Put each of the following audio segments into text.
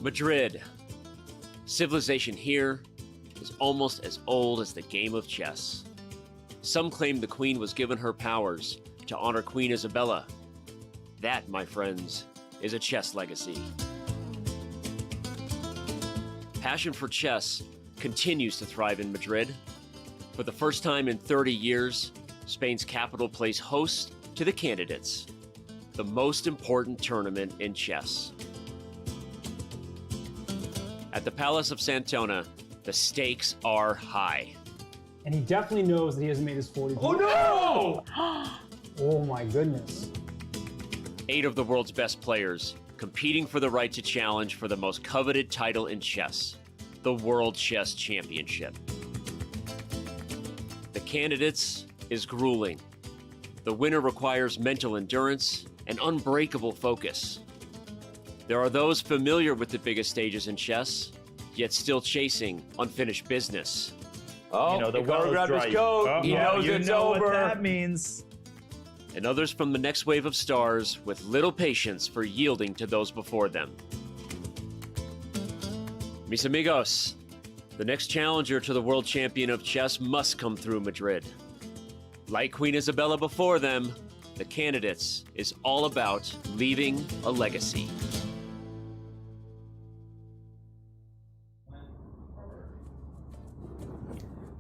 Madrid. Civilization here is almost as old as the game of chess. Some claim the queen was given her powers to honor Queen Isabella. That, my friends, is a chess legacy. Passion for chess continues to thrive in Madrid. For the first time in 30 years, Spain's capital plays host to the Candidates, the most important tournament in chess. At the Palace of Santona, the stakes are high. And he definitely knows that he hasn't made his 40. Oh no! Oh my goodness. 8 of the world's best players competing for the right to challenge for the most coveted title in chess, the World Chess Championship. The Candidates is grueling. The winner requires mental endurance and unbreakable focus. There are those familiar with the biggest stages in chess, yet still chasing unfinished business. Oh, You know, the Hikaru well is grabbed his dry. coat. Oh, He yeah, knows you it's know over. what that means. And others from the next wave of stars with little patience for yielding to those before them. Mis amigos, the next challenger to the world champion of chess must come through Madrid. Like Queen Isabella before them, the Candidates is all about leaving a legacy.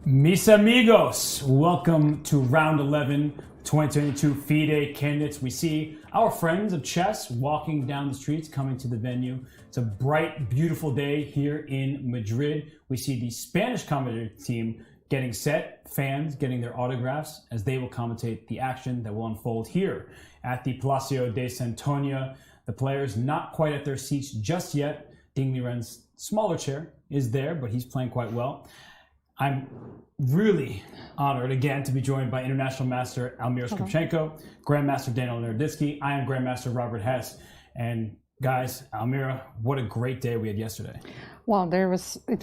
Mis amigos, welcome to round 11, 2022 FIDE Candidates. We see our friends of chess walking down the streets, coming to the venue. It's a bright, beautiful day here in Madrid. We see the Spanish commentator team getting set, fans getting their autographs as they will commentate the action that will unfold here at the Palacio de Santonia. The players not quite at their seats just yet. Liren's smaller chair is there, but he's playing quite well. I'm really honored again to be joined by International Master Almira Skripchenko, Grandmaster Daniel Naroditsky. I am Grandmaster Robert Hess. And guys, Almira, what a great day we had yesterday. Well, it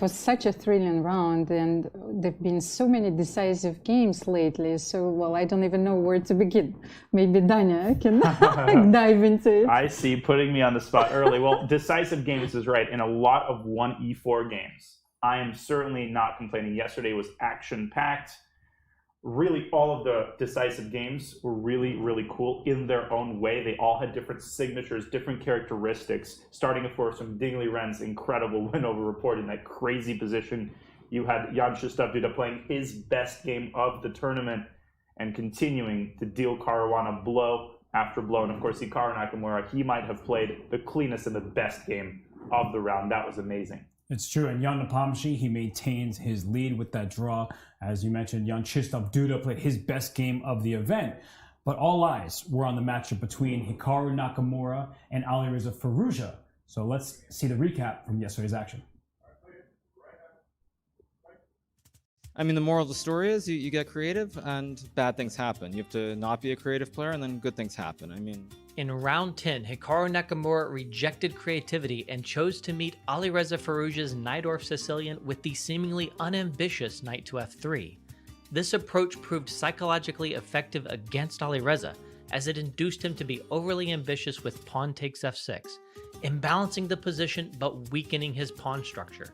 was such a thrilling round, and there've been so many decisive games lately. So, well, I don't even know where to begin. Maybe Danya can dive into it. I see, putting me on the spot early. Well, decisive games is right. In a lot of 1e4 games, I am certainly not complaining. Yesterday was action-packed. Really, all of the decisive games were really, really cool in their own way. They all had different signatures, different characteristics, starting, of course, from Liren's incredible win over Report in that crazy position. You had Jan-Krzysztof playing his best game of the tournament and continuing to deal Caruana blow after blow. And, of course, Hikaru Nakamura, he might have played the cleanest and the best game of the round. That was amazing. It's true. And Jan Nepomniachtchi, he maintains his lead with that draw. As you mentioned, Jan-Krzysztof played his best game of the event. But all eyes were on the matchup between Hikaru Nakamura and Alireza Firouzja. So let's see the recap from yesterday's action. I mean, the moral of the story is you get creative and bad things happen. You have to not be a creative player and then good things happen. I mean, in round 10, Hikaru Nakamura rejected creativity and chose to meet Alireza Firouzja's Najdorf Sicilian with the seemingly unambitious knight to f3. This approach proved psychologically effective against Alireza, as it induced him to be overly ambitious with pawn takes f6, imbalancing the position but weakening his pawn structure.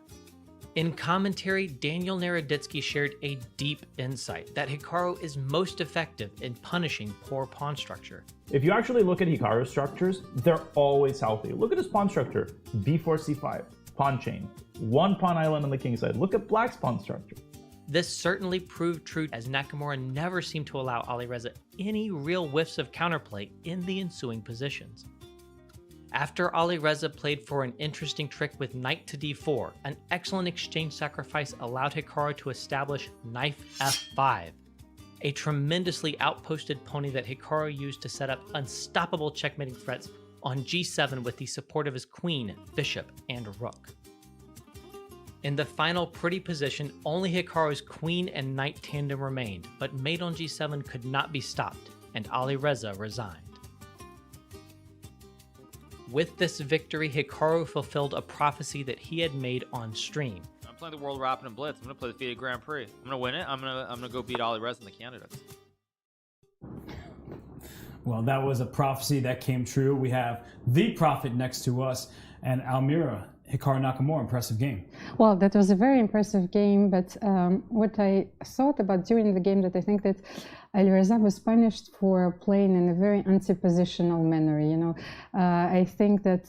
In commentary, Daniel Naroditsky shared a deep insight that Hikaru is most effective in punishing poor pawn structure. If you actually look at Hikaru's structures, they're always healthy. Look at his pawn structure. b4, c5, pawn chain, one pawn island on the king side. Look at Black's pawn structure. This certainly proved true, as Nakamura never seemed to allow Alireza any real whiffs of counterplay in the ensuing positions. After Alireza played for an interesting trick with knight to d4, an excellent exchange sacrifice allowed Hikaru to establish knight f5, a tremendously outposted pony that Hikaru used to set up unstoppable checkmating threats on g7 with the support of his queen, bishop, and rook. In the final pretty position, only Hikaru's queen and knight tandem remained, but mate on g7 could not be stopped, and Alireza resigned. With this victory, Hikaru fulfilled a prophecy that he had made on stream. I'm playing the World Rapid and Blitz. I'm gonna play the FIDE Grand Prix. I'm gonna win it. I'm gonna go beat Alireza and the Candidates. Well, that was a prophecy that came true. We have the prophet next to us, and Almira, Hikaru Nakamura, impressive game. Well, that was a very impressive game, but what I thought about during the game that I think that Alireza was punished for playing in a very anti-positional manner. I think that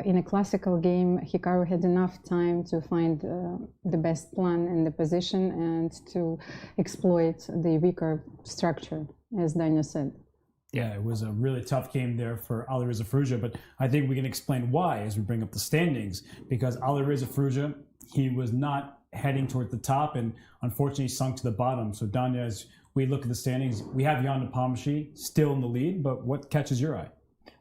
in a classical game, Hikaru had enough time to find the best plan in the position and to exploit the weaker structure, as Danya said. Yeah, it was a really tough game there for Alireza Firouzja, but I think we can explain why as we bring up the standings, because Alireza Firouzja, he was not heading toward the top and unfortunately sunk to the bottom. So Danya, as we look at the standings, we have Napomnishi still in the lead, but what catches your eye?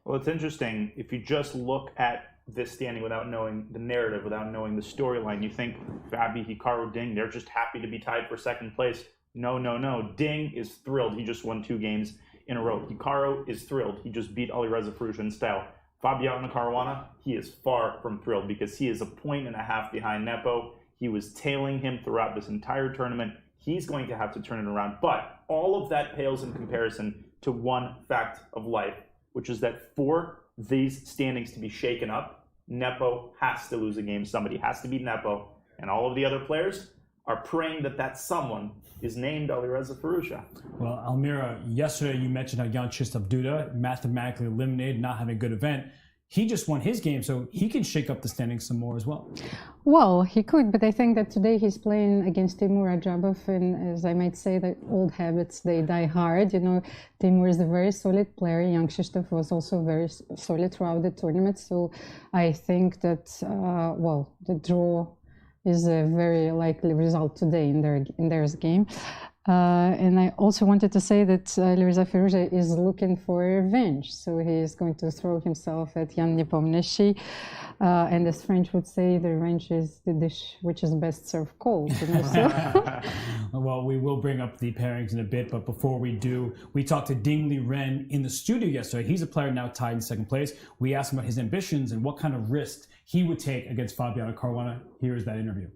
Well, it's interesting. If you just look at this standing without knowing the narrative, without knowing the storyline, you think Fabi, Hikaru, Ding, they're just happy to be tied for second place. No. Ding is thrilled. He just won 2 games in a row. Hikaru is thrilled. He just beat Alireza Firouzja in style. Fabiano Caruana, he is far from thrilled because he is a 1.5 points behind Nepo. He was tailing him throughout this entire tournament. He's going to have to turn it around. But all of that pales in comparison to one fact of life, which is that for these standings to be shaken up, Nepo has to lose a game. Somebody has to beat Nepo. And all of the other players are praying that that someone is named Alireza Firouzja. Well, Almira, yesterday you mentioned how Jan-Krzysztof Duda mathematically eliminated, not having a good event. He just won his game, so he can shake up the standings some more as well. Well, he could, but I think that today he's playing against Timur Ajabov, and as I might say, the old habits, they die hard. Timur is a very solid player. Jan-Krzysztof was also very solid throughout the tournament, so I think that, the draw is a very likely result today in their game. And I also wanted to say that Alireza Firouzja is looking for revenge, so he is going to throw himself at Jan Nepomniachtchi. And as French would say, the revenge is the dish which is best served cold. Well, we will bring up the pairings in a bit, but before we do, we talked to Liren in the studio yesterday. He's a player now tied in second place. We asked him about his ambitions and what kind of risks he would take against Fabiano Caruana. Here is that interview.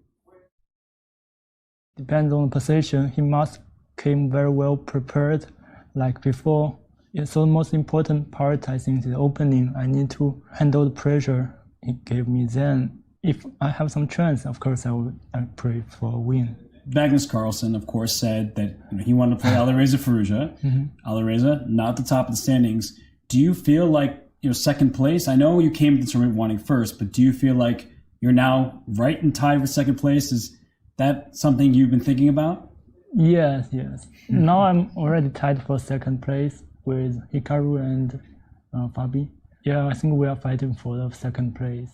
Depends on the position. He must came very well prepared like before. So the most important part, I think, is the opening. I need to handle the pressure he gave me. Then if I have some chance, of course, I pray for a win. Magnus Carlsen, of course, said that he wanted to play Alireza Firouzja. Alireza, not the top of the standings. Do you feel like second place? I know you came to the tournament wanting first, but do you feel like you're now right and tied for second place? Is that something you've been thinking about? Yes. Now I'm already tied for second place with Hikaru and Fabi. Yeah, I think we are fighting for the second place.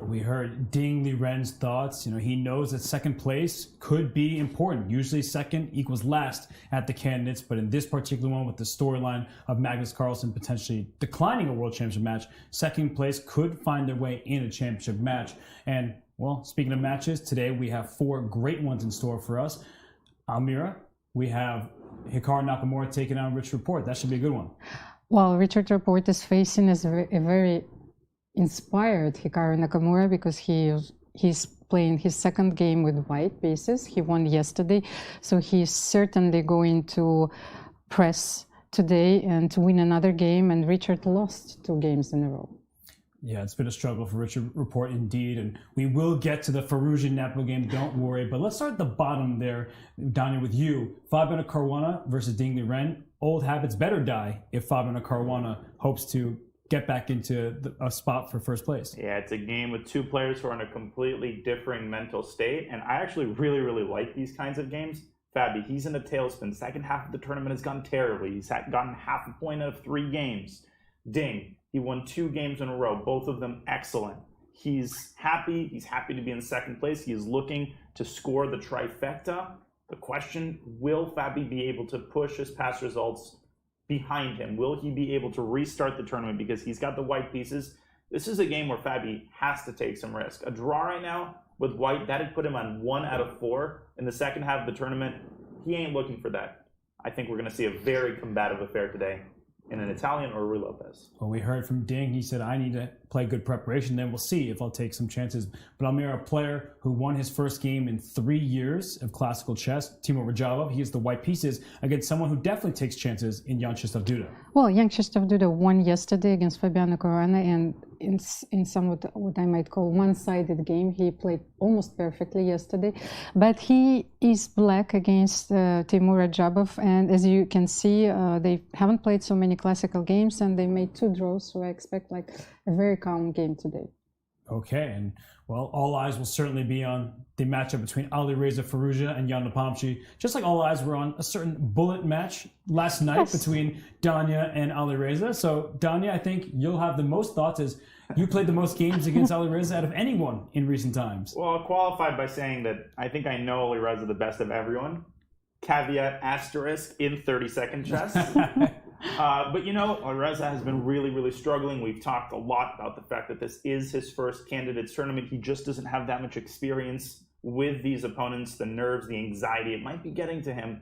We heard Ding Liren's thoughts. He knows that second place could be important. Usually second equals last at the candidates, but in this particular one with the storyline of Magnus Carlsen potentially declining a world championship match, second place could find their way in a championship match. And well, speaking of matches, today we have 4 great ones in store for us. Almira, we have Hikaru Nakamura taking on Richard Rapport. That should be a good one. Well, Richard Rapport is facing a very inspired Hikaru Nakamura because he's playing his second game with white pieces. He won yesterday, so he's certainly going to press today and to win another game, and Richard lost 2 games in a row. Yeah, it's been a struggle for Richard Rapport indeed, and we will get to the Firouzja Nepo game, don't worry. But let's start at the bottom there, Danya, with you. Fabiano Caruana versus Ding Liren. Old habits better die if Fabiano Caruana hopes to get back into a spot for first place. Yeah, it's a game with 2 players who are in a completely differing mental state, and I actually really like these kinds of games. Fabi, he's in a tailspin. Second half of the tournament has gone terribly. He's gotten half a point out of 3 games. Ding, he won 2 games in a row, both of them excellent. He's happy. He's happy to be in second place. He is looking to score the trifecta. The question, will Fabi be able to push his past results behind him? Will he be able to restart the tournament because he's got the white pieces? This is a game where Fabi has to take some risk. A draw right now with white, that'd put him on 1 out of 4 in the second half of the tournament. He ain't looking for that. I think we're going to see a very combative affair today in an Italian or Ruy Lopez. Well, we heard from Ding. He said, I need to play good preparation, then we'll see if I'll take some chances. But Almir, a player who won his first game in 3 years of classical chess, Timur Rajabov, he has the white pieces against someone who definitely takes chances in Jan-Krzysztof Duda. Well, Jan-Krzysztof Duda won yesterday against Fabiano Caruana, and in somewhat what I might call one-sided game. He played almost perfectly yesterday, but he is black against Timur Rajabov, and as you can see, they haven't played so many classical games, and they made 2 draws, so I expect like a very calm game today. Okay, and well, all eyes will certainly be on the matchup between Alireza Firouzja and Jan Nepomniachtchi, just like all eyes were on a certain bullet match last night between Danya and Alireza. So, Danya, I think you'll have the most thoughts as you played the most games against Alireza out of anyone in recent times. Well, I'll qualify by saying that I think I know Alireza the best of everyone. Caveat asterisk in 30-second chess. But you know, Alireza has been really, really struggling. We've talked a lot about the fact that this is his first candidates tournament. He just doesn't have that much experience with these opponents. The nerves, the anxiety, it might be getting to him.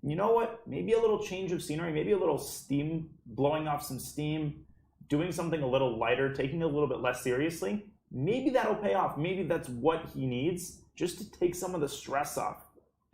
You know what? Maybe a little change of scenery, maybe a little steam, blowing off some steam, doing something a little lighter, taking it a little bit less seriously. Maybe that'll pay off. Maybe that's what he needs just to take some of the stress off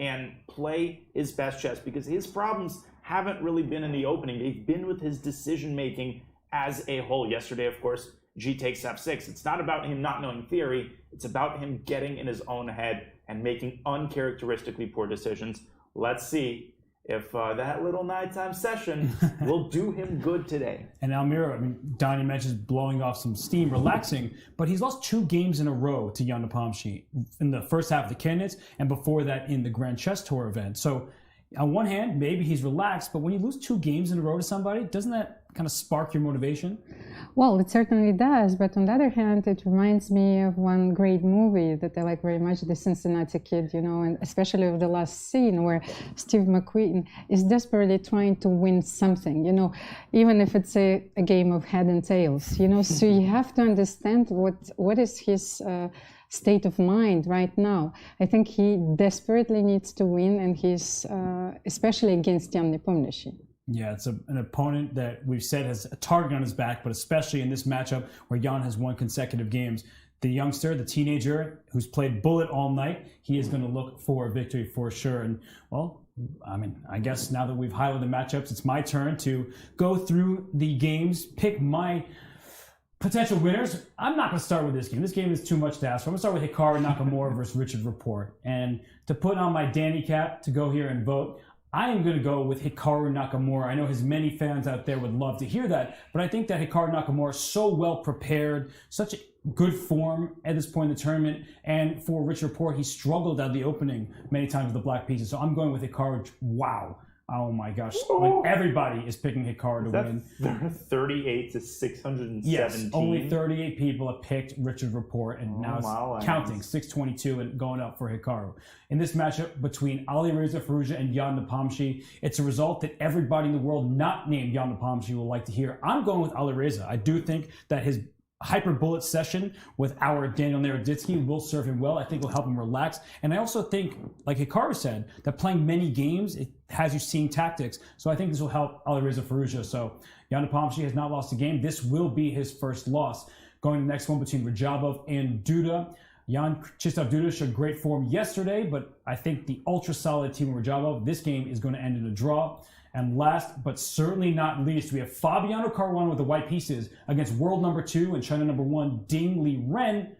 and play his best chess, because his problems haven't really been in the opening. They've been with his decision-making as a whole. Yesterday, of course, G takes F6. It's not about him not knowing theory. It's about him getting in his own head and making uncharacteristically poor decisions. Let's see if that little nighttime session will do him good today. And Almira, I mean, Donnie mentions blowing off some steam, relaxing, but he's lost 2 games in a row to Jan Nepomniachtchi in the first half of the candidates and before that in the Grand Chess Tour event. So on one hand, maybe he's relaxed, but when you lose 2 games in a row to somebody, doesn't that kind of spark your motivation? Well, it certainly does, but on the other hand, it reminds me of one great movie that I like very much, The Cincinnati Kid, you know, and especially of the last scene where Steve McQueen is desperately trying to win something, you know, even if it's a game of head and tails, you know, so you have to understand what is his state of mind right now. I think he desperately needs to win, and he's especially against Jan Nepomniachtchi. Yeah, it's an opponent that we've said has a target on his back, but especially in this matchup where Jan has won consecutive games. The youngster, the teenager who's played bullet all night, he is going to look for a victory for sure. And, well, I mean, I guess now that we've highlighted the matchups, it's my turn to go through the games, pick my potential winners. I'm not going to start with this game. This game is too much to ask for. I'm going to start with Hikaru Nakamura versus Richard Rapport. And to put on my Danny cap to go here and vote, I am going to go with Hikaru Nakamura. I know his many fans out there would love to hear that, but I think that Hikaru Nakamura is so well prepared, such good form at this point in the tournament, and for Richard Rapport, he struggled at the opening many times with the black pieces. So I'm going with Hikaru. Wow. Oh my gosh. Like everybody is picking Hikaru to win. 38 to 617. Yes, only 38 people have picked Richard Rapport, and now it's counting, 622 and going up for Hikaru. In this matchup between Alireza Firouzja and Jan Nepomniachtchi, it's a result that everybody in the world not named Jan Nepomniachtchi will like to hear. I'm going with Alireza. I do think that his hyper bullet session with our Daniel Naroditsky will serve him well. I think it'll help him relax. And I also think, like Hikaru said, that playing many games, it has you seeing tactics. So I think this will help Alireza Firouzja. So Jan Nepomniachtchi has not lost a game. This will be his first loss. Going to the next one between Rajabov and Duda. Jan-Krzysztof Duda showed great form yesterday, but I think the ultra solid team of Rajabov, this game is going to end in a draw. And last, but certainly not least, we have Fabiano Caruana with the white pieces against world number 2 and China number 1, Ding Liren.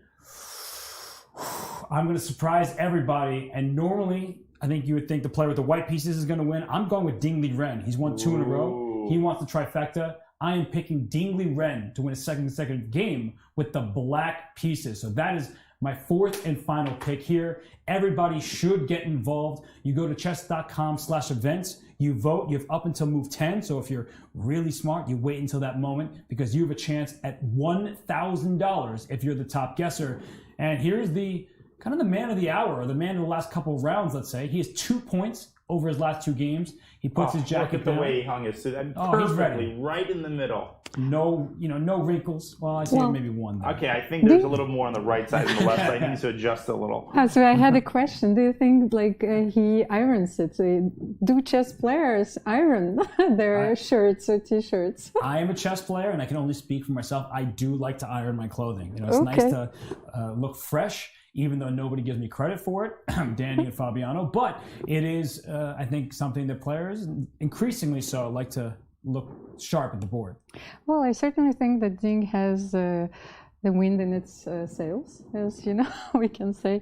I'm going to surprise everybody. And normally, I think you would think the player with the white pieces is going to win. I'm going with Ding Liren. He's won 2 in a row. He wants the trifecta. I am picking Ding Liren to win a second consecutive game with the black pieces. So that is my 4th and final pick here. Everybody should get involved. You go to chess.com/events. You vote. You have up until move 10. So if you're really smart, you wait until that moment because you have a chance at $1,000 if you're the top guesser. And here's the kind of the man of the hour, or the man of the last couple of rounds, let's say. He has 2 points over his last 2 games. He puts his jacket look at the down. way he hung his suit. Oh, he's Perfectly, ready. right in the middle. No, no wrinkles. Well, I see maybe one there. Okay, I think there's a little more on the right side than the left side. He needs to adjust a little. So I had a question. Do you think he irons it? Do chess players iron their shirts or t-shirts? I am a chess player, and I can only speak for myself. I do like to iron my clothing. It's nice to look fresh, even though nobody gives me credit for it, Danny and Fabiano. But it is, I think, something that players, increasingly so, like to look sharp at the board. Well, I certainly think that Ding has the wind in its sails, as we can say,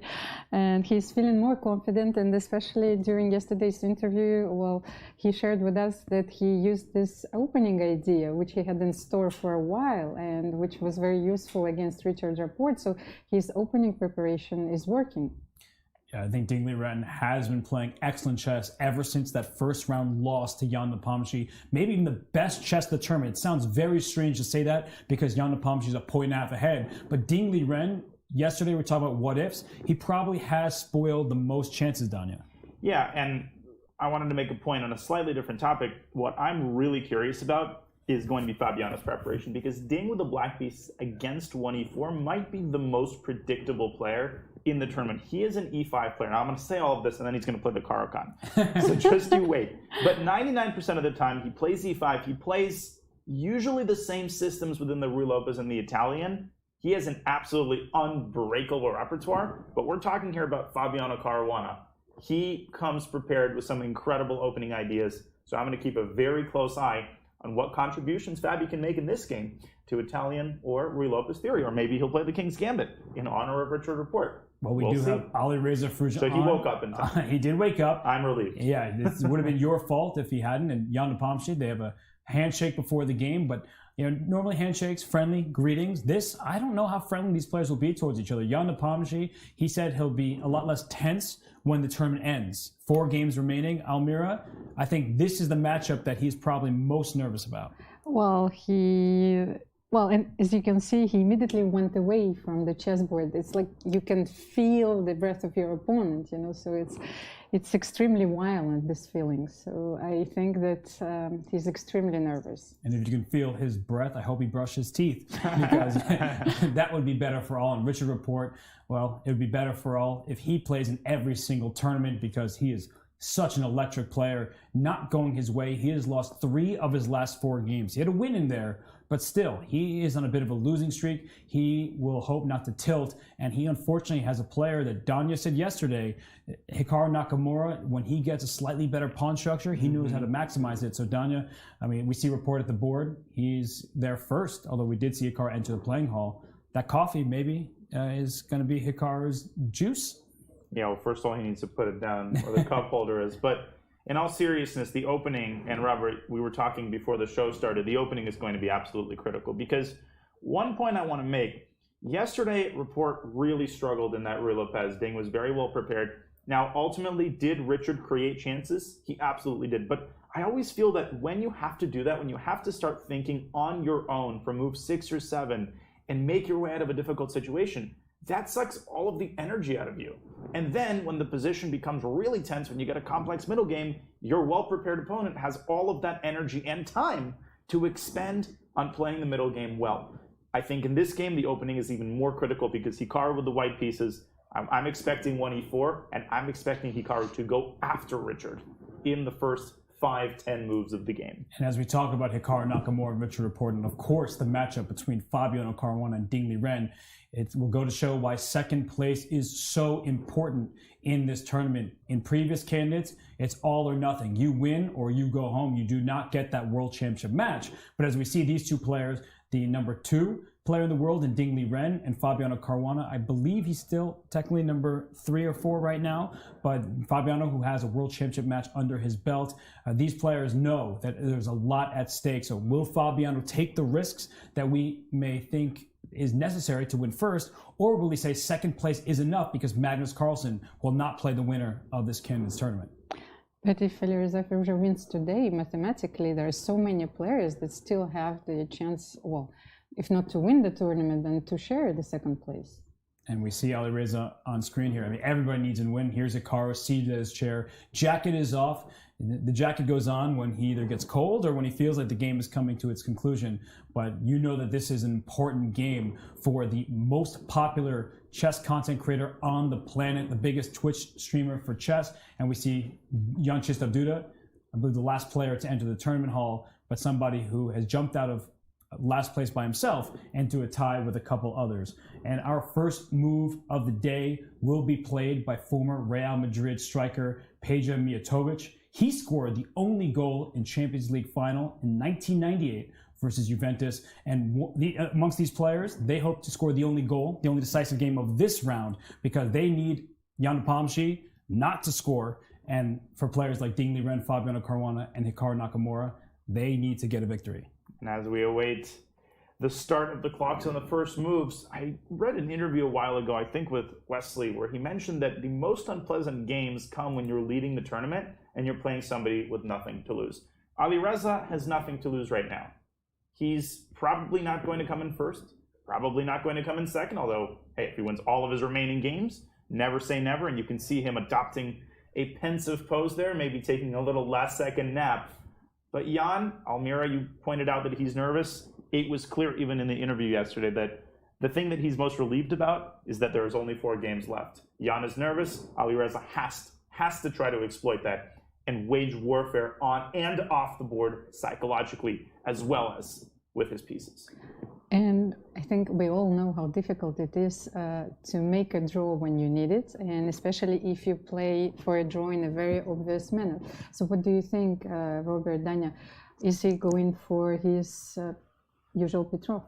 and he's feeling more confident. And especially during yesterday's interview, well, he shared with us that he used this opening idea, which he had in store for a while, and which was very useful against Richard's report. So his opening preparation is working. I think Ding Liren has been playing excellent chess ever since that first round loss to Jan Napomnishi. Maybe even the best chess of the tournament. It sounds very strange to say that because Jan Napomnishi is a point and a half ahead. But Ding Liren, yesterday we were talking about what ifs. He probably has spoiled the most chances, Danya. Yeah, and I wanted to make a point on a slightly different topic. What I'm really curious about is going to be Fabiano's preparation, because Ding with the black piece against 1e4 might be the most predictable player in the tournament. He is an e5 player. Now I'm going to say all of this and then he's going to play the Caro-Kann. So just you wait. But 99% of the time he plays e5. He plays usually the same systems within the Ruy Lopez and the Italian. He has an absolutely unbreakable repertoire. But we're talking here about Fabiano Caruana. He comes prepared with some incredible opening ideas. So I'm going to keep a very close eye on what contributions Fabi can make in this game to Italian or Ruy Lopez theory. Or maybe he'll play the King's Gambit in honor of Richard Report. Well, we do have Alireza Firouzja. So he woke up in time. He did wake up. I'm relieved. Yeah, this would have been your fault if he hadn't. And Jan Napomnishi, they have a handshake before the game, but normally handshakes, friendly, greetings. This, I don't know how friendly these players will be towards each other. Jan Napomnishi, he said he'll be a lot less tense when the tournament ends. 4 games remaining. Almira, I think this is the matchup that he's probably most nervous about. Well, and as you can see, he immediately went away from the chessboard. It's like you can feel the breath of your opponent, so it's extremely violent, this feeling. So I think that he's extremely nervous. And if you can feel his breath, I hope he brushed his teeth, because that would be better for all. And Richard Report, well, it would be better for all if he plays in every single tournament, because he is such an electric player. Not going his way. He has lost 3 of his last 4 games. He had a win in there, but still, he is on a bit of a losing streak. He will hope not to tilt, and he unfortunately has a player that Danya said yesterday, Hikaru Nakamura, when he gets a slightly better pawn structure, he knows how to maximize it. So Danya, I mean, we see report at the board, he's there first, although we did see Hikaru enter the playing hall. That coffee maybe is going to be Hikaru's juice. Yeah, well, first of all, he needs to put it down where the cup holder is. But in all seriousness, the opening, and Robert, we were talking before the show started, the opening is going to be absolutely critical, because one point I want to make, yesterday, Report really struggled in that Ruy Lopez. Ding was very well prepared. Now, ultimately, did Richard create chances? He absolutely did. But I always feel that when you have to do that, when you have to start thinking on your own for move 6 or 7 and make your way out of a difficult situation, that sucks all of the energy out of you. And then when the position becomes really tense, when you get a complex middle game, your well-prepared opponent has all of that energy and time to expend on playing the middle game well. I think in this game, the opening is even more critical, because Hikaru with the white pieces, I'm expecting 1e4, and I'm expecting Hikaru to go after Richard in the first 5-10 moves of the game. And as we talk about Hikaru Nakamura and Richard Report, and of course the matchup between Fabiano Caruana and Ding Liren, it will go to show why second place is so important in this tournament. In previous candidates, it's all or nothing. You win or you go home. You do not get that world championship match. But as we see these 2 players, the number 2 player in the world in Ding Liren and Fabiano Caruana, I believe he's still technically number 3 or 4 right now, but Fabiano, who has a world championship match under his belt, these players know that there's a lot at stake. So will Fabiano take the risks that we may think is necessary to win first, or will he say second place is enough because Magnus Carlsen will not play the winner of this candidates tournament? But if Alireza Firouzja wins today, mathematically, there are so many players that still have the chance, well, if not to win the tournament, then to share the second place. And we see Alireza on screen here. I mean, everybody needs a win. Here's Hikaru seated at his chair. Jacket is off. The jacket goes on when he either gets cold or when he feels like the game is coming to its conclusion. But you know that this is an important game for the most popular chess content creator on the planet, the biggest Twitch streamer for chess. And we see Jan-Krzysztof, I believe the last player to enter the tournament hall, but somebody who has jumped out of last place by himself into a tie with a couple others. And our first move of the day will be played by former Real Madrid striker Pedro Miyatovic. He scored the only goal in Champions League final in 1998 versus Juventus. And amongst these players, they hope to score the only goal, the only decisive game of this round, because they need Jan Napomnishi not to score. And for players like Liren, Fabiano Caruana, and Hikaru Nakamura, they need to get a victory. And as we await the start of the clocks on the first moves, I read an interview a while ago, I think with Wesley, where he mentioned that the most unpleasant games come when you're leading the tournament and you're playing somebody with nothing to lose. Alireza has nothing to lose right now. He's probably not going to come in first, probably not going to come in second, although, hey, if he wins all of his remaining games, never say never, and you can see him adopting a pensive pose there, maybe taking a little last-second nap. But Jan, Almira, you pointed out that he's nervous. It was clear even in the interview yesterday that the thing that he's most relieved about is that there's only 4 games left. Jan is nervous. Alireza has to try to exploit that and wage warfare on and off the board psychologically as well as with his pieces. And I think we all know how difficult it is to make a draw when you need it, and especially if you play for a draw in a very obvious manner. So what do you think, Robert, Danya? Is he going for his usual Petrov?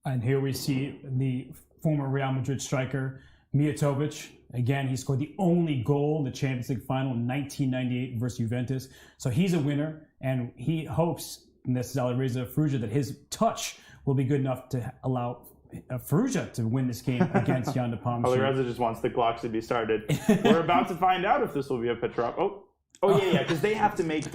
And here we see the former Real Madrid striker, Miyatovic. Again, he scored the only goal in the Champions League final in 1998 versus Juventus. So he's a winner, and he hopes, and this is Alireza Firouzja, that his touch will be good enough to allow Firouzja to win this game against Jan Napomnishi. Alireza just wants the clocks to be started. We're about to find out if this will be a Petrov. Yeah, because they have to make...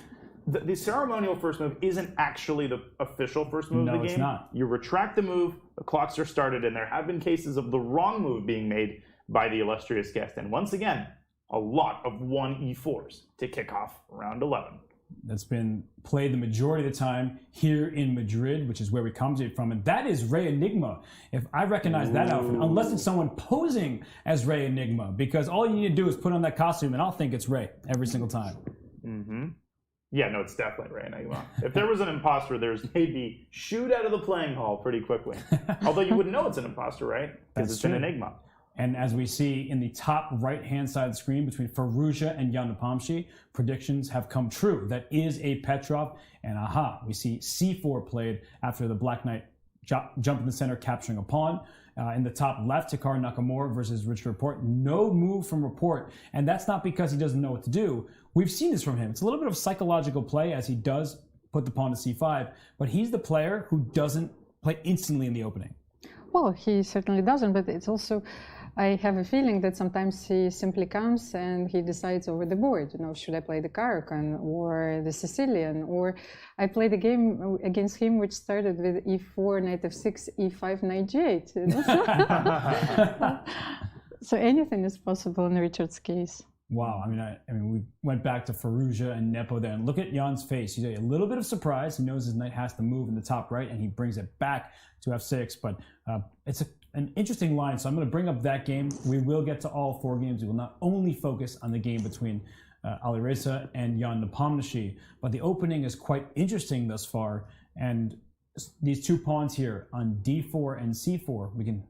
The ceremonial first move isn't actually the official first move of the game. No, it's not. You retract the move, the clocks are started, and there have been cases of the wrong move being made by the illustrious guest. And once again, a lot of 1e4s to kick off round 11. That's been played the majority of the time here in Madrid, which is where we commentate from. And that is Rey Enigma. If I recognize that outfit, unless it's someone posing as Rey Enigma, because all you need to do is put on that costume and I'll think it's Rey every single time. Mm-hmm. Yeah, no, it's definitely Rey Enigma. If there was an imposter, they'd be shooed out of the playing hall pretty quickly. Although you wouldn't know it's an imposter, right? Because it's an Enigma. And as we see in the top right-hand side of the screen between Firouzja and Jan Napomnishi, predictions have come true. That is a Petrov. And we see c4 played after the Black Knight jump in the center, capturing a pawn. In the top left, Hikaru Nakamura versus Richard Rapport. No move from Rapport. And that's not because he doesn't know what to do. We've seen this from him. It's a little bit of psychological play as he does put the pawn to c5. But he's the player who doesn't play instantly in the opening. Well, he certainly doesn't, but it's also... I have a feeling that sometimes he simply comes and he decides over the board, should I play the Caro-Kann or the Sicilian, or I played a game against him which started with e4, knight f6, e5, knight g8. So anything is possible in Richard's case. Wow, I mean, we went back to Firouzja and Nepo there, and look at Jan's face. He's a little bit of surprise. He knows his knight has to move in the top right, and he brings it back to f6. But it's an interesting line, so I'm going to bring up that game. We will get to all 4 games. We will not only focus on the game between Alireza and Jan Napomnishi, but the opening is quite interesting thus far. And these 2 pawns here on d4 and c4, we can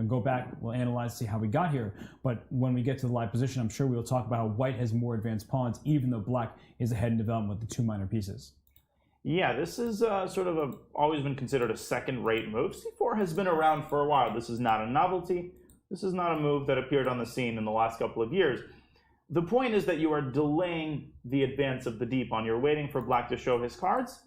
go back, we'll analyze, see how we got here. But when we get to the live position, I'm sure we'll talk about how white has more advanced pawns, even though black is ahead in development with the 2 minor pieces. Yeah, this is sort of always been considered a second-rate move. c4 has been around for a while. This is not a novelty. This is not a move that appeared on the scene in the last couple of years. The point is that you are delaying the advance of the d pawn. You're waiting for black to show his cards.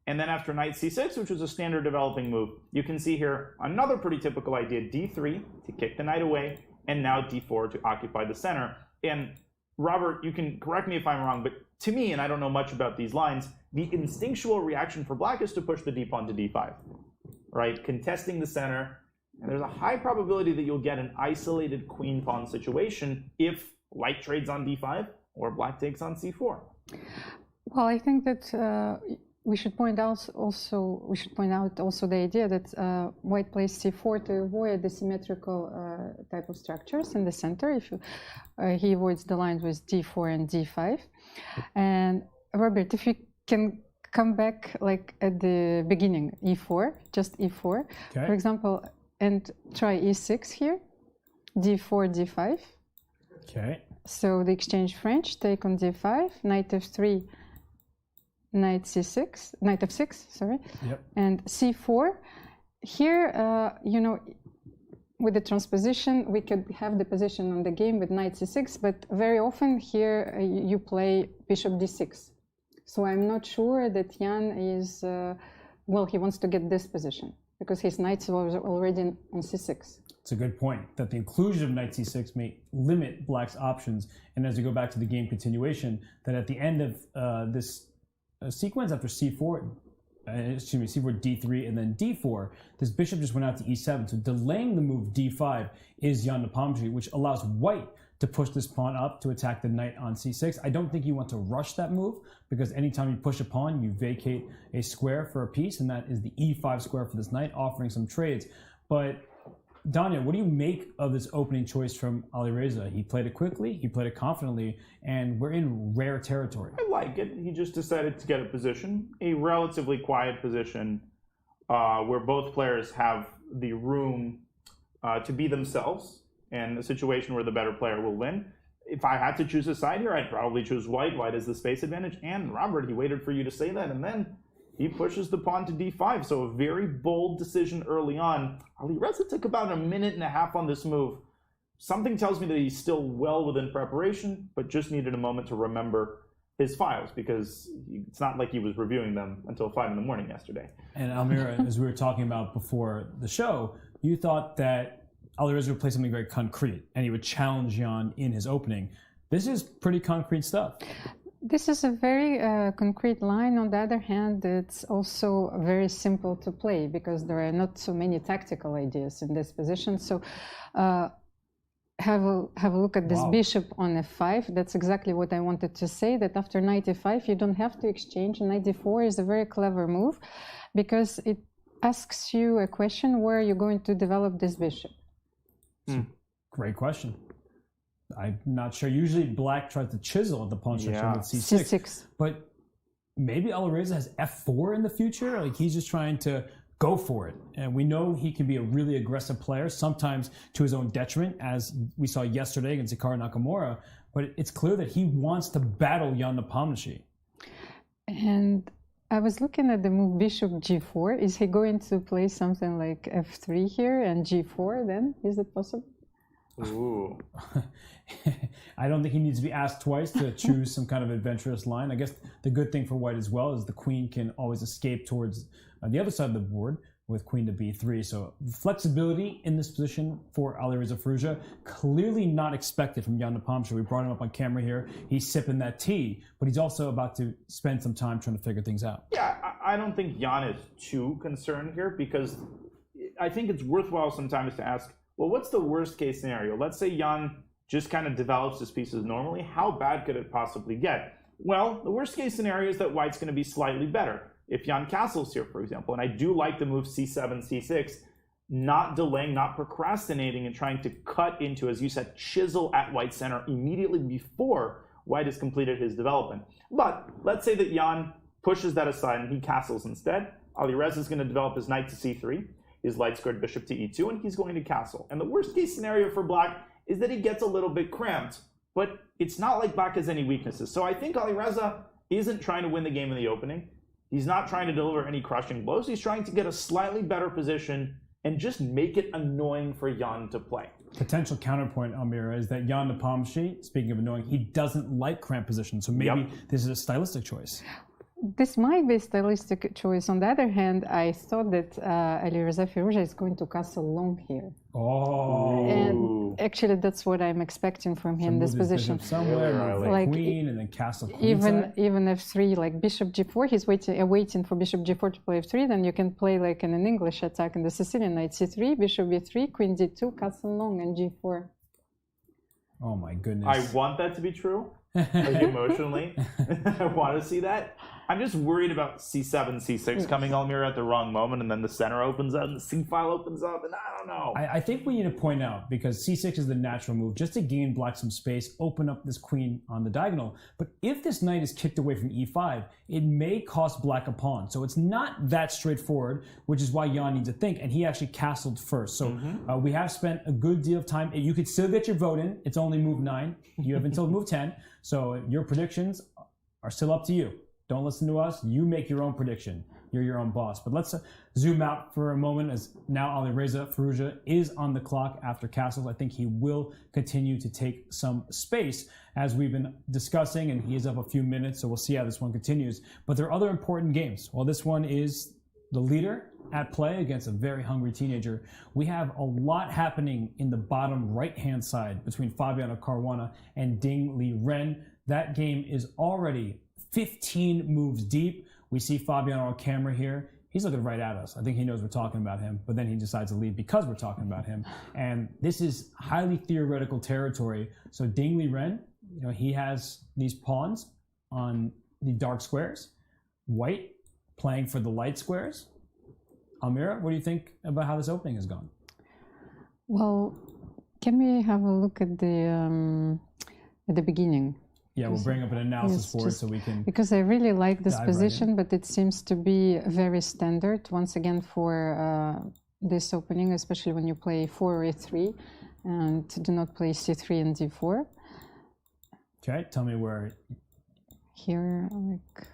And then after knight c6, which was a standard developing move, you can see here another pretty typical idea, d3 to kick the knight away, and now d4 to occupy the center. And Robert, you can correct me if I'm wrong, but to me, and I don't know much about these lines, the instinctual reaction for black is to push the d pawn to d5, right? Contesting the center, And there's a high probability that you'll get an isolated queen pawn situation if white trades on d5 or black takes on c4. Well, I think that we should point out also the idea that white plays c4 to avoid the symmetrical type of structures in the center. If you, he avoids the lines with d4 and d5. And Robert, if you can come back like at the beginning, e4, just e4, Okay. for example, and try e6 here, d4, d5. Okay. So the exchange French, take on d5, knight f3, knight c6, knight f6, sorry, Yep. and c4. Here, you know, with the transposition, we could have the position on the game with knight c6, but very often here you play bishop d6. So I'm not sure that Jan is, well, he wants to get this position because his knight was already on c6. It's a good point that the inclusion of knight c6 may limit black's options. And as we go back to the game continuation, that at the end of this sequence after c4, c4, d3, and then d4, this bishop just went out to e7. So delaying the move d5 is Jan Nepomniachtchi, which allows white to push this pawn up to attack the knight on c6. I don't think you want to rush that move because anytime you push a pawn, you vacate a square for a piece, and that is the e5 square for this knight, offering some trades. But Danya, what do you make of this opening choice from Alireza? He played it quickly, he played it confidently, and we're in rare territory. I like it. He just decided to get a position, a relatively quiet position, where both players have the room to be themselves, and a situation where the better player will win. If I had to choose a side here, I'd probably choose white. White has the space advantage. And Robert, he waited for you to say that, and then he pushes the pawn to d5. So a very bold decision early on. Alireza took about a minute and a half on this move. Something tells me that he's still well within preparation, but just needed a moment to remember his files, because it's not like he was reviewing them until 5 in the morning yesterday. And Almira, as we were talking about before the show, you thought that Alireza would play something very concrete, and he would challenge Jan in his opening. This is pretty concrete stuff. This is a very concrete line. On the other hand, it's also very simple to play because there are not so many tactical ideas in this position. So have a look at this bishop on f5. That's exactly what I wanted to say, that after knight e5, you don't have to exchange. Knight d4 is a very clever move because it asks you a question, where are you going to develop this bishop? Great question. I'm not sure. Usually black tries to chisel at the pawn structure with c6. c6. But maybe Alireza has f4 in the future. Like, he's just trying to go for it. And we know he can be a really aggressive player, sometimes to his own detriment, as we saw yesterday against Hikaru Nakamura. But it's clear that he wants to battle Jan Nepomniachtchi. And I was looking at the move bishop g4. Is he going to play something like f3 here and g4 then? Is it possible? Ooh. I don't think he needs to be asked twice to choose some kind of adventurous line. I guess the good thing for white as well is the queen can always escape towards the other side of the board with queen to b3. So flexibility in this position for Alireza Firouzja, clearly not expected from Jan Nepomniachtchi. We brought him up on camera here. He's sipping that tea, but he's also about to spend some time trying to figure things out. Yeah, I don't think Jan is too concerned here, because I think it's worthwhile sometimes to ask, well, what's the worst case scenario? Let's say Jan just kind of develops his pieces normally. How bad could it possibly get? Well, the worst case scenario is that white's going to be slightly better. If Jan castles here, for example, and I do like the move c7, c6, not delaying, not procrastinating, and trying to cut into, as you said, chisel at white center immediately before white has completed his development. But let's say that Jan pushes that aside and he castles instead. Alireza is going to develop his knight to c3, his light squared bishop to e2, and he's going to castle. And the worst case scenario for black is that he gets a little bit cramped, but it's not like black has any weaknesses. So I think Alireza isn't trying to win the game in the opening. He's not trying to deliver any crushing blows. He's trying to get a slightly better position and just make it annoying for Jan to play. Potential counterpoint, Almira, is that Jan Nepomniachtchi, speaking of annoying, he doesn't like cramped positions. So maybe this is a stylistic choice. This might be a stylistic choice. On the other hand, I thought that Alireza Firouzja is going to castle long here. Oh. And actually, that's what I'm expecting from him, this position. Bishop somewhere, move Like, queen, and then castle queen even f3, like bishop g4, he's waiting for bishop g4 to play f3, then you can play like in an English attack in the Sicilian, knight c3, bishop b3, queen d2, castle long, and g4. Oh my goodness. I want that to be true, like emotionally. I want to see that. I'm just worried about c7, c6 coming Almira at the wrong moment, and then the center opens up, and the c file opens up, and I don't know. I think we need to point out, because c6 is the natural move, just to gain black some space, open up this queen on the diagonal. But if this knight is kicked away from e5, it may cost black a pawn. So it's not that straightforward, which is why Jan needs to think, and he actually castled first. So we have spent a good deal of time. You could still get your vote in. It's only move 9. You have until move 10. So your predictions are still up to you. Don't listen to us. You make your own prediction. You're your own boss. But let's zoom out for a moment, as now Alireza Firouzja is on the clock after castles. I think he will continue to take some space, as we've been discussing, and he is up a few minutes, so we'll see how this one continues. But there are other important games. Well, this one is the leader at play against a very hungry teenager. We have a lot happening in the bottom right-hand side between Fabiano Caruana and Ding Liren. That game is already 15 moves deep. We see Fabiano on camera here. He's looking right at us. I think he knows we're talking about him, but then he decides to leave because we're talking about him. And this is highly theoretical territory. So Ding Liren, he has these pawns on the dark squares. White playing for the light squares. Almira, what do you think about how this opening has gone? Well, can we have a look at the beginning? Yeah, we'll bring up an analysis for it so we can... Because I really like this position, right but it seems to be very standard, once again, for this opening, especially when you play 4 or a3, and do not play c3 and d4. Okay, tell me where... Here, like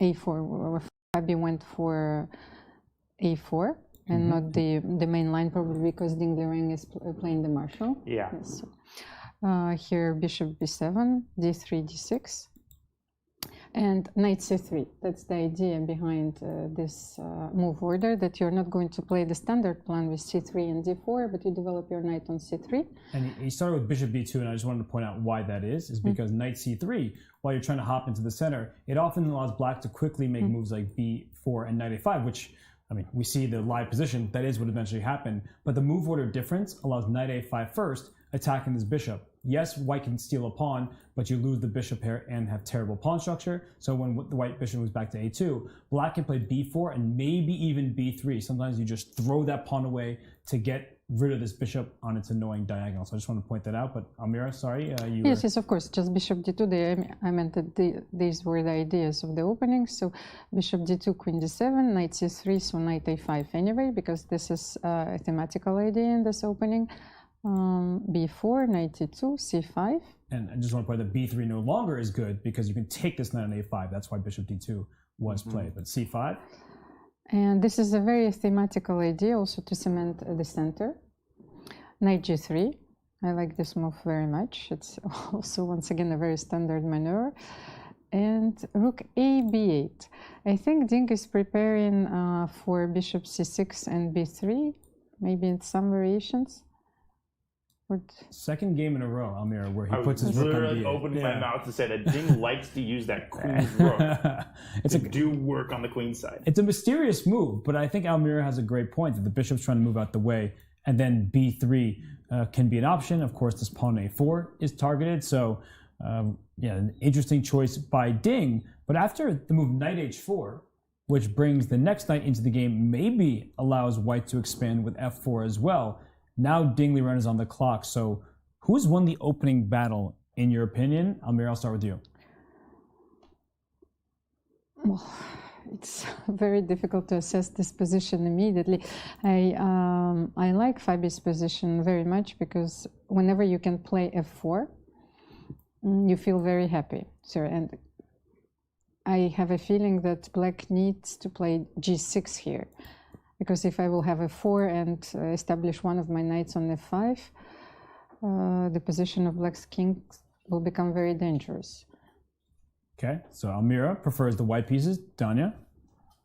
a4, Fabi went for a4, and not the main line, probably because Ding Liren is playing the marshal. Yeah. Yes. Here, bishop b7, d3, d6, and knight c3. That's the idea behind this move order, that you're not going to play the standard plan with c3 and d4, but you develop your knight on c3. And he started with bishop b2, and I just wanted to point out why that is because knight c3, while you're trying to hop into the center, it often allows black to quickly make moves like b4 and knight a5, which, I mean, we see the live position, that is what eventually happened, but the move order difference allows knight a5 first, attacking this bishop. Yes, white can steal a pawn, but you lose the bishop here and have terrible pawn structure. So when the white bishop moves back to a2, black can play b4 and maybe even b3. Sometimes you just throw that pawn away to get rid of this bishop on its annoying diagonal. So I just want to point that out. But Almira, sorry, you Yes, yes, of course. Just bishop d2. I meant that these were the ideas of the opening. So bishop d2, queen d7, knight c3, so knight a5 anyway, because this is a thematical idea in this opening. b4, knight e2, c5. And I just want to point out that b3 no longer is good because you can take this knight on a5. That's why bishop d2 was played. But c5. And this is a very thematical idea also to cement the center. Knight g3. I like this move very much. It's also, once again, a very standard maneuver. And rook a b8. I think Ding is preparing for bishop c6 and b3, maybe in some variations. Second game in a row, Almira, where he puts his rook on literally b8. opening my mouth to say that Ding likes to use that queen's rook to do work on the queen side. It's a mysterious move, but I think Almira has a great point that the bishop's trying to move out the way, and then b3 can be an option. Of course, this pawn a4 is targeted, so yeah, an interesting choice by Ding. But after the move knight h4, which brings the next knight into the game, maybe allows white to expand with f4 as well. Now Ding Liren is on the clock. So who's won the opening battle, in your opinion? Almira, I'll start with you. Well, it's very difficult to assess this position immediately. I like Fabi's position very much because whenever you can play f4, you feel very happy. So, and I have a feeling that black needs to play g6 here. Because if I will have a4 and establish one of my knights on f5, the position of black's king will become very dangerous. Okay, so Almira prefers the white pieces. Danya?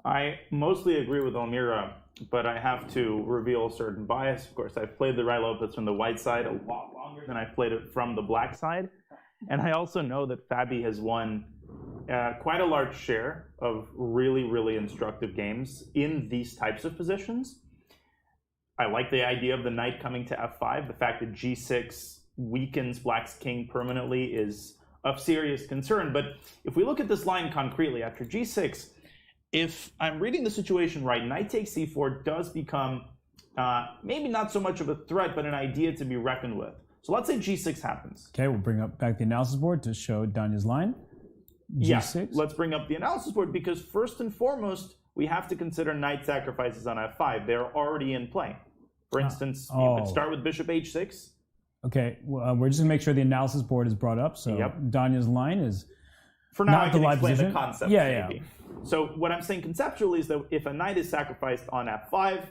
I mostly agree with Almira, but I have to reveal a certain bias. Of course, I've played the Rai Lopez from the white side a lot longer than I've played it from the black side. And I also know that Fabi has won quite a large share of really, really instructive games in these types of positions. I like the idea of the knight coming to f5. The fact that g6 weakens black's king permanently is of serious concern. But if we look at this line concretely, after g6, if I'm reading the situation right, knight takes c4 does become maybe not so much of a threat, but an idea to be reckoned with. So let's say g6 happens. Okay, we'll bring up back the analysis board to show Danya's line. G6. Yeah, let's bring up the analysis board because first and foremost, we have to consider knight sacrifices on f5. They're already in play. For instance, you could start with bishop h6. Okay, well, we're just going to make sure the analysis board is brought up. So Danya's line is for now, not I the can live explain position. The concept. Yeah. So what I'm saying conceptually is that if a knight is sacrificed on f5,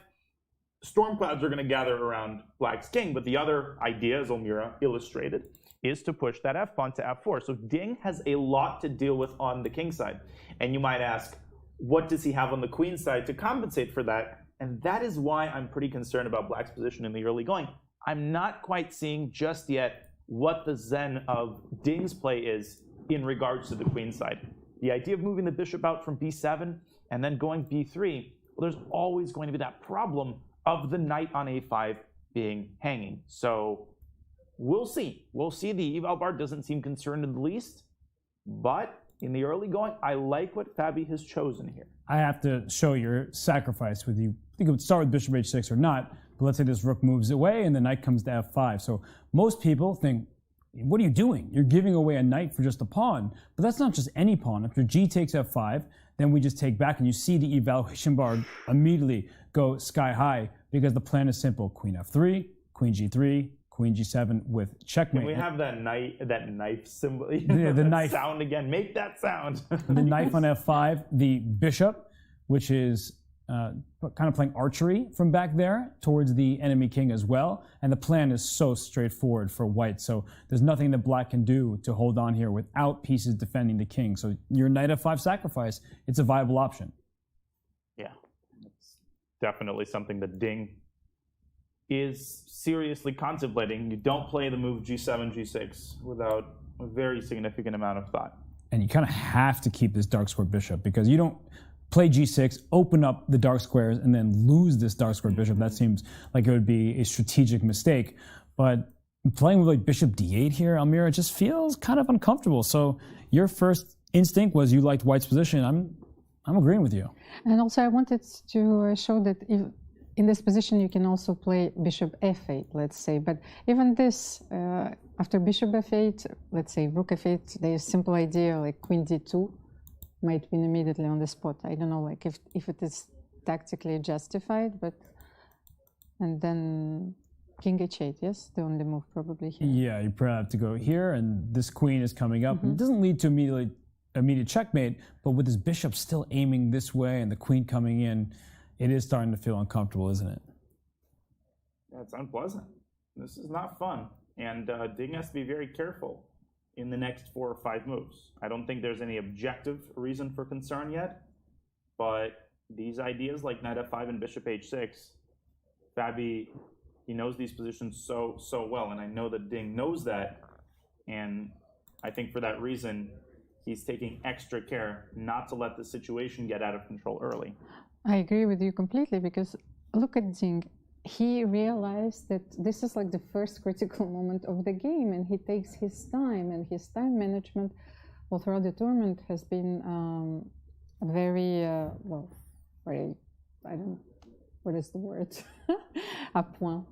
storm clouds are going to gather around black's king. But the other idea, as Almira illustrated, is to push that f-pawn to f4. So Ding has a lot to deal with on the king side. And you might ask, what does he have on the queen side to compensate for that? And that is why I'm pretty concerned about black's position in the early going. I'm not quite seeing just yet what the zen of Ding's play is in regards to the queen side. The idea of moving the bishop out from b7 and then going b3, well, there's always going to be that problem of the knight on a5 being hanging. So we'll see. We'll see. The eval bar doesn't seem concerned in the least, but in the early going, I like what Fabi has chosen here. I have to show your sacrifice with you. You could start with bishop h6 or not, but let's say this rook moves away and the knight comes to f5. So most people think, what are you doing? You're giving away a knight for just a pawn. But that's not just any pawn. After g takes f5, then we just take back, and you see the evaluation bar immediately go sky high because the plan is simple. Queen f3, queen g3, queen g7 with checkmate. Can we have that knife symbol? The knife sound again. Make that sound. The knife on f5, the bishop, which is kind of playing archery from back there towards the enemy king as well. And the plan is so straightforward for white. So there's nothing that black can do to hold on here without pieces defending the king. So your knight f5 sacrifice, it's a viable option. Yeah, it's definitely something that Ding is seriously contemplating. You don't play the move g7, g6 without a very significant amount of thought. And you kind of have to keep this dark square bishop because you don't play g6, open up the dark squares, and then lose this dark square bishop. That seems like it would be a strategic mistake. But playing with like bishop d8 here, Almira, just feels kind of uncomfortable. So your first instinct was you liked white's position. I'm agreeing with you. And also I wanted to show that if in this position you can also play bishop f8, let's say. But even this, after bishop f8, let's say rook f8, there's a simple idea like queen d2 might win immediately on the spot. I don't know, like if it is tactically justified, but and then king h8, yes, the only move probably here. Yeah, you probably have to go here, and this queen is coming up. It doesn't lead to immediate checkmate, but with this bishop still aiming this way and the queen coming in, it is starting to feel uncomfortable, isn't it? Yeah, it's unpleasant. This is not fun, and Ding has to be very careful in the next 4 or 5 moves. I don't think there's any objective reason for concern yet, but these ideas like knight f5 and bishop h6, Fabi, he knows these positions so well, and I know that Ding knows that, and I think for that reason, he's taking extra care not to let the situation get out of control early. I agree with you completely because look at Ding. He realized that this is like the first critical moment of the game, and he takes his time, and his time management all throughout the tournament has been very, very, I don't know, what is the word? À point.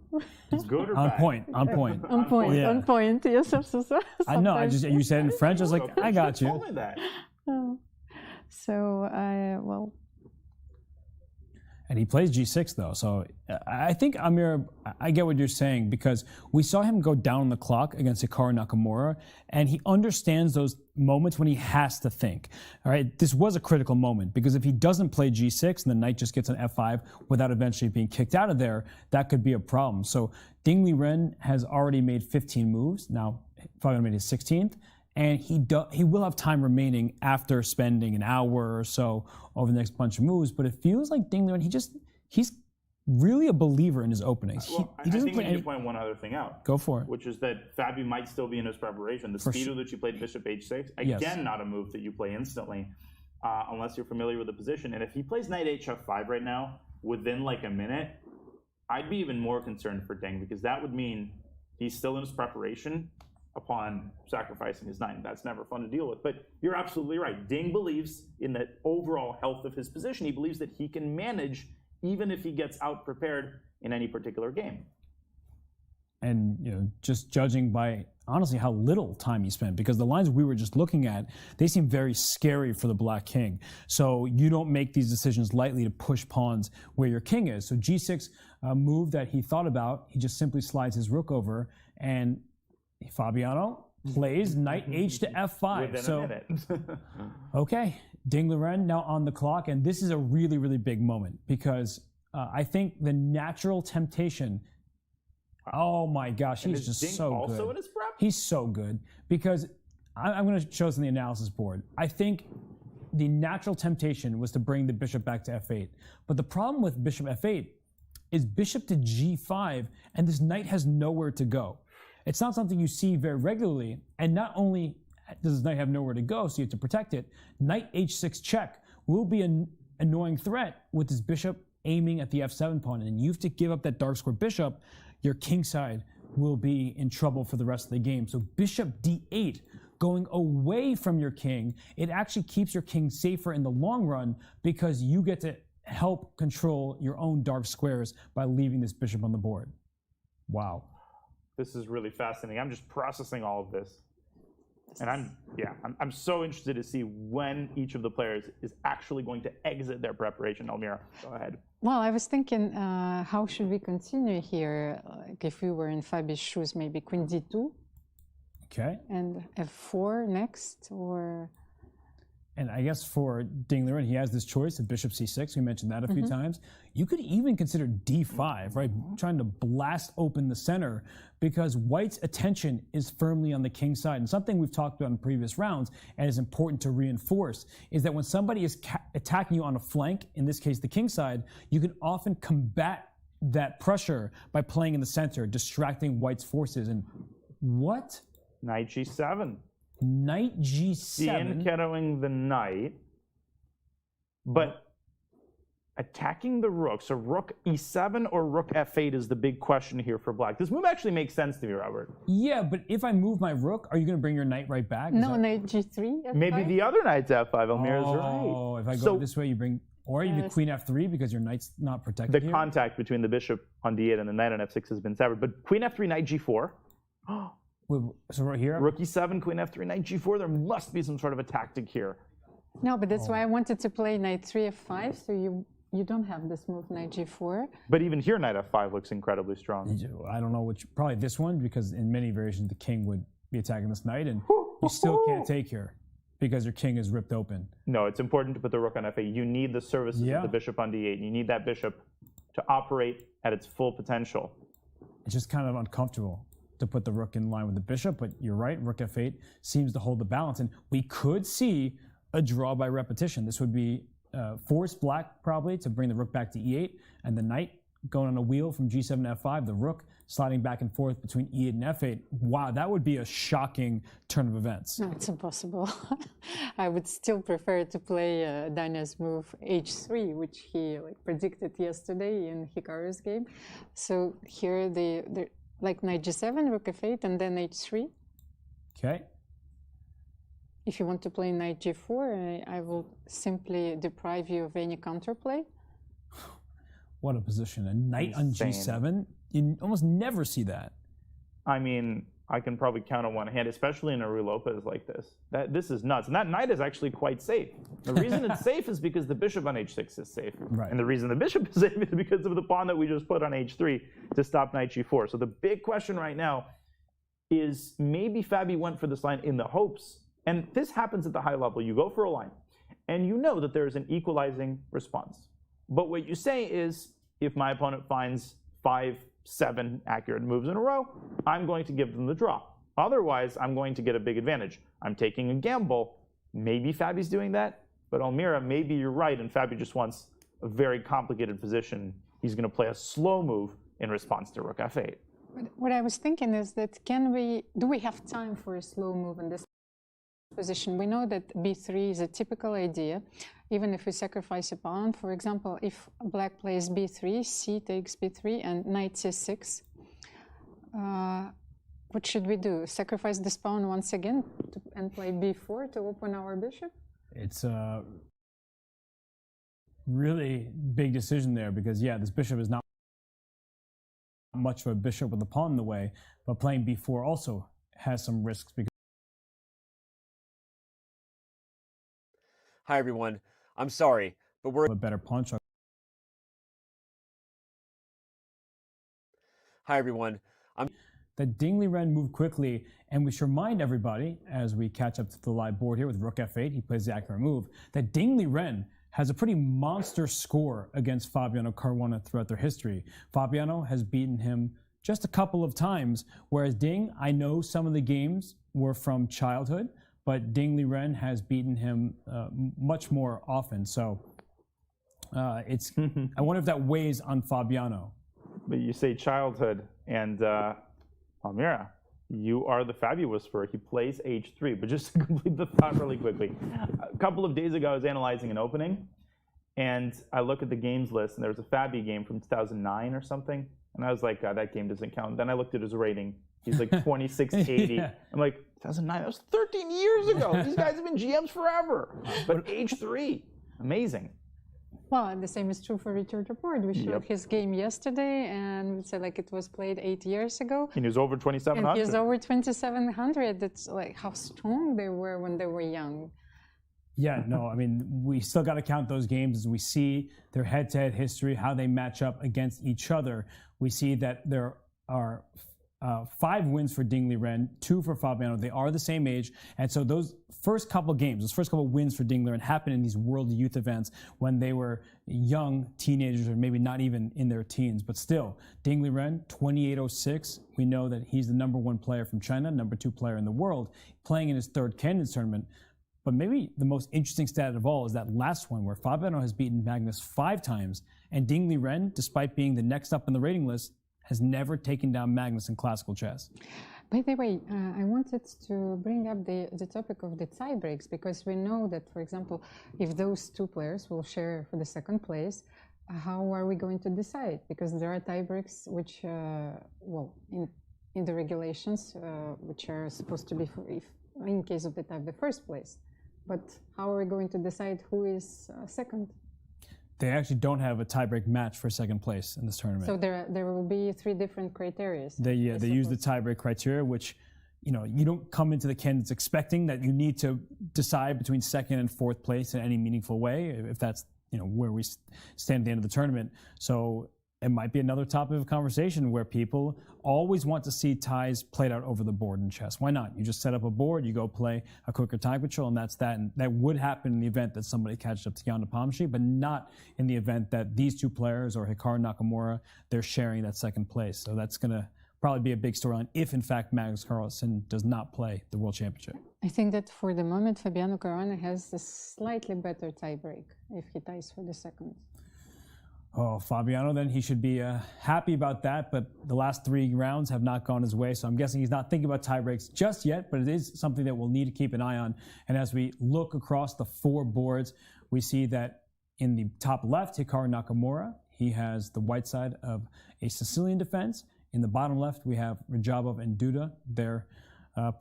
It's good or on bad? Point. Yeah. On point, yes. I know, you said it in French, I was like, I got you. Told me that. So, And he plays g6 though, so I think Amir, I get what you're saying because we saw him go down on the clock against Hikaru Nakamura, and he understands those moments when he has to think. All right, this was a critical moment because if he doesn't play g6 and the knight just gets an f5 without eventually being kicked out of there, that could be a problem. So Ding Liren has already made 15 moves. Now Fabiano made his 16th, and he will have time remaining after spending an hour or so over the next bunch of moves. But it feels like Ding Liren, he's really a believer in his openings. Well, he doesn't I think we need to point one other thing out. Go for it. Which is that Fabi might still be in his preparation. The speed with which you played bishop h6, again, not a move that you play instantly unless you're familiar with the position. And if he plays knight hf5 right now, within like a minute, I'd be even more concerned for Ding, because that would mean he's still in his preparation upon sacrificing his knight. That's never fun to deal with. But you're absolutely right. Ding believes in the overall health of his position. He believes that he can manage even if he gets out-prepared in any particular game. And just judging by, honestly, how little time he spent, because the lines we were just looking at, they seem very scary for the black king. So you don't make these decisions lightly to push pawns where your king is. So g6, a move that he thought about, he just simply slides his rook over, and Fabiano plays knight h to f5. Within a minute. Okay, Ding Liren now on the clock, and this is a really, really big moment, because I think the natural temptation, oh my gosh, he's just Ding so also good. in his prep? He's so good, because I'm going to show us on the analysis board. I think the natural temptation was to bring the bishop back to f8, but the problem with bishop f8 is bishop to g5, and this knight has nowhere to go. It's not something you see very regularly, and not only does this knight have nowhere to go, so you have to protect it, knight h6 check will be an annoying threat with this bishop aiming at the f7 pawn, and you have to give up that dark square bishop. Your king side will be in trouble for the rest of the game. So bishop d8, going away from your king, it actually keeps your king safer in the long run, because you get to help control your own dark squares by leaving this bishop on the board. Wow. This is really fascinating. I'm just processing all of this. And I'm so interested to see when each of the players is actually going to exit their preparation. Elmira, go ahead. Well, I was thinking, how should we continue here? Like if we were in Fabi's shoes, maybe queen d2. Okay. And f4 next, or... And I guess for Ding Liren, he has this choice of bishop c6. We mentioned that a few times. You could even consider d5, right? Trying to blast open the center, because white's attention is firmly on the king side. And something we've talked about in previous rounds and is important to reinforce is that when somebody is attacking you on a flank, in this case the king side, you can often combat that pressure by playing in the center, distracting white's forces. And what? Knight g7. Knight g7. De-encountering the knight, but attacking the rook. So rook e7 or rook f8 is the big question here for black. This move actually makes sense to me, Robert. Yeah, but if I move my rook, are you going to bring your knight right back? No, knight g3, f5? Maybe the other knight's f5. Elmira's right. Oh, if I go this way, you bring... Or you do queen f3 because your knight's not protected here. Contact between the bishop on d8 and the knight on f6 has been severed. But queen f3, knight g4. Wait, so right here? Rook e7, queen f3, knight g4. There must be some sort of a tactic here. No, but that's why I wanted to play knight 3 f5, so you don't have this move, knight g4. But even here, knight f5 looks incredibly strong. I don't know which, probably this one, because in many variations the king would be attacking this knight, and you still can't take here because your king is ripped open. No, it's important to put the rook on f8. You need the services of the bishop on d8. You need that bishop to operate at its full potential. It's just kind of uncomfortable to put the rook in line with the bishop, but you're right, rook f8 seems to hold the balance, and we could see a draw by repetition. This would be force black probably to bring the rook back to e8, and the knight going on a wheel from g7 to f5, the rook sliding back and forth between e8 and f8. Wow, that would be a shocking turn of events. No, it's impossible. I would still prefer to play Danya's move h3, which he predicted yesterday in Hikaru's game. So here like knight g7, rook f8, and then h3. Okay. If you want to play knight g4, I will simply deprive you of any counterplay. What a position. A knight on g7? You almost never see that. I mean, I can probably count on one hand, especially in a Ruy Lopez like this. This is nuts. And that knight is actually quite safe. The reason it's safe is because the bishop on h6 is safe. Right. And the reason the bishop is safe is because of the pawn that we just put on h3 to stop knight g4. So the big question right now is maybe Fabi went for this line in the hopes, and this happens at the high level. You go for a line, and you know that there's an equalizing response. But what you say is, if my opponent finds 5-7 accurate moves in a row, I'm going to give them the draw. Otherwise, I'm going to get a big advantage. I'm taking a gamble. Maybe Fabi's doing that, but Almira, maybe you're right, and Fabi just wants a very complicated position. He's going to play a slow move in response to rook f8. What I was thinking is that do we have time for a slow move in this position? We know that b3 is a typical idea, even if we sacrifice a pawn. For example, if black plays b3, c takes b3, and knight c6, what should we do? Sacrifice this pawn once again and play b4 to open our bishop? It's a really big decision there because, yeah, this bishop is not much of a bishop with a pawn in the way, but playing b4 also has some risks because. Hi, everyone. I'm sorry, but we're A better pawn structure. Hi, everyone. That Ding Liren moved quickly, and we should remind everybody, as we catch up to the live board here with rook f8, he plays the accurate move, that Ding Liren has a pretty monster score against Fabiano Caruana throughout their history. Fabiano has beaten him just a couple of times, whereas Ding, I know some of the games were from childhood, but Ding Liren has beaten him much more often. So it's I wonder if that weighs on Fabiano. But you say childhood, and Almira, you are the Fabi whisperer. He plays h3. But just to complete the thought really quickly, a couple of days ago I was analyzing an opening, and I look at the games list, and there was a Fabi game from 2009 or something, and I was like, God, that game doesn't count. Then I looked at his rating. He's like 2680. Yeah. I'm like, 2009, that was 13 years ago. These guys have been GMs forever. But h3, amazing. Well, the same is true for Richard Rapport. We showed his game yesterday, and we said like it was played 8 years ago. And he was over 2,700. And he's over 2,700. It's like how strong they were when they were young. Yeah, no, I mean, we still got to count those games as we see their head-to-head history, how they match up against each other. We see that there are 5 wins for Ding Liren, 2 for Fabiano. They are the same age. And so those first couple games, those first couple wins for Ding Liren happened in these world youth events when they were young teenagers or maybe not even in their teens. But still, Ding Liren, 2806. We know that he's the #1 player from China, #2 player in the world, playing in his 3rd Candidates Tournament. But maybe the most interesting stat of all is that last one where Fabiano has beaten Magnus 5 times, and Ding Liren, despite being the next up in the rating list, has never taken down Magnus in classical chess. By the way, I wanted to bring up the topic of the tie breaks, because we know that, for example, if those 2 players will share for the 2nd place, how are we going to decide? Because there are tie breaks which, well, in the regulations, which are supposed to be in case of the tie, the 1st place. But how are we going to decide who is 2nd? They actually don't have a tiebreak match for 2nd place in this tournament. So there will be 3 different criteria. They use the tiebreak criteria, which, you know, you don't come into the candidates expecting that you need to decide between 2nd and 4th place in any meaningful way, if that's, you know, where we stand at the end of the tournament. So it might be another topic of conversation where people always want to see ties played out over the board in chess. Why not? You just set up a board, you go play a quicker time control, and that's that. And that would happen in the event that somebody catches up to Jan Napomnishi, but not in the event that these 2 players or Hikaru Nakamura, they're sharing that 2nd place. So that's going to probably be a big storyline if, in fact, Magnus Carlsen does not play the World Championship. I think that for the moment, Fabiano Caruana has a slightly better tiebreak if he ties for the 2nd. Oh, Fabiano, then he should be happy about that, but the last 3 rounds have not gone his way, so I'm guessing he's not thinking about tie breaks just yet, but it is something that we'll need to keep an eye on. And as we look across the 4 boards, we see that in the top left, Hikaru Nakamura, he has the white side of a Sicilian defense. In the bottom left, we have Rajabov and Duda. They're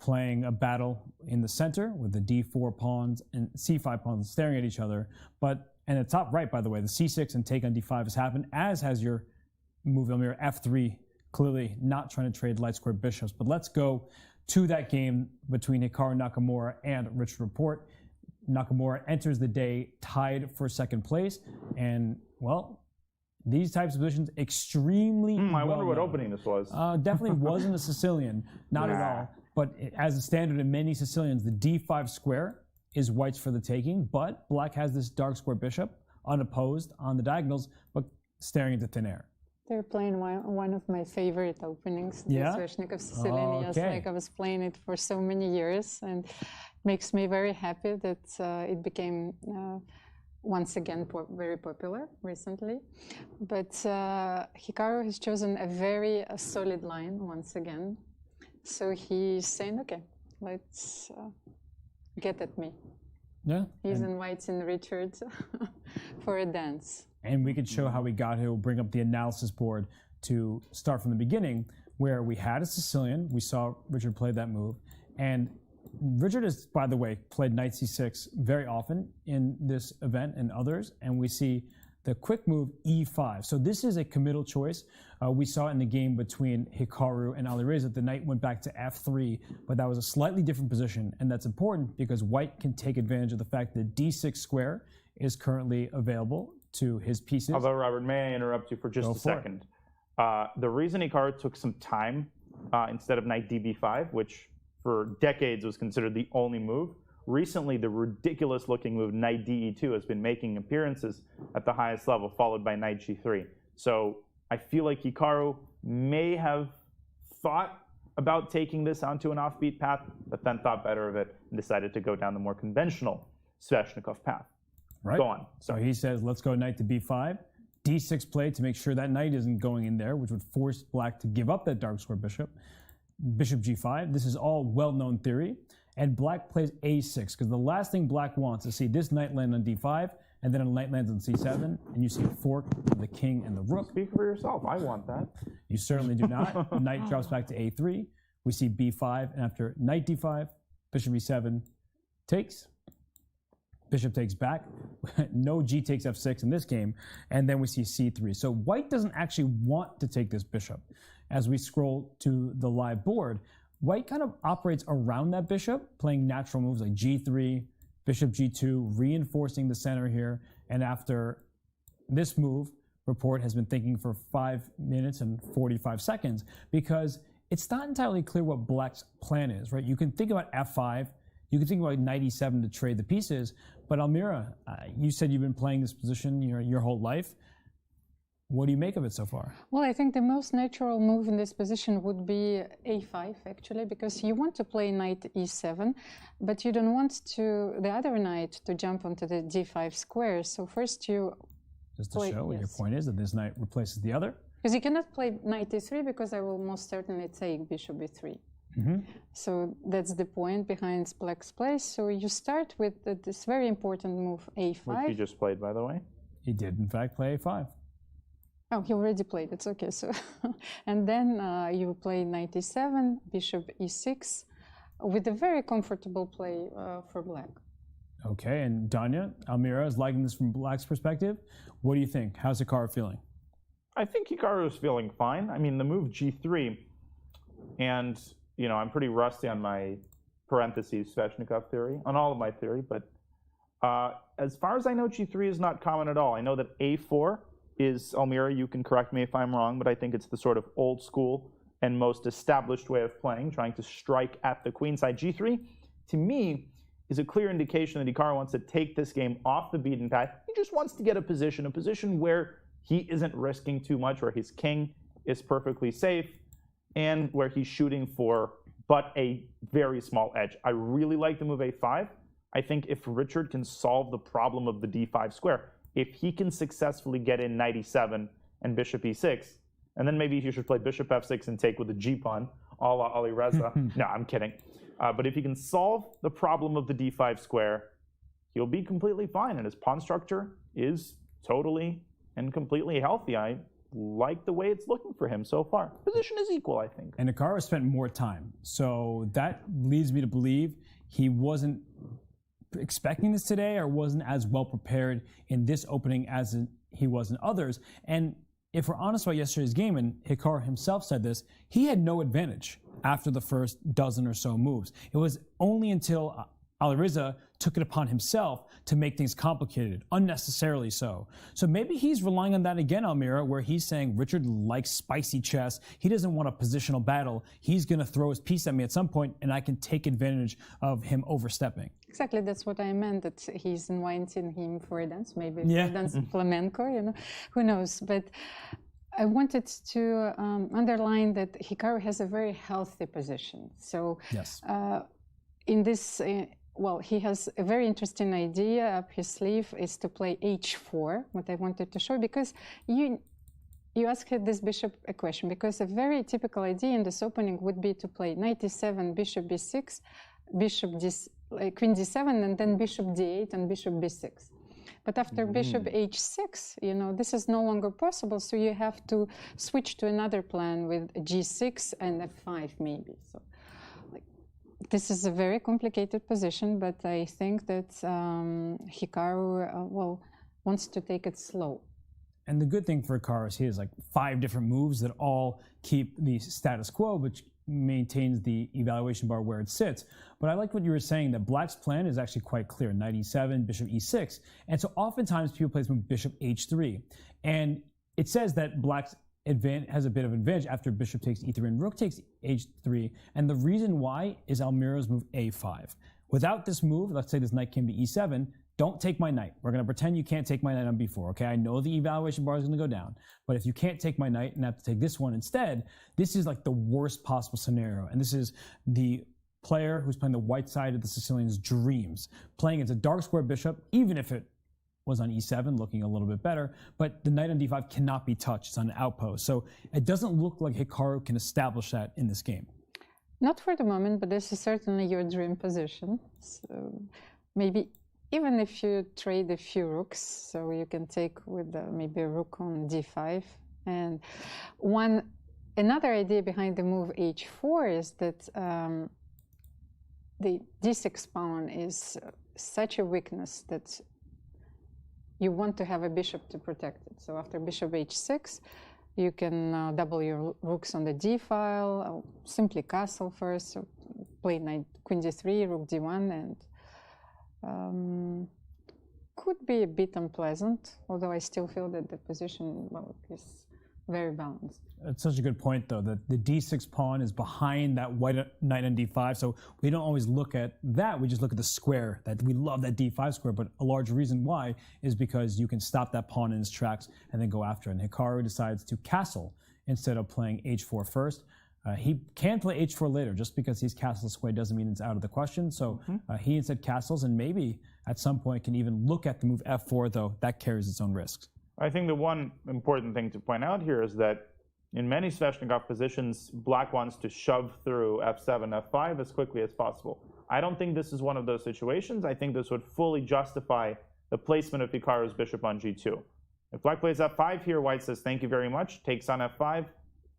playing a battle in the center with the d4 pawns and c5 pawns staring at each other. And at the top right, by the way, the c6 and take on d5 has happened, as has your move Almira f3, clearly not trying to trade light square bishops. But let's go to that game between Hikaru Nakamura and Richard Rapport. Nakamura enters the day tied for 2nd place. And, well, these types of positions extremely I wonder what opening this was. Definitely wasn't a Sicilian, not at all. But as a standard in many Sicilians, the d5 square is white's for the taking, but black has this dark square bishop unopposed on the diagonals, but staring into thin air. They're playing one of my favorite openings, the Yeah? Sveshnikov Sicilian. Oh, Yes, okay. like I was playing it for so many years, and makes me very happy that it became once again very popular recently. But Hikaru has chosen a very solid line once again. So he's saying, okay, let's get at me. Yeah. He's inviting Richard for a dance. And we could show how we got here. We'll bring up the analysis board to start from the beginning, where we had a Sicilian. We saw Richard play that move. And Richard has, by the way, played knight c6 very often in this event and others. And we see the quick move e5. So this is a committal choice. We saw in the game between Hikaru and Alireza, the knight went back to f3, but that was a slightly different position. And that's important because white can take advantage of the fact that d6 square is currently available to his pieces. Although, Robert, may I interrupt you for just a second? The reason Hikaru took some time instead of knight db5, which for decades was considered the only move, recently the ridiculous-looking move knight de2 has been making appearances at the highest level, followed by knight g3. So I feel like Hikaru may have thought about taking this onto an offbeat path, but then thought better of it and decided to go down the more conventional Sveshnikov path. Right. Go on. So he says, let's go knight to b5. d6 play to make sure that knight isn't going in there, which would force black to give up that dark square bishop. Bishop g5. This is all well-known theory. And black plays a6, because the last thing black wants is to see this knight land on d5, and then a knight lands on c7, and you see a fork of the king and the rook. Speak for yourself. I want that. You certainly do not. Knight drops back to a3. We see b5, and after knight d5, bishop e7 takes. Bishop takes back. No g takes f6 in this game. And then we see c3. So white doesn't actually want to take this bishop. As we scroll to the live board, white kind of operates around that bishop, playing natural moves like g3, bishop g2, reinforcing the center here. And after this move, Report has been thinking for 5 minutes and 45 seconds because it's not entirely clear what black's plan is, right? You can think about f5, you can think about knight e7 to trade the pieces, but Almira, you said you've been playing this position your whole life. What do you make of it so far? Well, I think the most natural move in this position would be a5, actually, because you want to play knight e7, but you don't want the other knight to jump onto the d5 square. So first you Just to show what your point is, that this knight replaces the other. Because you cannot play knight e3 because I will most certainly take bishop e3. So that's the point behind black's play. So you start with this very important move a5. Which he just played, by the way. He did, in fact, play a5. Oh, he already played. It's okay. So, and then you play knight e7, bishop e6, with a very comfortable play for black. Okay, and Danya, Almira is liking this from black's perspective. What do you think? How's Hikaru feeling? I think Hikaru is feeling fine. I mean, the move g3, and I'm pretty rusty on my parentheses Sveshnikov theory, on all of my theory, but as far as I know, g3 is not common at all. I know that a4 is, Almira, you can correct me if I'm wrong, but I think it's the sort of old school and most established way of playing, trying to strike at the queen side. g3, to me, is a clear indication that Hikaru wants to take this game off the beaten path. He just wants to get a position where he isn't risking too much, where his king is perfectly safe, and where he's shooting for but a very small edge. I really like the move a5. I think if Richard can solve the problem of the d5 square, if he can successfully get in knight e7 and bishop e6, and then maybe he should play bishop f6 and take with a g-pawn, a la Alireza. No, I'm kidding. But if he can solve the problem of the d5 square, he'll be completely fine, and his pawn structure is totally and completely healthy. I like the way it's looking for him so far. Position is equal, I think. And Hikaru spent more time, so that leads me to believe he wasn't expecting this today or wasn't as well prepared in this opening as he was in others. And if we're honest about yesterday's game, and Hikaru himself said this, he had no advantage after the first dozen or so moves. It was only until Alireza took it upon himself to make things complicated, unnecessarily so. So maybe he's relying on that again, Almira, where he's saying Richard likes spicy chess. He doesn't want a positional battle. He's going to throw his piece at me at some point, and I can take advantage of him overstepping. Exactly, that's what I meant, that he's inviting him for a dance, maybe for a dance flamenco, who knows. But I wanted to underline that Hikaru has a very healthy position. So Yes. in this, well, he has a very interesting idea up his sleeve is to play h4, what I wanted to show, because you asked this bishop a question, because a very typical idea in this opening would be to play knight e7, bishop b6, queen d7, and then bishop d8 and bishop b6. But after bishop h6, you know, this is no longer possible, so you have to switch to another plan with g6 and f5 maybe. So this is a very complicated position, but I think that Hikaru, well, wants to take it slow. And the good thing for Hikaru is he has like 5 different moves that all keep the status quo, which maintains the evaluation bar where it sits. But I like what you were saying, that Black's plan is actually quite clear. Knight e7, bishop e6. And so oftentimes people play this move bishop h3. And it says that Black's has a bit of advantage after bishop takes e3 and rook takes h3. And the reason why is Almira's move a5. Without this move, let's say this knight came to e7, don't take my knight. We're going to pretend you can't take my knight on b4, okay? I know the evaluation bar is going to go down, but if you can't take my knight and have to take this one instead, this is like the worst possible scenario. And this is the player who's playing the white side of the Sicilian's dreams. Playing as a dark square bishop, even if it was on e7, looking a little bit better, but the knight on d5 cannot be touched. It's on an outpost. So it doesn't look like Hikaru can establish that in this game. Not for the moment, but this is certainly your dream position. So maybe even if you trade a few rooks, so you can take with maybe a rook on d5. And another idea behind the move h4 is that the d6 pawn is such a weakness that you want to have a bishop to protect it. So after bishop h6, you can double your rooks on the d file, simply castle first, so play knight, queen d3, rook d1, and could be a bit unpleasant, although I still feel that the position is very balanced. It's such a good point, though, that the d6 pawn is behind that white knight on d5, so we don't always look at that. We just look at the square. That we love that d5 square, but a large reason why is because you can stop that pawn in its tracks and then go after it. And Hikaru decides to castle instead of playing h4 first. He can play h4 later. Just because he's castle square doesn't mean it's out of the question. So he instead castles, and maybe at some point can even look at the move f4, though that carries its own risks. I think the one important thing to point out here is that in many Sveshnikov positions, Black wants to shove through f7, f5 as quickly as possible. I don't think this is one of those situations. I think this would fully justify the placement of Hikaru's bishop on g2. If Black plays f5 here, White says thank you very much, takes on f5,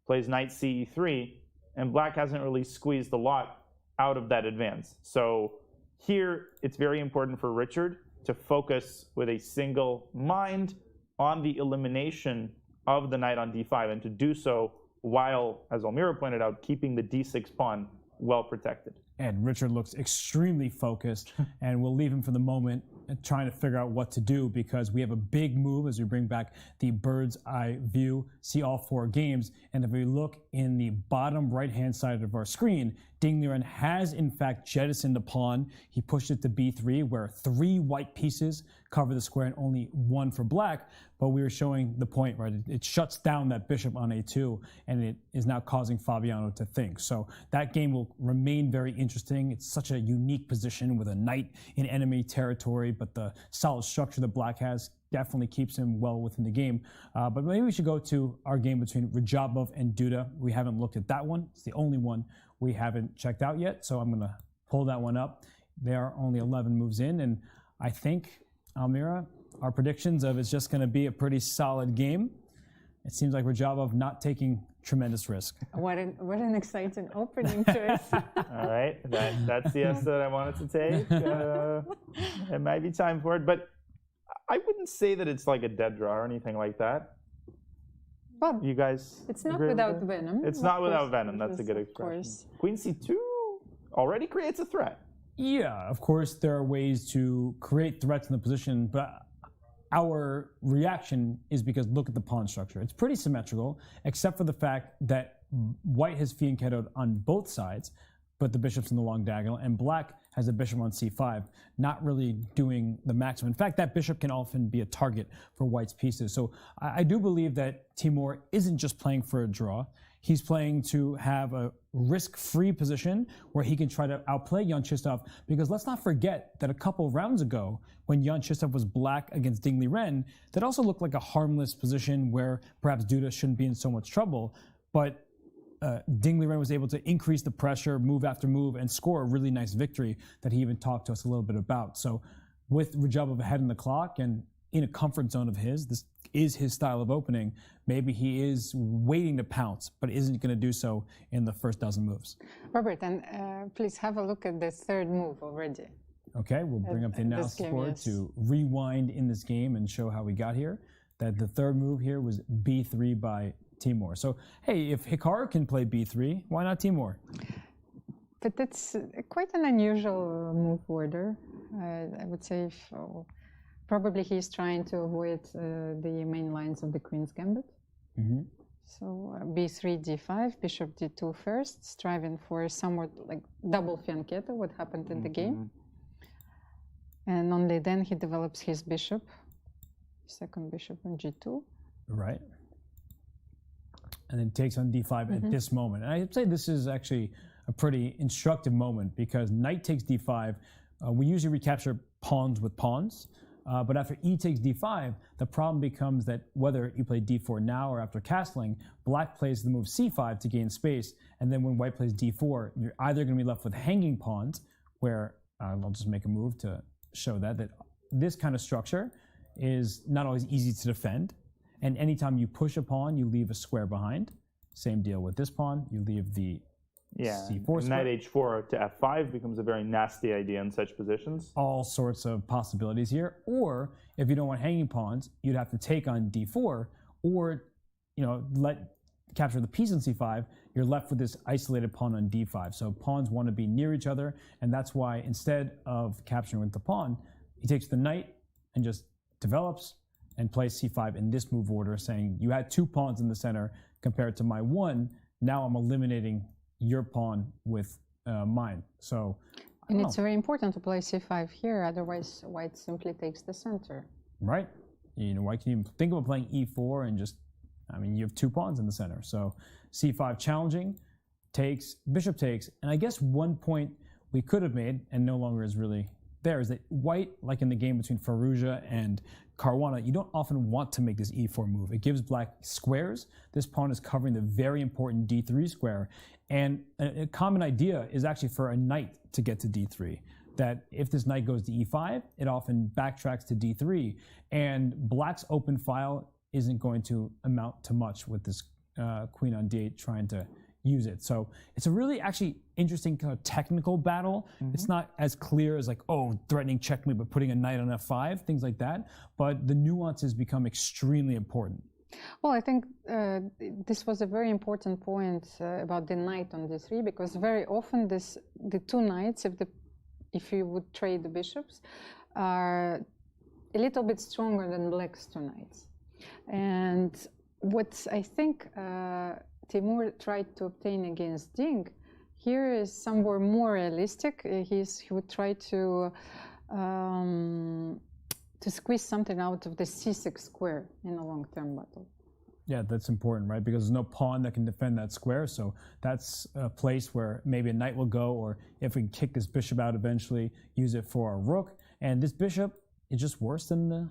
plays knight ce3, and Black hasn't really squeezed a lot out of that advance. So here, it's very important for Richard to focus with a single mind on the elimination of the knight on d5, and to do so while, as Almira pointed out, keeping the d6 pawn well protected. And Richard looks extremely focused, and we'll leave him for the moment trying to figure out what to do, because we have a big move as we bring back the bird's eye view, see all 4 games. And if we look in the bottom right-hand side of our screen, Ding Liren has in fact jettisoned a pawn. He pushed it to b3, where 3 white pieces cover the square and only 1 for Black. But we were showing the point, right? It shuts down that bishop on a2, and it is now causing Fabiano to think. So that game will remain very interesting. It's such a unique position with a knight in enemy territory, but the solid structure that Black has definitely keeps him well within the game. But maybe we should go to our game between Rajabov and Duda. We haven't looked at that one. It's the only one we haven't checked out yet, so I'm going to pull that one up. There are only 11 moves in, and I think, Almira, our predictions of it's just going to be a pretty solid game. It seems like Rajabov not taking tremendous risk. What an exciting opening choice. All right, that's the answer that I wanted to take. It might be time for it, but I wouldn't say that it's like a dead draw or anything like that. Well, You guys it's not agree with without that? venom. It's of not without course. venom. That's a good Of expression. course. Queen c2 already creates a threat. Yeah, of course, there are ways to create threats in the position, but our reaction is because look at the pawn structure. It's pretty symmetrical, except for the fact that White has fianchettoed on both sides. but the bishop's in the long diagonal, and black has a bishop on c5, not really doing the maximum. In fact, that bishop can often be a target for white's pieces. So I do believe that Timur isn't just playing for a draw. He's playing to have a risk-free position where he can try to outplay Jan-Krzysztof, because let's not forget that a couple of rounds ago, when Jan-Krzysztof was black against Ding Liren, that also looked like a harmless position where perhaps Duda shouldn't be in so much trouble, but Ding Liren was able to increase the pressure, move after move, and score a really nice victory that he even talked to us a little bit about. So with Radjabov ahead in the clock and in a comfort zone of his, this is his style of opening, maybe he is waiting to pounce, but isn't going to do so in the first dozen moves. Robert, and please have a look at the third move already. Okay, we'll bring up the analysis board to rewind in this game and show how we got here. That the third move here was b3 by Timur. So, hey, if Hikaru can play b3, why not Timur? But that's quite an unusual move order. I would say probably he's trying to avoid the main lines of the Queen's Gambit. Mm-hmm. So b3, d5, bishop d2 first, striving for somewhat like double fianchetto, what happened in the game. And only then he develops his bishop, second bishop on g2. Right. And then takes on d5 at this moment. And I'd say this is actually a pretty instructive moment, because knight takes d5. We usually recapture pawns with pawns. But after e takes d5, the problem becomes that whether you play d4 now or after castling, black plays the move c5 to gain space. And then when white plays d4, you're either going to be left with hanging pawns, where I'll just make a move to show that this kind of structure is not always easy to defend. And anytime you push a pawn, you leave a square behind. Same deal with this pawn. You leave the c4 knight h4 to f5 becomes a very nasty idea in such positions. All sorts of possibilities here. Or if you don't want hanging pawns, you'd have to take on d4, or capture the piece on c5. You're left with this isolated pawn on d5. So pawns want to be near each other, and that's why instead of capturing with the pawn, he takes the knight and just develops and plays c5 in this move order, saying you had two pawns in the center compared to my one. Now I'm eliminating your pawn with mine. So, and it's very important to play c5 here, otherwise white simply takes the center. Right. White can even think about playing e4 and just, you have two pawns in the center. So c5 challenging, takes, bishop takes, and I guess one point we could have made, and no longer is really there, is that white, like in the game between Firouzja and Caruana, you don't often want to make this e4 move. It gives black squares. This pawn is covering the very important d3 square. And a common idea is actually for a knight to get to d3. That if this knight goes to e5, it often backtracks to d3. And black's open file isn't going to amount to much with this queen on d8 trying to use it. So it's a really actually interesting kind of technical battle. It's not as clear as like, threatening checkmate but putting a knight on f5, things like that. But the nuances become extremely important. Well, I think this was a very important point about the knight on d3, because very often the two knights, if you would trade the bishops, are a little bit stronger than black's two knights. And what I think Timur tried to obtain against Ding here is somewhere more realistic. He would try to squeeze something out of the c6 square in a long-term battle. Yeah, that's important, right? Because there's no pawn that can defend that square, so that's a place where maybe a knight will go, or if we can kick this bishop out eventually, use it for a rook. And this bishop is just worse than the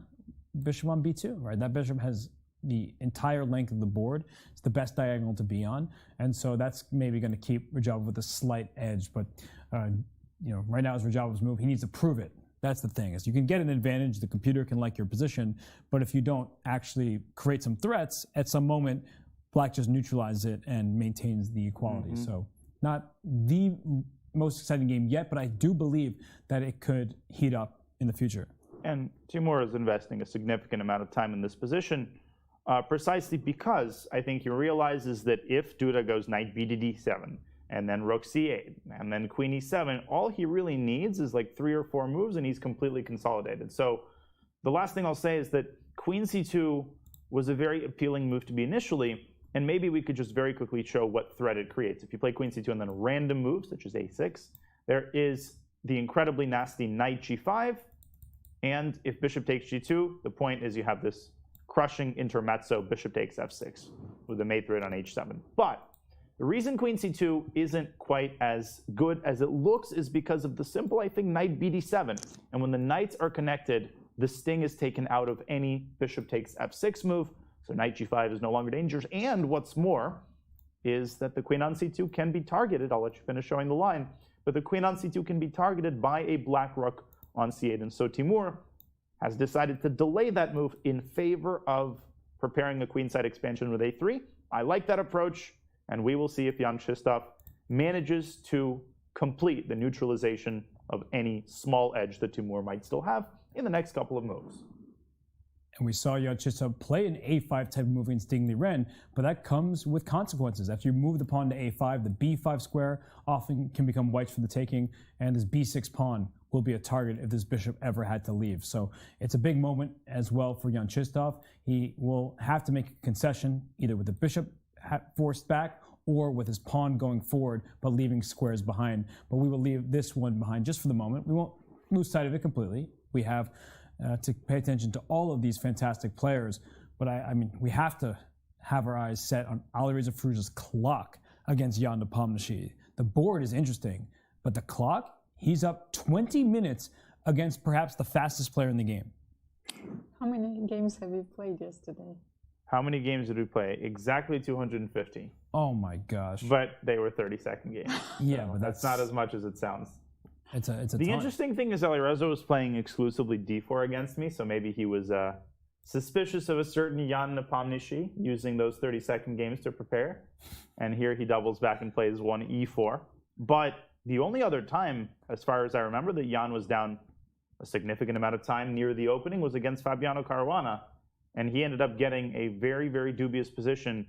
bishop on b2, right? That bishop has the entire length of the board. It's the best diagonal to be on, and so that's maybe going to keep Radjabov with a slight edge. But right now is Radjabov's move. He needs to prove it. That's the thing, is you can get an advantage, the computer can like your position, but if you don't actually create some threats, at some moment, black just neutralizes it and maintains the equality. So not the most exciting game yet, but I do believe that it could heat up in the future. And Timur is investing a significant amount of time in this position, precisely because I think he realizes that if Duda goes knight b to d7, and then rook c8, and then queen e7, all he really needs is like 3 or 4 moves, and he's completely consolidated. So the last thing I'll say is that queen c2 was a very appealing move to be initially, And maybe we could just very quickly show what threat it creates. If you play queen c2 and then random moves, such as a6, there is the incredibly nasty knight g5. And if bishop takes g2, the point is you have this crushing intermezzo, bishop takes f6, with a mate threat on h7. But the reason queen c2 isn't quite as good as it looks is because of the simple, I think, knight bd7. And when the knights are connected, the sting is taken out of any bishop takes f6 move. So knight g5 is no longer dangerous. And what's more is that the queen on c2 can be targeted. I'll let you finish showing the line. But the queen on c2 can be targeted by a black rook on c8. And so Timur has decided to delay that move in favor of preparing a queenside expansion with a3. I like that approach. And we will see if Jan-Krzysztof manages to complete the neutralization of any small edge that Timur might still have in the next couple of moves. And we saw Jan-Krzysztof play an a5 type of move against Ding Liren, but that comes with consequences. After you move the pawn to a5, the b5 square often can become white for the taking, and this b6 pawn will be a target if this bishop ever had to leave. So it's a big moment as well for Jan-Krzysztof. He will have to make a concession, either with the bishop forced back or with his pawn going forward, but leaving squares behind. But we will leave this one behind just for the moment. We won't lose sight of it completely. We have to pay attention to all of these fantastic players. But I mean, we have to have our eyes set on Alireza Firouzja's clock against Jan Napomnishi. The board is interesting, but the clock, he's up 20 minutes against perhaps the fastest player in the game. How many games have you played yesterday? How many games did we play? Exactly 250. Oh my gosh. But they were 30-second games. Yeah, so but that's not as much as it sounds. It's a The ton. interesting thing is Alireza was playing exclusively d4 against me, so maybe he was suspicious of a certain Jan Napomnishi using those 30-second games to prepare. And here he doubles back and plays one e4. But the only other time, as far as I remember, that Jan was down a significant amount of time near the opening was against Fabiano Caruana. And he ended up getting a very, very dubious position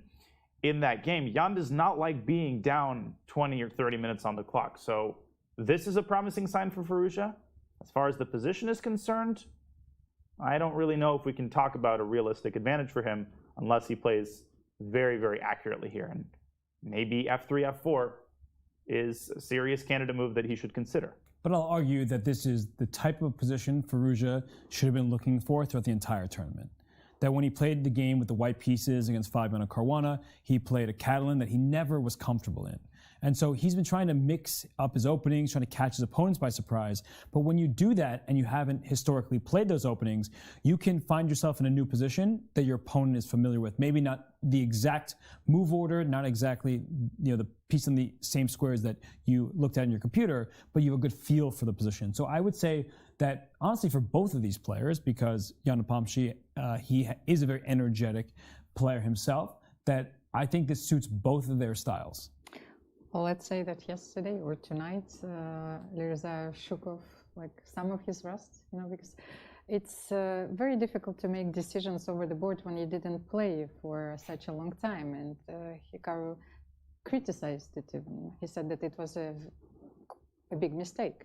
in that game. Jan does not like being down 20 or 30 minutes on the clock. So this is a promising sign for Firouzja. As far as the position is concerned, I don't really know if we can talk about a realistic advantage for him unless he plays very, very accurately here. And maybe f3, f4 is a serious candidate move that he should consider. But I'll argue that this is the type of position Firouzja should have been looking for throughout the entire tournament. That when he played the game with the white pieces against Fabiano Caruana, he played a Catalan that he never was comfortable in. And so he's been trying to mix up his openings, trying to catch his opponents by surprise. But when you do that and you haven't historically played those openings, you can find yourself in a new position that your opponent is familiar with. Maybe not the exact move order, not exactly the piece on the same squares that you looked at in your computer, but you have a good feel for the position. So I would say that honestly for both of these players, because Jan Napomnishi, he is a very energetic player himself, that I think this suits both of their styles. Well, let's say that yesterday or tonight, Alireza shook off like some of his rust, because it's very difficult to make decisions over the board when you didn't play for such a long time. And Hikaru criticized it even. He said that it was a big mistake.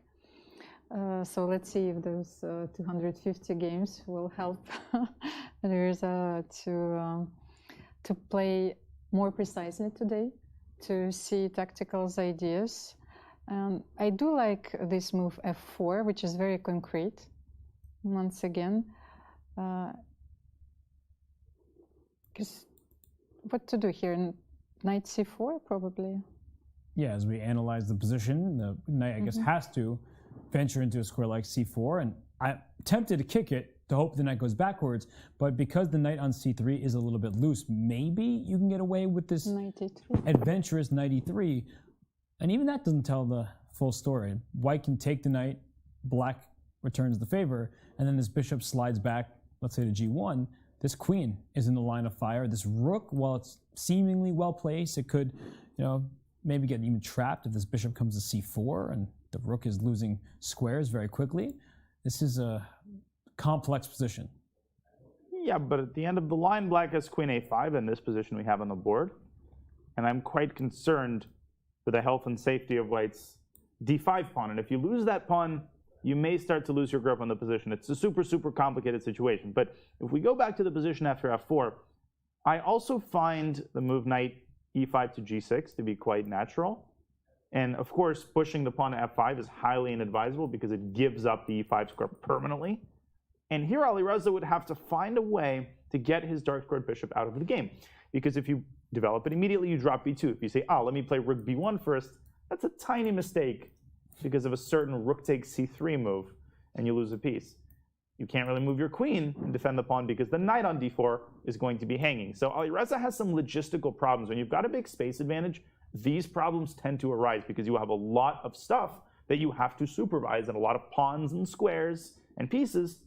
So let's see if those 250 games will help Alireza to play more precisely today, to see tactical ideas. I do like this move f4, which is very concrete. Once again, because what to do here? Knight c4 probably. Yeah, as we analyze the position, the knight I guess has to venture into a square like c4, and I'm tempted to kick it to hope the knight goes backwards, but because the knight on c3 is a little bit loose, maybe you can get away with this adventurous knight e3, and even that doesn't tell the full story. White can take the knight, black returns the favor, and then this bishop slides back, let's say to g1. This queen is in the line of fire. This rook, while it's seemingly well placed, it could, maybe get even trapped if this bishop comes to c4 and the rook is losing squares very quickly. This is a complex position. Yeah, but at the end of the line, black has queen a5 in this position we have on the board. And I'm quite concerned for the health and safety of white's d5 pawn. And if you lose that pawn, you may start to lose your grip on the position. It's a super, super complicated situation. But if we go back to the position after f4, I also find the move knight e5 to g6 to be quite natural. And of course, pushing the pawn to f5 is highly inadvisable because it gives up the e5 square permanently. And here Alireza would have to find a way to get his dark-squared bishop out of the game. Because if you develop it immediately, you drop b2. If you say, let me play rook b1 first, that's a tiny mistake because of a certain rook takes c3 move, and you lose a piece. You can't really move your queen and defend the pawn because the knight on d4 is going to be hanging. So Alireza has some logistical problems. When you've got a big space advantage, these problems tend to arise because you have a lot of stuff that you have to supervise and a lot of pawns and squares and pieces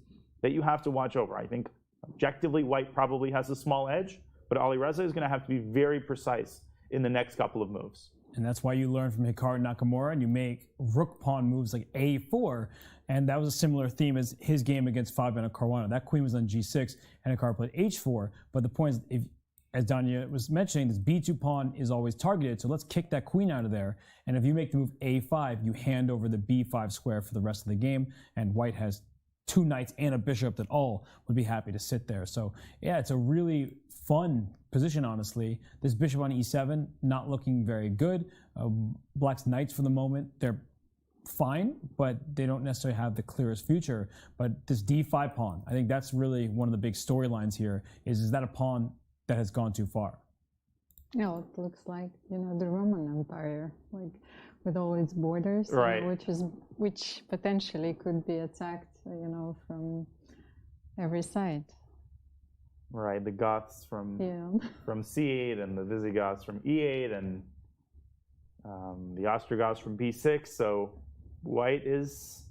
that you have to watch over. I think objectively white probably has a small edge, but Alireza is going to have to be very precise in the next couple of moves. And that's why you learn from Hikaru Nakamura and you make rook pawn moves like a4. And that was a similar theme as his game against Fabiano Caruana. That queen was on g6 and Hikaru played h4. But the point is, as Danya was mentioning, this b2 pawn is always targeted. So let's kick that queen out of there. And if you make the move a5, you hand over the b5 square for the rest of the game. And white has two knights and a bishop that all would be happy to sit there. So yeah, it's a really fun position, honestly. This bishop on e7, not looking very good. Black's knights for the moment, they're fine, but they don't necessarily have the clearest future. But this d5 pawn, I think that's really one of the big storylines here, is that a pawn that has gone too far? No, it looks like, the Roman Empire, like with all its borders, right, which potentially could be attacked, from every side. Right, the Goths from c8 and the Visigoths from e8 and the Ostrogoths from b6. So white is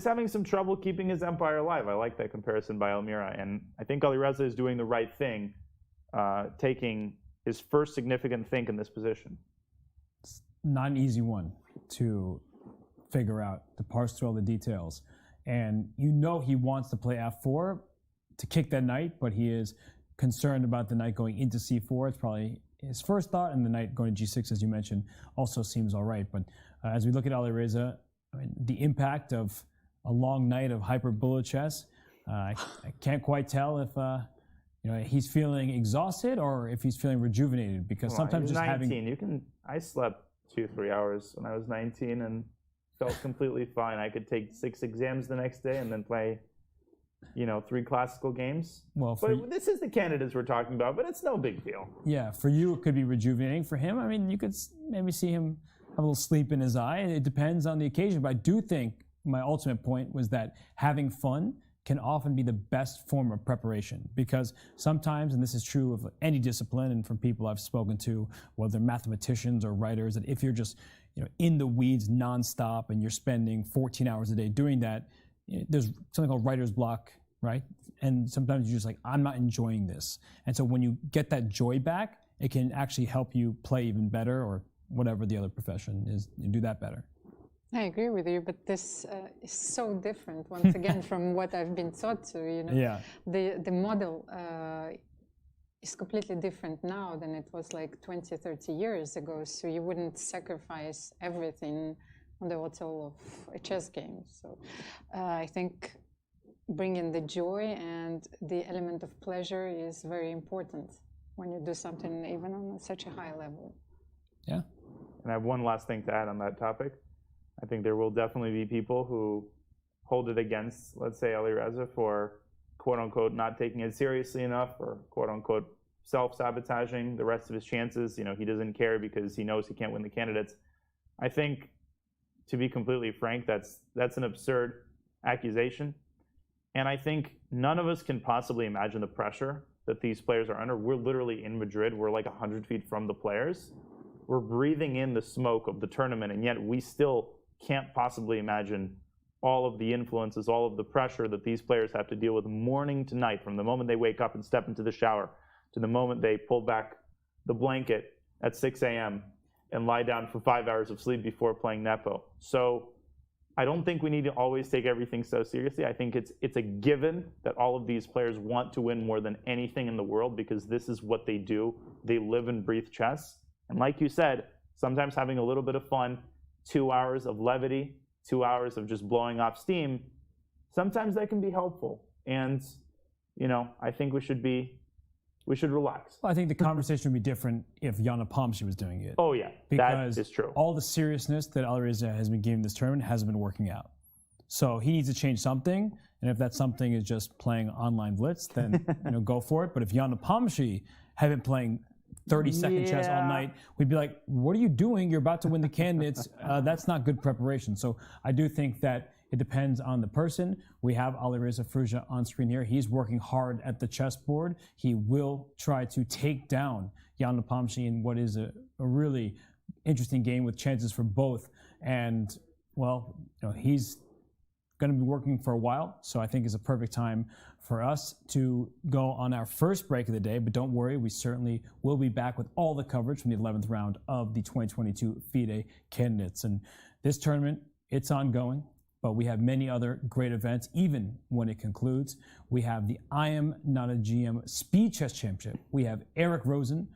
having some trouble keeping his empire alive. I like that comparison by Elmira, and I think Alireza is doing the right thing, taking his first significant think in this position. It's not an easy one to figure out, to parse through all the details. And he wants to play f4 to kick that knight, but he is concerned about the knight going into c4. It's probably his first thought, and the knight going to g6, as you mentioned, also seems all right. But as we look at Alireza, the impact of a long night of hyper bullet chess, I can't quite tell if he's feeling exhausted or if he's feeling rejuvenated, because sometimes just 19, I slept 2-3 hours when I was 19 and felt completely fine. I could take 6 exams the next day and then play 3 classical games. Well, this is the candidates we're talking about, but it's no big deal. Yeah, for you it could be rejuvenating. For him, you could maybe see him have a little sleep in his eye. It depends on the occasion, but I do think my ultimate point was that having fun can often be the best form of preparation, because sometimes, and this is true of any discipline and from people I've spoken to, whether mathematicians or writers, that if you're just in the weeds nonstop and you're spending 14 hours a day doing that, there's something called writer's block, right? And sometimes you're just like, I'm not enjoying this. And so when you get that joy back, it can actually help you play even better, or whatever the other profession is, you do that better. I agree with you, but this is so different, once again, from what I've been taught to, Yeah. The model is completely different now than it was like 20, 30 years ago. So you wouldn't sacrifice everything on the altar of a chess game. So I think bringing the joy and the element of pleasure is very important when you do something even on such a high level. Yeah. And I have one last thing to add on that topic. I think there will definitely be people who hold it against, let's say, Alireza for quote-unquote not taking it seriously enough, or quote-unquote self-sabotaging the rest of his chances. He doesn't care because he knows he can't win the candidates. I think, to be completely frank, that's an absurd accusation. And I think none of us can possibly imagine the pressure that these players are under. We're literally in Madrid. We're like 100 feet from the players. We're breathing in the smoke of the tournament, and yet we still can't possibly imagine all of the influences, all of the pressure that these players have to deal with morning to night, from the moment they wake up and step into the shower to the moment they pull back the blanket at 6 a.m. and lie down for 5 hours of sleep before playing Nepo. So I don't think we need to always take everything so seriously. I think it's a given that all of these players want to win more than anything in the world, because this is what they do. They live and breathe chess. And like you said, sometimes having a little bit of fun, 2 hours of levity, 2 hours of just blowing off steam, sometimes that can be helpful. And, I think we should be We should relax. Well, I think the conversation would be different if Jan Nepomniachtchi was doing it. Oh yeah, Because that is true. all the seriousness that Alireza has been giving this tournament hasn't been working out. So he needs to change something, and if that something is just playing online blitz, then go for it. But if Jan Nepomniachtchi had been playing 30-second chess all night, we'd be like, what are you doing? You're about to win the candidates. That's not good preparation. So I do think that it depends on the person. We have Alireza Firouzja on screen here. He's working hard at the chessboard. He will try to take down Jan Nepomniachtchi in what is a really interesting game with chances for both. And, well, he's going to be working for a while, so I think it's a perfect time for us to go on our first break of the day. But don't worry, we certainly will be back with all the coverage from the 11th round of the 2022 FIDE Candidates. And this tournament, it's ongoing, but we have many other great events, even when it concludes. We have the I Am Not a GM Speed Chess Championship. We have Eric Rosen,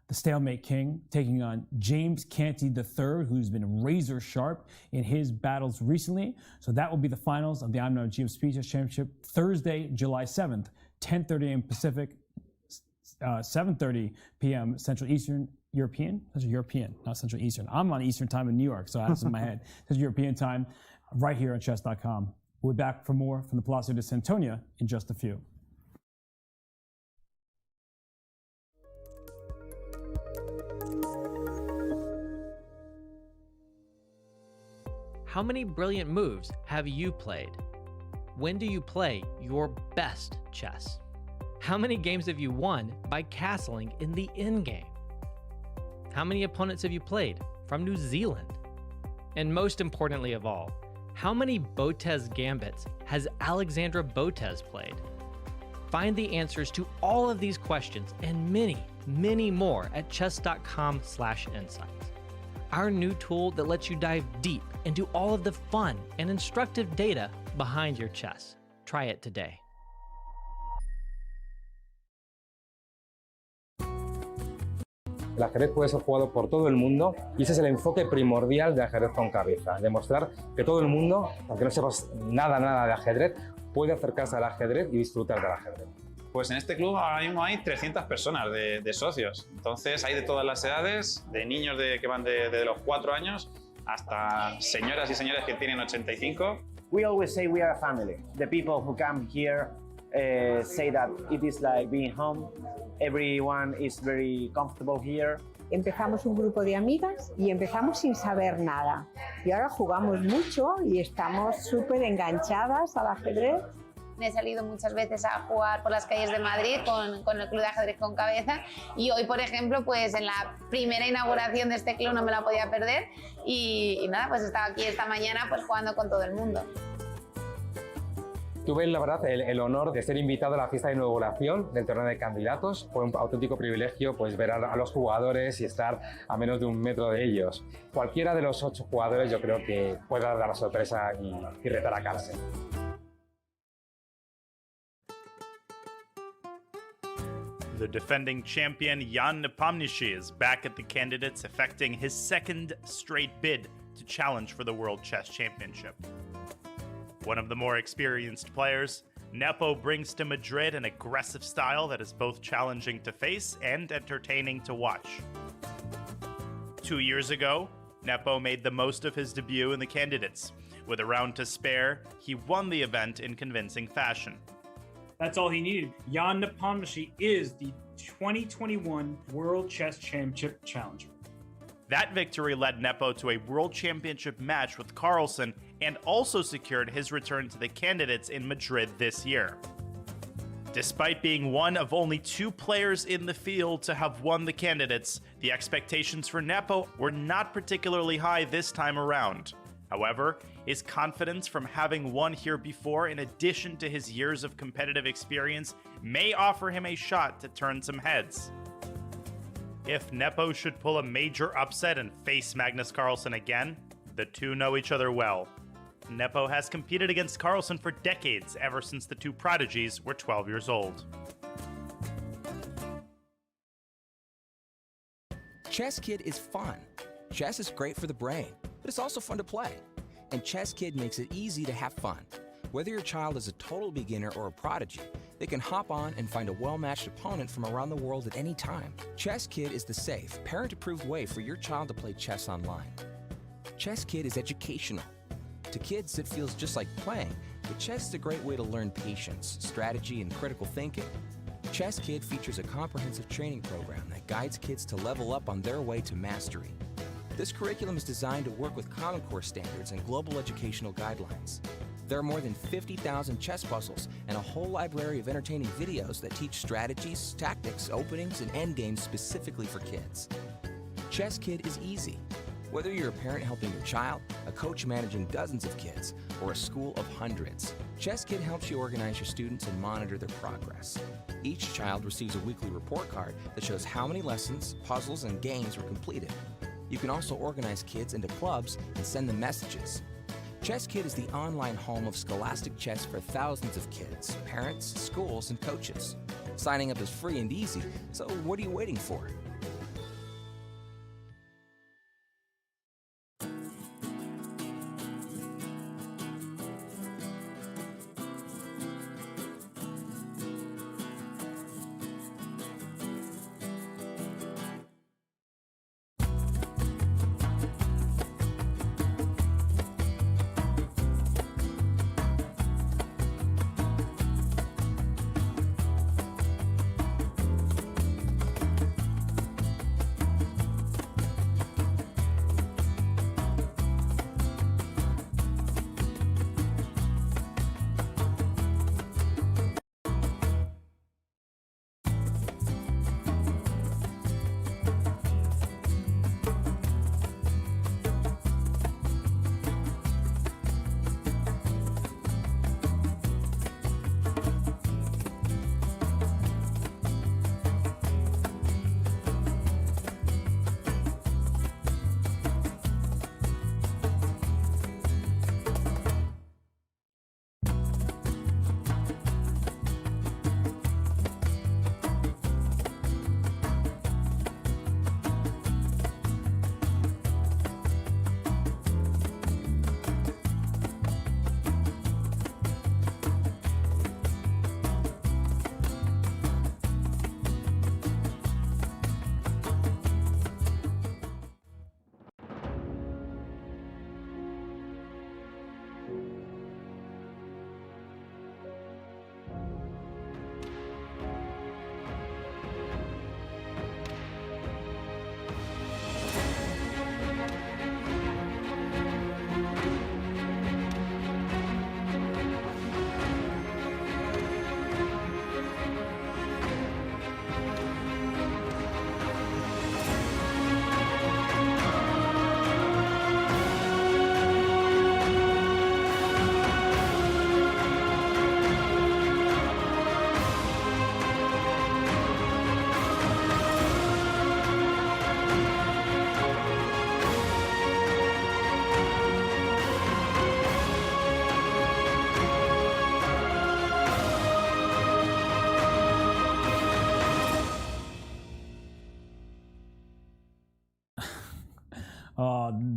the Stalemate King, taking on James Canty III, who's been razor sharp in his battles recently. So that will be the finals of the I Am Not a GM Speed Chess Championship, Thursday, July 7th, 10:30 a.m. Pacific, 7:30 p.m. Central Eastern European? Central European, not Central Eastern. I'm on Eastern time in New York, so I have this in my head. Central European time, right here on Chess.com. We'll be back for more from the Palacio de Santonia in just a few. How many brilliant moves have you played? When do you play your best chess? How many games have you won by castling in the endgame? How many opponents have you played from New Zealand? And most importantly of all, how many Botez gambits has Alexandra Botez played? Find the answers to all of these questions and many, many more at chess.com/insights. Our new tool that lets you dive deep into all of the fun and instructive data behind your chess. Try it today. El ajedrez puede ser jugado por todo el mundo y ese es el enfoque primordial de ajedrez con cabeza. Demostrar que todo el mundo, aunque no sepas nada de ajedrez, puede acercarse al ajedrez y disfrutar del ajedrez. Pues en este club ahora mismo hay 300 personas de socios. Entonces hay de todas las edades, de niños que van de los 4 años hasta señoras y señores que tienen 85. We always say we are a family. The people who come here say that it is like being home. Everyone is very comfortable here. Empezamos un grupo de amigas y empezamos sin saber nada. Y ahora jugamos mucho y estamos súper enganchadas al ajedrez. He salido muchas veces a jugar por las calles de Madrid con el Club de Ajedrez con Cabeza y hoy, por ejemplo, pues en la primera inauguración de este club no me la podía perder y nada, pues estaba aquí esta mañana pues jugando con todo el mundo. Tuve, la verdad, el honor de ser invitado a la fiesta de inauguración del torneo de candidatos. Fue un auténtico privilegio pues, ver a los jugadores y estar a menos de 1 metro de ellos. Cualquiera de los 8 jugadores yo creo que puede dar la sorpresa y retar a Carlsen. The defending champion Jan Napomnishi is back at the candidates, effecting his 2nd straight bid to challenge for the World Chess Championship. One of the more experienced players, Nepo brings to Madrid an aggressive style that is both challenging to face and entertaining to watch. 2 years ago, Nepo made the most of his debut in the candidates. With a round to spare, he won the event in convincing fashion. That's all he needed. Jan Nepomniachtchi is the 2021 World Chess Championship challenger. That victory led Nepo to a World Championship match with Carlsen and also secured his return to the candidates in Madrid this year. Despite being one of only 2 players in the field to have won the candidates, the expectations for Nepo were not particularly high this time around. However, his confidence from having won here before, in addition to his years of competitive experience, may offer him a shot to turn some heads. If Nepo should pull a major upset and face Magnus Carlsen again, the two know each other well. Nepo has competed against Carlsen for decades, ever since the two prodigies were 12 years old. Chess Kid is fun. Chess is great for the brain, but it's also fun to play. And Chess Kid makes it easy to have fun. Whether your child is a total beginner or a prodigy, they can hop on and find a well-matched opponent from around the world at any time. Chess Kid is the safe, parent-approved way for your child to play chess online. Chess Kid is educational. To kids, it feels just like playing, but chess is a great way to learn patience, strategy, and critical thinking. Chess Kid features a comprehensive training program that guides kids to level up on their way to mastery. This curriculum is designed to work with Common Core standards and global educational guidelines. There are more than 50,000 chess puzzles and a whole library of entertaining videos that teach strategies, tactics, openings, and endgames specifically for kids. Chess Kid is easy. Whether you're a parent helping your child, a coach managing dozens of kids, or a school of hundreds, Chess Kid helps you organize your students and monitor their progress. Each child receives a weekly report card that shows how many lessons, puzzles, and games were completed. You can also organize kids into clubs and send them messages. Chess Kid is the online home of scholastic chess for thousands of kids, parents, schools, and coaches. Signing up is free and easy, so what are you waiting for?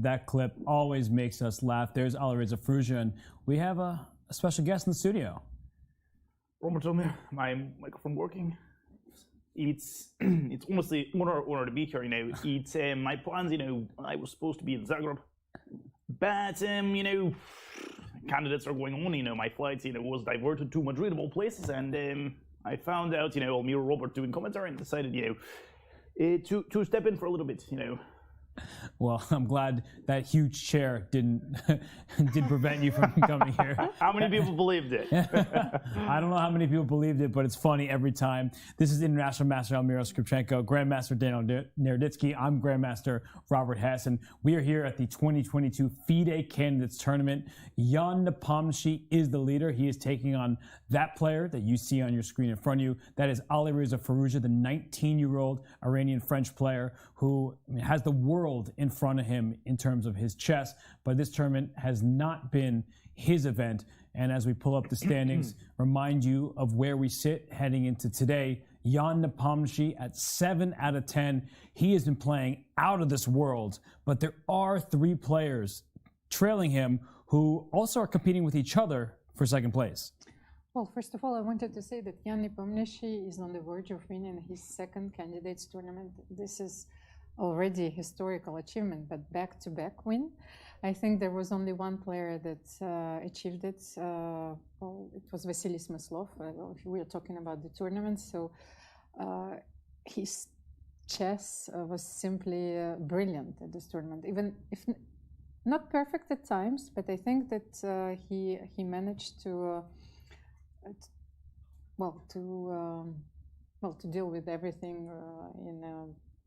That clip always makes us laugh. There's Alireza Firouzja, and we have a special guest in the studio. Robert, my microphone working? It's honestly honor to be here. It's my plans. I was supposed to be in Zagreb, but candidates are going on. My flight was diverted to Madrid of all places, and I found out me or Robert doing commentary and decided to step in for a little bit. Well, I'm glad that huge chair didn't prevent you from coming here. How many people believed it? I don't know how many people believed it, but it's funny every time. This is International Master Elmiro Skripchenko, Grandmaster Daniel Naroditsky. I'm Grandmaster Robert Hess, and we are here at the 2022 FIDE Candidates Tournament. Jan Nepomniachtchi is the leader. He is taking on that player that you see on your screen in front of you. That is Alireza Firouzja, the 19-year-old Iranian-French player who has the world in front of him in terms of his chess, but this tournament has not been his event. And as we pull up the standings, remind you of where we sit heading into today. Jan Nepomniachtchi at 7 out of 10. He has been playing out of this world, but there are 3 players trailing him who also are competing with each other for for second place. Well, first of all, I wanted to say that Jan Nepomniachtchi is on the verge of winning his second candidates tournament. This is already a historical achievement, but back-to-back win. I think there was only one player that achieved it. Well, it was Vasily Smyslov. If we are talking about the tournament, so his chess was simply brilliant at this tournament. Even if not perfect at times, but I think that he managed to to deal with everything in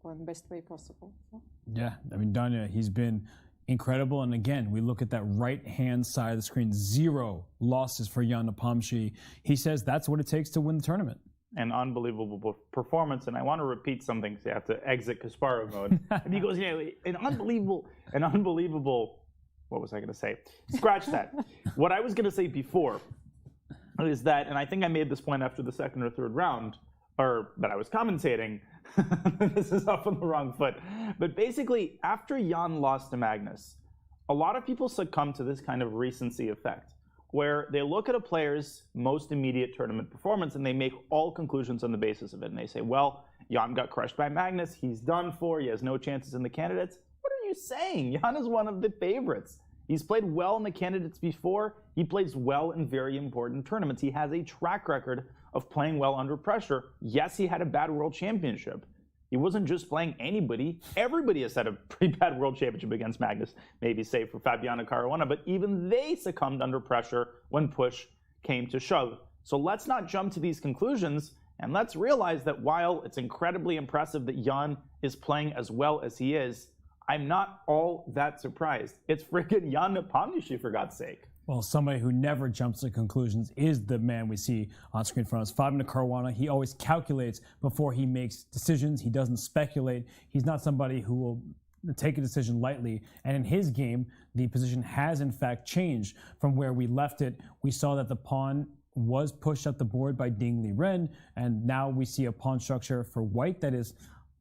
the best way possible. So. Yeah, I mean, Danya, he's been incredible. And again, we look at that right-hand side of the screen, 0 losses for Jan Nepomniachtchi. He says that's what it takes to win the tournament. An unbelievable performance. And I want to repeat something, so you have to exit Kasparov mode. And he goes, an unbelievable, what was I going to say? Scratch that. What I was going to say before is that, and I think I made this point after the second or third round, or that I was commentating, this is off on the wrong foot, but basically, after Jan lost to Magnus, a lot of people succumb to this kind of recency effect, where they look at a player's most immediate tournament performance and they make all conclusions on the basis of it. And they say, well, Jan got crushed by Magnus, he's done for, he has no chances in the candidates. What are you saying? Jan is one of the favorites. He's played well in the candidates before. He plays well in very important tournaments. He has a track record of playing well under pressure. Yes, he had a bad world championship. He wasn't just playing anybody. Everybody has had a pretty bad world championship against Magnus, maybe save for Fabiano Caruana, but even they succumbed under pressure when push came to shove. So let's not jump to these conclusions, and let's realize that while it's incredibly impressive that Jan is playing as well as he is, I'm not all that surprised. It's freaking Jan Nepomniachtchi, for God's sake. Well, somebody who never jumps to conclusions is the man we see on screen in front of us, Fabiano Caruana. He always calculates before he makes decisions. He doesn't speculate. He's not somebody who will take a decision lightly. And in his game, the position has in fact changed from where we left it. We saw that the pawn was pushed up the board by Ding Liren, and now we see a pawn structure for white that is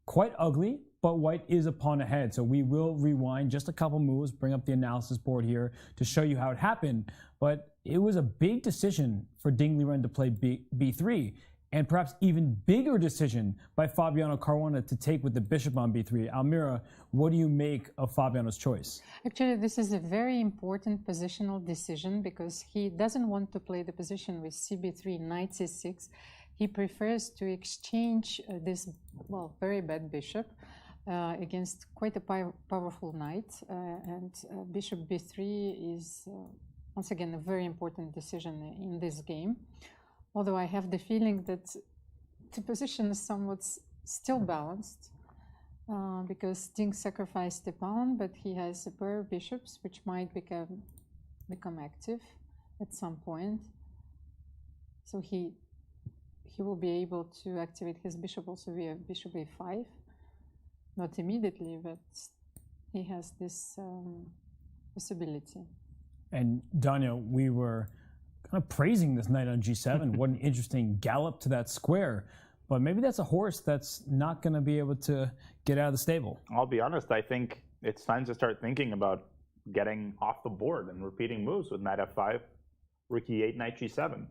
quite ugly, but white is a pawn ahead. So we will rewind just a couple moves, bring up the analysis board here to show you how it happened. But it was a big decision for Ding Liren to play b3, and perhaps even bigger decision by Fabiano Caruana to take with the bishop on b3. Almira, what do you make of Fabiano's choice? Actually, this is a very important positional decision because he doesn't want to play the position with cb3, knight c6. He prefers to exchange this, very bad bishop against quite a powerful knight, and bishop b3 is once again a very important decision in this game. Although I have the feeling that the position is somewhat still balanced because Ding sacrificed the pawn, but he has a pair of bishops which might become active at some point. So he will be able to activate his bishop also via bishop a5. Not immediately, but he has this possibility. And Danya, we were kind of praising this knight on g7. What an interesting gallop to that square. But maybe that's a horse that's not going to be able to get out of the stable. I'll be honest, I think it's time to start thinking about getting off the board and repeating moves with knight f5, rook e8, knight g7.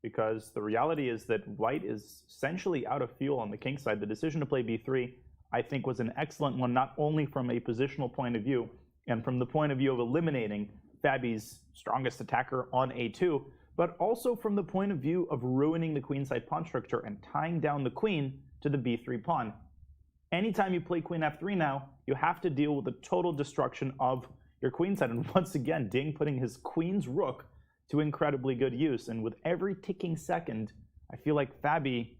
Because the reality is that white is essentially out of fuel on the king side. The decision to play b3, I think, was an excellent one, not only from a positional point of view and from the point of view of eliminating Fabi's strongest attacker on a2, but also from the point of view of ruining the queenside pawn structure and tying down the queen to the b3 pawn. Anytime you play queen f3 now, you have to deal with the total destruction of your queenside. And once again, Ding putting his queen's rook to incredibly good use. And with every ticking second, I feel like Fabi,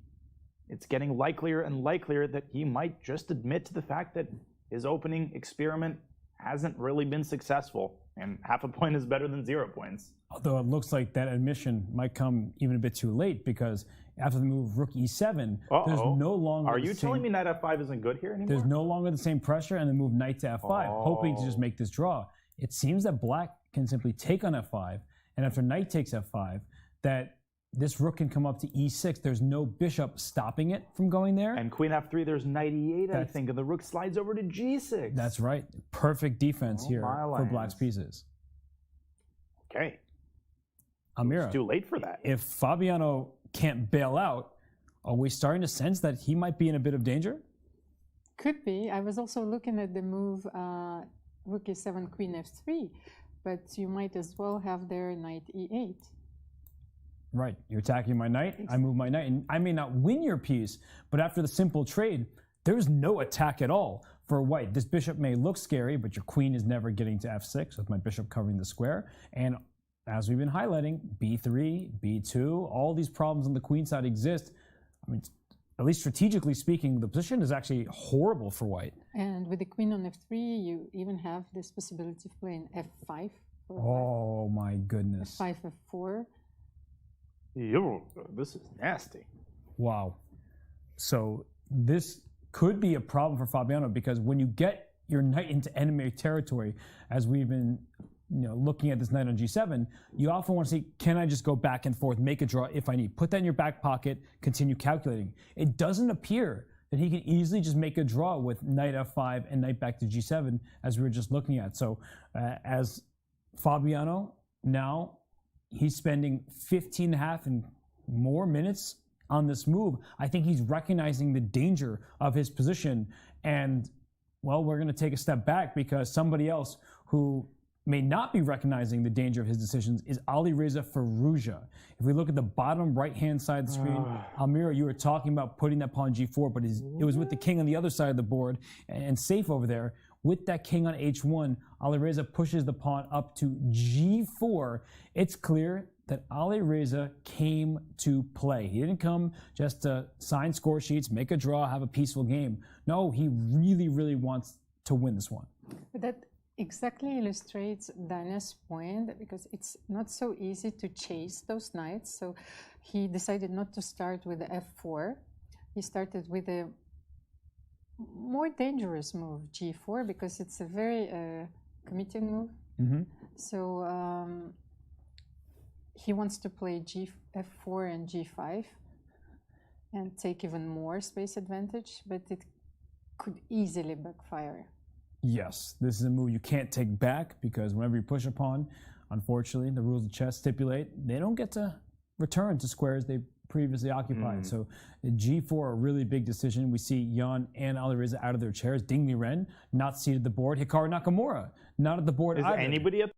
it's getting likelier and likelier that he might just admit to the fact that his opening experiment hasn't really been successful, and half a point is better than 0 points. Although it looks like that admission might come even a bit too late, because after the move rook e7, there's no longer... Are you telling me knight f5 isn't good here anymore? There's no longer the same pressure, and the move knight to f5, hoping to just make this draw. It seems that black can simply take on f5, and after knight takes f5, that this rook can come up to e6. There's no bishop stopping it from going there. And queen f3, there's knight e8, I think, and the rook slides over to g6. That's right. Perfect defense here for black's pieces. Okay. Amira, It's too late for that. if Fabiano can't bail out, are we starting to sense that he might be in a bit of danger? Could be. I was also looking at the move rook e7, queen f3, but you might as well have their knight e8. Right, you're attacking my knight, I move my knight, and I may not win your piece, but after the simple trade, there's no attack at all for white. This bishop may look scary, but your queen is never getting to f6 with my bishop covering the square. And as we've been highlighting, b3, b2, all these problems on the queen side exist. I mean, at least strategically speaking, the position is actually horrible for white. And with the queen on f3, you even have this possibility of playing f5. Oh my goodness. f5, f4. Ew, this is nasty. Wow. So this could be a problem for Fabiano, because when you get your knight into enemy territory, as we've been looking at this knight on g7, you often want to see, can I just go back and forth, make a draw if I need? Put that in your back pocket, continue calculating. It doesn't appear that he can easily just make a draw with knight f5 and knight back to g7, as we were just looking at. So as Fabiano, now he's spending 15 and a half and more minutes on this move. I think he's recognizing the danger of his position. And, well, we're going to take a step back, because somebody else who may not be recognizing the danger of his decisions is Alireza Firouzja. If we look at the bottom right-hand side of the screen, Amira, you were talking about putting that pawn g4, but it was with the king on the other side of the board and safe over there. With that king on h1, Alireza pushes the pawn up to g4. It's clear that Alireza came to play. He didn't come just to sign score sheets, make a draw, have a peaceful game. No, he really, really wants to win this one. But that exactly illustrates Dania's point, because it's not so easy to chase those knights. So he decided not to start with the f4. He started with a more dangerous move, g4, because it's a very committing move. Mm-hmm. So he wants to play f4 and g5 and take even more space advantage, but it could easily backfire. Yes, this is a move you can't take back, because whenever you push a pawn, unfortunately, the rules of chess stipulate they don't get to return to squares they previously occupied. So g4, a really big decision. We see Jan and Alireza out of their chairs. Ding Liren not seated at the board. Hikaru Nakamura not at the board either. Is anybody at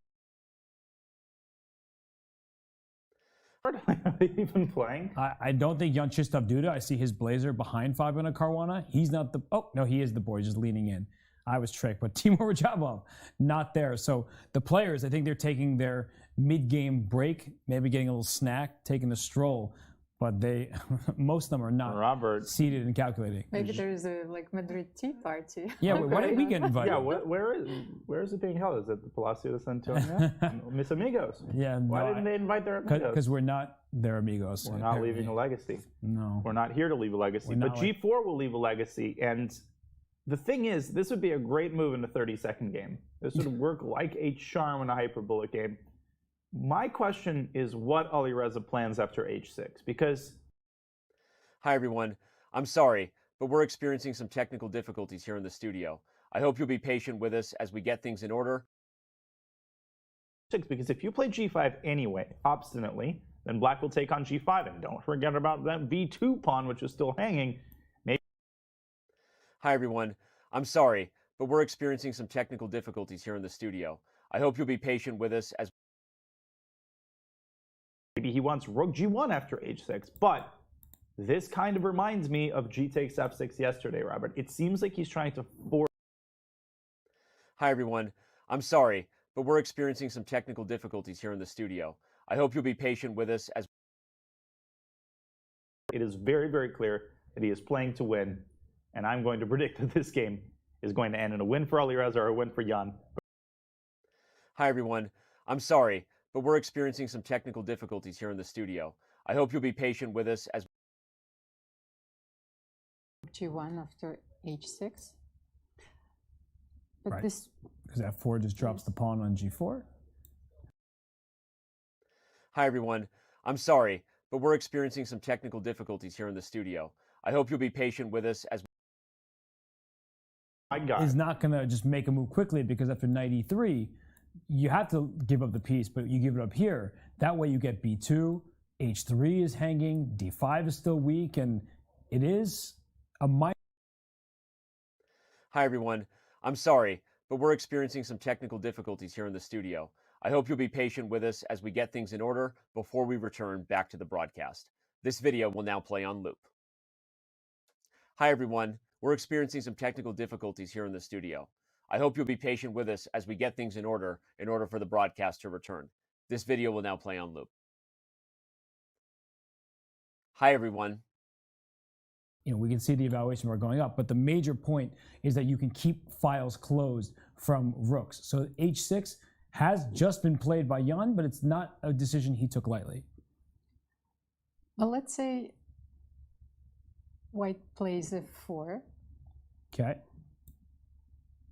Are they even playing? I don't think Jan-Krzysztof Duda. I see his blazer behind Fabiano Caruana. He's not the... Oh, no, he is the board. He's just leaning in. I was tricked. But Timur Rajabov, not there. So the players, I think they're taking their mid-game break, maybe getting a little snack, taking a stroll. But they, most of them are not seated and calculating. Maybe there's a Madrid tea party. Yeah, why didn't we get invited? Yeah, where is it being held? Is it the Palacio de San Antonio? Mis Amigos. Yeah, why didn't they invite their amigos? Because we're not their amigos. We're not leaving a legacy. No. We're not here to leave a legacy. But G4 will leave a legacy. And the thing is, this would be a great move in a 30-second game. This would work like a charm in a hyperbolic game. My question is what Alireza plans after h6, because... Hi, everyone. I'm sorry, but we're experiencing some technical difficulties here in the studio. I hope you'll be patient with us as we get things in order. Because if you play g5 anyway, obstinately, then black will take on g5, and don't forget about that b2 pawn, which is still hanging. Maybe... Hi, everyone. I'm sorry, but we're experiencing some technical difficulties here in the studio. I hope you'll be patient with us as... Maybe he wants rook g1 after h6, but this kind of reminds me of g takes f6 yesterday, Robert. It seems like he's trying to force... Hi, everyone. I'm sorry, but we're experiencing some technical difficulties here in the studio. I hope you'll be patient with us as... It is very, very clear that he is playing to win, and I'm going to predict that this game is going to end in a win for Alireza or a win for Jan. Hi, everyone. I'm sorry, but we're experiencing some technical difficulties here in the studio. I hope you'll be patient with us as... G1 after h6. But right. This... Because f4 just drops the pawn on g4. Hi, everyone. I'm sorry, but we're experiencing some technical difficulties here in the studio. I hope you'll be patient with us as... Is not going to just make a move quickly, because after knight e3, you have to give up the piece, but you give it up here. That way you get b2, h3 is hanging, d5 is still weak, and it is a minor. Hi, everyone. I'm sorry, but we're experiencing some technical difficulties here in the studio. I hope you'll be patient with us as we get things in order before we return back to the broadcast. This video will now play on loop. Hi, everyone. We're experiencing some technical difficulties here in the studio. I hope you'll be patient with us as we get things in order for the broadcast to return. This video will now play on loop. Hi, everyone. We can see the evaluation bar going up, but the major point is that you can keep files closed from rooks. So h6 has just been played by Jan, but it's not a decision he took lightly. Well, let's say white plays f4. Okay.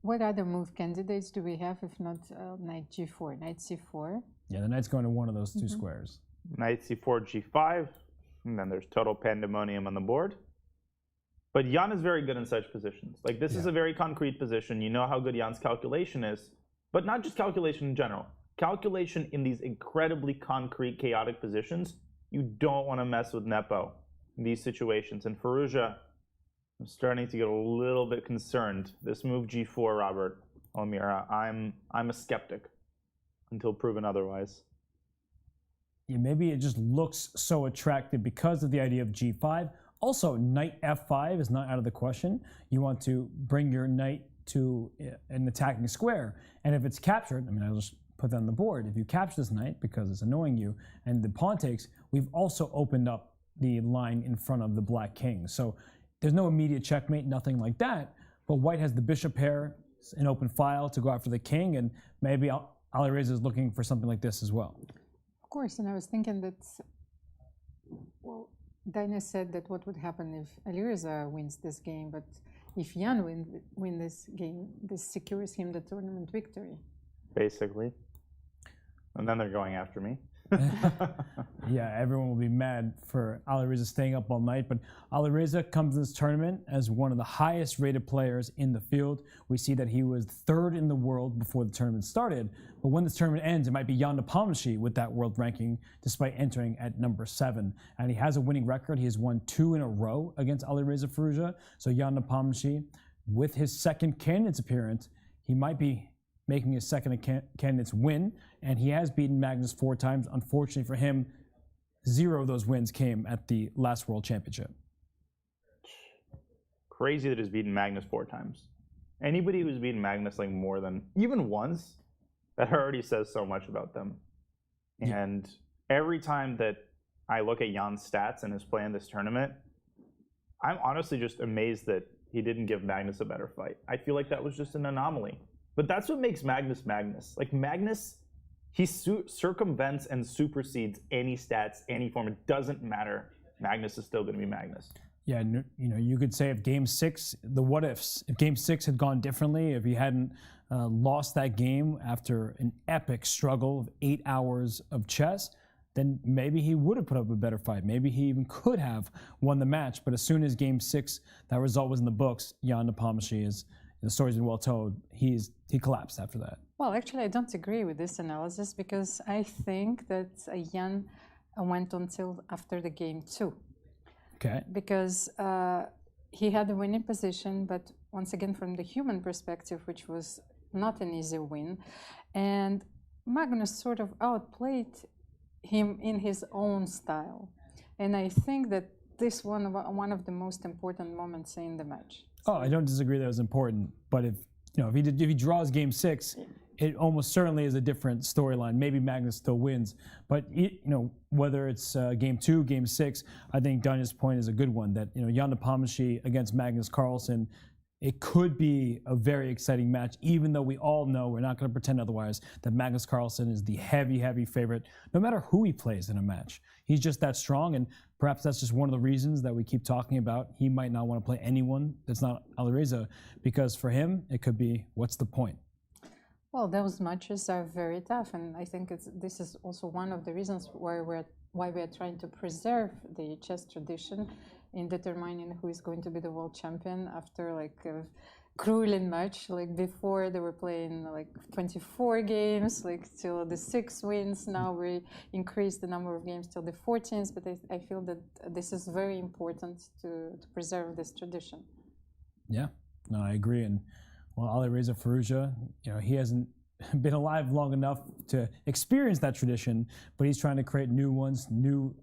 What other move candidates do we have if not knight g4, knight c4? Yeah, the knight's going to one of those two squares. Knight c4, g5, and then there's total pandemonium on the board. But Jan is very good in such positions. Like, this is a very concrete position. You know how good Jan's calculation is, but not just calculation in general. Calculation in these incredibly concrete, chaotic positions. You don't want to mess with Nepo in these situations. And Firouzja, I'm starting to get a little bit concerned. This move g4, Robert, Omira, I'm a skeptic until proven otherwise. Yeah, maybe it just looks so attractive because of the idea of g5. Also, knight f5 is not out of the question. You want to bring your knight to an attacking square. And if it's captured, I mean, I'll just put that on the board. If you capture this knight because it's annoying you and the pawn takes, we've also opened up the line in front of the black king. So there's no immediate checkmate, nothing like that. But white has the bishop pair, an open file to go after the king, and maybe Alireza is looking for something like this as well. Of course, and I was thinking that, well, Dina said that what would happen if Alireza wins this game, but if Jan wins this game, this secures him the tournament victory. Basically. And then they're going after me. Yeah, everyone will be mad for Alireza staying up all night, but Alireza comes to this tournament as one of the highest rated players in the field. We see that he was third in the world before the tournament started, but when this tournament ends, it might be Jan Napomnishi with that world ranking, despite entering at number 7. And he has a winning record. He has won 2 in a row against Alireza Firouzja. So Jan Napomnishi, with his second candidates appearance, he might be making his second candidates win, and he has beaten Magnus 4 times. Unfortunately for him, 0 of those wins came at the last World Championship. Crazy that he's beaten Magnus 4 times. Anybody who's beaten Magnus like more than even once, that already says so much about them. Yeah. And every time that I look at Jan's stats and his play in this tournament, I'm honestly just amazed that he didn't give Magnus a better fight. I feel like that was just an anomaly. But that's what makes Magnus Magnus. Like, Magnus, he circumvents and supersedes any stats, any form. It doesn't matter. Magnus is still going to be Magnus. Yeah, you could say if Game 6, the what ifs, if Game 6 had gone differently, if he hadn't lost that game after an epic struggle of 8 hours of chess, then maybe he would have put up a better fight. Maybe he even could have won the match. But as soon as Game 6, that result was in the books, Jan Napomnishi is... The story's been well told. He collapsed after that. Well, actually, I don't agree with this analysis because I think that Jan went until after the game 2. Okay. Because he had a winning position, but once again, from the human perspective, which was not an easy win, and Magnus sort of outplayed him in his own style, and I think that this one of the most important moments in the match. Oh, I don't disagree that was important, but if he draws Game 6, it almost certainly is a different storyline. Maybe Magnus still wins, but whether it's Game 2, Game 6, I think Danya's point is a good one. That Jan Nepomniachtchi against Magnus Carlsen, it could be a very exciting match, even though we all know, we're not going to pretend otherwise, that Magnus Carlsen is the heavy favorite, no matter who he plays in a match. He's just that strong, and perhaps that's just one of the reasons that we keep talking about. He might not want to play anyone that's not Alireza, because for him, it could be, what's the point? Well, those matches are very tough, and I think this is also one of the reasons why we're trying to preserve the chess tradition in determining who is going to be the world champion after grueling match. Like before, they were playing like 24 games, like till the 6 wins. Now we increased the number of games till the 14th. But I feel that this is very important to preserve this tradition. Yeah, no, I agree. And well, Alireza Firouzja, he hasn't been alive long enough to experience that tradition, but he's trying to create new ones. When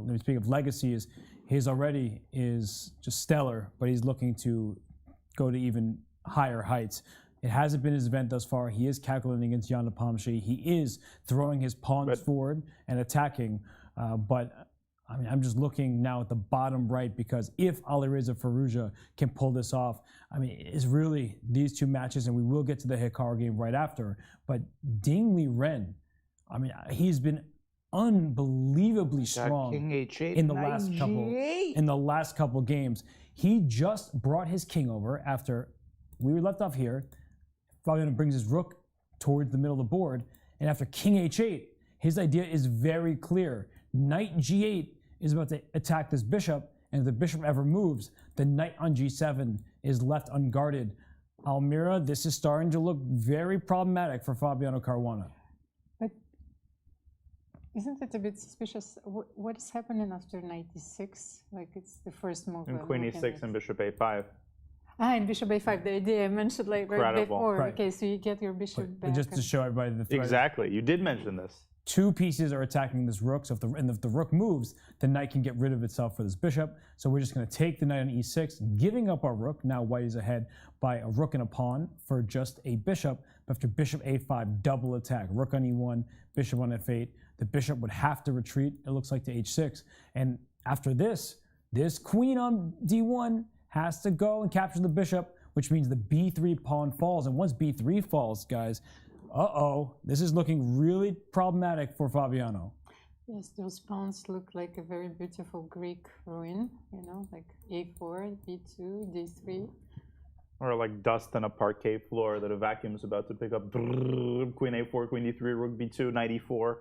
we speak of legacies, his already is just stellar, but he's looking to go to even higher heights. It hasn't been his event thus far. He is calculating against Jan Nepomniachtchi. He is throwing his pawns forward and attacking, but I mean, I'm just looking now at the bottom right, because if Alireza Firouzja can pull this off, I mean, it's really these two matches, and we will get to the Hikaru game right after. But Ding Liren, I mean, he's been unbelievably strong King H8 in the last couple games. He just brought his king over after we were left off here. Fabiano brings his rook towards the middle of the board, and after King H8, his idea is very clear. Knight G8 is about to attack this bishop, and if the bishop ever moves, the knight on G7 is left unguarded. Almira, this is starting to look very problematic for Fabiano Caruana. But isn't it a bit suspicious? What is happening after knight e6? Like, it's the first move. And queen e6 and bishop a5. And bishop a5, the idea I mentioned like right before. Right. Okay, so you get your bishop back. Just to show everybody the threat. Exactly, you did mention this. Two pieces are attacking this rook, so if the rook moves, the knight can get rid of itself for this bishop. So we're just going to take the knight on e6, giving up our rook. Now white is ahead by a rook and a pawn for just a bishop. But after bishop a5, double attack. Rook on e1, bishop on f8. The bishop would have to retreat, it looks like, to h6. And after this queen on d1 has to go and capture the bishop, which means the b3 pawn falls. And once b3 falls, guys, this is looking really problematic for Fabiano. Yes, those pawns look like a very beautiful Greek ruin, like a4, b2, d3. Or like dust on a parquet floor that a vacuum is about to pick up. Queen a4, queen d3, rook b2, knight e4.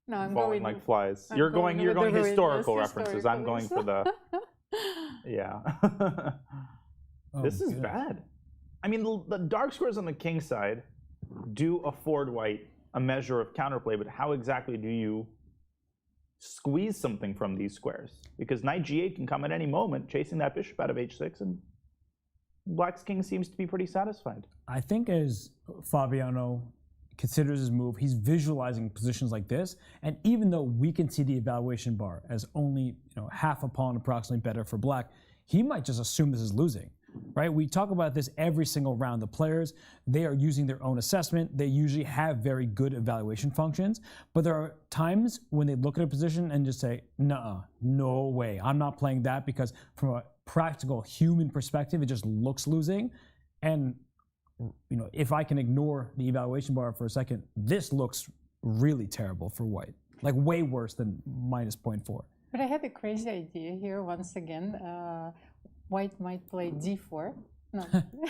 No, I'm falling going like flies. You're going historical references. I'm going for the yeah. This is bad. I mean, the dark squares on the king side do afford white a measure of counterplay, but how exactly do you squeeze something from these squares? Because knight g8 can come at any moment, chasing that bishop out of h6, and black's king seems to be pretty satisfied. I think as Fabiano considers his move, he's visualizing positions like this, and even though we can see the evaluation bar as only half a pawn approximately better for black, he might just assume this is losing. Right? We talk about this every single round. The players, they are using their own assessment. They usually have very good evaluation functions, but there are times when they look at a position and just say, "Nuh-uh, no way. I'm not playing that," because from a practical human perspective, it just looks losing. And if I can ignore the evaluation bar for a second, this looks really terrible for white. Like way worse than minus 0.4. But I had a crazy idea here once again. White might play d4,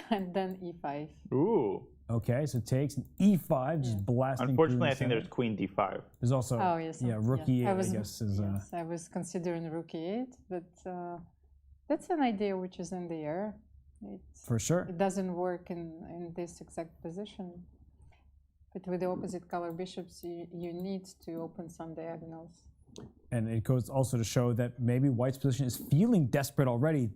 and then e5. Ooh. Okay, so takes an e5, just blasting. Unfortunately, I think there's queen d5. There's also rook e8. I guess is. Yes, I was considering rook e8, but that's an idea which is in the air. For sure. It doesn't work in this exact position. But with the opposite color bishops, you need to open some diagonals. And it goes also to show that maybe white's position is feeling desperate already,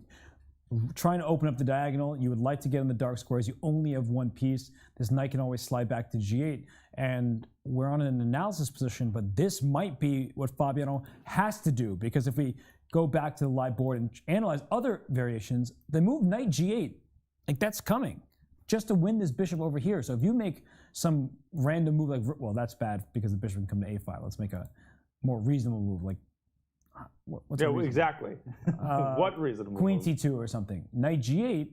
trying to open up the diagonal. You would like to get in the dark squares. You only have one piece. This knight can always slide back to g8. And we're on an analysis position, but this might be what Fabiano has to do, because if we go back to the live board and analyze other variations, the move knight g8, like that's coming just to win this bishop over here. So if you make some random move like, well, that's bad because the bishop can come to a5. Let's make a more reasonable move, like what's exactly. What reasonable Queen move? c2 or something. Knight g8,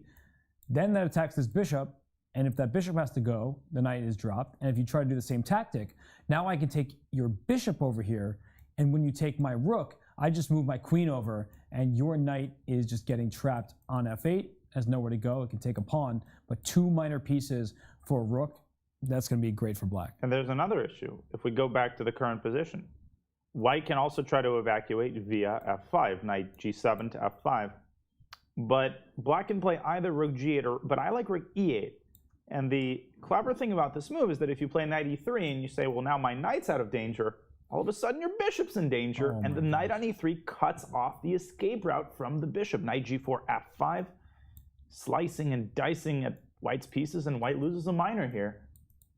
then that attacks this bishop, and if that bishop has to go, the knight is dropped. And if you try to do the same tactic, now I can take your bishop over here, and when you take my rook, I just move my queen over, and your knight is just getting trapped on f8, has nowhere to go. It can take a pawn, but two minor pieces for a rook, that's going to be great for black. And there's another issue. If we go back to the current position, white can also try to evacuate via f5, knight g7 to f5. but black can play either rook g8 but I like rook e8. And the clever thing about this move is that if you play knight e3 and you say, well, now my knight's out of danger, all of a sudden your bishop's in danger, and the knight on e3 cuts off the escape route from the bishop. Knight g4, f5, slicing and dicing at white's pieces, and white loses a minor here.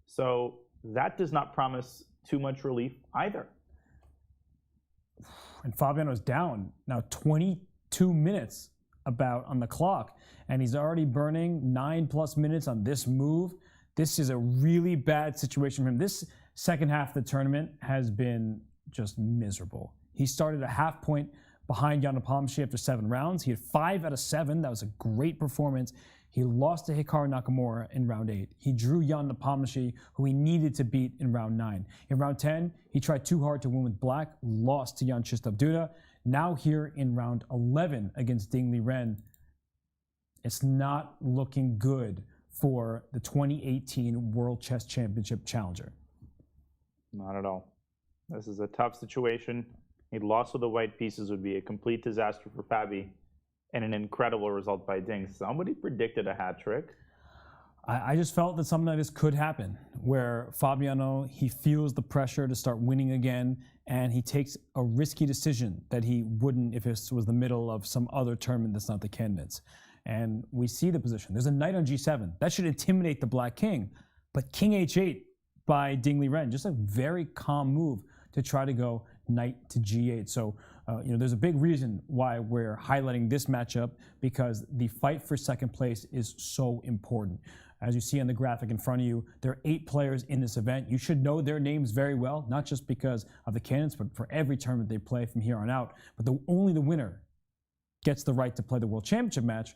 So that does not promise too much relief either. And Fabiano's down now 22 minutes about on the clock, and he's already burning 9+ minutes on this move. This is a really bad situation for him. This second half of the tournament has been just miserable. He started a half point behind Jan Nepomniachtchi after 7 rounds. He had 5 out of 7. That was a great performance. He lost to Hikaru Nakamura in round 8. He drew Jan Nepomniachtchi, who he needed to beat in round 9. In round 10, he tried too hard to win with black, lost to Jan-Krzysztof. Now here in round 11 against Liren, it's not looking good for the 2018 World Chess Championship challenger. Not at all. This is a tough situation. A loss of the white pieces would be a complete disaster for Fabi, and an incredible result by Ding. Somebody predicted a hat trick. I just felt that something like this could happen, where Fabiano, he feels the pressure to start winning again, and he takes a risky decision that he wouldn't if this was the middle of some other tournament that's not the candidates. And we see the position. There's a knight on g7. That should intimidate the black king. But king h8 by Liren, just a very calm move to try to go knight to g8. So, there's a big reason why we're highlighting this matchup, because the fight for second place is so important. As you see on the graphic in front of you, there are 8 players in this event. You should know their names very well, not just because of the candidates, but for every tournament they play from here on out. But only the winner gets the right to play the World Championship match.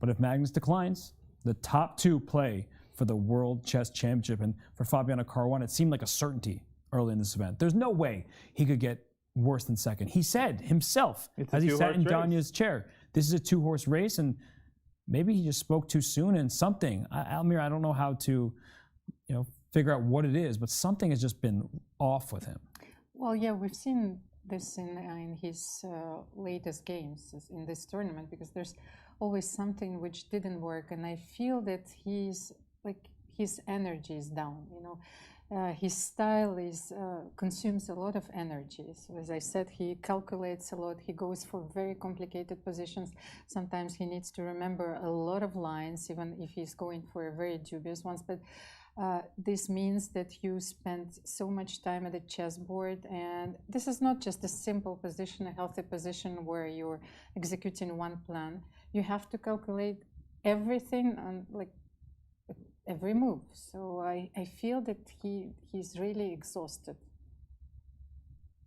But if Magnus declines, the top 2 play for the World Chess Championship. And for Fabiano Caruana, it seemed like a certainty early in this event. There's no way he could get worse than second. He said himself, as he sat in Danya's chair, this is a 2-horse race, and maybe he just spoke too soon, and something, Almir, I don't know how to figure out what it is, but something has just been off with him. Well, yeah, we've seen this in his latest games in this tournament, because there's always something which didn't work, and I feel that his energy is down. His style consumes a lot of energy. So as I said, he calculates a lot. He goes for very complicated positions. Sometimes he needs to remember a lot of lines, even if he's going for very dubious ones. But this means that you spend so much time at the chessboard, and this is not just a simple position, a healthy position where you're executing one plan. You have to calculate everything on every move. So I feel that he's really exhausted.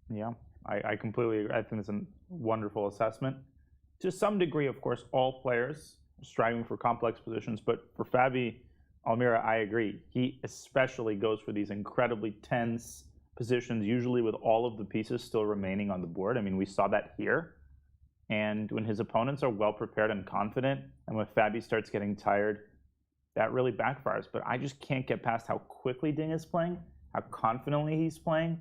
Yeah, I completely agree. I think it's a wonderful assessment. To some degree, of course, all players are striving for complex positions, but for Fabi, Almira, I agree. He especially goes for these incredibly tense positions, usually with all of the pieces still remaining on the board. I mean, we saw that here. And when his opponents are well prepared and confident, and when Fabi starts getting tired, that really backfires. But I just can't get past how quickly Ding is playing, how confidently he's playing,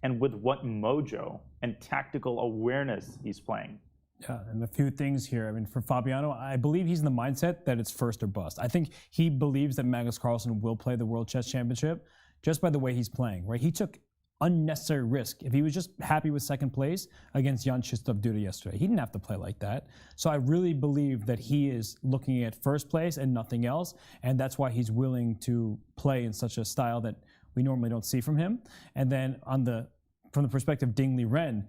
and with what mojo and tactical awareness he's playing. Yeah, and a few things here. I mean, for Fabiano, I believe he's in the mindset that it's first or bust. I think he believes that Magnus Carlsen will play the World Chess Championship just by the way he's playing, right? He took unnecessary risk. If he was just happy with second place against Jan-Krzysztof yesterday, he didn't have to play like that. So I really believe that he is looking at first place and nothing else, and that's why he's willing to play in such a style that we normally don't see from him. And then from the perspective of Liren,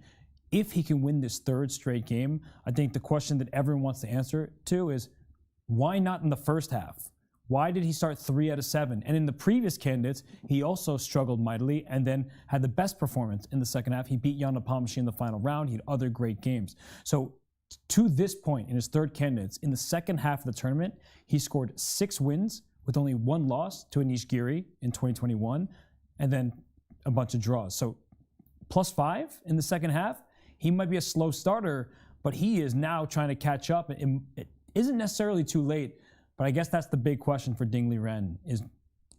if he can win this 3rd straight game, I think the question that everyone wants to answer to is, why not in the first half? Why did he start 3 out of 7? And in the previous candidates, he also struggled mightily and then had the best performance in the second half. He beat Jan Nepomniachtchi in the final round. He had other great games. So to this point in his 3rd candidates, in the second half of the tournament, he scored 6 wins with only 1 loss to Anish Giri in 2021, and then a bunch of draws. So +5 in the second half. He might be a slow starter, but he is now trying to catch up. It isn't necessarily too late, but I guess that's the big question for Liren, is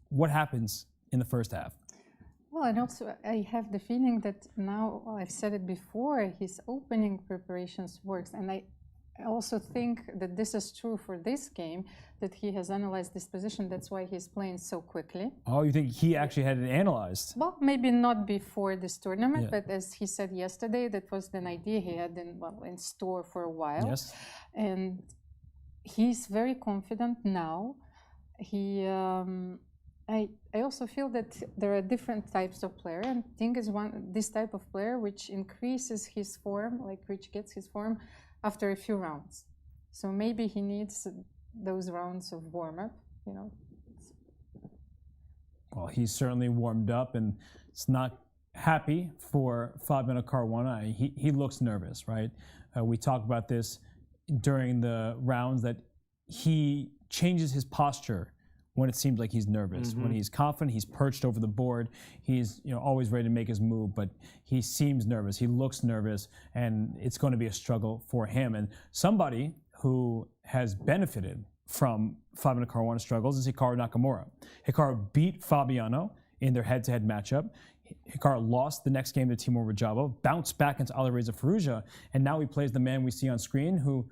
what happens in the first half? Well, and also I have the feeling that now, I've said it before, his opening preparations works, and I I also think that this is true for this game, that he has analyzed this position. That's why he's playing so quickly. Oh, you think he actually had it analyzed? Well, maybe not before this tournament, Yeah. but as he said yesterday, that was an idea he had in store for a while. Yes. And he's very confident now. I also feel that there are different types of player, and Ting is this type of player which increases his form, which gets his form after a few rounds. So maybe he needs those rounds of warm-up, Well, he's certainly warmed up, and it's not happy for Fabiano Caruana. He looks nervous, right? We talked about this during the rounds, that he changes his posture when it seems like he's nervous. When he's confident, he's perched over the board. He's always ready to make his move, but he seems nervous. He looks nervous, and it's going to be a struggle for him. And somebody who has benefited from Fabiano Caruana's struggles is Hikaru Nakamura. Hikaru beat Fabiano in their head-to-head matchup. Hikaru lost the next game to Timur Rajabov, bounced back into Alireza Firouzja, and now he plays the man we see on screen who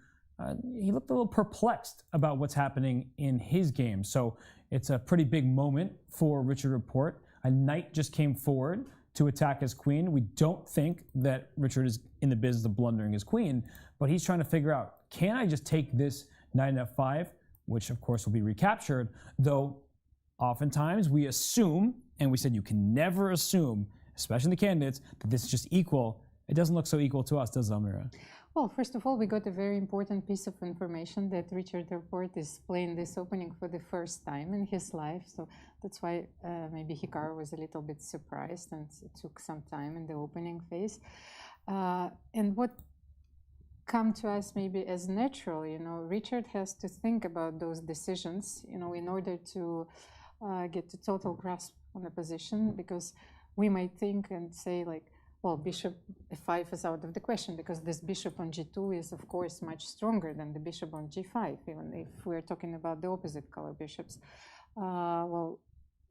he looked a little perplexed about what's happening in his game. So it's a pretty big moment for Richard Rapport. A knight just came forward to attack his queen. We don't think that Richard is in the business of blundering his queen, but he's trying to figure out, can I just take this knight in f5, which of course will be recaptured, though oftentimes we assume, and we said you can never assume, especially in the candidates, that this is just equal. It doesn't look so equal to us, does it, Almira? Well, first of all, we got a very important piece of information that Richard Rapport is playing this opening for the first time in his life. So that's why maybe Hikaru was a little bit surprised, and it took some time in the opening phase. And what come to us maybe as natural, Richard has to think about those decisions, in order to get a total grasp on the position, because we might think and say well, bishop f5 is out of the question, because this bishop on g2 is, of course, much stronger than the bishop on g5, even if we're talking about the opposite color bishops. Well,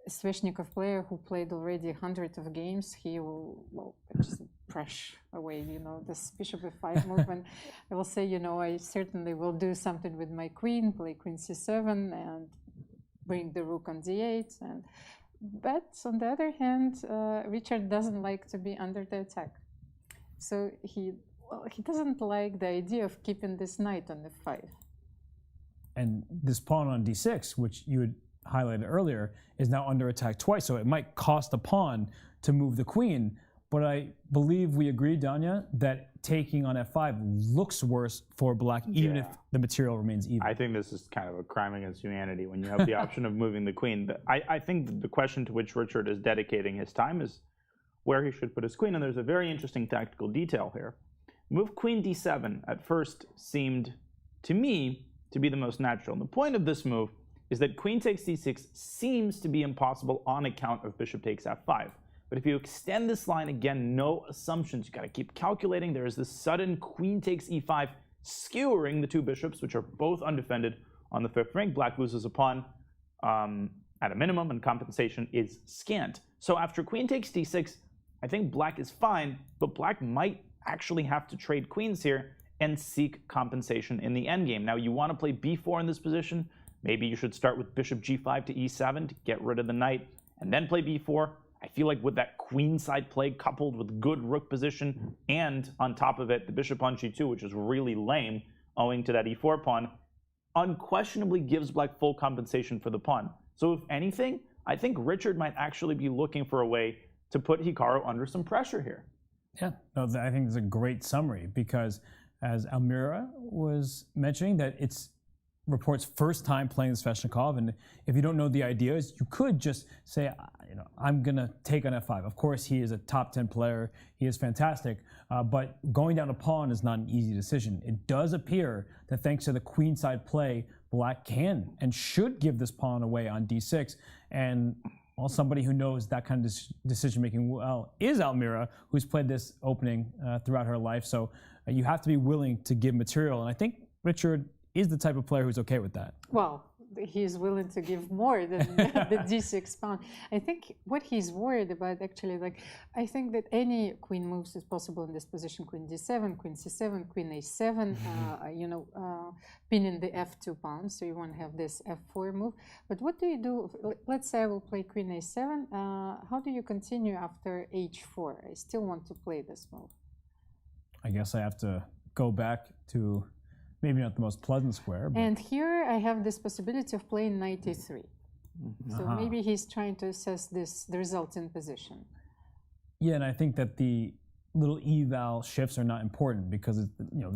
Sveshnikov player who played already hundreds of games, he will just brush away, this bishop f5 movement. I will say, I certainly will do something with my queen, play queen c7 and bring the rook on d8. But on the other hand, Richard doesn't like to be under the attack. So he doesn't like the idea of keeping this knight on f5. And this pawn on d6, which you had highlighted earlier, is now under attack twice. So it might cost a pawn to move the queen. But I believe we agree, Danya, that taking on f5 looks worse for black, even if the material remains even. I think this is kind of a crime against humanity when you have the option of moving the queen. I think the question to which Richard is dedicating his time is where he should put his queen, and there's a very interesting tactical detail here. Move queen d7 at first seemed, to me, to be the most natural. And the point of this move is that queen takes d6 seems to be impossible on account of bishop takes f5. But if you extend this line, again, no assumptions. You got to keep calculating. There is this sudden queen takes e5, skewering the two bishops, which are both undefended on the fifth rank. Black loses a pawn at a minimum, and compensation is scant. So after queen takes d6, I think black is fine, but black might actually have to trade queens here and seek compensation in the endgame. Now, you want to play b4 in this position. Maybe you should start with bishop g5 to e7 to get rid of the knight, and then play b4. I feel like with that queenside play coupled with good rook position, and on top of it, the bishop on g2, which is really lame owing to that e4 pawn, unquestionably gives black full compensation for the pawn. So if anything, I think Richard might actually be looking for a way to put Hikaru under some pressure here. Yeah, no, I think it's a great summary, because as Almira was mentioning, that it's Rapport's first time playing the Sveshnikov, and if you don't know the ideas, you could just say, I'm going to take on f5. Of course, he is a top 10 player. He is fantastic, but going down a pawn is not an easy decision. It does appear that thanks to the queenside play, black can and should give this pawn away on d6, and well, somebody who knows that kind of decision-making well is Almira, who's played this opening throughout her life, so you have to be willing to give material, and I think Richard is the type of player who's okay with that. Well, he's willing to give more than the d6 pawn. I think what he's worried about actually, like, I think that any queen moves is possible in this position: queen d7, queen c7, queen a7. Pinning the f2 pawn, so you want to have this f4 move. But what do you do? Let's say I will play queen a7. How do you continue after h4? I still want to play this move. I guess I have to go back to maybe not the most pleasant square. But... And here I have this possibility of playing knight e3. So maybe he's trying to assess the resulting position. Yeah, and I think that the little eval shifts are not important because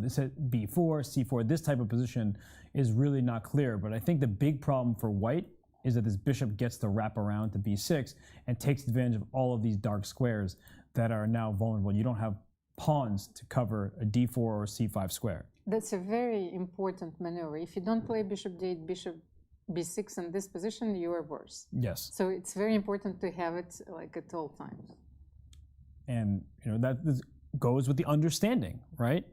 this at b4, c4, this type of position is really not clear. But I think the big problem for white is that this bishop gets to wrap around to b6 and takes advantage of all of these dark squares that are now vulnerable. You don't have pawns to cover a d4 or c5 square. That's a very important maneuver. If you don't play bishop d8, bishop b6 in this position, you are worse. Yes. So it's very important to have it like at all times. And that goes with the understanding, right?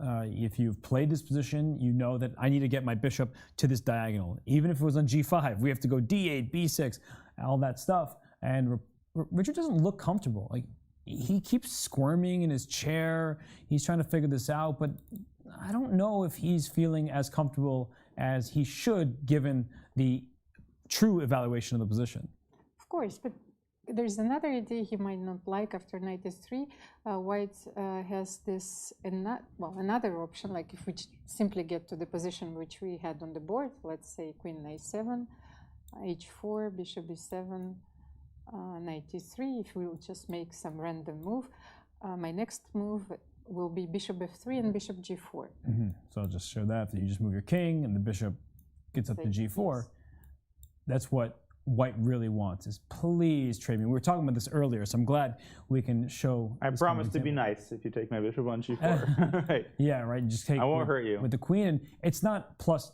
If you've played this position, you know that I need to get my bishop to this diagonal. Even if it was on g5, we have to go d8, b6, all that stuff. And Richard doesn't look comfortable. Like, he keeps squirming in his chair. He's trying to figure this out, but I don't know if he's feeling as comfortable as he should given the true evaluation of the position. Of course, but there's another idea he might not like after knight s3. White has this another option, like if we simply get to the position which we had on the board, let's say queen a7, h4, bishop b7, knight e3. If we will just make some random move, my next move will be bishop f3 and bishop g4. So I'll just show that you just move your king and the bishop gets up to g4. Yes. That's what white really wants, is please trade me. We were talking about this earlier, so I'm glad we can show. I promise to be nice if you take my bishop on g4. Right. Yeah, right. Just take. I won't hurt you with the queen, and it's not plus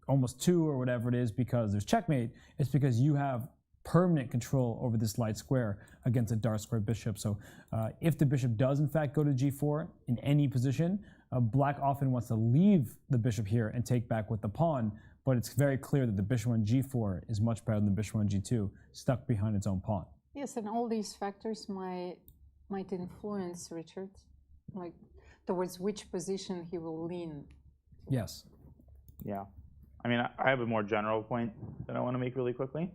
almost 2 or whatever it is because there's checkmate. It's because you have permanent control over this light square against a dark square bishop. So if the bishop does in fact go to g4 in any position, black often wants to leave the bishop here and take back with the pawn, but it's very clear that the bishop on g4 is much better than the bishop on g2, stuck behind its own pawn. Yes, and all these factors might influence Richard, like towards which position he will lean. Yes. Yeah. I mean, I have a more general point that I want to make really quickly,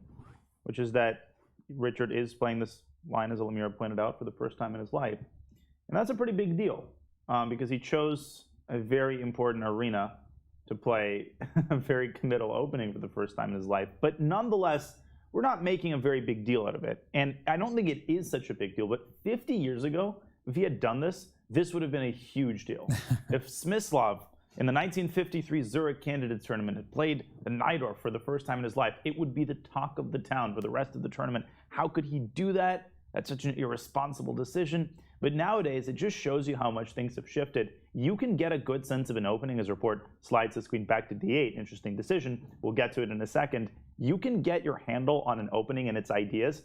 which is that Richard is playing this line, as Alamira pointed out, for the first time in his life. And that's a pretty big deal because he chose a very important arena to play a very committal opening for the first time in his life. But nonetheless, we're not making a very big deal out of it. And I don't think it is such a big deal, but 50 years ago, if he had done this, this would have been a huge deal. If Smyslov in the 1953 Zurich Candidates Tournament had played the Najdorf for the first time in his life, it would be the talk of the town for the rest of the tournament. How could he do that? That's such an irresponsible decision. But nowadays, it just shows you how much things have shifted. You can get a good sense of an opening as report slides his queen back to d8. Interesting decision. We'll get to it in a second. You can get your handle on an opening and its ideas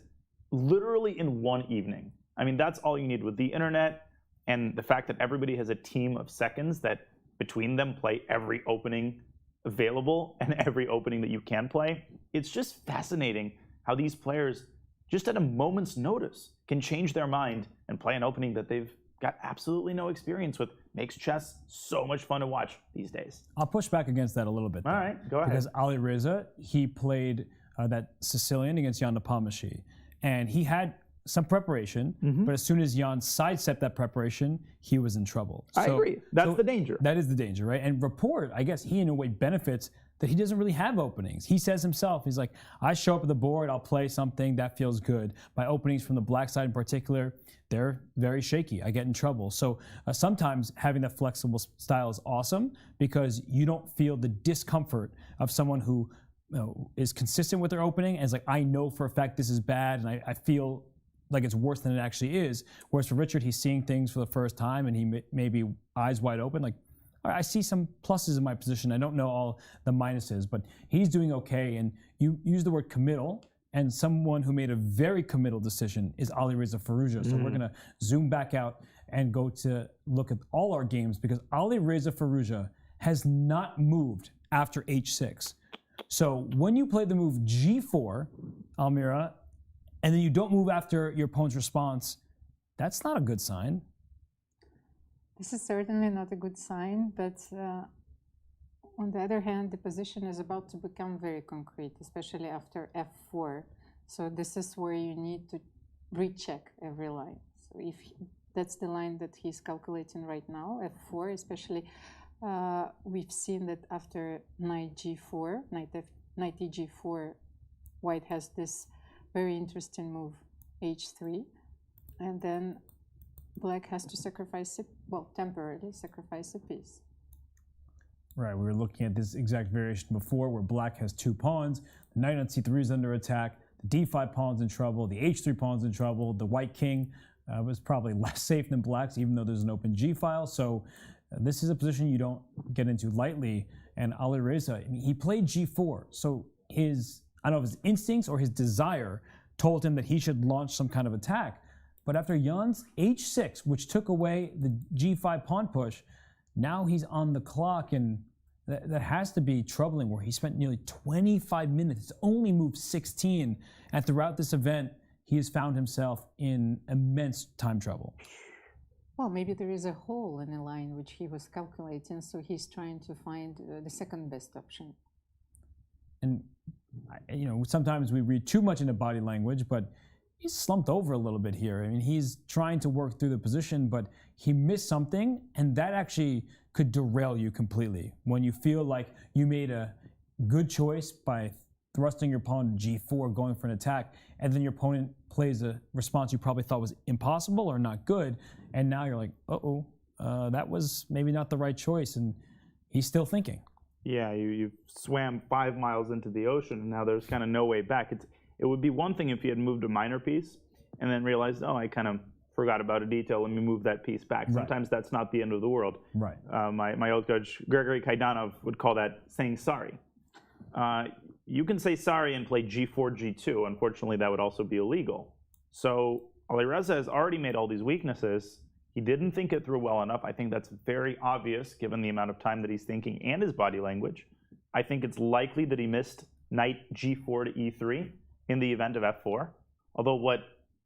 literally in one evening. I mean, that's all you need with the internet and the fact that everybody has a team of seconds that between them play every opening available and every opening that you can play. It's just fascinating how these players, just at a moment's notice, can change their mind and play an opening that they've got absolutely no experience with. Makes chess so much fun to watch these days. I'll push back against that a little bit. All right, go ahead. Because Alireza, he played that Sicilian against Jan Nepomniachtchi, and he had some preparation, but as soon as Jan sidestepped that preparation, he was in trouble. I agree. That's the danger. That is the danger, right? And Rapport, I guess he in a way benefits that he doesn't really have openings. He says himself, he's like, I show up at the board, I'll play something, that feels good. My openings from the black side in particular, they're very shaky. I get in trouble. So sometimes having that flexible style is awesome because you don't feel the discomfort of someone who is consistent with their opening and is like, I know for a fact this is bad and I feel like it's worse than it actually is. Whereas for Richard, he's seeing things for the first time and he may be eyes wide open, like, all right, I see some pluses in my position. I don't know all the minuses, but he's doing okay. And you use the word committal, and someone who made a very committal decision is Alireza Firouzja. So we're going to zoom back out and go to look at all our games because Alireza Firouzja has not moved after h6. So when you play the move g4, Almira, and then you don't move after your opponent's response, that's not a good sign. This is certainly not a good sign, but on the other hand, the position is about to become very concrete, especially after f4. So this is where you need to recheck every line. So if that's the line that he's calculating right now, f4, especially we've seen that after knight g4, knight e4, white has this very interesting move, h3, and then black has to sacrifice it, well, temporarily sacrifice a piece. Right, we were looking at this exact variation before where black has 2 pawns, the knight on c3 is under attack, the d5 pawn's in trouble, the h3 pawn's in trouble, the white king was probably less safe than black's even though there's an open g file, so this is a position you don't get into lightly. And Alireza, I mean, he played g4, so his, I don't know if his instincts or his desire told him that he should launch some kind of attack. But after Jan's h6, which took away the g5 pawn push, now he's on the clock, and that has to be troubling, where he spent nearly 25 minutes, only moved 16, and throughout this event, he has found himself in immense time trouble. Well, maybe there is a hole in a line which he was calculating, so he's trying to find the second best option. And, you know, sometimes we read too much into body language, but he's slumped over a little bit here. I mean, he's trying to work through the position, but he missed something, and that actually could derail you completely. When you feel like you made a good choice by thrusting your pawn to g4, going for an attack, and then your opponent plays a response you probably thought was impossible or not good, and now you're like, that was maybe not the right choice, and he's still thinking. Yeah, you swam 5 miles into the ocean, and now there's kind of no way back. It would be one thing if he had moved a minor piece and then realized, oh, I kind of forgot about a detail, let me move that piece back. Right. Sometimes that's not the end of the world. Right. My old coach, Gregory Kaidanov, would call that saying sorry. You can say sorry and play g4, g2. Unfortunately, that would also be illegal. So Alireza has already made all these weaknesses. He didn't think it through well enough. I think that's very obvious given the amount of time that he's thinking and his body language. I think it's likely that he missed knight g4 to e3 in the event of f4. Although what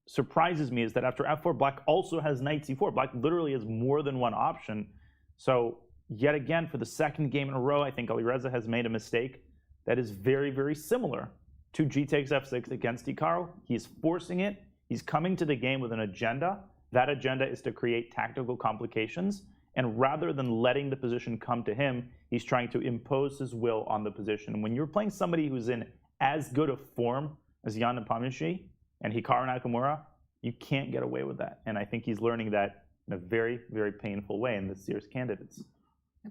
surprises me is that after f4, black also has knight c4. Black literally has more than one option. So yet again, for the second game in a row, I think Alireza has made a mistake that is very, very similar to g takes f6 against Hikaru. He's forcing it. He's coming to the game with an agenda. That agenda is to create tactical complications. And rather than letting the position come to him, he's trying to impose his will on the position. And when you're playing somebody who's in as good a form as Jan Napomnishi and Hikaru Nakamura, you can't get away with that. And I think he's learning that in a very, very painful way in this year's candidates.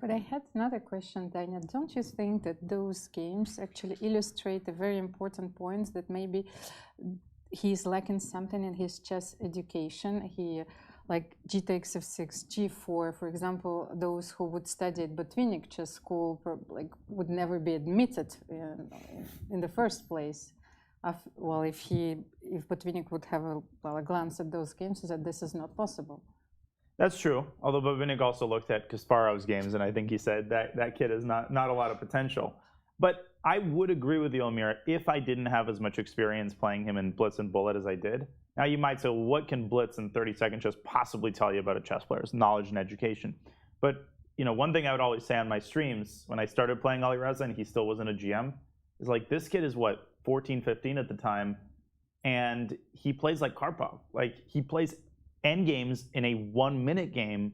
But I had another question, Daniel. Don't you think that those games actually illustrate a very important point that maybe he's lacking something in his chess education? He, like g takes f6, g4, for example, those who would study at Botvinnik chess school would never be admitted in the first place. Well, if Botvinnik would have a glance at those games, that this is not possible. That's true. Although Botvinnik also looked at Kasparov's games, and I think he said that kid has not a lot of potential. But I would agree with you, Almira, if I didn't have as much experience playing him in Blitz and Bullet as I did. Now you might say, well, what can Blitz and 30-second chess possibly tell you about a chess player's knowledge and education? But one thing I would always say on my streams when I started playing Alireza and he still wasn't a GM is like, this kid is what, 14, 15 at the time, and he plays like Karpov. Like, he plays endgames in a 1-minute game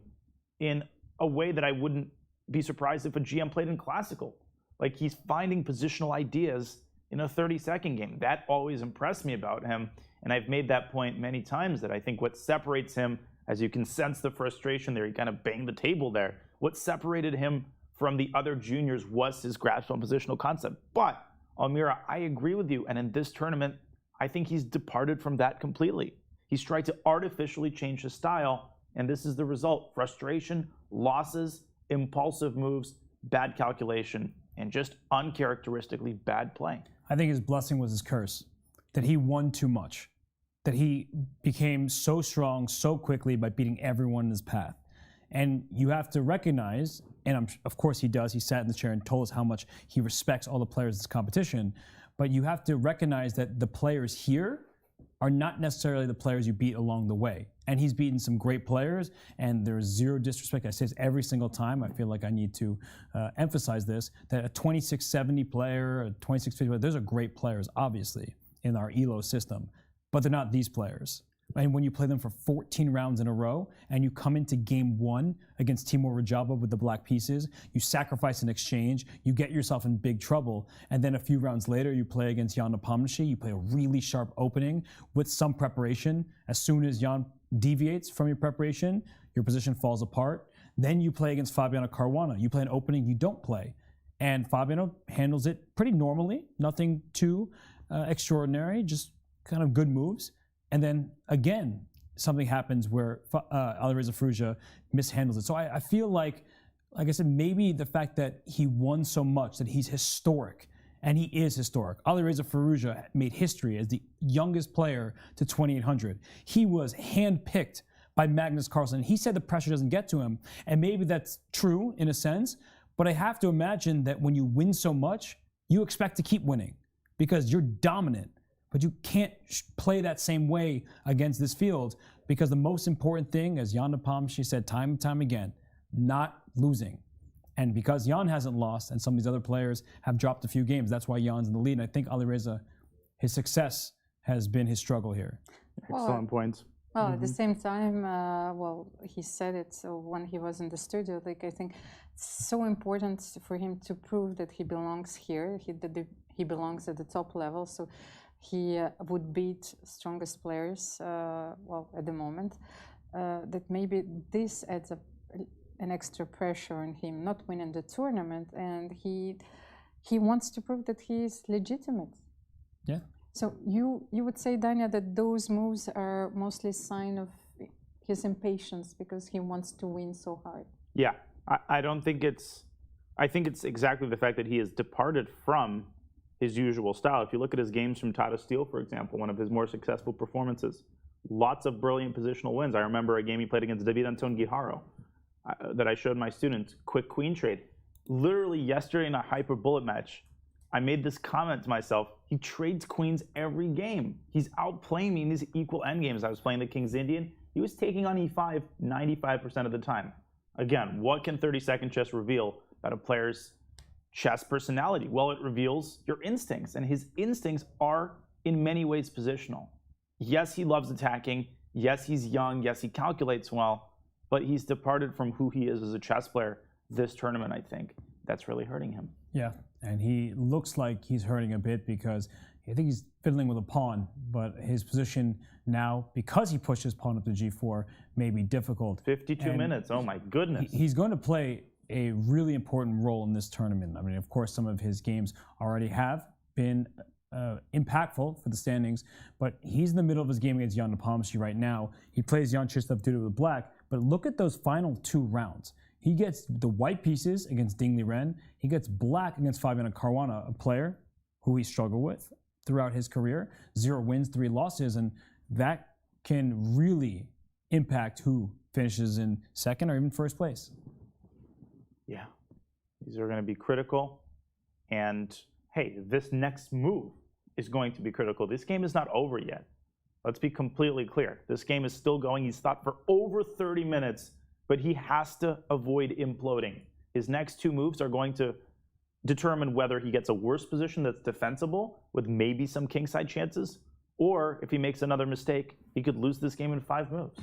in a way that I wouldn't be surprised if a GM played in classical. Like, he's finding positional ideas in a 30-second game. That always impressed me about him, and I've made that point many times that I think what separates him, as you can sense the frustration there, he kind of banged the table there. What separated him from the other juniors was his grasp on positional concept. But, Almira, I agree with you, and in this tournament, I think he's departed from that completely. He's tried to artificially change his style, and this is the result. Frustration, losses, impulsive moves, bad calculation, and just uncharacteristically bad play. I think his blessing was his curse, that he won too much, that he became so strong so quickly by beating everyone in his path. And you have to recognize, and of course he does, he sat in the chair and told us how much he respects all the players in this competition, but you have to recognize that the players here are not necessarily the players you beat along the way. And he's beaten some great players, and there's zero disrespect. I say this every single time. I feel like I need to emphasize this, that a 2670 player, a 2650 player, those are great players, obviously, in our ELO system, but they're not these players. And when you play them for 14 rounds in a row, and you come into game 1 against Timur Rajaba with the black pieces, you sacrifice an exchange, you get yourself in big trouble, and then a few rounds later, you play against Jan Napomnishi, you play a really sharp opening with some preparation. As soon as Jan deviates from your preparation, your position falls apart. Then you play against Fabiano Caruana. You play an opening you don't play. And Fabiano handles it pretty normally, nothing too extraordinary, just kind of good moves. And then again, something happens where Alireza Firouzja mishandles it. So I feel like I said, maybe the fact that he won so much, that he's historic, and he is historic. Alireza Firouzja made history as the youngest player to 2800. He was handpicked by Magnus Carlsen. He said the pressure doesn't get to him, and maybe that's true in a sense, but I have to imagine that when you win so much, you expect to keep winning because you're dominant. But you can't play that same way against this field, because the most important thing, as Jan Nepomniachtchi said time and time again, not losing. And because Jan hasn't lost and some of these other players have dropped a few games, that's why Jan's in the lead. And I think Alireza, his success has been his struggle here. Excellent points. Well, at the same time, he said it when he was in the studio. Like, I think it's so important for him to prove that he belongs here, that he belongs at the top level. So he would beat strongest players, at the moment, that maybe this adds up an extra pressure on him, not winning the tournament, and he wants to prove that he is legitimate. Yeah. So you would say, Dania, that those moves are mostly a sign of his impatience because he wants to win so hard. Yeah, I don't think it's, I think it's exactly the fact that he has departed from his usual style. If you look at his games from Tata Steel, for example, one of his more successful performances, lots of brilliant positional wins. I remember a game he played against David Anton Guijarro that I showed my students, quick queen trade. Literally yesterday in a hyper bullet match, I made this comment to myself, he trades queens every game. He's outplaying me in these equal endgames. I was playing the King's Indian. He was taking on e5 95% of the time. Again, what can 30-second chess reveal about a player's chess personality? Well, it reveals your instincts, and his instincts are in many ways positional. Yes, he loves attacking. Yes, he's young. Yes, he calculates well, but he's departed from who he is as a chess player this tournament, I think. That's really hurting him. Yeah, and he looks like he's hurting a bit because I think he's fiddling with a pawn, but his position now, because he pushed his pawn up to g4, may be difficult. 52 minutes, oh my goodness. He's going to play a really important role in this tournament. I mean, of course, some of his games already have been impactful for the standings, but he's in the middle of his game against Jan Nepomniachtchi right now. He plays Jan-Krzysztof due to the black, but look at those final 2 rounds. He gets the white pieces against Liren. He gets black against Fabiano Caruana, a player who he struggled with throughout his career. 0 wins, 3 losses, and that can really impact who finishes in second or even first place. Yeah, these are going to be critical. And hey, this next move is going to be critical. This game is not over yet. Let's be completely clear. This game is still going. He's thought for over 30 minutes, but he has to avoid imploding. His next 2 moves are going to determine whether he gets a worse position that's defensible with maybe some kingside chances, or if he makes another mistake, he could lose this game in 5 moves.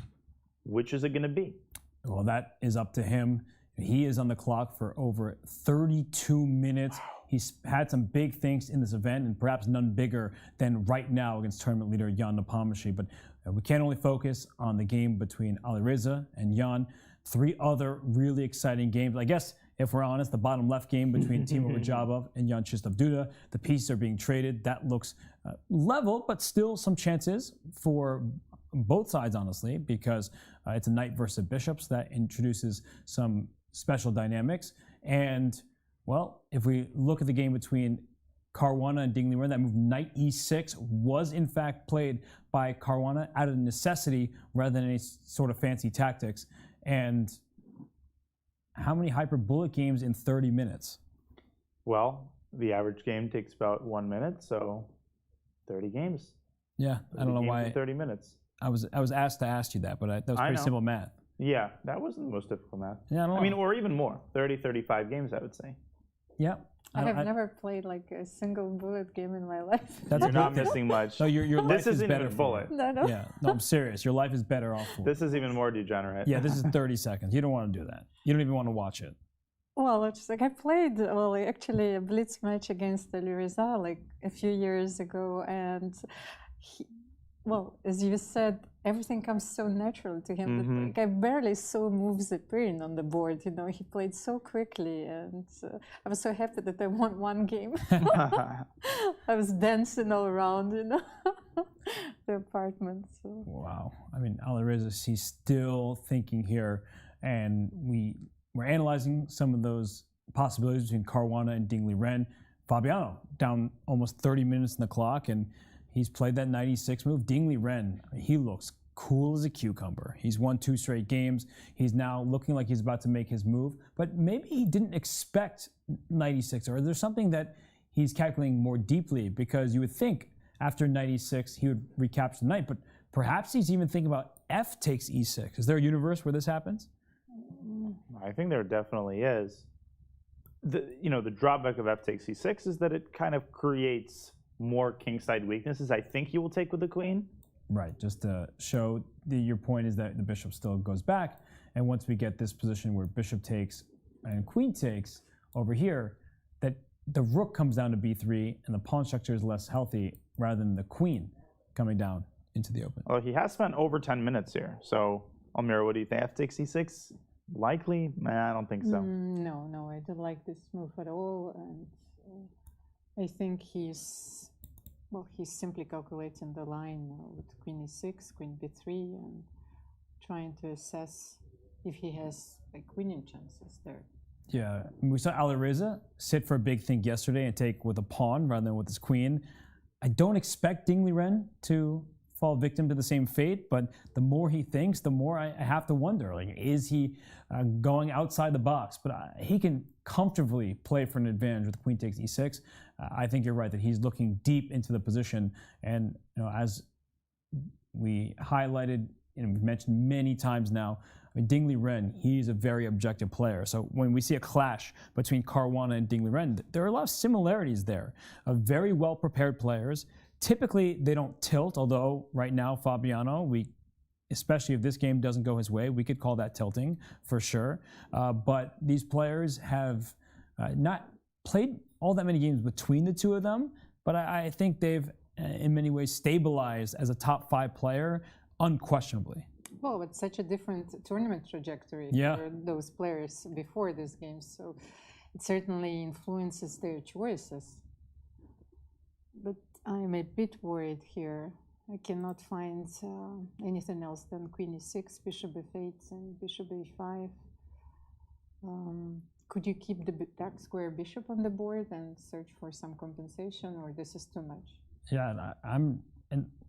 Which is it going to be? Well, that is up to him. He is on the clock for over 32 minutes. Wow. He's had some big things in this event, and perhaps none bigger than right now against tournament leader Jan Nepomniachtchi. But we can't only focus on the game between Alireza and Jan. 3 other really exciting games. I guess, if we're honest, the bottom left game between Timur Rajabov and Jan-Krzysztof Duda, the pieces are being traded. That looks level, but still some chances for both sides, honestly, because it's a knight versus bishops that introduces some special dynamics. And, well, if we look at the game between Caruana and Liren, that move knight e6 was in fact played by Caruana out of necessity rather than any sort of fancy tactics. And how many hyperbolic games in 30 minutes? Well, the average game takes about 1 minute, so 30 games. Yeah, I don't know why. 30 minutes. I was asked to ask you that, but that was pretty simple math. Yeah, that wasn't the most difficult math. Yeah, I mean, or even more, 30, 35 games, I would say. Yeah. I have never played like a single bullet game in my life. You're not missing much. No, your life is better even a bullet. No. Yeah, no, I'm serious. Your life is better off for it. This is even more degenerate. Yeah, this is 30 seconds. You don't want to do that. You don't even want to watch it. Well, it's like I played, actually a blitz match against Alireza like a few years ago, and as you said, everything comes so natural to him. That, like, I barely saw moves appearing on the board. You know, he played so quickly, and I was so happy that I won one game. I was dancing all around, you know, the apartment. So. Wow. I mean, Alireza, he's still thinking here, and we're analyzing some of those possibilities between Caruana and Ding Liren. Fabiano down almost 30 minutes in the clock, and he's played that 96 move. Ding Liren, he looks cool as a cucumber. He's won 2 straight games. He's now looking like he's about to make his move, but maybe he didn't expect 96, or is there something that he's calculating more deeply? Because you would think after 96 he would recapture the knight, but perhaps he's even thinking about F takes E6. Is there a universe where this happens? I think there definitely is. The drawback of F takes E6 is that it kind of creates more kingside weaknesses. I think he will take with the queen. Right, just to show your point is that the bishop still goes back, and once we get this position where bishop takes and queen takes over here, that the rook comes down to b3 and the pawn structure is less healthy rather than the queen coming down into the open. Well, he has spent over 10 minutes here. So, Almira, what do you think? F takes E6? Likely? Nah, I don't think so. No, I don't like this move at all, and I think he's simply calculating the line with queen e6, queen b3, and trying to assess if he has like winning chances there. Yeah, we saw Alireza sit for a big think yesterday and take with a pawn rather than with his queen. I don't expect Ding Liren to fall victim to the same fate, but the more he thinks, the more I have to wonder, like, is he going outside the box? But he can comfortably play for an advantage with queen takes e6. I think you're right that he's looking deep into the position, and as we highlighted and we've mentioned many times now, I mean, Ding Liren, he's a very objective player. So when we see a clash between Caruana and Ding Liren, there are a lot of similarities there of very well prepared players. Typically, they don't tilt, although right now, Fabiano, especially if this game doesn't go his way, we could call that tilting for sure. But these players have not played all that many games between the two of them, but I think they've, in many ways, stabilized as a top 5 player, unquestionably. Well, it's such a different tournament trajectory for those players before this game, so it certainly influences their choices. But I'm a bit worried here. I cannot find anything else than queen e6, bishop f8, and bishop a5. Could you keep the dark square bishop on the board and search for some compensation, or this is too much? Yeah, and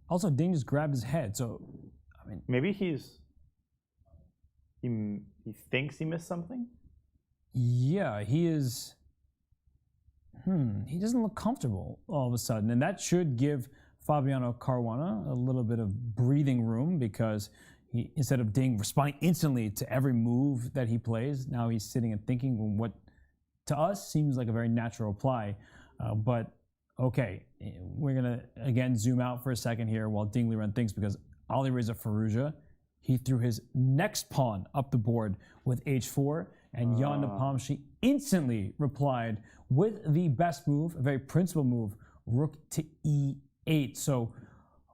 also Ding just grabbed his head, so I mean, maybe he thinks he missed something. Yeah, he is. He doesn't look comfortable all of a sudden, and that should give Fabiano Caruana a little bit of breathing room, because he, instead of Ding responding instantly to every move that he plays, now he's sitting and thinking what to us seems like a very natural reply. But okay, we're gonna again zoom out for a second here while Ding Liren thinks, because Alireza Firouzja, he threw his next pawn up the board with h4, and Jan Nepomniachtchi instantly replied with the best move, a very principal move, rook to e8. So,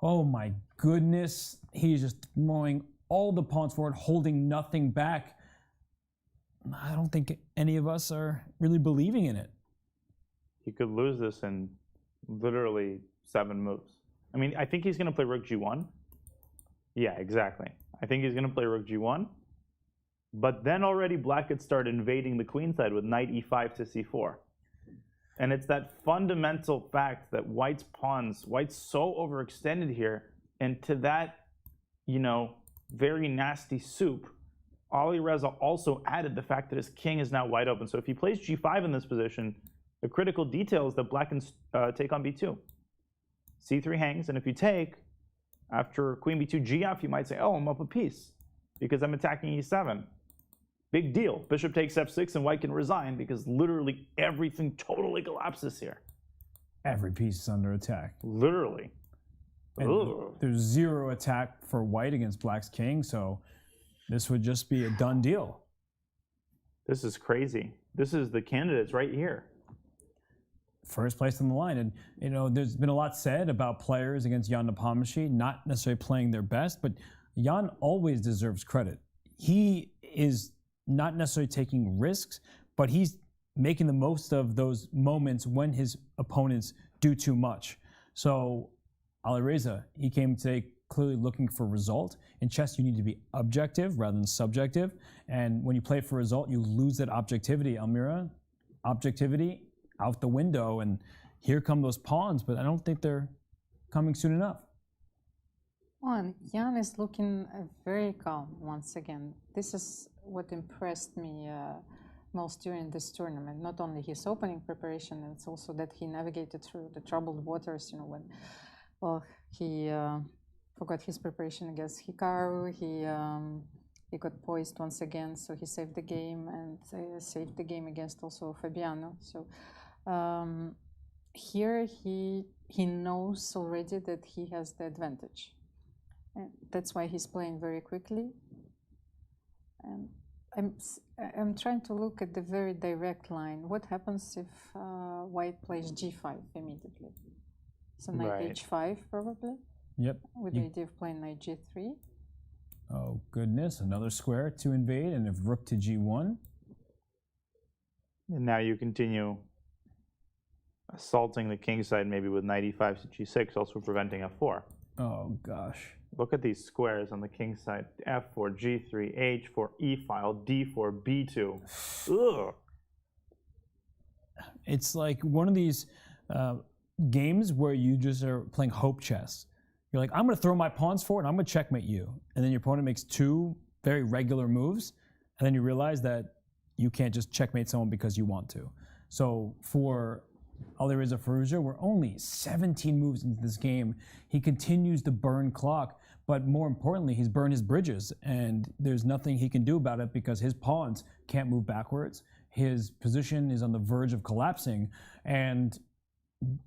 oh my goodness, he's just throwing all the pawns forward, holding nothing back. I don't think any of us are really believing in it. He could lose this in literally 7 moves. I mean, I think he's going to play rook g1. Yeah, exactly. I think he's going to play rook g1. But then already black could start invading the queen side with knight e5 to c4. And it's that fundamental fact that white's so overextended here, and to that, very nasty soup, Alireza also added the fact that his king is now wide open. So if he plays g5 in this position, the critical detail is that black can take on b2. c3 hangs, and if you take, after queen b2 gf, you might say, oh, I'm up a piece because I'm attacking e7. Big deal. Bishop takes f6, and white can resign because literally everything totally collapses here. Every piece is under attack. Literally. And there's zero attack for white against black's king, so this would just be a done deal. This is crazy. This is the candidates right here. First place on the line. And, you know, there's been a lot said about players against Jan Nepomniachtchi not necessarily playing their best, but Jan always deserves credit. He is not necessarily taking risks, but he's making the most of those moments when his opponents do too much. So Alireza, he came today clearly looking for result. In chess, you need to be objective rather than subjective. And when you play for result, you lose that objectivity. Almira, objectivity out the window, and here come those pawns, but I don't think they're coming soon enough. Well, Jan is looking very calm once again. This is what impressed me most during this tournament. Not only his opening preparation, it's also that he navigated through the troubled waters, you know, when he forgot his preparation against Hikaru. He got poised once again, so he saved the game, and saved the game against also Fabiano. So here he knows already that he has the advantage. And that's why he's playing very quickly. And I'm trying to look at the very direct line. What happens if white plays g5 immediately? So knight Right. h5 probably? Yep. With the idea of playing knight g3. Oh, goodness. Another square to invade, and if rook to g1. And now you continue assaulting the king side, maybe with knight e5 to g6, also preventing f4. Oh, gosh. Look at these squares on the king side. f4, g3, h4, e file, d4, b2. Ugh. It's like one of these games where you just are playing hope chess. You're like, I'm going to throw my pawns forward and I'm going to checkmate you. And then your opponent makes two very regular moves. And then you realize that you can't just checkmate someone because you want to. So for Alireza Firouzja, we're only 17 moves into this game. He continues to burn clock. But more importantly, he's burned his bridges. And there's nothing he can do about it because his pawns can't move backwards. His position is on the verge of collapsing. And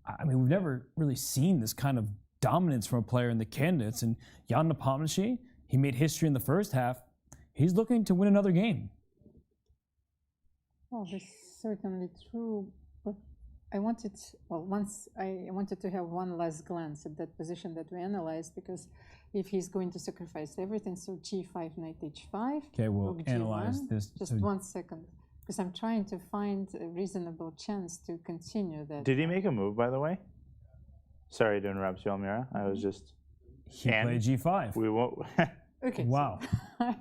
I mean, we've never really seen this kind of dominance from a player in the candidates. And Jan Nepomniachtchi, he made history in the first half. He's looking to win another game. Well, this is certainly true. But I wanted to have one last glance at that position that we analyzed, because if he's going to sacrifice everything, so g5, knight h5. Okay, we'll rook analyze g1. this. Just 1 second, because I'm trying to find a reasonable chance to continue that. Did he make a move, by the way? Sorry to interrupt you, Almira. I was just... He played g5. We won't... Okay. Wow. So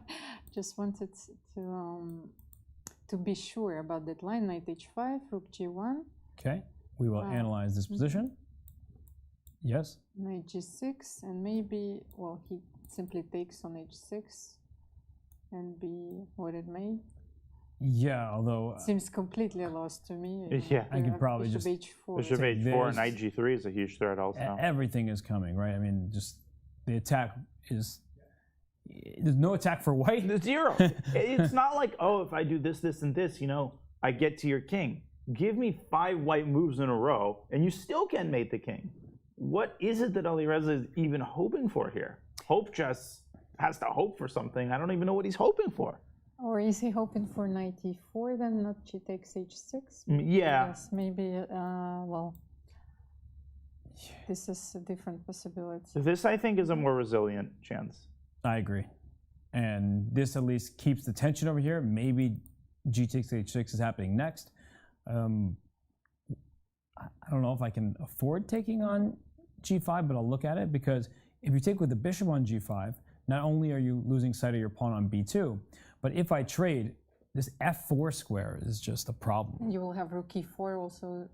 just wanted to be sure about that line. Knight h5, rook g1. Okay, we will analyze this position. Yes. Knight g6, and maybe, well, he simply takes on h6 and be what it may. Yeah, although... Seems completely lost to me. Yeah. I could probably Bishop just... h4. Bishop h4, knight g3 is a huge threat also. Everything is coming, right? I mean, just the attack is... There's no attack for white. There's zero. It's not like, oh, if I do this, this, and this, you know, I get to your king. Give me 5 white moves in a row, and you still can't mate the king. What is it that Alireza is even hoping for here? Hope chess has to hope for something. I don't even know what he's hoping for. Or is he hoping for knight e4 then, not g takes h6? Yeah. Yes, maybe, well, this is a different possibility. This, I think, is a more resilient chance. I agree. And this at least keeps the tension over here. Maybe g takes h6 is happening next. I don't know if I can afford taking on g5, but I'll look at it, because if you take with the bishop on g5, not only are you losing sight of your pawn on b2, but if I trade, this f4 square is just a problem. You will have rook e4 also,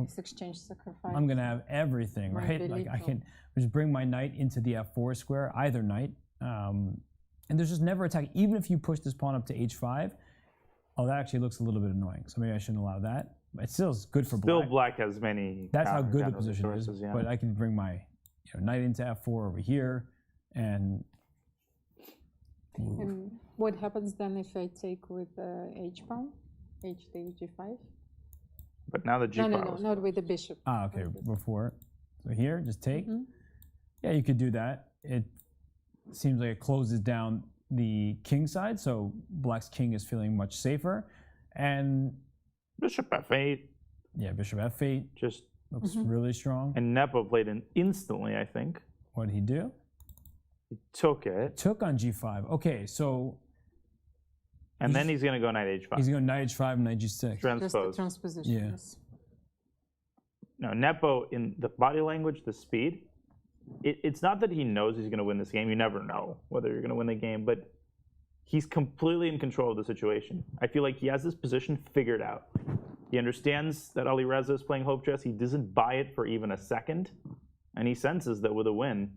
this exchange sacrifice. I'm going to have everything, right? Like I can just bring my knight into the f4 square, either knight, And there's just never attack. Even if you push this pawn up to h5, oh, that actually looks a little bit annoying. So maybe I shouldn't allow that. But it still is good for black. Still black has many. That's how good the position sources, is. yeah. But I can bring my knight into f4 over here, and And what happens then if I take with h pawn, h takes g5? But now the g No, file is- not with the bishop. Ah, okay, before. So here, just take. Yeah, you could do that. It seems like it closes down the king side, so black's king is feeling much safer. And bishop f8. Yeah, bishop f8 just looks really strong. And Nepo played in instantly, I think. What did he do? He took it. Took on g5. Okay, so. And then he's going to go knight h5. He's going knight h5 and knight g6. Transpose. Transposition. Yeah. Yes. No, Nepo, in the body language, the speed, it's not that he knows he's going to win this game. You never know whether you're going to win the game, but he's completely in control of the situation. I feel like he has this position figured out. He understands that Alireza is playing hope chess. He doesn't buy it for even a second, and he senses that with a win,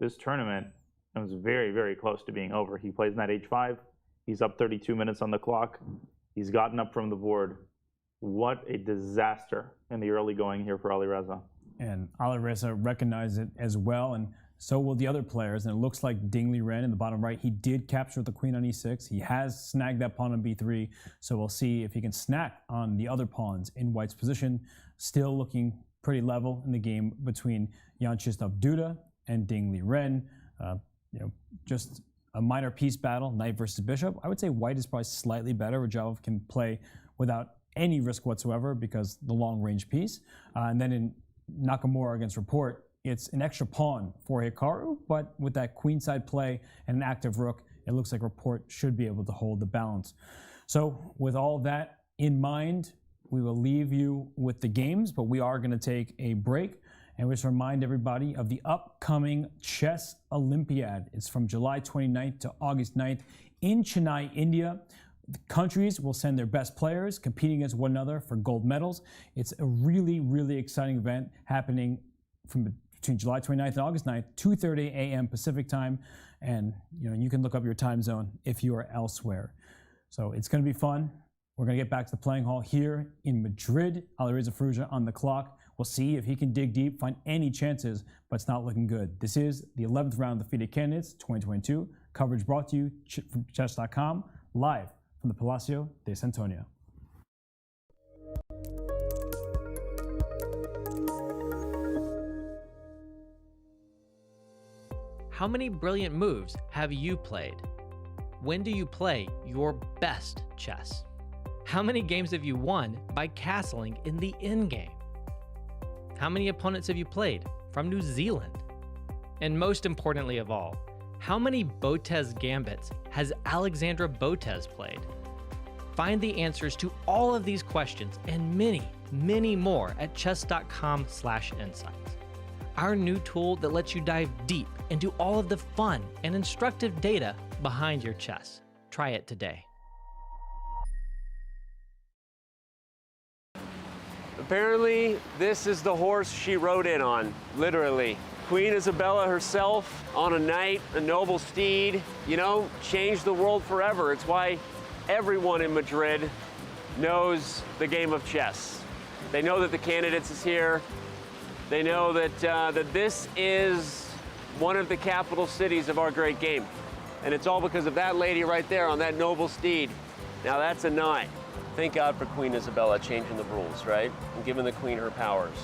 this tournament was very, very close to being over. He plays knight h5. He's up 32 minutes on the clock. He's gotten up from the board. What a disaster in the early going here for Alireza. And Alireza recognized it as well, and so will the other players. And it looks like Liren in the bottom right, he did capture the queen on e6. He has snagged that pawn on b3, so we'll see if he can snack on the other pawns in white's position. Still looking pretty level in the game between Jan-Krzysztof Duda and Liren. Just a minor piece battle, knight versus bishop. I would say white is probably slightly better. Rajavov can play without any risk whatsoever because the long range piece. And then in Nakamura against Report, it's an extra pawn for Hikaru, but with that queenside play and an active rook, it looks like Report should be able to hold the balance. So with all that in mind, we will leave you with the games, but we are going to take a break. And we just remind everybody of the upcoming Chess Olympiad. It's from July 29th to August 9th in Chennai, India. The countries will send their best players competing against one another for gold medals. It's a really, really exciting event happening between July 29th and August 9th, 2:30 a.m. Pacific time. And you can look up your time zone if you are elsewhere. So it's going to be fun. We're going to get back to the playing hall here in Madrid. Alireza Firouzja on the clock. We'll see if he can dig deep, find any chances, but it's not looking good. This is the 11th round of the FIDE Candidates 2022. Coverage brought to you from Chess.com, live from the Palacio de Santonio. How many brilliant moves have you played? When do you play your best chess? How many games have you won by castling in the endgame? How many opponents have you played from New Zealand? And most importantly of all, how many Botez gambits has Alexandra Botez played? Find the answers to all of these questions and many, many more at chess.com/insights. Our new tool that lets you dive deep into all of the fun and instructive data behind your chess. Try it today. Apparently, this is the horse she rode in on, literally. Queen Isabella herself on a knight, a noble steed, changed the world forever. It's why everyone in Madrid knows the game of chess. They know that the Candidates is here. They know that, that this is one of the capital cities of our great game. And it's all because of that lady right there on that noble steed. Now that's a 9. Thank God for Queen Isabella changing the rules, right? And giving the Queen her powers.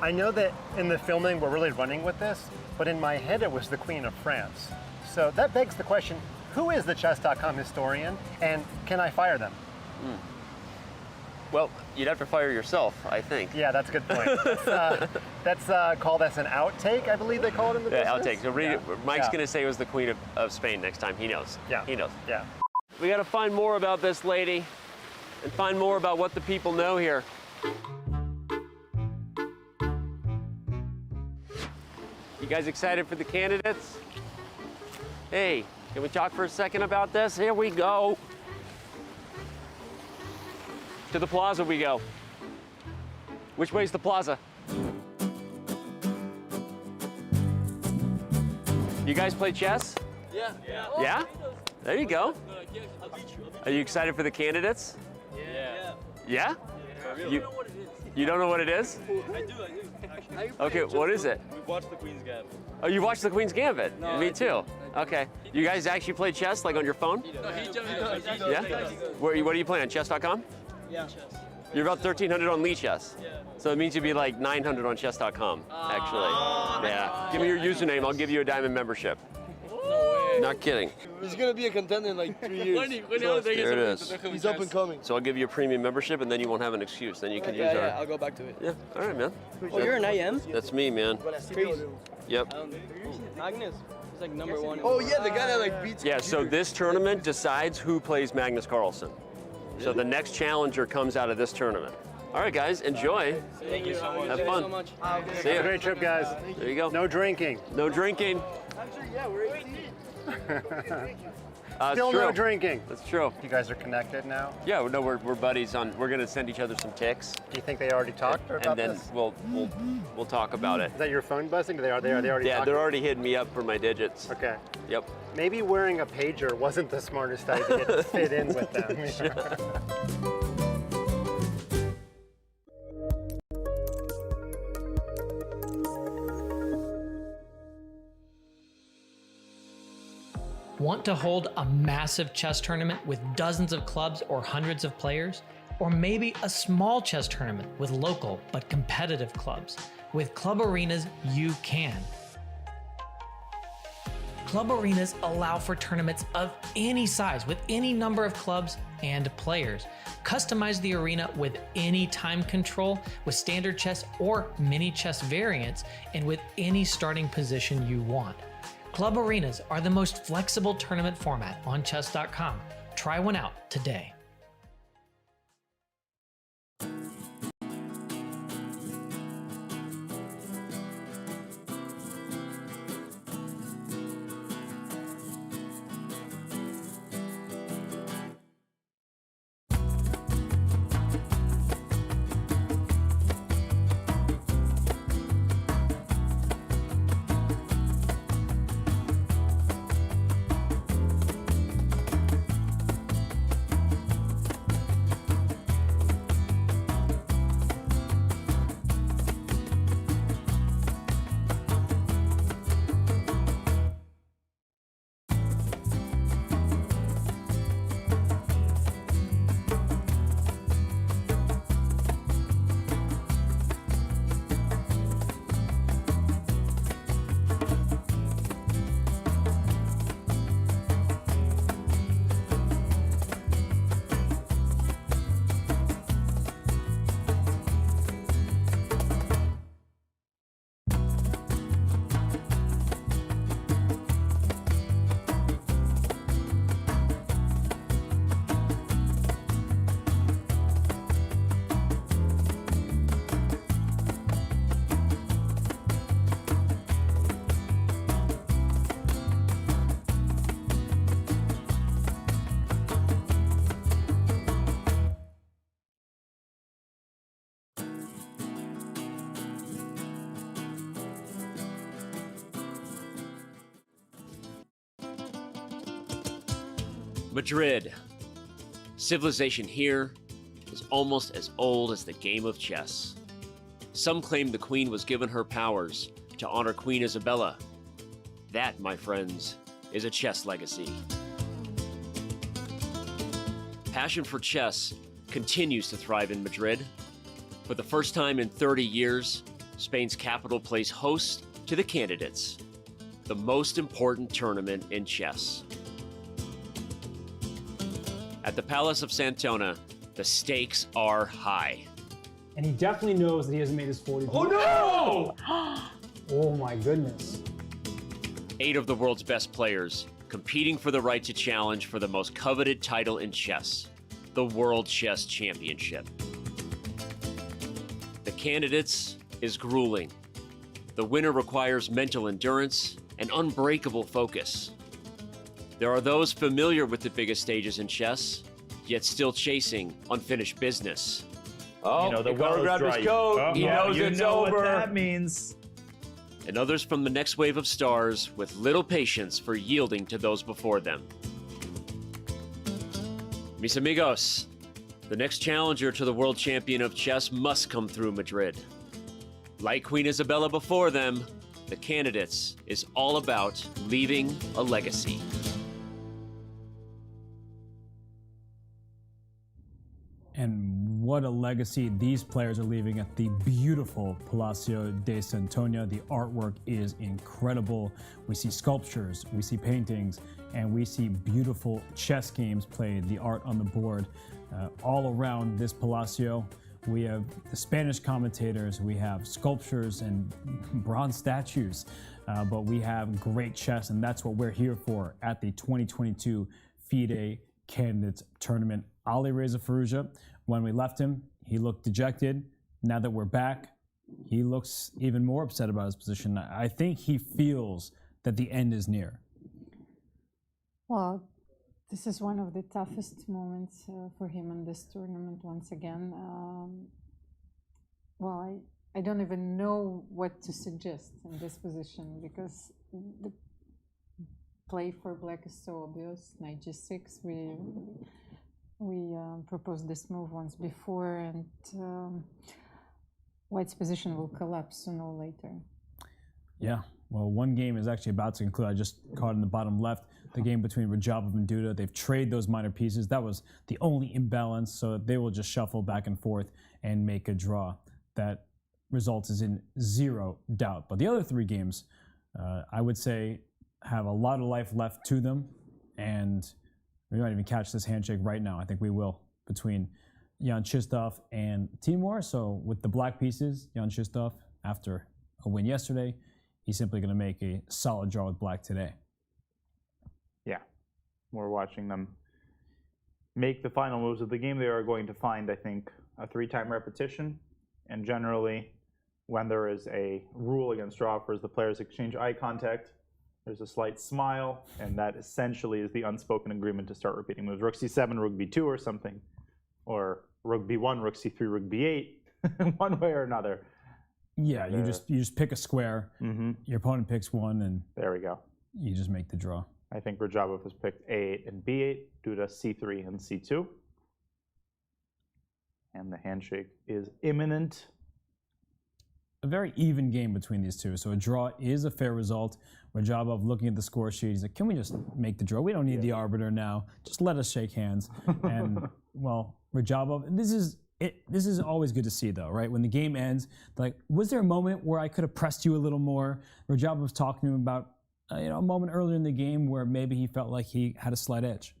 I know that in the filming we're really running with this, but in my head it was the Queen of France. So that begs the question, who is the Chess.com historian, and can I fire them? Well, you'd have to fire yourself, I think. Yeah, that's a good point. That's called as an outtake, I believe they call it in the business. Outtake. So read it. Mike's going to say it was the Queen of Spain next time. He knows. Yeah. He knows. Yeah. We got to find more about this lady and find more about what the people know here. You guys excited for the Candidates? Hey, can we talk for a second about this? Here we go. To the plaza we go. Which way's the plaza? You guys play chess? Yeah. Yeah? There you go. Are you excited for the candidates? Yeah? You don't know what it is? I do. Actually. Okay, what is it? We watched the Queen's Gambit. Oh, you watched the Queen's Gambit? No, Me too. Okay. You guys actually play chess, like on your phone? No, he does. Yeah? What do you play on, Chess.com? Yeah. You're about 1,300 on Lee Chess. Yeah. So it means you'd be like 900 on Chess.com, actually. Yeah. Give me your username, I'll give you a diamond membership. Not kidding. He's gonna be a contender in like 3 years. There it is. He's up and coming. So I'll give you a premium membership and then you won't have an excuse. Then you can use our... Yeah, I'll go back to it. Yeah, all right, man. Oh, you're an IM? That's me, man. Crazy. Yep. Magnus, he's like #1. Oh yeah, the guy that like beats. Yeah, so this tournament decides who plays Magnus Carlsen. So the next challenger comes out of this tournament. All right, guys, enjoy. Thank you so much. Have fun. See Have ya. a great trip, guys. There you go. No drinking. No drinking. Actually, yeah, we're 18. Still no drinking. That's true. You guys are connected now? Yeah, no, we're buddies on. We're gonna send each other some ticks. Do you think they already talked about and then this? we'll talk about it. Is that your phone buzzing? Are they already Yeah, talking? they're already hitting me up for my digits. Okay. Yep. Maybe wearing a pager wasn't the smartest idea to fit in with them. Want to hold a massive chess tournament with dozens of clubs or hundreds of players? Or maybe a small chess tournament with local but competitive clubs? With Club Arenas, you can. Club Arenas allow for tournaments of any size with any number of clubs and players. Customize the arena with any time control, with standard chess or mini chess variants, and with any starting position you want. Club Arenas are the most flexible tournament format on Chess.com. Try one out today. Madrid. Civilization here is almost as old as the game of chess. Some claim the queen was given her powers to honor Queen Isabella. That, my friends, is a chess legacy. Passion for chess continues to thrive in Madrid. For the first time in 30 years, Spain's capital plays host to the Candidates, the most important tournament in chess. At the Palace of Santona, the stakes are high. And he definitely knows that he hasn't made his 40. Oh no! Oh my goodness. 8 of the world's best players competing for the right to challenge for the most coveted title in chess, the World Chess Championship. The Candidates is grueling. The winner requires mental endurance and unbreakable focus. There are those familiar with the biggest stages in chess, yet still chasing unfinished business. Oh, you know, the well grabbed his coat. He knows you it's know over. what that means. and others from the next wave of stars with little patience for yielding to those before them. Mis amigos, the next challenger to the world champion of chess must come through Madrid. Like Queen Isabella before them, the Candidates is all about leaving a legacy. And what a legacy these players are leaving at the beautiful Palacio de Santoña. The artwork is incredible. We see sculptures, we see paintings, and we see beautiful chess games played, the art on the board. All around this Palacio, we have the Spanish commentators, we have sculptures and bronze statues, but we have great chess, and that's what we're here for at the 2022 FIDE Candidates Tournament. Alireza Firouzja, when we left him, he looked dejected. Now that we're back, he looks even more upset about his position. I think he feels that the end is near. Well, this is one of the toughest moments for him in this tournament once again. Well, I don't even know what to suggest in this position because the play for black is so obvious. Knight g6, we proposed this move once before, and white's position will collapse sooner or later. Yeah, well, one game is actually about to conclude. I just caught in the bottom left, the game between Radjabov and Duda. They've traded those minor pieces. That was the only imbalance, so they will just shuffle back and forth and make a draw. That result is in zero doubt. But the other three games, I would say, have a lot of life left to them, and we might even catch this handshake right now. I think we will, between Jan-Krzysztof and Timur. So with the black pieces, Jan-Krzysztof, after a win yesterday, he's simply going to make a solid draw with black today. Yeah, we're watching them make the final moves of the game. They are going to find, I think, a 3-time repetition. And generally, when there is a rule against draw offers, the players exchange eye contact. There's a slight smile, and that essentially is the unspoken agreement to start repeating moves. Rook c7, rook b2 or something, or rook b1, rook c3, rook b8, one way or another. Yeah, you just pick a square, your opponent picks one, and there we go. You just make the draw. I think Radjabov has picked a8 and b8, Duda c3 and c2. And the handshake is imminent. A very even game between these two, so a draw is a fair result. Radjabov looking at the score sheet, he's like, can we just make the draw? We don't need the arbiter now. Just let us shake hands. And, well, Radjabov, this is always good to see, though, right? When the game ends, like, was there a moment where I could have pressed you a little more? Radjabov's talking to him about a moment earlier in the game where maybe he felt like he had a slight edge.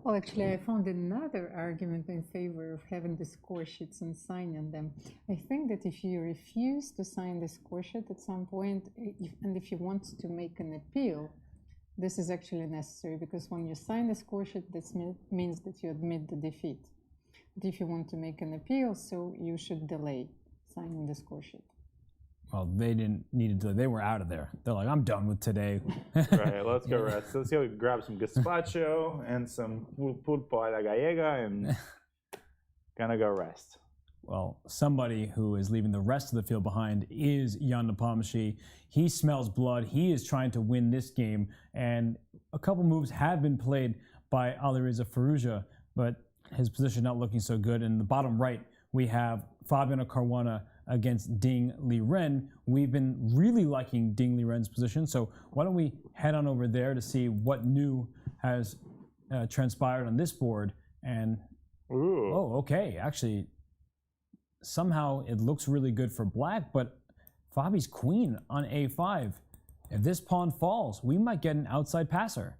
Well, actually, I found another argument in favor of having the score sheets and signing them. I think that if you refuse to sign the score sheet at some point, and if you want to make an appeal, this is actually necessary, because when you sign the score sheet, this means that you admit the defeat. But if you want to make an appeal, so you should delay signing the score sheet. Well, they didn't need to delay. They were out of there. They're like, I'm done with today. Right, let's go rest. Let's go grab some gazpacho and some pulpo a la gallega and gonna go rest. Well, somebody who is leaving the rest of the field behind is Jan Nepomniachtchi. He smells blood. He is trying to win this game, and a couple moves have been played by Alireza Firouzja, but his position not looking so good. In the bottom right, we have Fabiano Caruana against Ding Liren. We've been really liking Ding Liren's position, so why don't we head on over there to see what new has transpired on this board. And oh, okay, actually, somehow it looks really good for black, but Fabi's queen on a5. If this pawn falls, we might get an outside passer.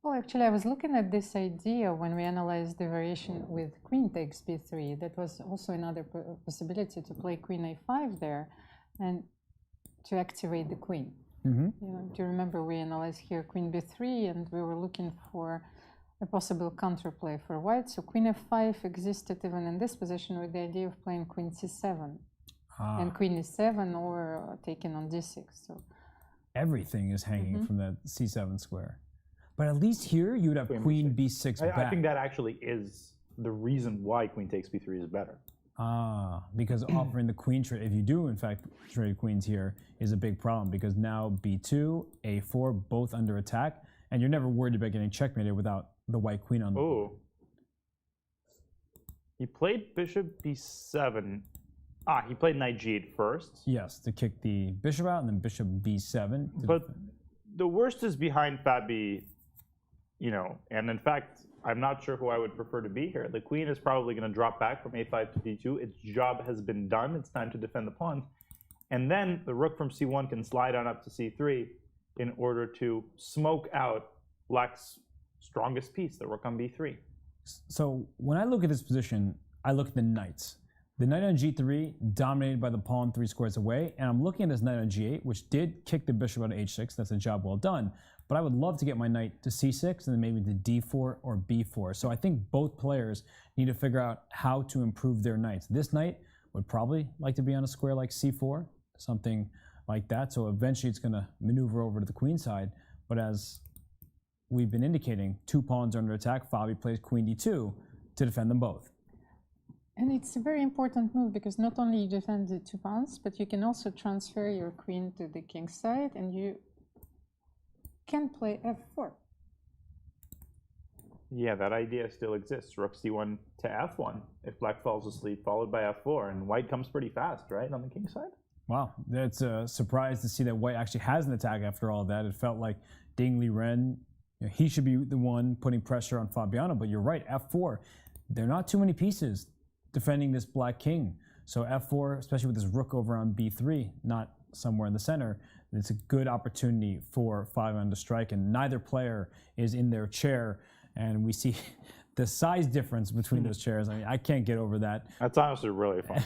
Well, actually, I was looking at this idea when we analyzed the variation with queen takes b3. That was also another possibility to play queen a5 there and to activate the queen. Do you remember we analyzed here queen b3, and we were looking for a possible counterplay for white. So queen f5 existed even in this position with the idea of playing queen c7 and queen e7 or taking on d6. So everything is hanging from that c7 square. But at least here, you would have queen b6 back. I think that actually is the reason why queen takes b3 is better. Because offering the queen trade, if you do in fact trade queens here, is a big problem because now b2, a4, both under attack, and you're never worried about getting checkmated without the white queen on the board. He played bishop b7. He played knight g8 first. Yes, to kick the bishop out, and then bishop b7. But the worst is behind Fabi, and in fact, I'm not sure who I would prefer to be here. The queen is probably going to drop back from a5 to d2. Its job has been done. It's time to defend the pawns. And then the rook from c1 can slide on up to c3 in order to smoke out Black's strongest piece, the rook on b3. So when I look at this position, I look at the knights. The knight on g3 dominated by the pawn 3 squares away, and I'm looking at this knight on g8, which did kick the bishop out of h6. That's a job well done. But I would love to get my knight to c6 and then maybe to d4 or b4. So I think both players need to figure out how to improve their knights. This knight would probably like to be on a square like c4, something like that. So eventually it's going to maneuver over to the queen side. But as we've been indicating, 2 pawns are under attack. Fabi plays queen d2 to defend them both. And it's a very important move because not only you defend the 2 pawns, but you can also transfer your queen to the king side, and you can play f4. Yeah, that idea still exists. Rook c1 to f1 if Black falls asleep, followed by f4, and White comes pretty fast, right, on the king side? Wow, that's a surprise to see that White actually has an attack after all that. It felt like Ding Liren, he should be the one putting pressure on Fabiano, but you're right, f4. There are not too many pieces defending this Black king. So f4, especially with this rook over on b3, not somewhere in the center, it's a good opportunity for Fabiano to strike, and neither player is in their chair. And we see the size difference between those chairs. I mean, I can't get over that. That's honestly really funny.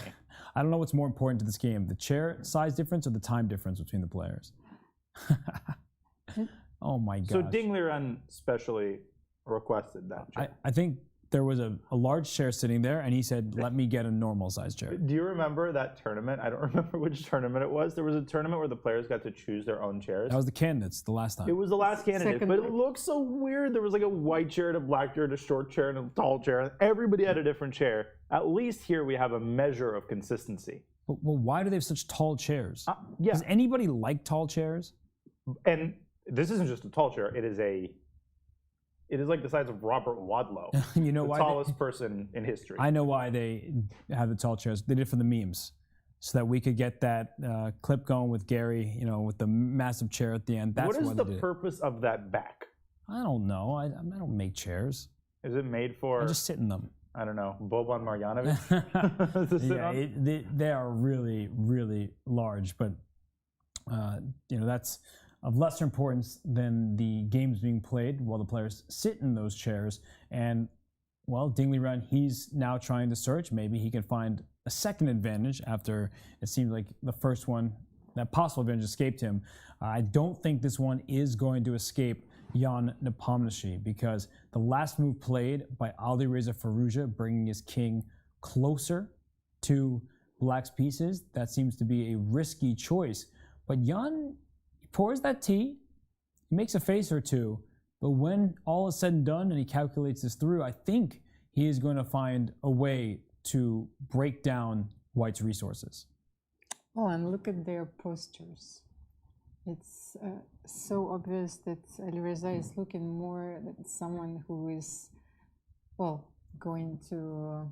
I don't know what's more important to this game, the chair size difference or the time difference between the players. Oh my God. So Ding Liren specially requested that chair. I think there was a large chair sitting there, and he said, let me get a normal size chair. Do you remember that tournament? I don't remember which tournament it was. There was a tournament where the players got to choose their own chairs. That was the candidates the last time. It was the last candidate, but it looked so weird. There was like a white chair and a black chair and a short chair and a tall chair. Everybody had a different chair. At least here we have a measure of consistency. But, well, why do they have such tall chairs? Yeah. Does anybody like tall chairs? And this isn't just a tall chair. It is like the size of Robert Wadlow, you know the why tallest person in history. I know why they have the tall chairs. They did it for the memes, so that we could get that clip going with Gary, with the massive chair at the end. That's what is why the they did it. purpose of that back? I don't know. I don't make chairs. Is it made for? I just sit in them. I don't know, Boban Marjanovic. They are really, really large, but that's of lesser importance than the games being played while the players sit in those chairs. And, well, Ding Liren, he's now trying to search. Maybe he can find a second advantage after it seems like the first one, that possible advantage escaped him. I don't think this one is going to escape Jan Nepomniachtchi, because the last move played by Alireza Firouzja, bringing his king closer to Black's pieces, that seems to be a risky choice. But Jan pours that tea, he makes a face or two, but when all is said and done and he calculates this through, I think he is going to find a way to break down White's resources. Oh, and look at their postures. It's so obvious that Alireza is looking more like someone who is, going to,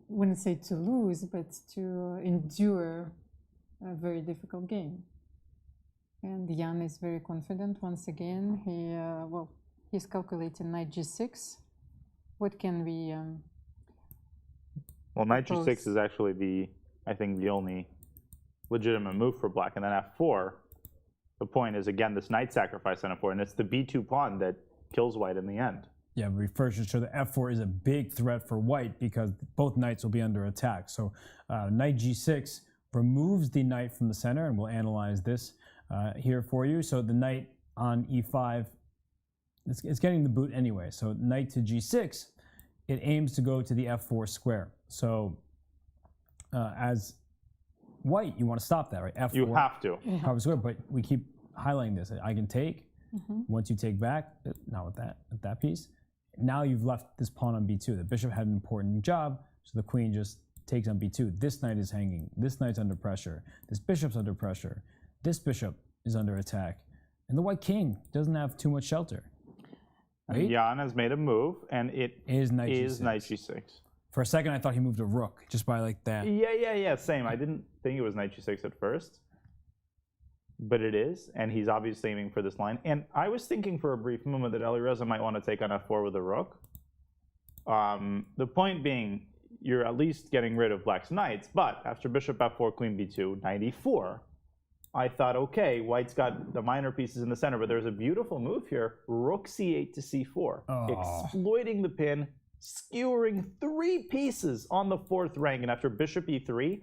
wouldn't say to lose, but to endure a very difficult game. And Jan is very confident once again. He's calculating knight g6. What can we Well, knight g6 is actually I think the only legitimate move for Black. And then f4, the point is, again, this knight sacrifice on f4, and it's the b2 pawn that kills White in the end. Yeah, we first should show that f4 is a big threat for White because both knights will be under attack. So knight g6 removes the knight from the center, and we'll analyze this here for you. So the knight on e5, it's getting the boot anyway. So knight to g6, it aims to go to the f4 square. So as White, you want to stop that, right? F4. You have to. F4 square, but we keep highlighting this. I can take. Once you take back, not with that piece, now you've left this pawn on b2. The bishop had an important job, so the queen just takes on b2. This knight is hanging. This knight's under pressure. This bishop's under pressure. This bishop is under attack. And the white king doesn't have too much shelter. Right? Jan has made a move, and it is knight g6. For a second, I thought he moved a rook just by like that. Yeah, same. I didn't think it was knight g6 at first, but it is, and he's obviously aiming for this line. And I was thinking for a brief moment that Alireza might want to take on f4 with a rook. The point being, you're at least getting rid of black's knights, but after bishop f4, queen b2, knight e4, I thought, okay, white's got the minor pieces in the center, but there's a beautiful move here, rook c8 to c4, exploiting the pin, skewering 3 pieces on the 4th rank, and after bishop e3,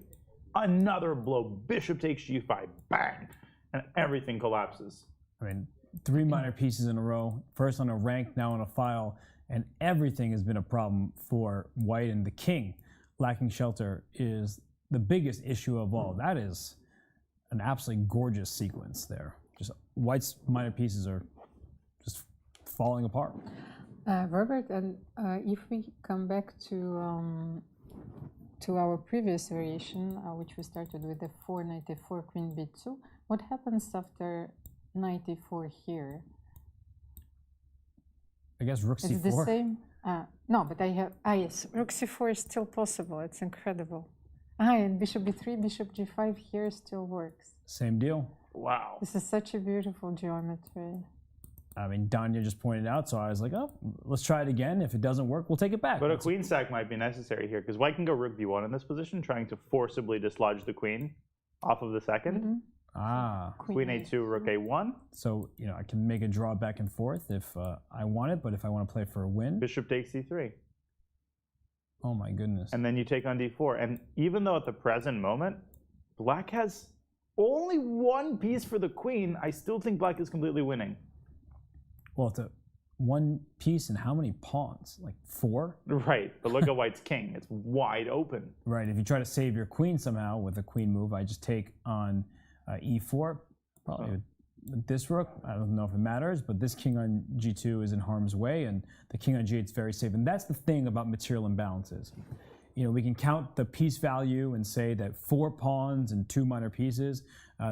another blow, bishop takes g5, bang, and everything collapses. I mean, 3 minor pieces in a row, first on a rank, now on a file, and everything has been a problem for white, and the king lacking shelter is the biggest issue of all. That is an absolutely gorgeous sequence there. Just white's minor pieces are just falling apart. Robert, and if we come back to our previous variation, which we started with the 4 knight e4 queen b2, what happens after knight e4 here? I guess rook c4. It's the same. No, but I have. Yes, rook c4 is still possible. It's incredible. And bishop b3, bishop g5 here still works. Same deal. Wow. This is such a beautiful geometry. I mean, Danya just pointed out, so I was like, oh, let's try it again. If it doesn't work, we'll take it back. But a queen sack might be necessary here, because white can go rook b1 in this position, trying to forcibly dislodge the queen off of the second. Queen a2, rook a1. So, you know, I can make a draw back and forth if I want it, but if I want to play for a win. Bishop takes c3. Oh my goodness. And then you take on d4. And even though at the present moment, black has only 1 piece for the queen, I still think black is completely winning. Well, it's a 1 piece and how many pawns? Like 4? Right, but look at white's king. It's wide open. Right, if you try to save your queen somehow with a queen move, I just take on e4, probably with this rook. I don't know if it matters, but this king on g2 is in harm's way, and the king on g8 is very safe. And that's the thing about material imbalances. You know, we can count the piece value and say that 4 pawns and 2 minor pieces,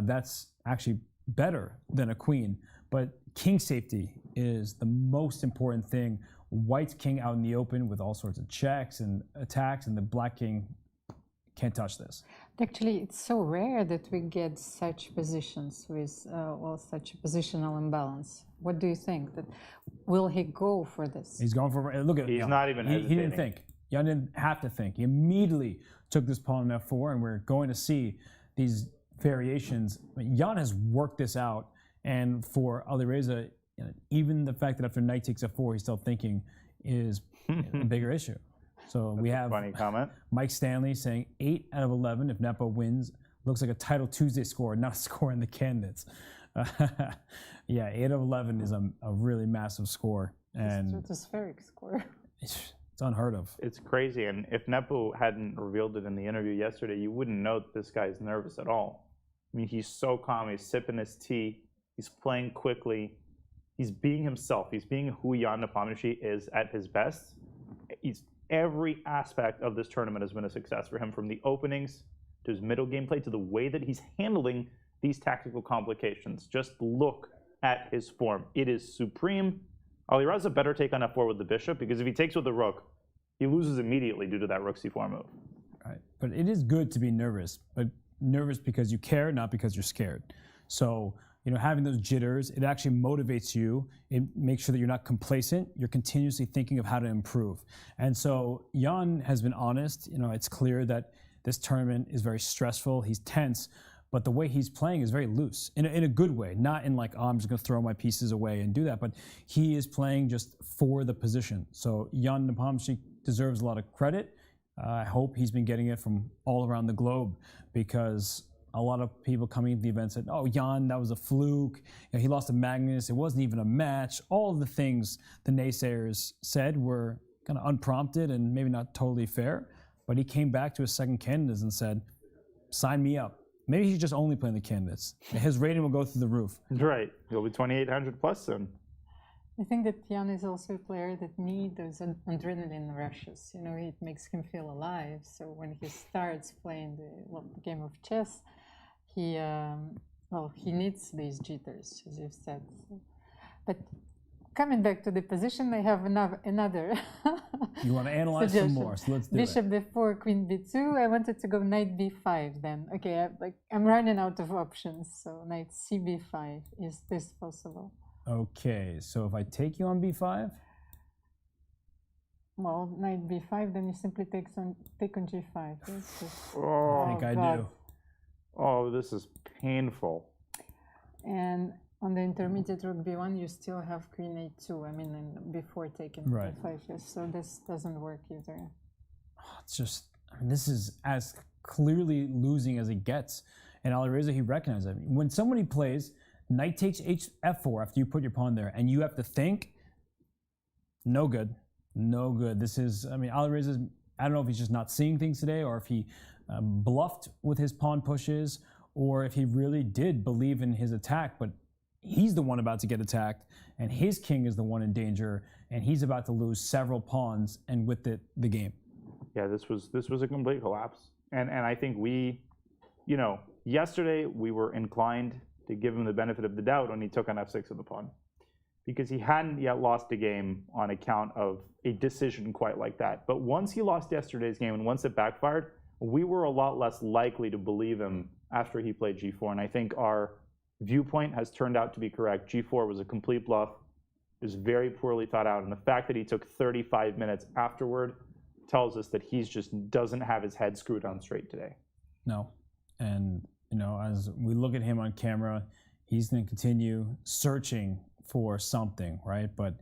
that's actually better than a queen. But king safety is the most important thing. White's king out in the open with all sorts of checks and attacks, and the black king can't touch this. Actually, it's so rare that we get such positions with such a positional imbalance. What do you think? That will he go for this? He's going for. Look at. He's not even hesitating. He didn't think. Jan didn't have to think. He immediately took this pawn on f4, and we're going to see these variations. I mean, Jan has worked this out, and for Alireza, you know, even the fact that after knight takes f4, he's still thinking is a bigger issue. So we have funny comment. Mike Stanley saying 8 out of 11 if Nepo wins. Looks like a Title Tuesday score, not a score in the candidates. Yeah, 8 out of 11 is a really massive score. And it's a spheric score. It's unheard of. It's crazy. And if Nepo hadn't revealed it in the interview yesterday, you wouldn't know that this guy's nervous at all. I mean, he's so calm. He's sipping his tea. He's playing quickly. He's being himself. He's being who Jan Napomnishi is at his best. Every aspect of this tournament has been a success for him, from the openings to his middle gameplay to the way that he's handling these tactical complications. Just look at his form. It is supreme. Alireza better take on f4 with the bishop, because if he takes with the rook, he loses immediately due to that rook c4 move. Right. But it is good to be nervous, but nervous because you care, not because you're scared. So, you know, having those jitters, it actually motivates you. It makes sure that you're not complacent. You're continuously thinking of how to improve. And so Jan has been honest. You know, it's clear that this tournament is very stressful. He's tense, but the way he's playing is very loose in a good way, not in like, oh, I'm just going to throw my pieces away and do that. But he is playing just for the position. So Jan Napomnishi deserves a lot of credit. I hope he's been getting it from all around the globe, because a lot of people coming into the event said, oh, Jan, that was a fluke. You know, he lost to Magnus. It wasn't even a match. All of the things the naysayers said were kind of unprompted and maybe not totally fair. But he came back to his second candidates and said, sign me up. Maybe he's just only playing the candidates. His rating will go through the roof. Right. He'll be 2,800 plus soon. I think that Jan is also a player that needs those adrenaline rushes. You know, it makes him feel alive. So when he starts playing the game of chess, he needs these jitters, as you've said. But coming back to the position, I have another. You want to analyze some more, so let's do Bishop it. b4, queen b2. I wanted to go knight b5 then. Okay, I'm running out of options. So knight cb5. Is this possible? Okay, so if I take you on b5? Well, knight b5, then you simply take on g5. Oh, I think I do. Oh, this is painful. And on the intermediate rook b1, you still have queen a2. I mean, before taking Right. b5, yes. So this doesn't work either. It's just, I mean, this is as clearly losing as it gets. And Alireza, he recognizes it. When somebody plays knight takes f4 after you put your pawn there, and you have to think, no good. No good. This is, I mean, Alireza's, I don't know if he's just not seeing things today, or if he bluffed with his pawn pushes, or if he really did believe in his attack, but he's the one about to get attacked, and his king is the one in danger, and he's about to lose several pawns, and with it, the game. Yeah, this was a complete collapse. And I think we, you know, yesterday we were inclined to give him the benefit of the doubt when he took on f6 of the pawn, because he hadn't yet lost a game on account of a decision quite like that. But once he lost yesterday's game and once it backfired, we were a lot less likely to believe him after he played g4. And I think our viewpoint has turned out to be correct. g4 was a complete bluff. It was very poorly thought out. And the fact that he took 35 minutes afterward tells us that he's just doesn't have his head screwed on straight today. No. And, you know, as we look at him on camera, he's going to continue searching for something, right? But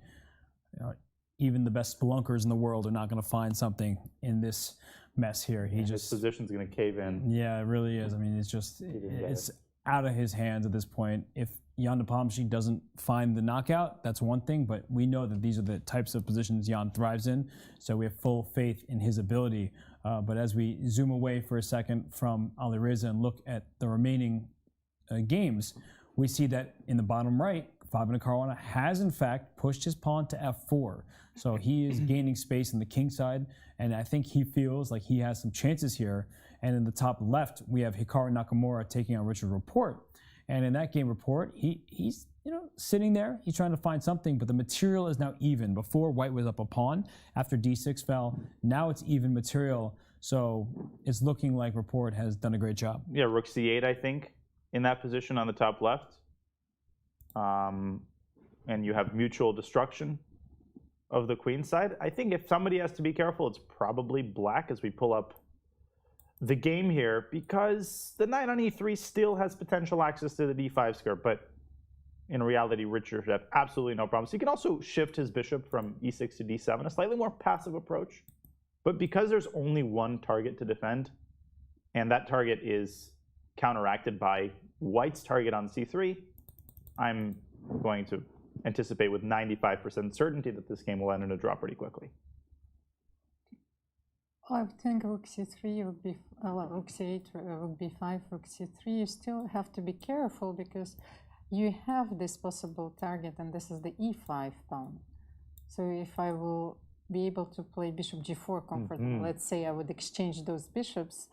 even the best spelunkers in the world are not going to find something in this mess here. His position's going to cave in. Yeah, it really is. I mean, it's just, it's out of his hands at this point. If Jan Nepomniachtchi doesn't find the knockout, that's one thing, but we know that these are the types of positions Jan thrives in, so we have full faith in his ability. But as we zoom away for a second from Alireza and look at the remaining games, we see that in the bottom right, Fabiano Caruana has in fact pushed his pawn to f4. So he is gaining space in the king side, and I think he feels like he has some chances here. And in the top left, we have Hikaru Nakamura taking on Richard Rapport. And in that game, Rapport, he's sitting there, he's trying to find something, but the material is now even. Before, white was up a pawn after d6 fell. Now it's even material, so it's looking like Rapport has done a great job. Yeah, rook c8, I think, in that position on the top left. And you have mutual destruction of the queen side. I think if somebody has to be careful, it's probably black as we pull up the game here, because the knight on e3 still has potential access to the d5 square, but in reality, Richard should have absolutely no problems. He can also shift his bishop from e6 to d7, a slightly more passive approach. But because there's only one target to defend, and that target is counteracted by white's target on c3, I'm going to anticipate with 95% certainty that this game will end in a draw pretty quickly. I think rook c3 would be, rook c8, rook b5, rook c3. You still have to be careful because you have this possible target, and this is the e5 pawn. So if I will be able to play bishop g4 comfortably, let's say I would exchange those bishops,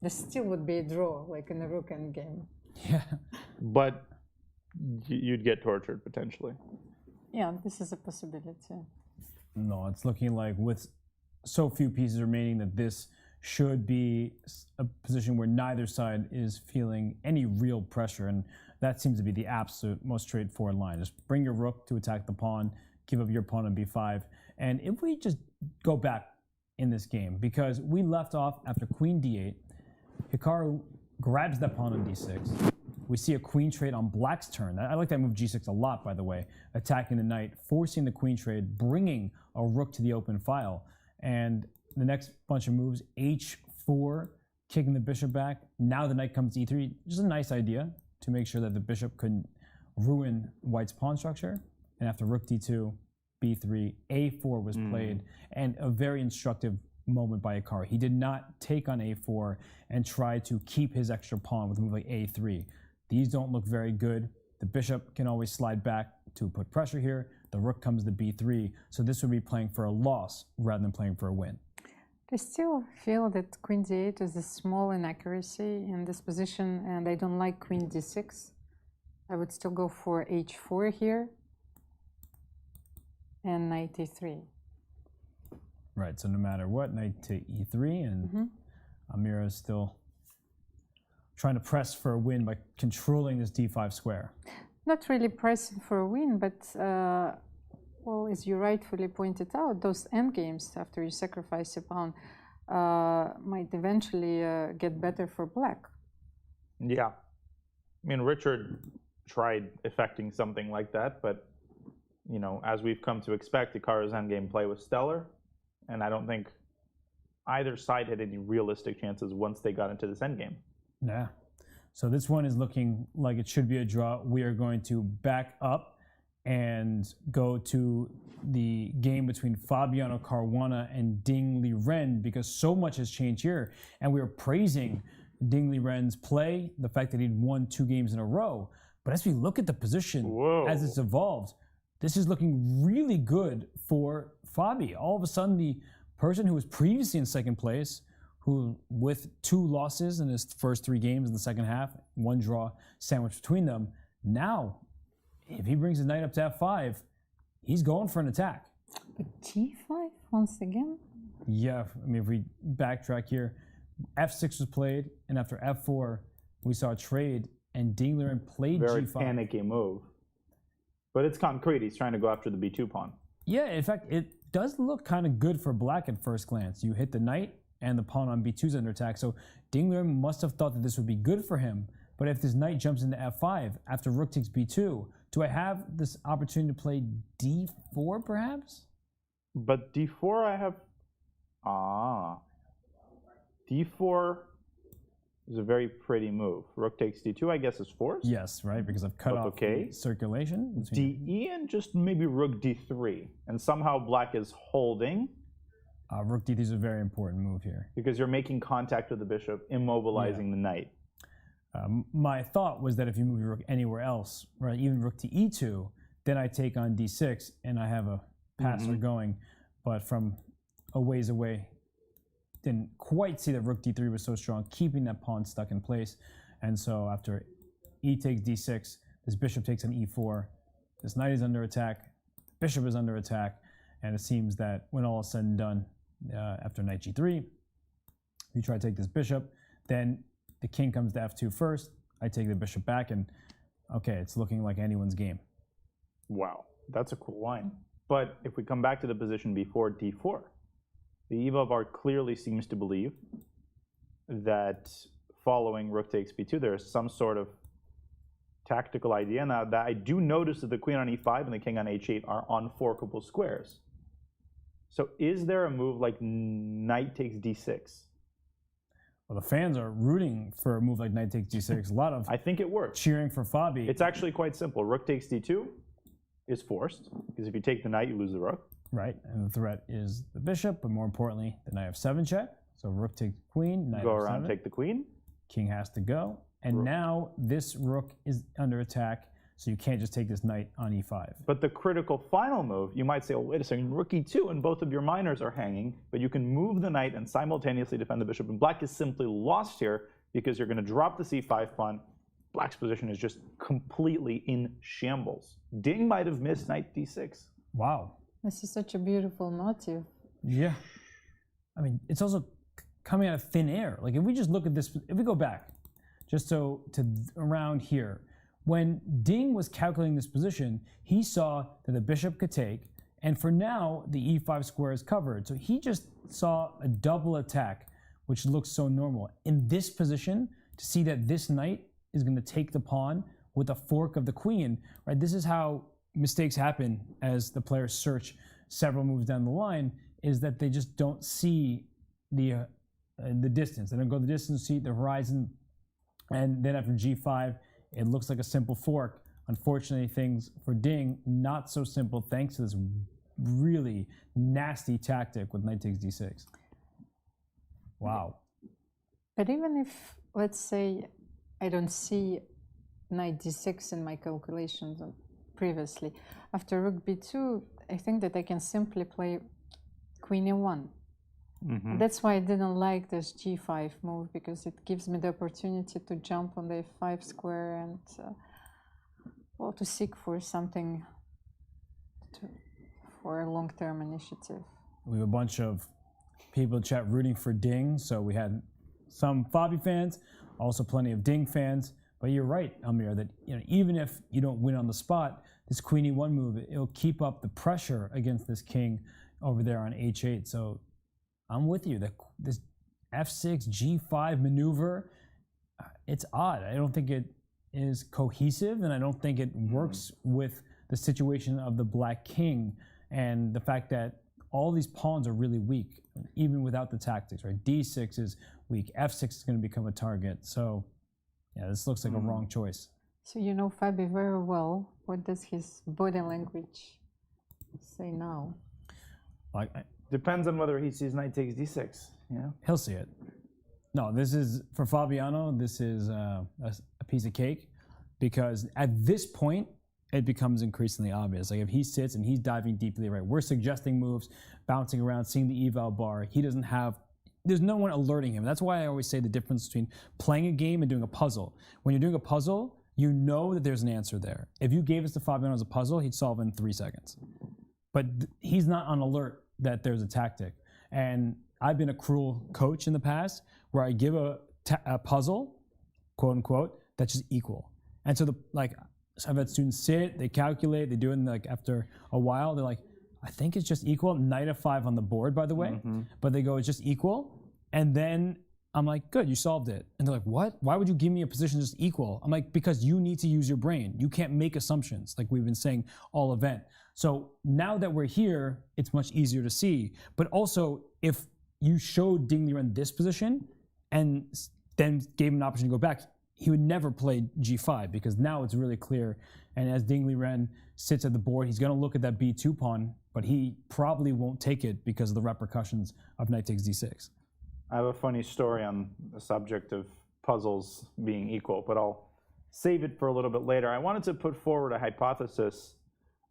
this still would be a draw, like in a rook endgame. Yeah. But you'd get tortured potentially. Yeah, this is a possibility. No, it's looking like with so few pieces remaining that this should be a position where neither side is feeling any real pressure, and that seems to be the absolute most straightforward line. Just bring your rook to attack the pawn, give up your pawn on b5, and if we just go back in this game, because we left off after queen d8, Hikaru grabs that pawn on d6. We see a queen trade on black's turn. I like that move g6 a lot, by the way, attacking the knight, forcing the queen trade, bringing a rook to the open file. And the next bunch of moves, h4, kicking the bishop back. Now the knight comes to e3. Just a nice idea to make sure that the bishop couldn't ruin white's pawn structure. And after rook d2, b3, a4 was played. And a very instructive moment by Hikaru. He did not take on a4 and try to keep his extra pawn with a move like a3. These don't look very good. The bishop can always slide back to put pressure here. The rook comes to b3, so this would be playing for a loss rather than playing for a win. I still feel that queen d8 is a small inaccuracy in this position, and I don't like queen d6. I would still go for h4 here and knight e3. Right, so no matter what, knight to e3, and Amira is still trying to press for a win by controlling this d5 square. Not really pressing for a win, but well, as you rightfully pointed out, those endgames after you sacrifice a pawn might eventually get better for black. Yeah. I mean, Richard tried effecting something like that, but, you know, as we've come to expect, Hikaru's endgame play was stellar, and I don't think either side had any realistic chances once they got into this endgame. Yeah. So this one is looking like it should be a draw. We are going to back up and go to the game between Fabiano Caruana and Ding Liren, because so much has changed here. And we were praising Ding Liren's play, the fact that he'd won 2 games in a row. But as we look at the position, as it's evolved, this is looking really good for Fabi. All of a sudden, the person who was previously in second place, who with 2 losses in his first 3 games in the second half, 1 draw sandwiched between them, now, if he brings his knight up to f5, he's going for an attack. But g5 once again? Yeah, I mean, if we backtrack here, f6 was played, and after f4, we saw a trade, and Ding Liren played Very g5. panicky move. But it's concrete. He's trying to go after the b2 pawn. Yeah, in fact, it does look kind of good for black at first glance. You hit the knight, and the pawn on b2 is under attack. So Ding Liren must have thought that this would be good for him. But if this knight jumps into f5 after rook takes b2, do I have this opportunity to play d4 perhaps? But d4 I have... d4 is a very pretty move. Rook takes d2, I guess, is forced? Yes, right, because I've cut off the circulation. de and just maybe rook d3. And somehow black is holding. Rook d3 is a very important move here. Because you're making contact with the bishop, immobilizing the knight. My thought was that if you move your rook anywhere else, right, even rook to e2, then I take on d6 and I have a passer going. But from a ways away, didn't quite see that rook d3 was so strong, keeping that pawn stuck in place. And so after e takes d6, this bishop takes on e4, this knight is under attack, bishop is under attack, and it seems that when all is said and done, after knight g3, you try to take this bishop, then the king comes to f2 first, I take the bishop back, and okay, it's looking like anyone's game. Wow, that's a cool line. But if we come back to the position before d4, the Eva VAR clearly seems to believe that following rook takes b2, there is some sort of tactical idea. Now, that I do notice that the queen on e5 and the king on h8 are unforkable squares. So is there a move like knight takes d6? Well, the fans are rooting for a move like knight takes d6. A lot of I think it works. Cheering for Fabi. It's actually quite simple. Rook takes d2 is forced, because if you take the knight, you lose the rook. Right, and the threat is the bishop, but more importantly, the knight f7 check. So rook takes queen, knight Go f7. around, take the queen. King has to go. And now this rook is under attack, so you can't just take this knight on e5. But the critical final move, you might say, oh, wait a second, rook e2, and both of your minors are hanging, but you can move the knight and simultaneously defend the bishop. And black is simply lost here, because you're going to drop the c5 pawn. Black's position is just completely in shambles. Ding might have missed knight d6. Wow. This is such a beautiful motif. Yeah. I mean, it's also coming out of thin air. Like, if we just look at this, if we go back, just so to around here, when Ding was calculating this position, he saw that the bishop could take, and for now, the e5 square is covered. So he just saw a double attack, which looks so normal. In this position, to see that this knight is going to take the pawn with a fork of the queen, right? This is how mistakes happen as the players search several moves down the line, is that they just don't see the distance. They don't go the distance, see the horizon, and then after g5, it looks like a simple fork. Unfortunately, things for Ding, not so simple thanks to this really nasty tactic with knight takes d6. Wow. But even if, let's say, I don't see knight d6 in my calculations, previously. After rook b2, I think that I can simply play queen e1. That's why I didn't like this g5 move, because it gives me the opportunity to jump on the f5 square and well, to seek for something for a long-term initiative. We have a bunch of people in chat rooting for Ding, so we had some Fabi fans, also plenty of Ding fans. But you're right, Amir, that even if you don't win on the spot, this queen e1 move, it'll keep up the pressure against this king over there on h8. So I'm with you. That this f6 g5 maneuver, it's odd. I don't think it is cohesive, and I don't think it works with the situation of the black king and the fact that all these pawns are really weak, even without the tactics, right? d6 is weak, f6 is going to become a target. So yeah, this looks like a wrong choice. So you know Fabi very well. What does his body language say now? Depends on whether he sees knight takes d6. Yeah, he'll see it. No, this is, for Fabiano, this is a piece of cake, because at this point, it becomes increasingly obvious. Like if he sits and he's diving deeply right, we're suggesting moves, bouncing around, seeing the eval bar. He doesn't have, there's no one alerting him. That's why I always say the difference between playing a game and doing a puzzle. When you're doing a puzzle, you know that there's an answer there. If you gave this to Fabiano as a puzzle, he'd solve it in 3 seconds. But he's not on alert that there's a tactic. And I've been a cruel coach in the past where I give a puzzle, quote unquote, that's just equal. And so so I've had students sit, they calculate, they do it, and after a while, they're like, I think it's just equal. Knight f5 on the board, by the way. But they go, it's just equal. And then I'm like, good, you solved it. And they're like, what? Why would you give me a position just equal? I'm like, because you need to use your brain. You can't make assumptions, like we've been saying all event. So now that we're here, it's much easier to see. But also, if you showed Ding Liren this position and then gave him an opportunity to go back, he would never play g5, because now it's really clear. And as Ding Liren sits at the board, he's going to look at that b2 pawn, but he probably won't take it because of the repercussions of knight takes d6. I have a funny story on the subject of puzzles being equal, but I'll save it for a little bit later. I wanted to put forward a hypothesis,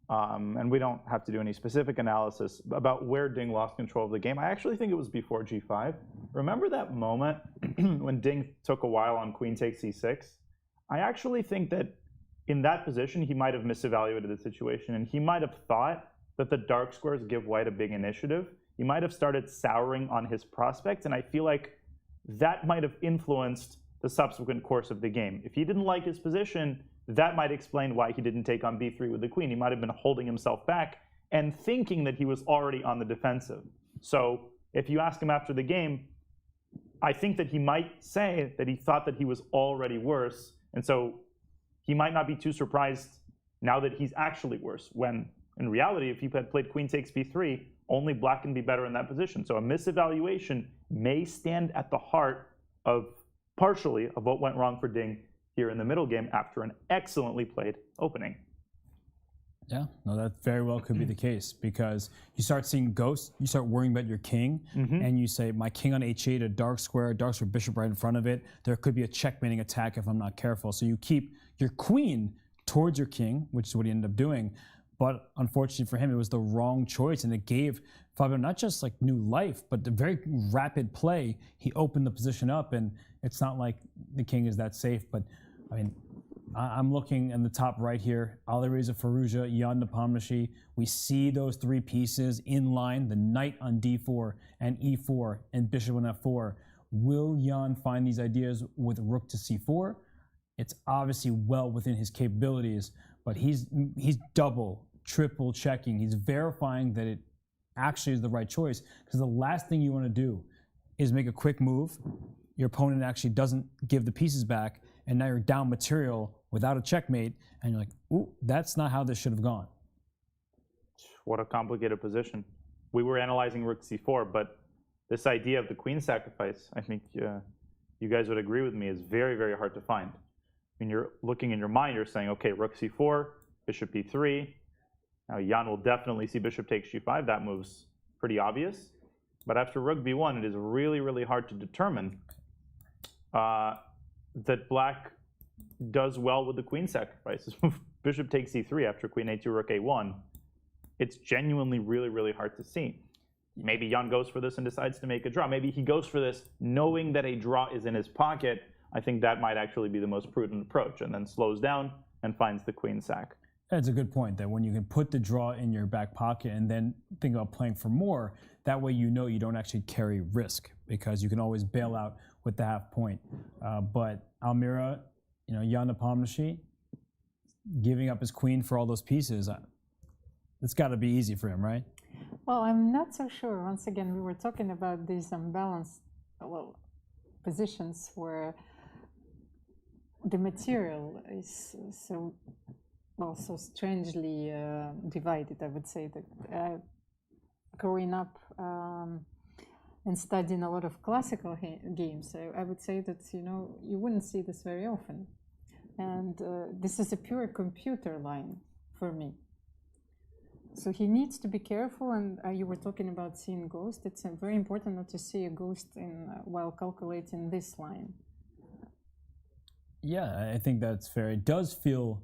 and we don't have to do any specific analysis, about where Ding lost control of the game. I actually think it was before g5. Remember that moment when Ding took a while on queen takes e6? I actually think that in that position, he might have misevaluated the situation, and he might have thought that the dark squares give white a big initiative. He might have started souring on his prospect, and I feel like that might have influenced the subsequent course of the game. If he didn't like his position, that might explain why he didn't take on b3 with the queen. He might have been holding himself back and thinking that he was already on the defensive. So if you ask him after the game, I think that he might say that he thought that he was already worse, and so he might not be too surprised now that he's actually worse, when in reality, if he had played queen takes b3, only black can be better in that position. So a misevaluation may stand at the heart of, partially, of what went wrong for Ding here in the middle game after an excellently played opening. Yeah, no, that very well could be the case, because you start seeing ghosts, you start worrying about your king, and you say, my king on h8, a dark square bishop right in front of it, there could be a checkmating attack if I'm not careful. So you keep your queen towards your king, which is what he ended up doing. But unfortunately for him, it was the wrong choice, and it gave Fabio not just like new life, but the very rapid play. He opened the position up, and it's not like the king is that safe. But I mean, I'm looking in the top right here, Alireza Firouzja, Jan Napomnishi. We see those 3 pieces in line, the knight on d4 and e4 and bishop on f4. Will Jan find these ideas with rook to c4? It's obviously well within his capabilities, but he's double, triple checking. He's verifying that it actually is the right choice, because the last thing you want to do is make a quick move. Your opponent actually doesn't give the pieces back, and now you're down material without a checkmate, and you're like, ooh, that's not how this should have gone. What a complicated position. We were analyzing rook c4, but this idea of the queen sacrifice, I think you guys would agree with me, is very, very hard to find. When you're looking in your mind, you're saying, okay, rook c4, bishop b3. Now Jan will definitely see bishop takes g5. That move's pretty obvious. But after rook b1, it is really, really hard to determine that black does well with the queen sacrifice. bishop takes e3 after queen a2, rook a1, it's genuinely really, really hard to see. Maybe Jan goes for this and decides to make a draw. Maybe he goes for this knowing that a draw is in his pocket. I think that might actually be the most prudent approach, and then slows down and finds the queen sack. That's a good point, that when you can put the draw in your back pocket and then think about playing for more, that way you know you don't actually carry risk because you can always bail out with the half point. But Almira, Jan Nepomniachtchi, giving up his queen for all those pieces, it's got to be easy for him, right? Well, I'm not so sure. Once again, we were talking about these unbalanced positions where the material is so strangely divided. I would say that growing up and studying a lot of classical games, I would say that you wouldn't see this very often, and this is a pure computer line for me. So he needs to be careful, and you were talking about seeing ghosts. It's very important not to see a ghost while calculating this line. Yeah, I think that's fair. It does feel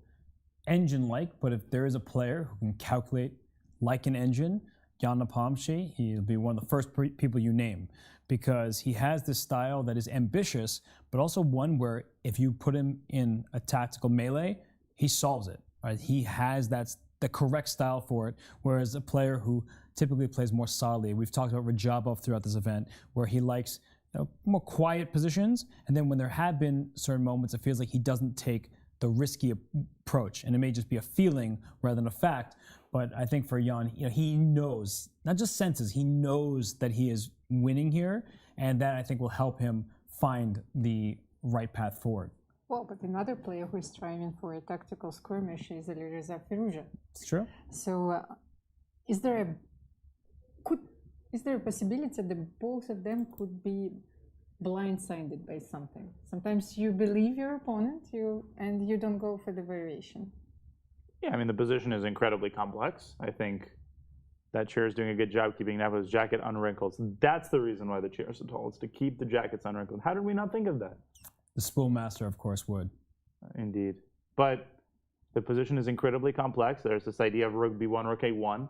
engine-like, but if there is a player who can calculate like an engine, Jan Nepomniachtchi, he'll be one of the first people you name, because he has this style that is ambitious, but also one where if you put him in a tactical melee, he solves it. Right? He has the correct style for it, whereas a player who typically plays more solidly, we've talked about Rajabov throughout this event, where he likes more quiet positions, and then when there have been certain moments, it feels like he doesn't take the risky approach, and it may just be a feeling rather than a fact. But I think for Jan, he knows, not just senses, he knows that he is winning here, and that I think will help him find the right path forward. Well, but another player who is striving for a tactical skirmish is Alireza Firouzja. It's true. So, is there a possibility that both of them could be blindsided by something? Sometimes you believe your opponent, and you don't go for the variation. Yeah, I mean, the position is incredibly complex. I think that chair is doing a good job keeping Nepo's jacket unwrinkled. So that's the reason why the chair is so tall. It's to keep the jackets unwrinkled. How did we not think of that? The spoolmaster, of course, would. Indeed. But the position is incredibly complex. There's this idea of rook b1, rook a1.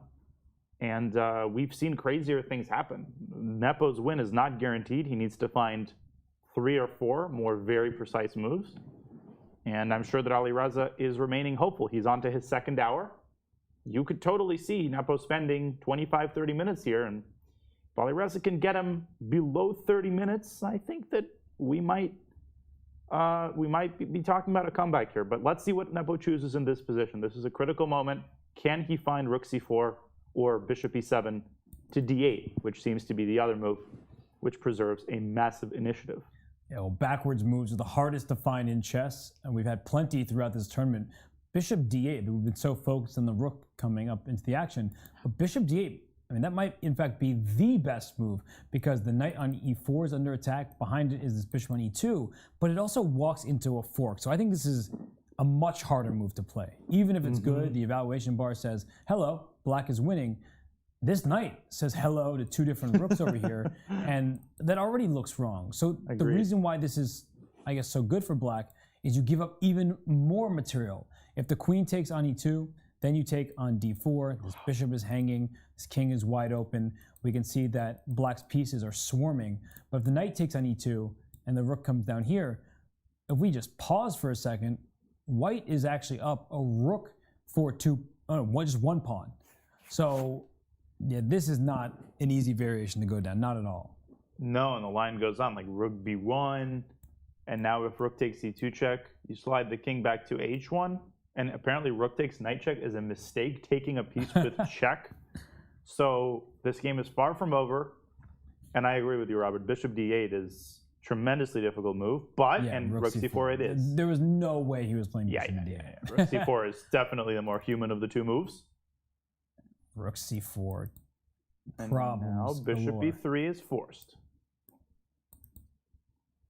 And we've seen crazier things happen. Nepo's win is not guaranteed. He needs to find 3 or 4 more very precise moves. And I'm sure that Alireza is remaining hopeful. He's on to his second hour. You could totally see Nepo spending 25, 30 minutes here. And if Alireza can get him below 30 minutes, I think that we might be talking about a comeback here. But let's see what Nepo chooses in this position. This is a critical moment. Can he find rook c4 or bishop e7 to d8, which seems to be the other move, which preserves a massive initiative? Yeah, well, backwards moves are the hardest to find in chess, and we've had plenty throughout this tournament. Bishop d8, we've been so focused on the rook coming up into the action, but bishop d8, I mean, that might in fact be the best move, because the knight on e4 is under attack, behind it is this bishop on e2, but it also walks into a fork. So I think this is a much harder move to play. Even if it's good, the evaluation bar says, hello, black is winning. This knight says hello to 2 different rooks over here, and that already looks wrong. So the reason why this is, I guess, so good for black is you give up even more material. If the queen takes on e2, then you take on d4, this bishop is hanging, this king is wide open. We can see that black's pieces are swarming. But if the knight takes on e2 and the rook comes down here, if we just pause for a second, white is actually up a rook for just 1 pawn. So yeah, this is not an easy variation to go down, not at all. No, and the line goes on, like rook b1, and now if rook takes e2 check, you slide the king back to h1, and apparently rook takes knight check is a mistake, taking a piece with check. So this game is far from over, and I agree with you, Robert. Bishop d8 is a tremendously difficult move, but rook c4 it is. There was no way he was playing bishop d8. Rook c4 is definitely the more human of the 2 moves. Rook c4. And Problems now bishop galore. e3 is forced.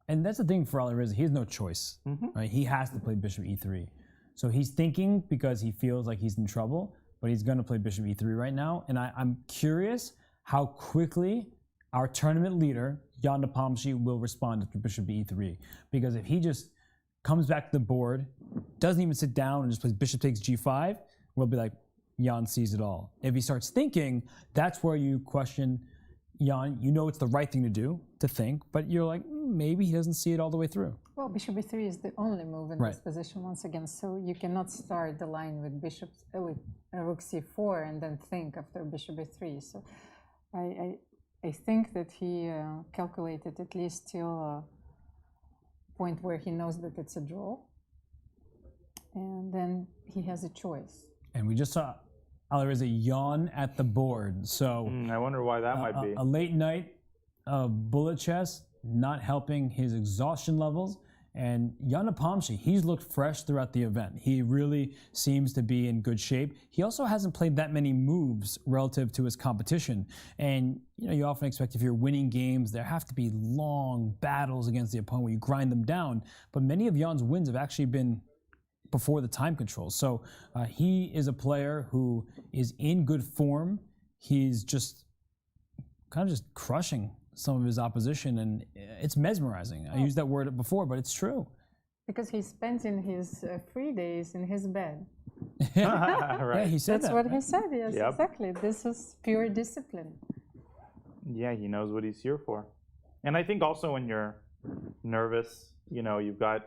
And that's the thing for Alireza. He has no choice. Right? He has to play bishop e3. So he's thinking because he feels like he's in trouble, but he's going to play bishop e3 right now. And I'm curious how quickly our tournament leader, Jan Nepomniachtchi, will respond to bishop e3. Because if he just comes back to the board, doesn't even sit down and just plays bishop takes g5, we'll be like, Jan sees it all. If he starts thinking, that's where you question Jan. You know it's the right thing to do, to think, but you're like, maybe he doesn't see it all the way through. Well, bishop b3 is the only move in this position once again, so you cannot start the line with bishop with rook c4 and then think after bishop b3. So I think that he calculated at least till a point where he knows that it's a draw, and then he has a choice. And we just saw Alireza yawn at the board, so I wonder why that might be. A late night of bullet chess not helping his exhaustion levels. And Jan Nepomniachtchi, he's looked fresh throughout the event. He really seems to be in good shape. He also hasn't played that many moves relative to his competition. And you often expect if you're winning games, there have to be long battles against the opponent where you grind them down. But many of Jan's wins have actually been before the time control. So he is a player who is in good form. He's just kind of just crushing some of his opposition, and it's mesmerizing. I used that word before, but it's true. Because he spent in his free days in his bed. Right. Yeah, he said That's that. what he said, yes, Yep. exactly. This is pure discipline. Yeah, he knows what he's here for. And I think also when you're nervous, you've got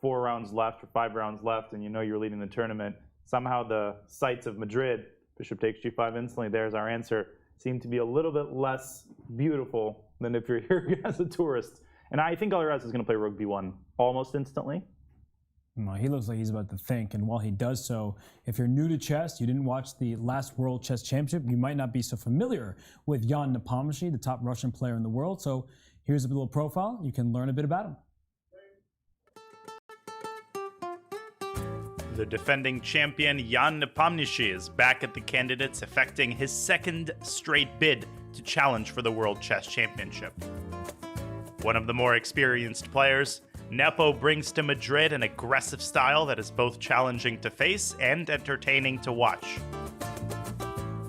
4 rounds left or 5 rounds left, and you're leading the tournament, somehow the sights of Madrid, bishop takes g5 instantly, there's our answer, seem to be a little bit less beautiful than if you're here as a tourist. And I think Alireza is going to play rook b1 almost instantly. Well, he looks like he's about to think, and while he does so, if you're new to chess, you didn't watch the last World Chess Championship, you might not be so familiar with Jan Nepomniachtchi, the top Russian player in the world. So here's a little profile. You can learn a bit about him. The defending champion Jan Nepomniachtchi is back at the Candidates, effecting his second straight bid to challenge for the World Chess Championship. One of the more experienced players, Nepo brings to Madrid an aggressive style that is both challenging to face and entertaining to watch.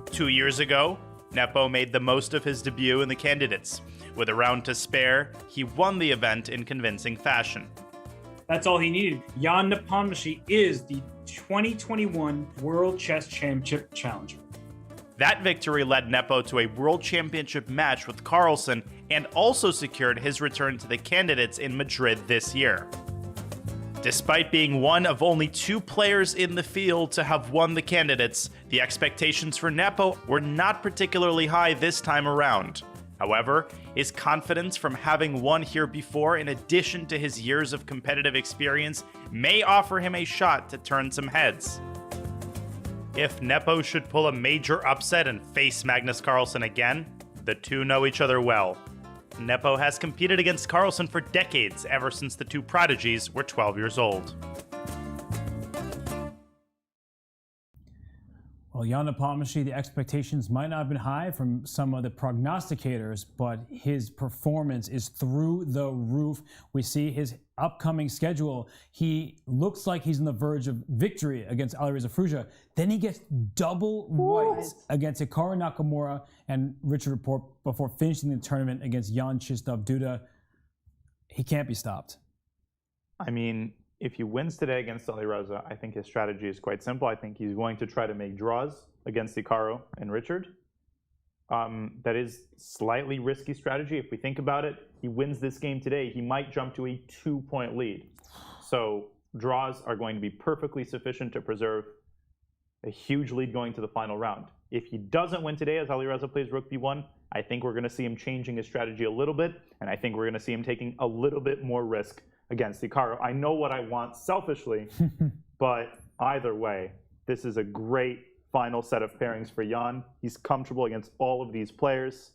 2 years ago, Nepo made the most of his debut in the Candidates. With a round to spare, he won the event in convincing fashion. That's all he needed. Jan Nepomniachtchi is the 2021 World Chess Championship challenger. That victory led Nepo to a World Championship match with Carlsen and also secured his return to the Candidates in Madrid this year. Despite being one of only 2 players in the field to have won the Candidates, the expectations for Nepo were not particularly high this time around. However, his confidence from having won here before, in addition to his years of competitive experience, may offer him a shot to turn some heads. If Nepo should pull a major upset and face Magnus Carlsen again, the two know each other well. Nepo has competed against Carlsen for decades, ever since the two prodigies were 12 years old. Well, Jan Nepomniachtchi, the expectations might not have been high from some of the prognosticators, but his performance is through the roof. We see his upcoming schedule. He looks like he's on the verge of victory against Alireza Firouzja. Then he gets double whites against Hikaru Nakamura and Richard Rapport before finishing the tournament against Jan-Krzysztof Duda. He can't be stopped. I mean, if he wins today against Alireza, I think his strategy is quite simple. I think he's going to try to make draws against Hikaru and Richard. That is slightly risky strategy. If we think about it, he wins this game today, he might jump to a 2-point lead. So draws are going to be perfectly sufficient to preserve a huge lead going to the final round. If he doesn't win today as Alireza plays rook b1, I think we're going to see him changing his strategy a little bit, and I think we're going to see him taking a little bit more risk against Hikaru. I know what I want selfishly, but either way, this is a great final set of pairings for Jan. He's comfortable against all of these players.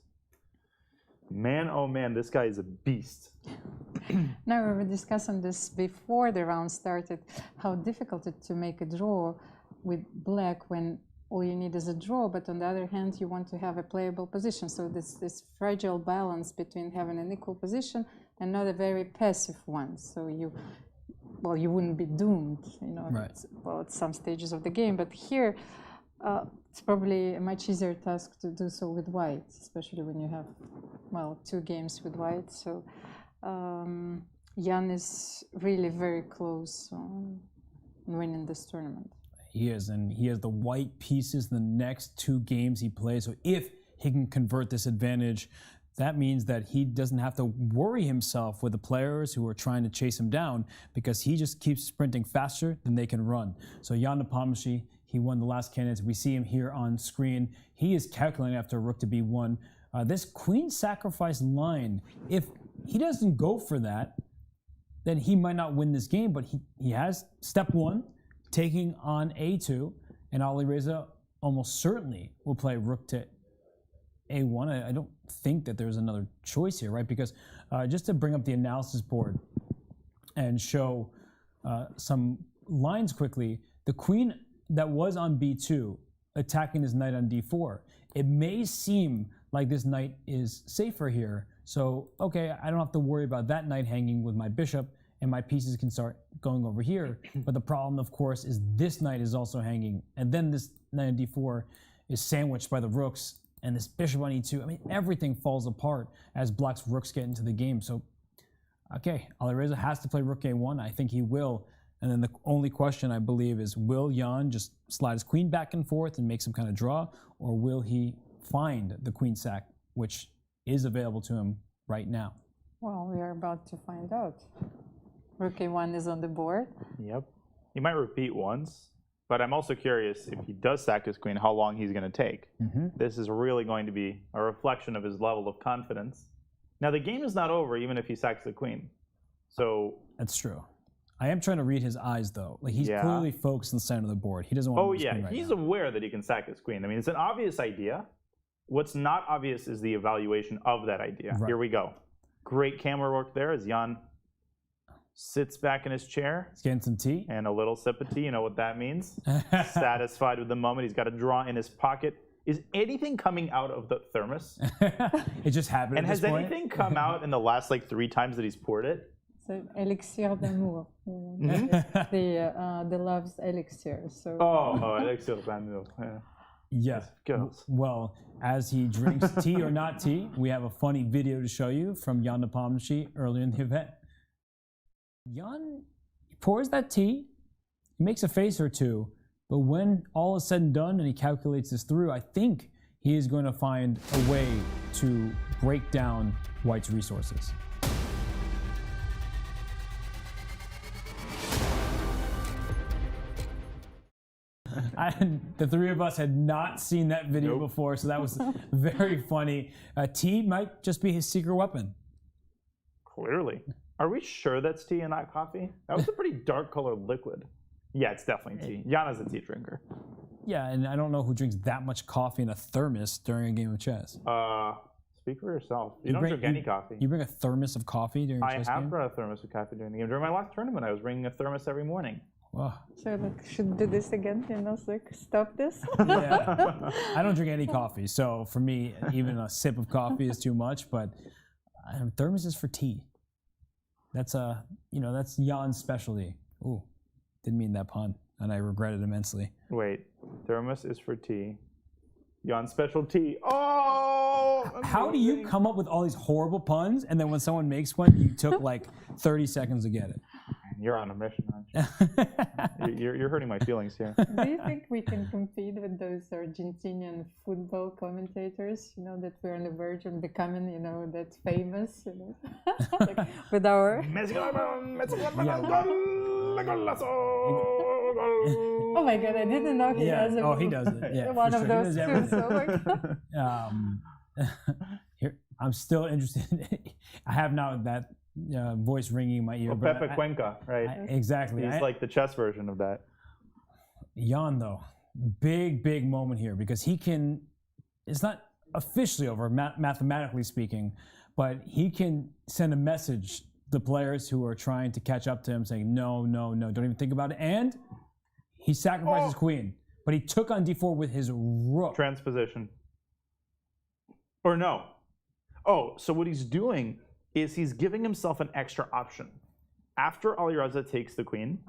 Man, oh man, this guy is a beast. Now, we were discussing this before the round started, how difficult it to make a draw with black when all you need is a draw, but on the other hand, you want to have a playable position. So this fragile balance between having an equal position and not a very passive one. So you wouldn't be doomed, right. at some stages of the game. But here, it's probably a much easier task to do so with white, especially when you have, 2 games with white. So Jan is really very close on winning this tournament. He is, and he has the white pieces in the next 2 games he plays. So if he can convert this advantage, that means that he doesn't have to worry himself with the players who are trying to chase him down, because he just keeps sprinting faster than they can run. So Jan Napomnishi, he won the last candidates. We see him here on screen. He is calculating after rook to b1. This queen sacrifice line, if he doesn't go for that, then he might not win this game, but he has step 1, taking on a2, and Alireza almost certainly will play rook to a1. I don't think that there's another choice here, right? Because just to bring up the analysis board and show some lines quickly, the queen that was on b2 attacking this knight on d4, it may seem like this knight is safer here. So, okay, I don't have to worry about that knight hanging with my bishop, and my pieces can start going over here. But the problem, of course, is this knight is also hanging, and then this knight on d4 is sandwiched by the rooks, and this bishop on e2. I mean, everything falls apart as black's rooks get into the game. So, okay, Alireza has to play rook a1. I think he will. And then the only question, I believe, is will Jan just slide his queen back and forth and make some kind of draw, or will he find the queen sack, which is available to him right now? Well, we are about to find out. Rook a1 is on the board. Yep. He might repeat once, but I'm also curious if he does sack his queen, how long he's going to take. This is really going to be a reflection of his level of confidence. Now, the game is not over even if he sacks the queen. So that's true. I am trying to read his eyes, though. Like, he's clearly focused on the center of the board. He doesn't want to lose the queen right he's now. aware that he can sack his queen. I mean, it's an obvious idea. What's not obvious is the evaluation of that idea. Right. Here we go. Great camera work there as Jan sits back in his chair. He's getting some tea. And a little sip of tea. You know what that means. Satisfied with the moment. He's got a draw in his pocket. Is anything coming out of the thermos? It just happened. And at has this point. anything come out in the last 3 times that he's poured it? So elixir d'amour, the love's elixir. So elixir d'amour. Yeah. Well, as he drinks tea or not tea, we have a funny video to show you from Jan Nepomniachtchi earlier in the event. Jan pours that tea, he makes a face or two, but when all is said and done and he calculates this through, I think he is going to find a way to break down White's resources. The 3 of us had not seen that video before, so that was very funny. Tea might just be his secret weapon. Clearly. Are we sure that's tea and not coffee? That was a pretty dark colored liquid. Yeah, it's definitely tea. Jan is a tea drinker. Yeah, and I don't know who drinks that much coffee in a thermos during a game of chess. Speak for yourself. You don't drink any coffee. You bring a thermos of coffee during a chess game? I have brought a thermos of coffee during the game. During my last tournament, I was bringing a thermos every morning. Wow. So should do this again, stop this? Yeah. I don't drink any coffee, so for me, even a sip of coffee is too much, but thermos is for tea. That's that's Jan's specialty. Ooh, didn't mean that pun, and I regret it immensely. Wait, thermos is for tea. Jan's specialty. Oh! How do you come up with all these horrible puns, and then when someone makes one, you took 30 seconds to get it? You're on a mission, aren't you? You're hurting my feelings here. Do you think we can compete with those Argentinian football commentators? That we're on the verge of becoming, that famous, with our. Oh my God! I didn't know he has a. Oh, he does it. Yeah, one of those two. So here, I'm still interested. I have now that voice ringing in my ear. Pepe Cuenca, right? Exactly. He's like the chess version of that. Jan, though, big moment here because he can. It's not officially over, mathematically speaking, but he can send a message to players who are trying to catch up to him, saying, "No, don't even think about it." And he sacrificed his queen, but he took on d4 with his rook. Transposition. Or no. Oh, so what he's doing is he's giving himself an extra option. After Alireza takes the queen,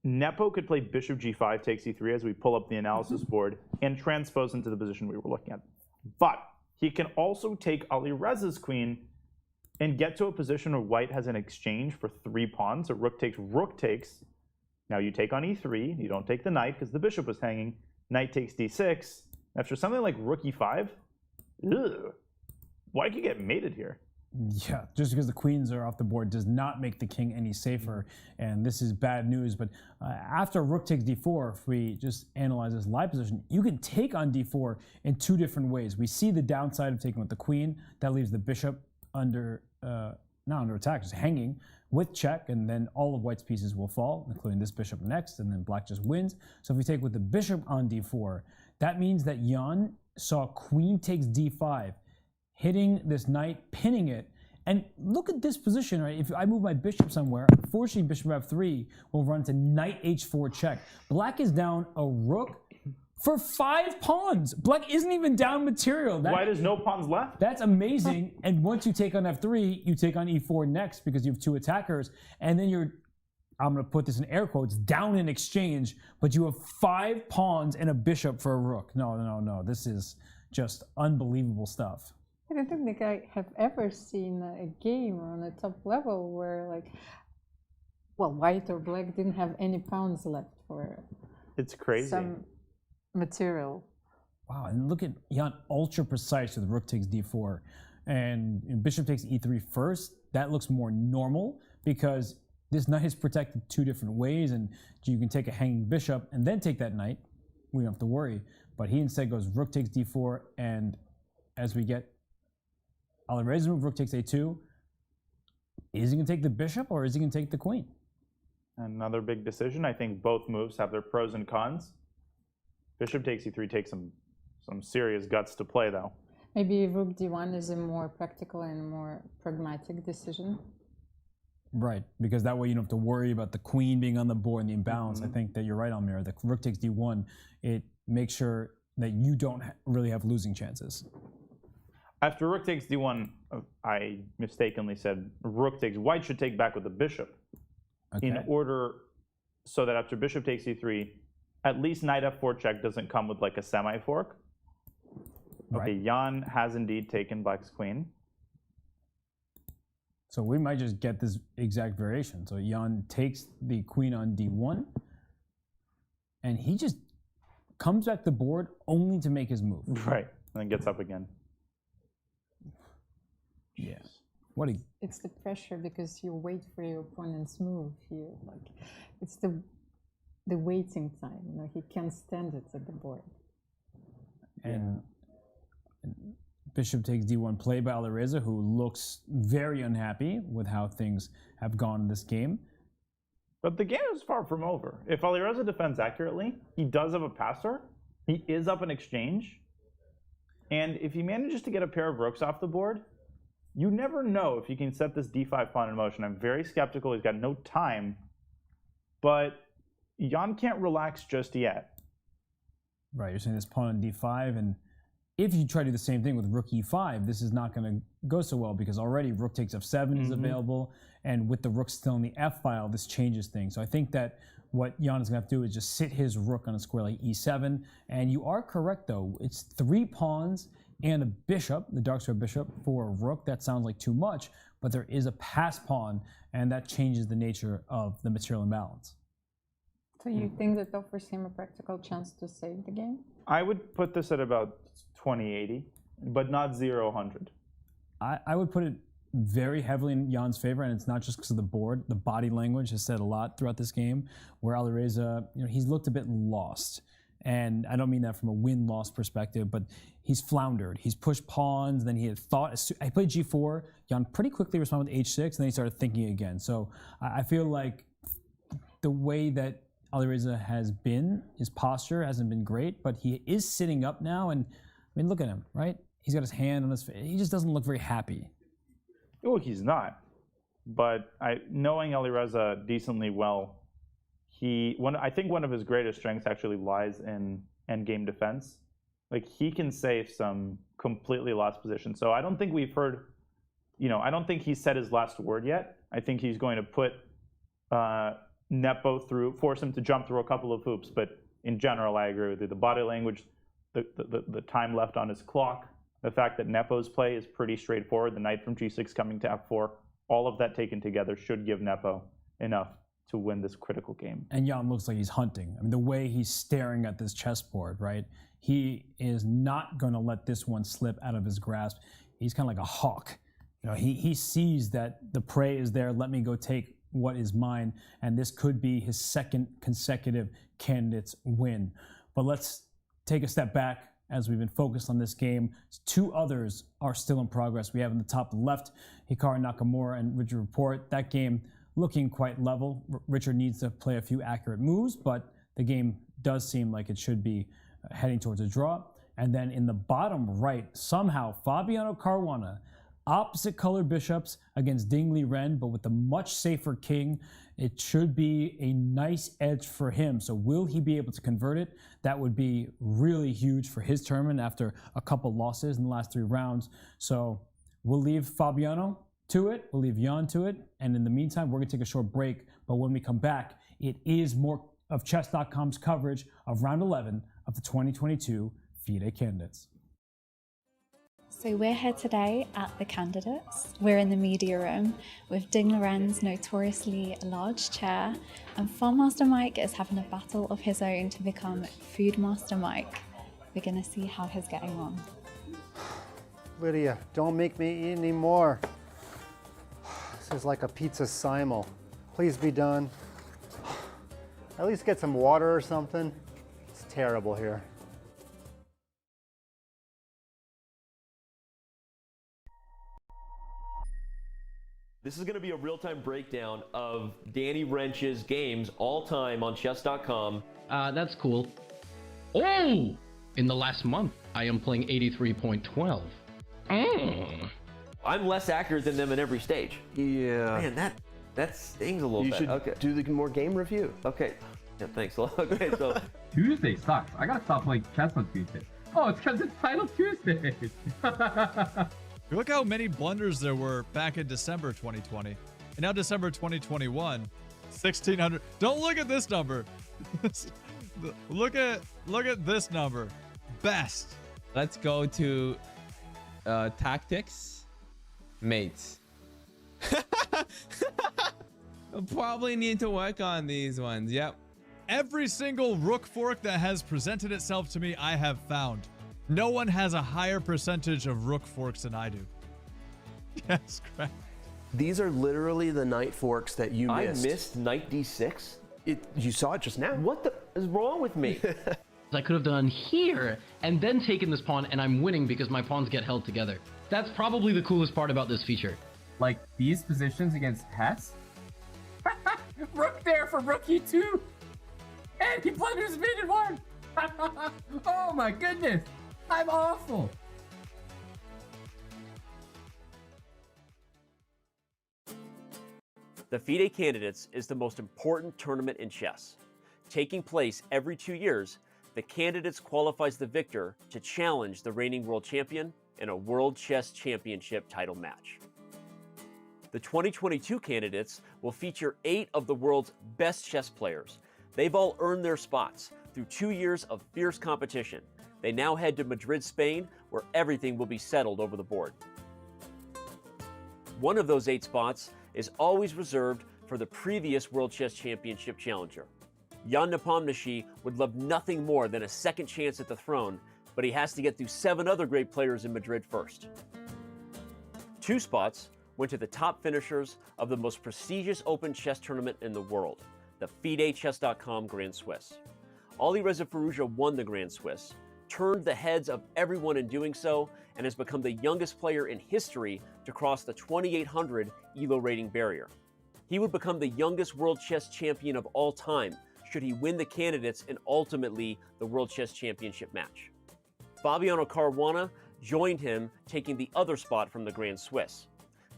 Nepo could play bishop g5 takes e3 as we pull up the analysis board and transpose into the position we were looking at. But he can also take Alireza's queen and get to a position where white has an exchange for 3 pawns. So rook takes. Now you take on e3. You don't take the knight because the bishop was hanging. Knight takes d6. After something like rook e5, ugh, white could get mated here. Yeah, just because the queens are off the board does not make the king any safer, and this is bad news. But after rook takes d4, if we just analyze this live position, you can take on d4 in 2 different ways. We see the downside of taking with the queen. That leaves the bishop under, not under attack, just hanging with check, and then all of white's pieces will fall, including this bishop next, and then black just wins. So if we take with the bishop on d4, that means that Jan saw queen takes d5, hitting this knight, pinning it. And look at this position, right? If I move my bishop somewhere, unfortunately bishop f3 will run to knight h4 check. Black is down a rook for 5 pawns. Black isn't even down material. White has no pawns left. That's amazing. And once you take on f3, you take on e4 next because you have 2 attackers. And then you're, I'm going to put this in air quotes, down in exchange, but you have 5 pawns and a bishop for a rook. No. This is just unbelievable stuff. I don't think I have ever seen a game on a top level where, like, well, white or black didn't have any pawns left for it's crazy. Some material. Wow, and look at Jan, ultra precise with rook takes d4. And bishop takes e3 first. That looks more normal because this knight is protected 2 different ways, and you can take a hanging bishop and then take that knight. We don't have to worry. But he instead goes rook takes d4, and as we get Alireza move, rook takes a2. Is he going to take the bishop or is he going to take the queen? Another big decision. I think both moves have their pros and cons. Bishop takes e3 takes some serious guts to play, though. Maybe rook d1 is a more practical and more pragmatic decision. Right, because that way you don't have to worry about the queen being on the board and the imbalance. I think that you're right, Almir. The rook takes d1, it makes sure that you don't really have losing chances. After rook takes d1, I mistakenly said rook takes. White should take back with the bishop in order so that after bishop takes e3, at least knight f4 check doesn't come with like a semi-fork. Okay, Jan has indeed taken black's queen. So we might just get this exact variation. So Jan takes the queen on d1, and he just comes back to the board only to make his move. Right, and then gets up again. Yeah. It's the pressure because you wait for your opponent's move. It's the waiting time. You know, he can't stand it at the board. And bishop takes d1 play by Alireza, who looks very unhappy with how things have gone in this game. But the game is far from over. If Alireza defends accurately, he does have a passer. He is up in exchange. And if he manages to get a pair of rooks off the board, you never know if he can set this d5 pawn in motion. I'm very skeptical. He's got no time. But Jan can't relax just yet. Right, you're saying this pawn on d5, and if you try to do the same thing with rook e5, this is not going to go so well because already rook takes f7 is available, and with the rook still in the f file, this changes things. So I think that what Jan is going to have to do is just sit his rook on a square like e7, and you are correct though. It's 3 pawns and a bishop, the dark square bishop, for a rook. That sounds like too much, but there is a pass pawn, and that changes the nature of the material imbalance. So you think that offers him a practical chance to save the game? I would put this at about 20-80, but not 0-100. I would put it very heavily in Jan's favor, and it's not just because of the board. The body language has said a lot throughout this game, where Alireza, he's looked a bit lost. And I don't mean that from a win-loss perspective, but he's floundered. He's pushed pawns, then he had thought. I played g4. Jan pretty quickly responded with h6, and then he started thinking again. So I feel like the way that Alireza has been, his posture hasn't been great, but he is sitting up now, and I mean, look at him, right? He's got his hand on his face. He just doesn't look very happy. Oh, he's not. But knowing Alireza decently well, I think one of his greatest strengths actually lies in endgame defense. Like, he can save some completely lost positions. So I don't think we've heard, I don't think he's said his last word yet. I think he's going to put Nepo through, force him to jump through a couple of hoops. But in general, I agree with you. The body language, the time left on his clock, The fact that Nepo's play is pretty straightforward, the knight from g6 coming to f4, all of that taken together should give Nepo enough to win this critical game. And Jan looks like he's hunting. I mean, the way he's staring at this chessboard, right? He is not going to let this one slip out of his grasp. He's kind of like a hawk. You know, he sees that the prey is there. Let me go take what is mine. And this could be his second consecutive candidates win. But let's take a step back as we've been focused on this game. Two others are still in progress. We have in the top left, Hikaru Nakamura and Richard Report. That game looking quite level. Richard needs to play a few accurate moves, but the game does seem like it should be heading towards a draw. And then in the bottom right, somehow Fabiano Caruana, opposite color bishops against Liren, but with a much safer king. It should be a nice edge for him. So will he be able to convert it? That would be really huge for his tournament after a couple losses in the last 3 rounds. So we'll leave Fabiano to it. We'll leave Jan to it. And in the meantime, we're going to take a short break. But when we come back, it is more of Chess.com's coverage of round 11 of the 2022 FIDE Candidates. So we're here today at the Candidates. We're in the media room with Liren's notoriously large chair, and Farm Master Mike is having a battle of his own to become Food Master Mike. We're gonna see how he's getting on. Lydia, don't make me eat anymore. This is like a pizza simul. Please be done. At least get some water or something. It's terrible here. This is going to be a real-time breakdown of Danny Wrench's games all time on Chess.com. That's cool. Oh! In the last month, I am playing 83.12. I'm less accurate than them in every stage. Yeah. Man, that stings a little bit. You should okay. do the more game review. Okay. Yeah, thanks a lot. Okay, so Tuesday sucks. I gotta stop playing chess on Tuesday. Oh, it's because it's Title Tuesday. Look how many blunders there were back in December 2020. And now December 2021, 1,600. Don't look at this number. look at this number. Best. Let's go to tactics. Mates. I'll probably need to work on these ones. Yep. Every single rook fork that has presented itself to me, I have found. No one has a higher percentage of rook forks than I do. Yes, correct. These are literally the knight forks that you missed. I missed knight d6? You saw it just now. What the is wrong with me? I could have done here and then taken this pawn, and I'm winning because my pawns get held together. That's probably the coolest part about this feature. Like these positions against Hess? Rook there for rook e2. And he blunders mid 1. Oh my goodness. I'm awful. The FIDE Candidates is the most important tournament in chess. Taking place every 2 years, the Candidates qualifies the victor to challenge the reigning world champion in a World Chess Championship title match. The 2022 Candidates will feature 8 of the world's best chess players. They've all earned their spots through 2 years of fierce competition. They now head to Madrid, Spain, where everything will be settled over the board. One of those 8 spots is always reserved for the previous World Chess Championship challenger. Jan Napomnishi would love nothing more than a second chance at the throne, but he has to get through 7 other great players in Madrid first. 2 spots went to the top finishers of the most prestigious open chess tournament in the world, the FIDE Chess.com Grand Swiss. Alireza Firouzja won the Grand Swiss, turned the heads of everyone in doing so, and has become the youngest player in history to cross the 2,800 ELO rating barrier. He would become the youngest World Chess Champion of all time should he win the Candidates and ultimately the World Chess Championship match. Fabiano Caruana joined him, taking the other spot from the Grand Swiss.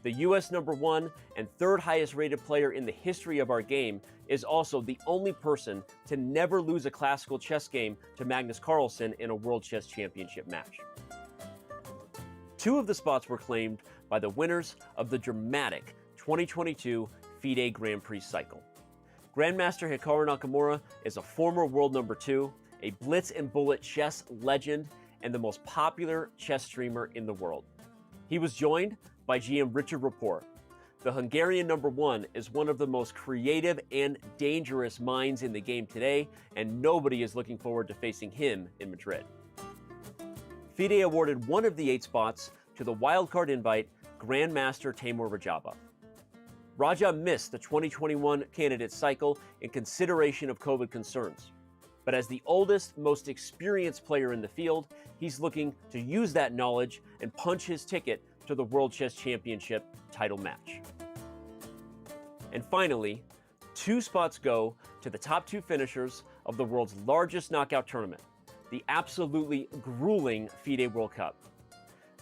The US #1 and 3rd highest rated player in the history of our game is also the only person to never lose a classical chess game to Magnus Carlsen in a World Chess Championship match. 2 of the spots were claimed by the winners of the dramatic 2022 FIDE Grand Prix cycle. Grandmaster Hikaru Nakamura is a former world #2, a blitz and bullet chess legend, and the most popular chess streamer in the world. He was joined by GM Richard Rapport. The Hungarian #1 is one of the most creative and dangerous minds in the game today, and nobody is looking forward to facing him in Madrid. FIDE awarded one of the 8 spots to the wildcard invite Grandmaster Timur Rajabov. Raja missed the 2021 candidate cycle in consideration of COVID concerns. But as the oldest, most experienced player in the field, he's looking to use that knowledge and punch his ticket to the World Chess Championship title match. And finally, 2 spots go to the top 2 finishers of the world's largest knockout tournament, the absolutely grueling FIDE World Cup.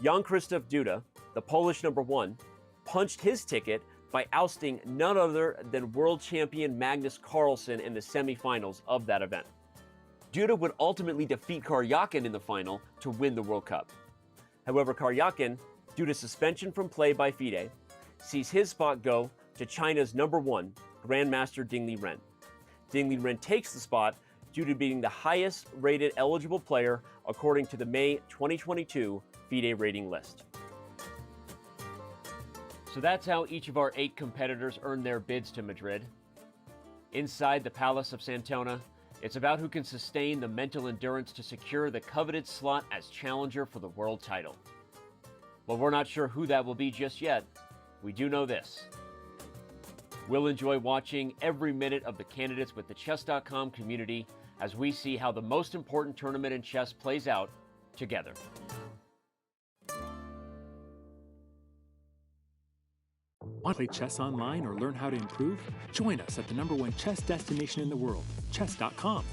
Jan-Krzysztof Duda, the Polish #1, punched his ticket by ousting none other than world champion Magnus Carlsen in the semifinals of that event. Duda would ultimately defeat Karyakin in the final to win the World Cup. However, Karyakin, due to suspension from play by FIDE, sees his spot go to China's #1, Grandmaster Ding Liren. Ding Liren takes the spot due to being the highest rated eligible player according to the May 2022 FIDE rating list. So that's how each of our 8 competitors earned their bids to Madrid. Inside the Palace of Santona, it's about who can sustain the mental endurance to secure the coveted slot as challenger for the world title. Well, we're not sure who that will be just yet. We do know this. We'll enjoy watching every minute of the candidates with the Chess.com community as we see how the most important tournament in chess plays out together. Want to play chess online or learn how to improve? Join us at the #1 chess destination in the world, Chess.com.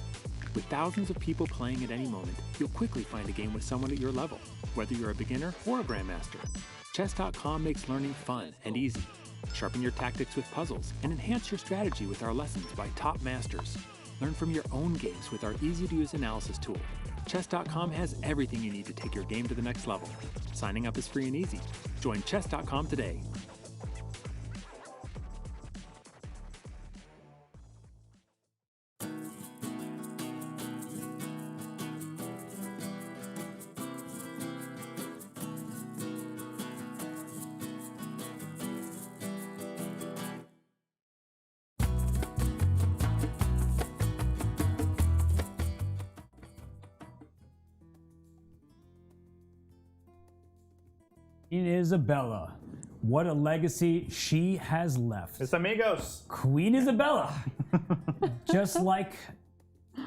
With thousands of people playing at any moment, you'll quickly find a game with someone at your level, whether you're a beginner or a grandmaster. Chess.com makes learning fun and easy. Sharpen your tactics with puzzles and enhance your strategy with our lessons by top masters. Learn from your own games with our easy-to-use analysis tool. Chess.com has everything you need to take your game to the next level. Signing up is free and easy. Join Chess.com today. Queen Isabella. What a legacy she has left. It's amigos. Queen Isabella. Just like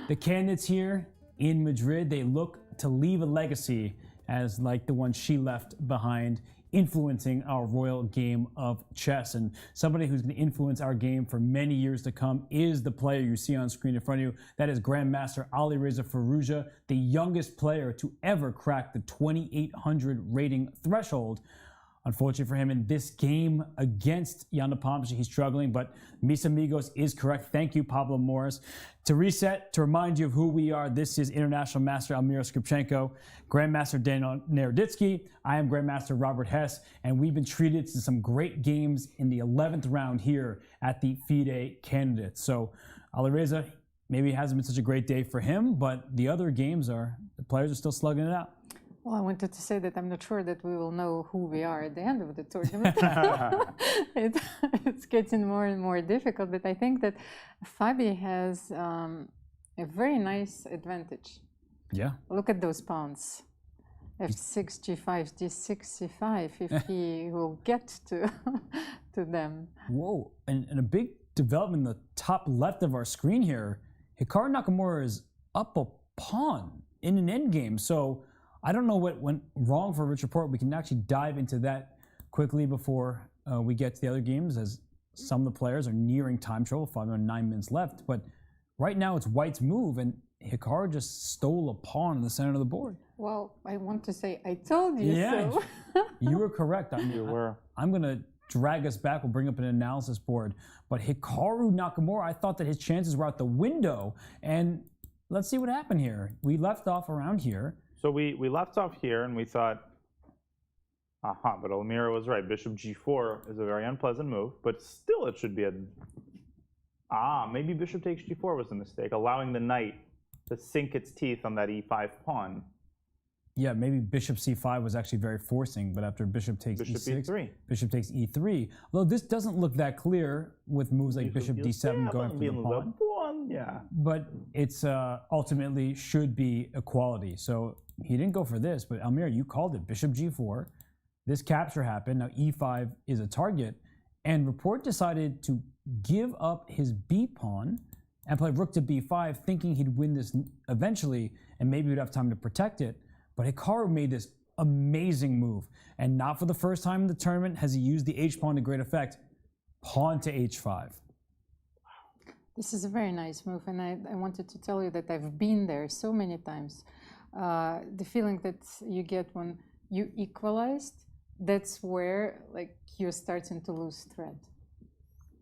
the candidates here in Madrid, they look to leave a legacy as like the one she left behind, influencing our royal game of chess. And somebody who's going to influence our game for many years to come is the player you see on screen in front of you. That is Grandmaster Alireza Firouzja, the youngest player to ever crack the 2,800 rating threshold. Unfortunately for him, in this game against Jan Nepomniachtchi, he's struggling, but Mis Amigos is correct. Thank you, Pablo Morris. To reset, to remind you of who we are, this is International Master Almira Skripchenko, Grandmaster Daniel Naroditsky. I am Grandmaster Robert Hess, and we've been treated to some great games in the 11th round here at the FIDE Candidates. So Alireza, maybe it hasn't been such a great day for him, but the other games the players are still slugging it out. Well, I wanted to say that I'm not sure that we will know who we are at the end of the tournament. It's getting more and more difficult, but I think that Fabi has a very nice advantage. Yeah. Look at those pawns. F6, G5, D6, C5, if he will get to them. Whoa, and a big development in the top left of our screen here. Hikaru Nakamura is up a pawn in an endgame, so I don't know what went wrong for Rich Report. We can actually dive into that quickly before we get to the other games, as some of the players are nearing time trouble, 5 or 9 minutes left. But right now it's White's move, and Hikaru just stole a pawn in the center of the board. Well, I want to say, I told you so. You were correct. You were. I'm going to drag us back. We'll bring up an analysis board. But Hikaru Nakamura, I thought that his chances were out the window. And let's see what happened here. We left off around here. So we left off here and we thought, but Almira was right. Bishop G4 is a very unpleasant move, but still it should be maybe Bishop takes G4 was a mistake, allowing the knight to sink its teeth on that E5 pawn. Yeah, maybe bishop c5 was actually very forcing, but after bishop takes e6, e3. bishop takes e3. Although this doesn't look that clear with moves like bishop d7 going for the pawn. Yeah. But it's ultimately should be equality. So he didn't go for this, but Almir, you called it. Bishop g4. This capture happened. Now e5 is a target. And Report decided to give up his b pawn and play rook to b5, thinking he'd win this eventually, and maybe he'd have time to protect it. But Hikaru made this amazing move. And not for the first time in the tournament has he used the h-pawn to great effect. Pawn to h5. This is a very nice move, and I wanted to tell you that I've been there so many times. The feeling that you get when you equalized, that's where you're starting to lose thread.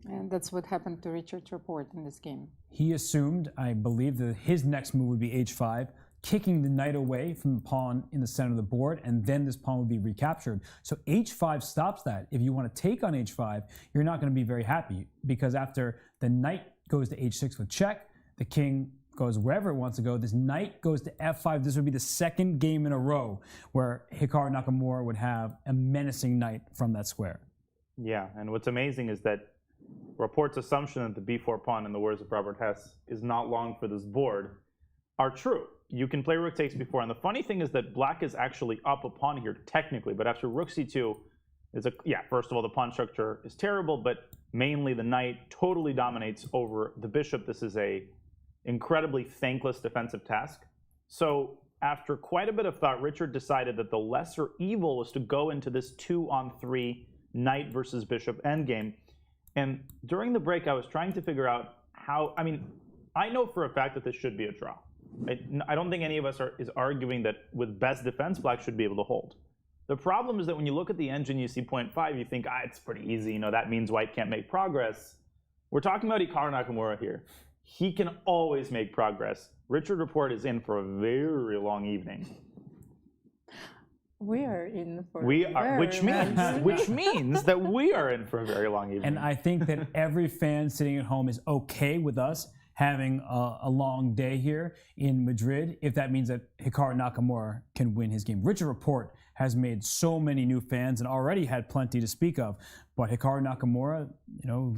And that's what happened to Richard Report in this game. He assumed, I believe, that his next move would be h5, kicking the knight away from the pawn in the center of the board, and then this pawn would be recaptured. So h5 stops that. If you want to take on h5, you're not going to be very happy, because after the knight goes to h6 with check, the king goes wherever it wants to go, this knight goes to f5. This would be the second game in a row where Hikaru Nakamura would have a menacing knight from that square. Yeah, and what's amazing is that Report's assumption that the b4 pawn, in the words of Robert Hess, is not long for this board are true. You can play rook takes b4, and the funny thing is that black is actually up a pawn here technically, but after rook c2, first of all, the pawn structure is terrible, but mainly the knight totally dominates over the bishop. This is a incredibly thankless defensive task. So after quite a bit of thought, Richard decided that the lesser evil was to go into this 2-on-3 knight versus bishop endgame. And during the break, I was trying to figure out how, I know for a fact that this should be a draw. I don't think any of us is arguing that with best defense, black should be able to hold. The problem is that when you look at the engine, you see 0.5, you think, it's pretty easy. That means white can't make progress. We're talking about Hikaru Nakamura here. He can always make progress. Richard Report is in for a very long evening. We are in for which means that we are in for a very long evening. And I think that every fan sitting at home is okay with us having a long day here in Madrid if that means that Hikaru Nakamura can win his game. Richard Report has made so many new fans and already had plenty to speak of, but Hikaru Nakamura,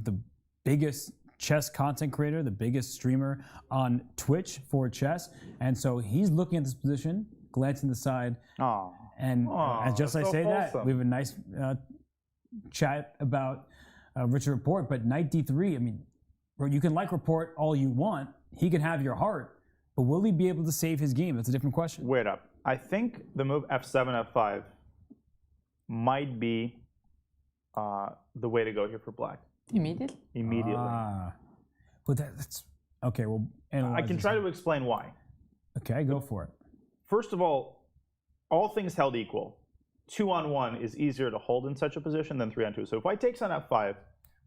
the biggest chess content creator, the biggest streamer on Twitch for chess, and so he's looking at this position, glancing to the side, and as I say that, we have a nice chat about Richard Report, but knight d3, you can like Report all you want, he can have your heart, but will he be able to save his game? That's a different question. Wait up. I think the move f7, f5 might be the way to go here for black. Immediately? Well, that's okay. Well, I can try to explain why. Okay, go for it. First of all things held equal, 2-on-1 is easier to hold in such a position than 3-on-2. So if white takes on f5,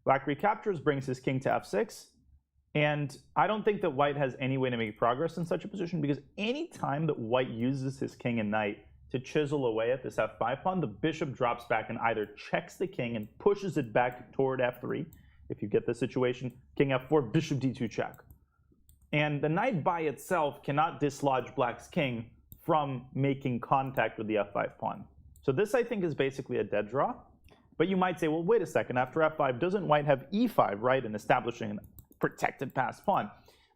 black recaptures, brings his king to f6, and I don't think that white has any way to make progress in such a position, because any time that white uses his king and knight to chisel away at this f5 pawn, the bishop drops back and either checks the king and pushes it back toward f3. If you get the situation, king f4, bishop d2 check. And the knight by itself cannot dislodge black's king from making contact with the f5 pawn. So this, I think, is basically a dead draw. But you might say, well, wait a second, after f5, doesn't white have e5, right, in establishing a protected passed pawn?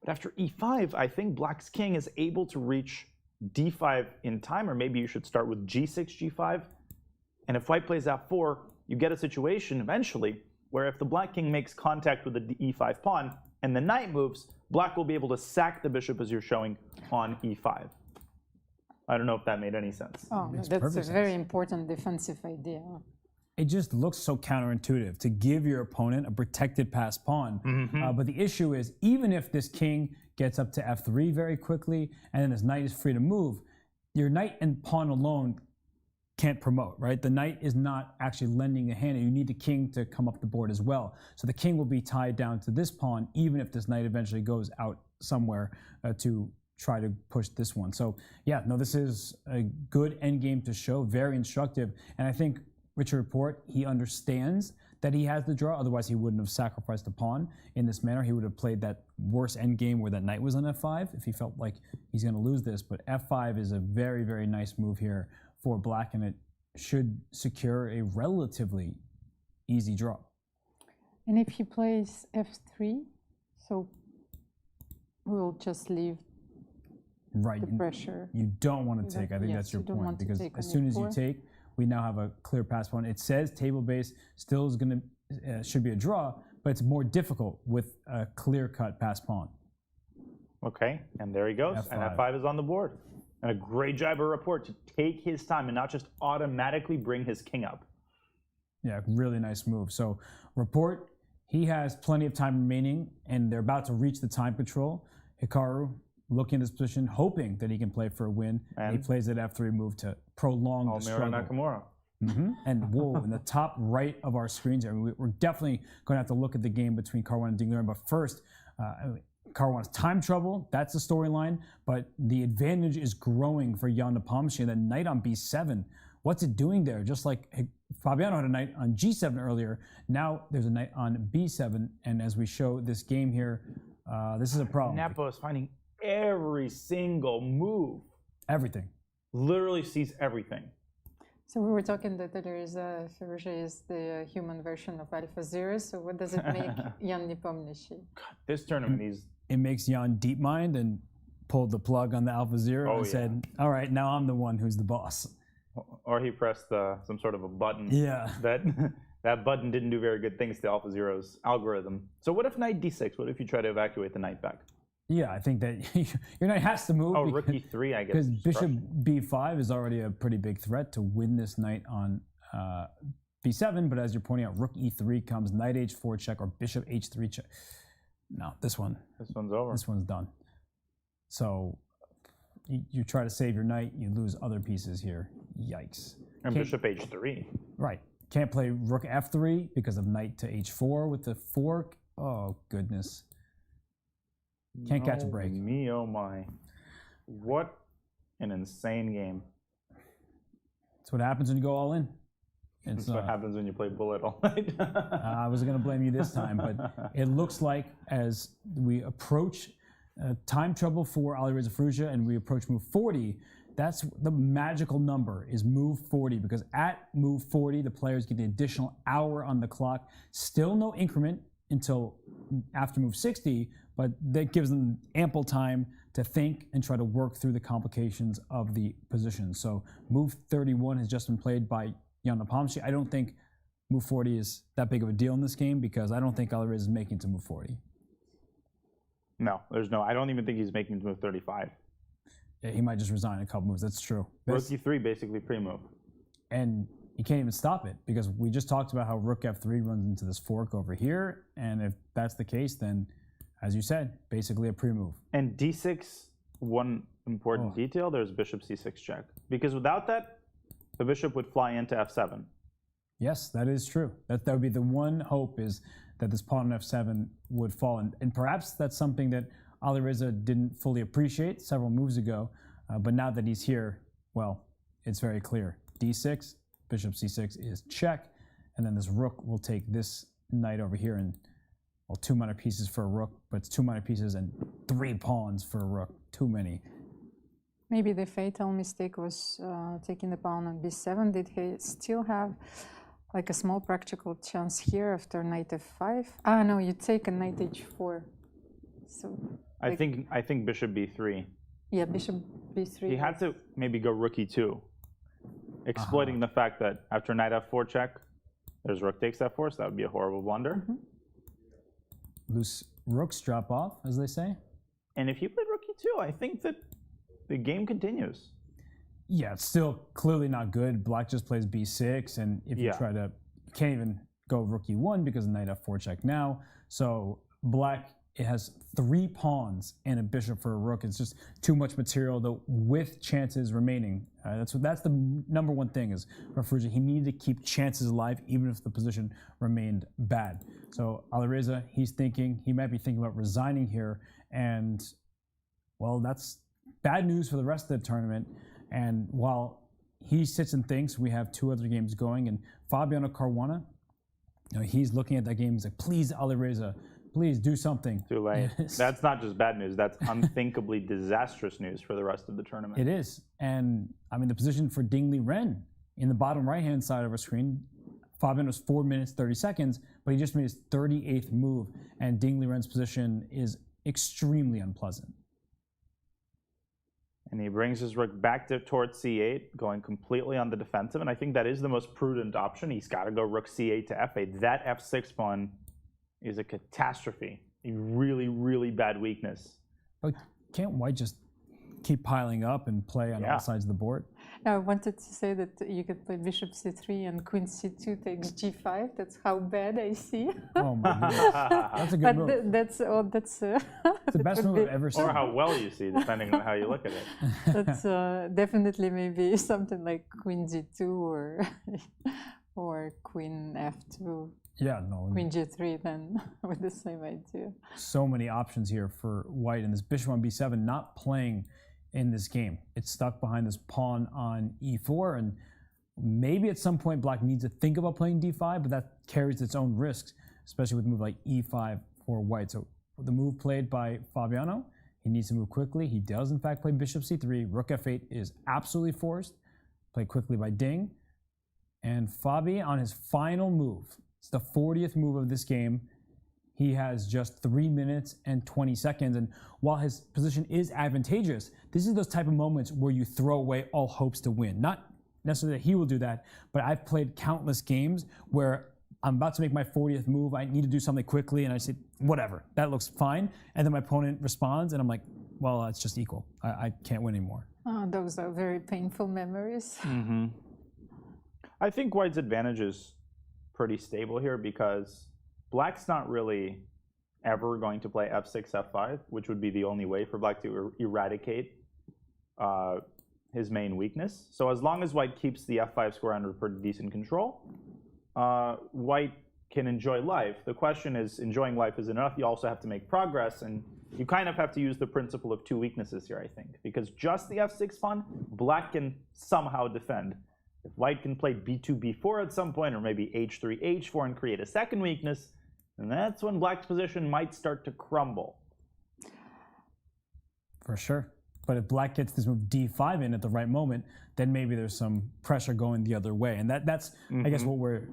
But after e5, I think black's king is able to reach d5 in time, or maybe you should start with g6, g5. And if white plays f4, you get a situation eventually where if the black king makes contact with the e5 pawn and the knight moves, black will be able to sack the bishop as you're showing on e5. I don't know if that made any sense. That's a very important defensive idea. It just looks so counterintuitive to give your opponent a protected passed pawn. But the issue is, even if this king gets up to f3 very quickly and then this knight is free to move, your knight and pawn alone can't promote, right? The knight is not actually lending a hand, and you need the king to come up the board as well. So the king will be tied down to this pawn, even if this knight eventually goes out somewhere to try to push this one. So yeah, no, this is a good endgame to show, very instructive. And I think Richard Report, he understands that he has the draw. Otherwise, he wouldn't have sacrificed a pawn in this manner. He would have played that worse endgame where that knight was on f5 if he felt like he's going to lose this. But f5 is a very, very nice move here for black, and it should secure a relatively easy draw. And if he plays f3, so we'll just leave the pressure. You don't want to take. I think that's your point, because as soon as you take, we now have a clear pass pawn. It says table base still is going to should be a draw, but it's more difficult with a clear cut pass pawn. Okay, and there he goes, F5. and f5 is on the board. And a great job of Report to take his time and not just automatically bring his king up. Yeah, really nice move. So Report, he has plenty of time remaining, and they're about to reach the time control. Hikaru looking at this position, hoping that he can play for a win. And he plays that f3 move to prolong the struggle. Nakamura. And whoa, in the top right of our screens here, we're definitely going to have to look at the game between Caruana and Liren. But first, Caruana's time trouble, that's the storyline. But the advantage is growing for Jan Nepomniachtchi. The knight on b7, what's it doing there? Just like Fabiano had a knight on g7 earlier, now there's a knight on b7. And as we show this game here, this is a problem. Nepo is finding every single move. Everything. Literally sees everything. So we were talking that Alireza Firouzja is the human version of AlphaZero. So what does it make Jan Nepomniachtchi? This tournament, it makes Jan deep mind and pulled the plug on the AlphaZero and said, all right, now I'm the one who's the boss. Or he pressed some sort of a button. Yeah. That button didn't do very good things to AlphaZero's algorithm. So what if knight d6? What if you try to evacuate the knight back? Yeah, I think that your knight has to move. Oh, rook e3, I guess. Because bishop b5 is already a pretty big threat to win this knight on b7. But as you're pointing out, rook e3 comes, knight h4 check, or bishop h3 check. No, this one's over. This one's done. So you try to save your knight, you lose other pieces here. Yikes. And bishop h3. Right. Can't play rook f3 because of knight to h4 with the fork. Oh, goodness. Can't catch a break. Me, oh my. What an insane game. That's what happens when you go all in. That's what happens when you play bullet all night. I wasn't going to blame you this time, but it looks like as we approach time trouble for Alireza Firouzja and we approach move 40, that's the magical number, is move 40, because at move 40, the players get the additional hour on the clock. Still no increment until after move 60, but that gives them ample time to think and try to work through the complications of the position. So move 31 has just been played by Jan Nepomniachtchi. I don't think move 40 is that big of a deal in this game, because I don't think Alireza is making it to move 40. No, I don't even think he's making it to move 35. Yeah, he might just resign a couple moves, that's true. Rook e3 basically pre-move. And you can't even stop it, because we just talked about how rook f3 runs into this fork over here, and if that's the case, then as you said, basically a pre-move. And d6, one important detail, there's bishop c6 check. Because without that, the bishop would fly into f7. Yes, that is true. That would be the one hope, is that this pawn on f7 would fall. And perhaps that's something that Alireza didn't fully appreciate several moves ago. But now that he's here, well, it's very clear. d6, bishop c6 is check. And then this rook will take this knight over here, and well, 2 minor pieces for a rook, but it's 2 minor pieces and 3 pawns for a rook. Too many. Maybe the fatal mistake was taking the pawn on b7. Did he still have like a small practical chance here after knight f5? Ah, no, you take a knight h4. So I think bishop b3. Yeah, bishop b3. He had to maybe go rook e2, exploiting the fact that after knight f4 check, there's rook takes f4, so that would be a horrible blunder. Loose rooks drop off, as they say. And if you played rook e2, I think that the game continues. Yeah, it's still clearly not good. Black just plays b6, and if you try to, you can't even go rook e1 because of knight f4 check now. So black, it has 3 pawns and a bishop for a rook. It's just too much material, though, with chances remaining. That's the number one thing is for Firouzja. He needed to keep chances alive, even if the position remained bad. So Alireza, he might be thinking about resigning here, and well, that's bad news for the rest of the tournament. And while he sits and thinks, we have 2 other games going, and Fabiano Caruana, he's looking at that game. He's like, please, Alireza, please do something. Too late. That's not just bad news. That's unthinkably disastrous news for the rest of the tournament. It is. And I mean, the position for Liren in the bottom right-hand side of our screen, Fabiano's 4 minutes, 30 seconds, but he just made his 38th move. And Liren's position is extremely unpleasant. And he brings his rook back towards c8, going completely on the defensive. And I think that is the most prudent option. He's got to go rook c8 to f8. That f6 pawn is a catastrophe, a really, really bad weakness. But can't White just keep piling up and play on all sides of the board? I wanted to say that you could play bishop c3 and queen c2 takes g5. That's how bad I see. Oh my goodness. That's a good move. That's the best move I've ever seen. Or how well you see, depending on how you look at it. That's definitely maybe something like queen g2 or queen f2. Yeah, no. Queen g3 then with the same idea. So many options here for White, and this bishop on b7 not playing in this game. It's stuck behind this pawn on e4, and maybe at some point Black needs to think about playing d5, but that carries its own risks, especially with a move like e5 for White. So the move played by Fabiano, he needs to move quickly. He does in fact play bishop c3. Rook f8 is absolutely forced. Played quickly by Ding. And Fabi on his final move, it's the 40th move of this game. He has just 3 minutes and 20 seconds. And while his position is advantageous, this is those type of moments where you throw away all hopes to win. Not necessarily that he will do that, but I've played countless games where I'm about to make my 40th move. I need to do something quickly. And I say, whatever, that looks fine. And then my opponent responds and I'm like, well, it's just equal. I can't win anymore. Oh, those are very painful memories. Mm-hmm. I think White's advantage is pretty stable here because Black's not really ever going to play f6, f5, which would be the only way for Black to eradicate his main weakness. So as long as White keeps the f5 square under pretty decent control, White can enjoy life. The question is, enjoying life is enough. You also have to make progress, and you kind of have to use the principle of two weaknesses here, I think, because just the f6 pawn, Black can somehow defend. If White can play b2, b4 at some point, or maybe h3, h4, and create a second weakness, then that's when Black's position might start to crumble. For sure. But if Black gets this move d5 in at the right moment, then maybe there's some pressure going the other way. And that's, I guess, what we're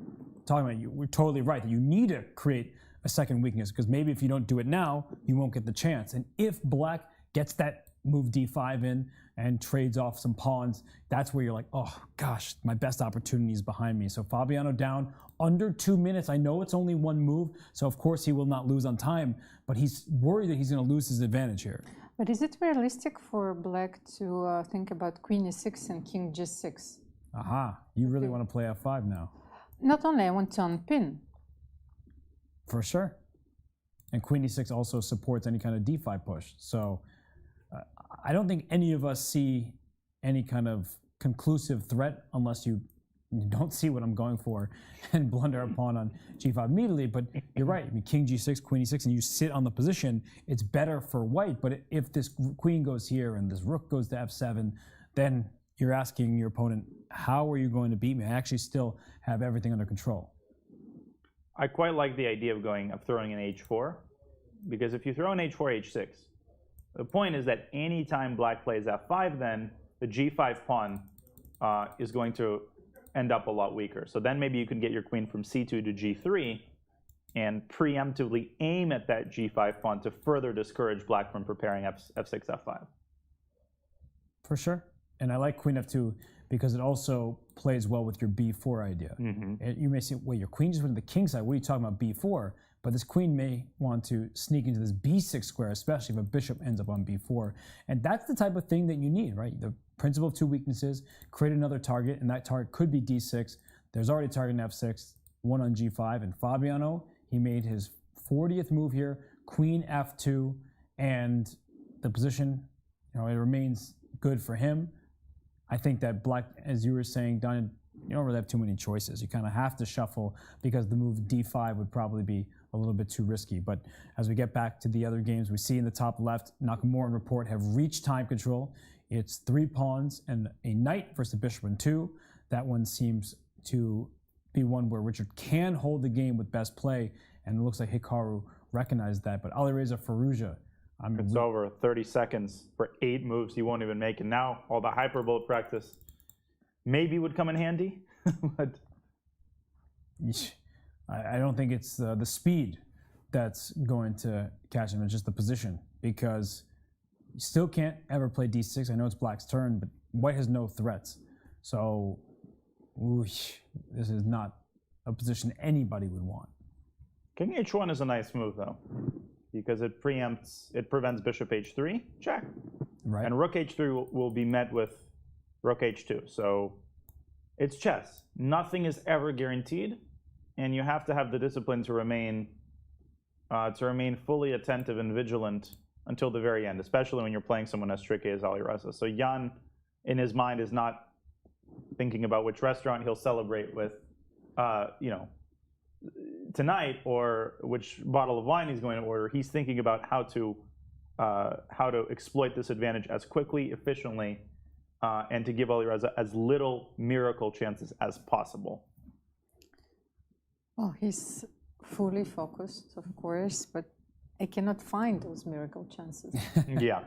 talking about. We're totally right, that you need to create a second weakness, because maybe if you don't do it now, you won't get the chance. And if Black gets that move d5 in and trades off some pawns, that's where you're like, oh gosh, my best opportunity is behind me. So Fabiano down under 2 minutes. I know it's only one move, so of course he will not lose on time, but he's worried that he's going to lose his advantage here. But is it realistic for Black to think about queen e6 and king g6? Aha, you really want to play f5 now. Not only, I want to unpin. For sure. And queen e6 also supports any kind of d5 push. So I don't think any of us see any kind of conclusive threat unless you don't see what I'm going for and blunder a pawn on g5 immediately. But you're right. I mean, king g6, queen e6, and you sit on the position, it's better for White. But if this queen goes here and this rook goes to f7, then you're asking your opponent, how are you going to beat me? I actually still have everything under control. I quite like the idea of throwing an h4, because if you throw an h4, h6, the point is that anytime Black plays f5, then the g5 pawn is going to end up a lot weaker. So then maybe you can get your queen from c2 to g3 and preemptively aim at that g5 pawn to further discourage Black from preparing f6, f5. For sure. And I like queen f2 because it also plays well with your b4 idea. You may say, wait, your queen just went to the king side. What are you talking about b4? But this queen may want to sneak into this b6 square, especially if a bishop ends up on b4. And that's the type of thing that you need, right? The principle of two weaknesses, create another target, and that target could be d6. There's already a target in f6, one on g5. And Fabiano, he made his 40th move here, queen f2, and the position, it remains good for him. I think that Black, as you were saying, Danya, you don't really have too many choices. You kind of have to shuffle because the move d5 would probably be a little bit too risky. But as we get back to the other games, we see in the top left, Nakamura and Report have reached time control. It's 3 pawns and a knight versus a bishop and 2. That one seems to be one where Richard can hold the game with best play, and it looks like Hikaru recognized that. But Alireza Firouzja, it's over 30 seconds for 8 moves he won't even make. And now all the hyperbolt practice maybe would come in handy. But I don't think it's the speed that's going to catch him. It's just the position, because you still can't ever play d6. I know it's black's turn, but white has no threats. So this is not a position anybody would want. King h1 is a nice move, though, because it prevents bishop h3, check. Right. And rook h3 will be met with rook h2. So it's chess. Nothing is ever guaranteed, and you have to have the discipline to remain fully attentive and vigilant until the very end, especially when you're playing someone as tricky as Alireza. So Jan, in his mind, is not thinking about which restaurant he'll celebrate with, tonight, or which bottle of wine he's going to order. He's thinking about how to exploit this advantage as quickly, efficiently, and to give Alireza as little miracle chances as possible. Well, he's fully focused, of course, but I cannot find those miracle chances. Yeah,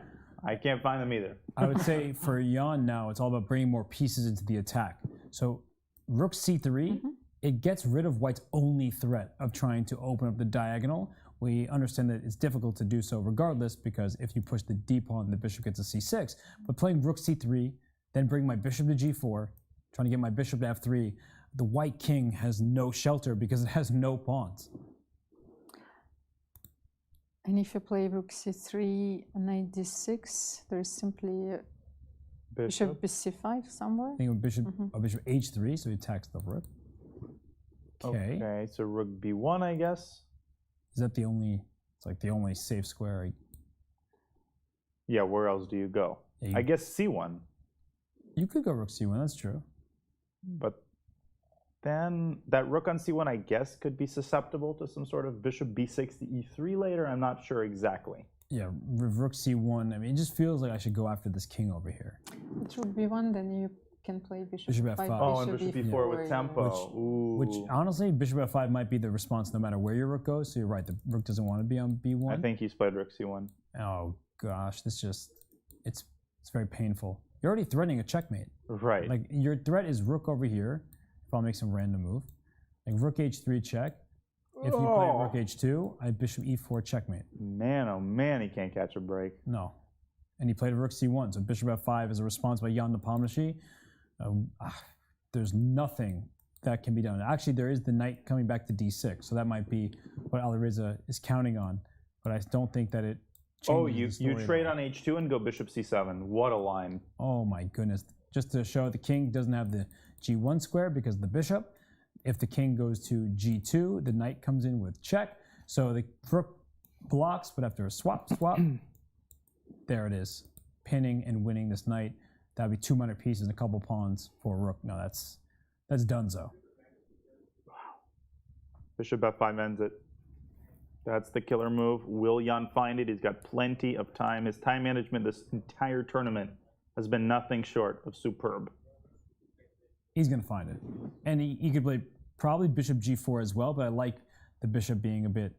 I can't find them either. I would say for Jan now, it's all about bringing more pieces into the attack. So rook c3, it gets rid of white's only threat of trying to open up the diagonal. We understand that it's difficult to do so regardless, because if you push the d pawn, the bishop gets to c6. But playing rook c3, then bring my bishop to g4, trying to get my bishop to f3, the white king has no shelter because it has no pawns. And if you play rook c3, knight d6, there's simply bishop c5 somewhere. I think bishop h3, so he attacks the rook. Okay, so rook b1, I guess. Is that the only? It's like the only safe square. Yeah, where else do you go? I guess c1. You could go rook c1. That's true. But then that rook on c1, I guess, could be susceptible to some sort of bishop b6 to e3 later. I'm not sure exactly. Yeah, rook c1. I mean, it just feels like I should go after this king over here. It rook b1, then you can play bishop f5. Oh, and bishop b4 with tempo. Which honestly, bishop f5 might be the response no matter where your rook goes. So you're right, the rook doesn't want to be on b1. I think he's played rook c1. Oh gosh, it's very painful. You're already threatening a checkmate. Right. Like your threat is rook over here. If I'll make some random move, like rook h3 check. If you play rook h2, I bishop e4 checkmate. Man, oh man, he can't catch a break. No. And he played rook c1, so bishop f5 is a response by Jan Napomnishi. There's nothing that can be done. Actually, there is the knight coming back to d6, so that might be what Alireza is counting on. But I don't think that it changes you trade on h2 and go bishop c7. What a line. Oh my goodness. Just to show the king doesn't have the g1 square because of the bishop. If the king goes to g2, the knight comes in with check. So the rook blocks, but after a swap, there it is. Pinning and winning this knight. That would be 2 minor pieces and a couple pawns for rook. No, that's donezo. Wow. Bishop f5 ends it. That's the killer move. Will Jan find it? He's got plenty of time. His time management this entire tournament has been nothing short of superb. He's going to find it. And he could play probably bishop g4 as well, but I like the bishop being a bit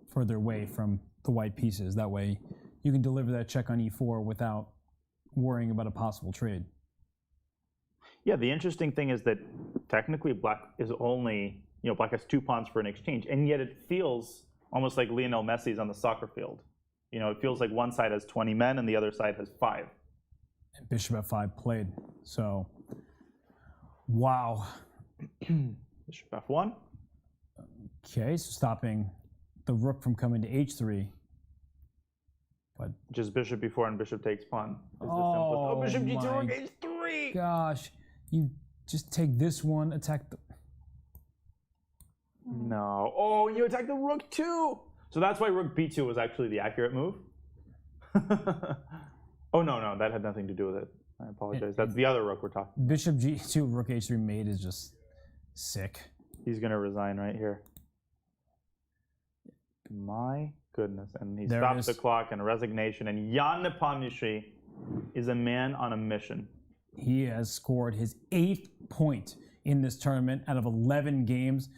further away from the white pieces. That way you can deliver that check on e4 without worrying about a possible trade. Yeah, the interesting thing is that technically black is only, black has 2 pawns for an exchange, and yet it feels almost like Lionel Messi's on the soccer field. It feels like one side has 20 men and the other side has 5. And bishop f5 played. So, wow. Bishop f1. Okay, so stopping the rook from coming to h3. But just bishop b4 and bishop takes pawn. Bishop g2, rook h3. Gosh, you just take this one, attack the. No. Oh, you attack the rook too. So that's why rook b2 was actually the accurate move. Oh no, that had nothing to do with it. I apologize. That's the other rook we're talking. Bishop g2, rook h3 mate is just sick. He's gonna resign right here. My goodness, and he stops the clock and resignation. And Jan Nepomniachtchi is a man on a mission. He has scored his 8th point in this tournament out of 11 games.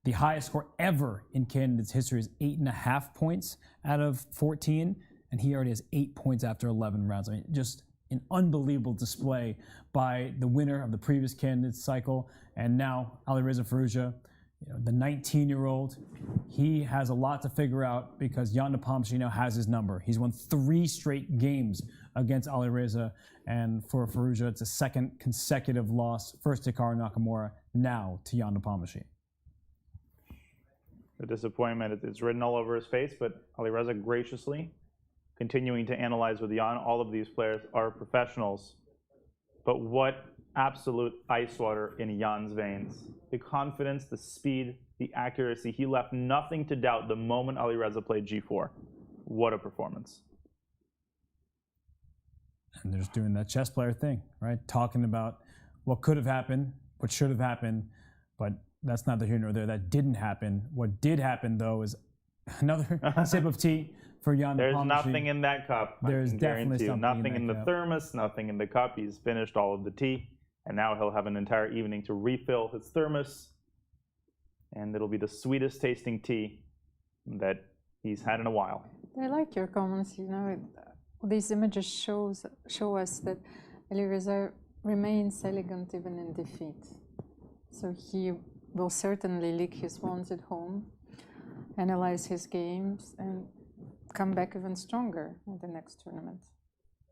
The highest score ever in Candidates history is 8.5 points out of 14, and he already has 8 points after 11 rounds. I mean, just an unbelievable display by the winner of the previous Candidates cycle, and now Alireza Firouzja, the 19-year-old. He has a lot to figure out because Jan Napomnishi now has his number. He's won 3 straight games against Alireza, and for Firouzja, it's a second consecutive loss. First to Hikaru Nakamura, now to Jan Napomnishi. The disappointment is written all over his face, but Alireza graciously continuing to analyze with Jan. All of these players are professionals, but what absolute ice water in Jan's veins. The confidence, the speed, the accuracy. He left nothing to doubt the moment Alireza played G4. What a performance. And they're just doing that chess player thing, right? Talking about what could have happened, what should have happened, but that's not the here nor there. That didn't happen. What did happen, though, is another sip of tea for Jan Napomnishi. There's nothing in that cup. There's definitely something nothing in the cup. thermos, nothing in the cup. He's finished all of the tea, and now he'll have an entire evening to refill his thermos, and it'll be the sweetest tasting tea that he's had in a while. I like your comments. These images show us that Alireza remains elegant even in defeat. So he will certainly lick his wounds at home, analyze his games, and come back even stronger in the next tournament.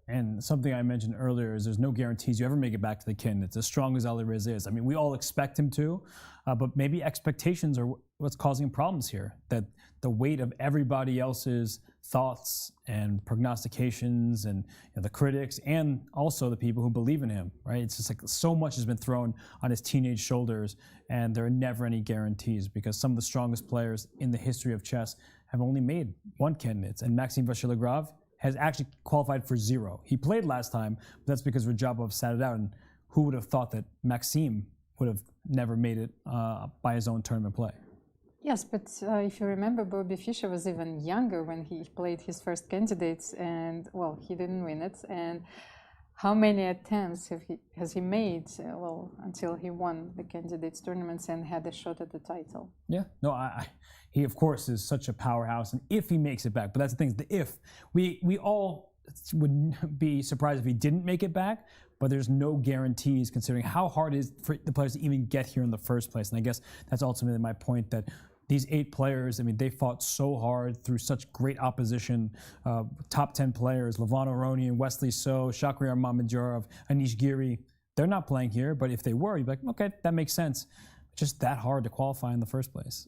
And something I mentioned earlier is there's no guarantees you ever make it back to the Candidates, as strong as Alireza is. I mean, we all expect him to, but maybe expectations are what's causing problems here. That the weight of everybody else's thoughts and prognostications and the critics and also the people who believe in him, right? It's just like so much has been thrown on his teenage shoulders, and there are never any guarantees because some of the strongest players in the history of chess have only made 1 Candidates, and Maxime Vachier-Lagrave has actually qualified for 0. He played last time, but that's because Rajabov sat it out, and who would have thought that Maxime would have never made it by his own tournament play? Yes, but if you remember, Bobby Fischer was even younger when he played his first Candidates, and well, he didn't win it. And how many attempts has he made? Until he won the Candidates tournaments and had a shot at the title. Yeah, no, he of course is such a powerhouse, and if he makes it back, but that's the thing, the if. We all would be surprised if he didn't make it back, but there's no guarantees considering how hard it is for the players to even get here in the first place. And I guess that's ultimately my point, that these 8 players, I mean, they fought so hard through such great opposition. Top 10 players, Levon Aronian, Wesley So, Shakhriyar Mamedyarov, Anish Giri, they're not playing here, but if they were, you'd be like, okay, that makes sense. Just that hard to qualify in the first place.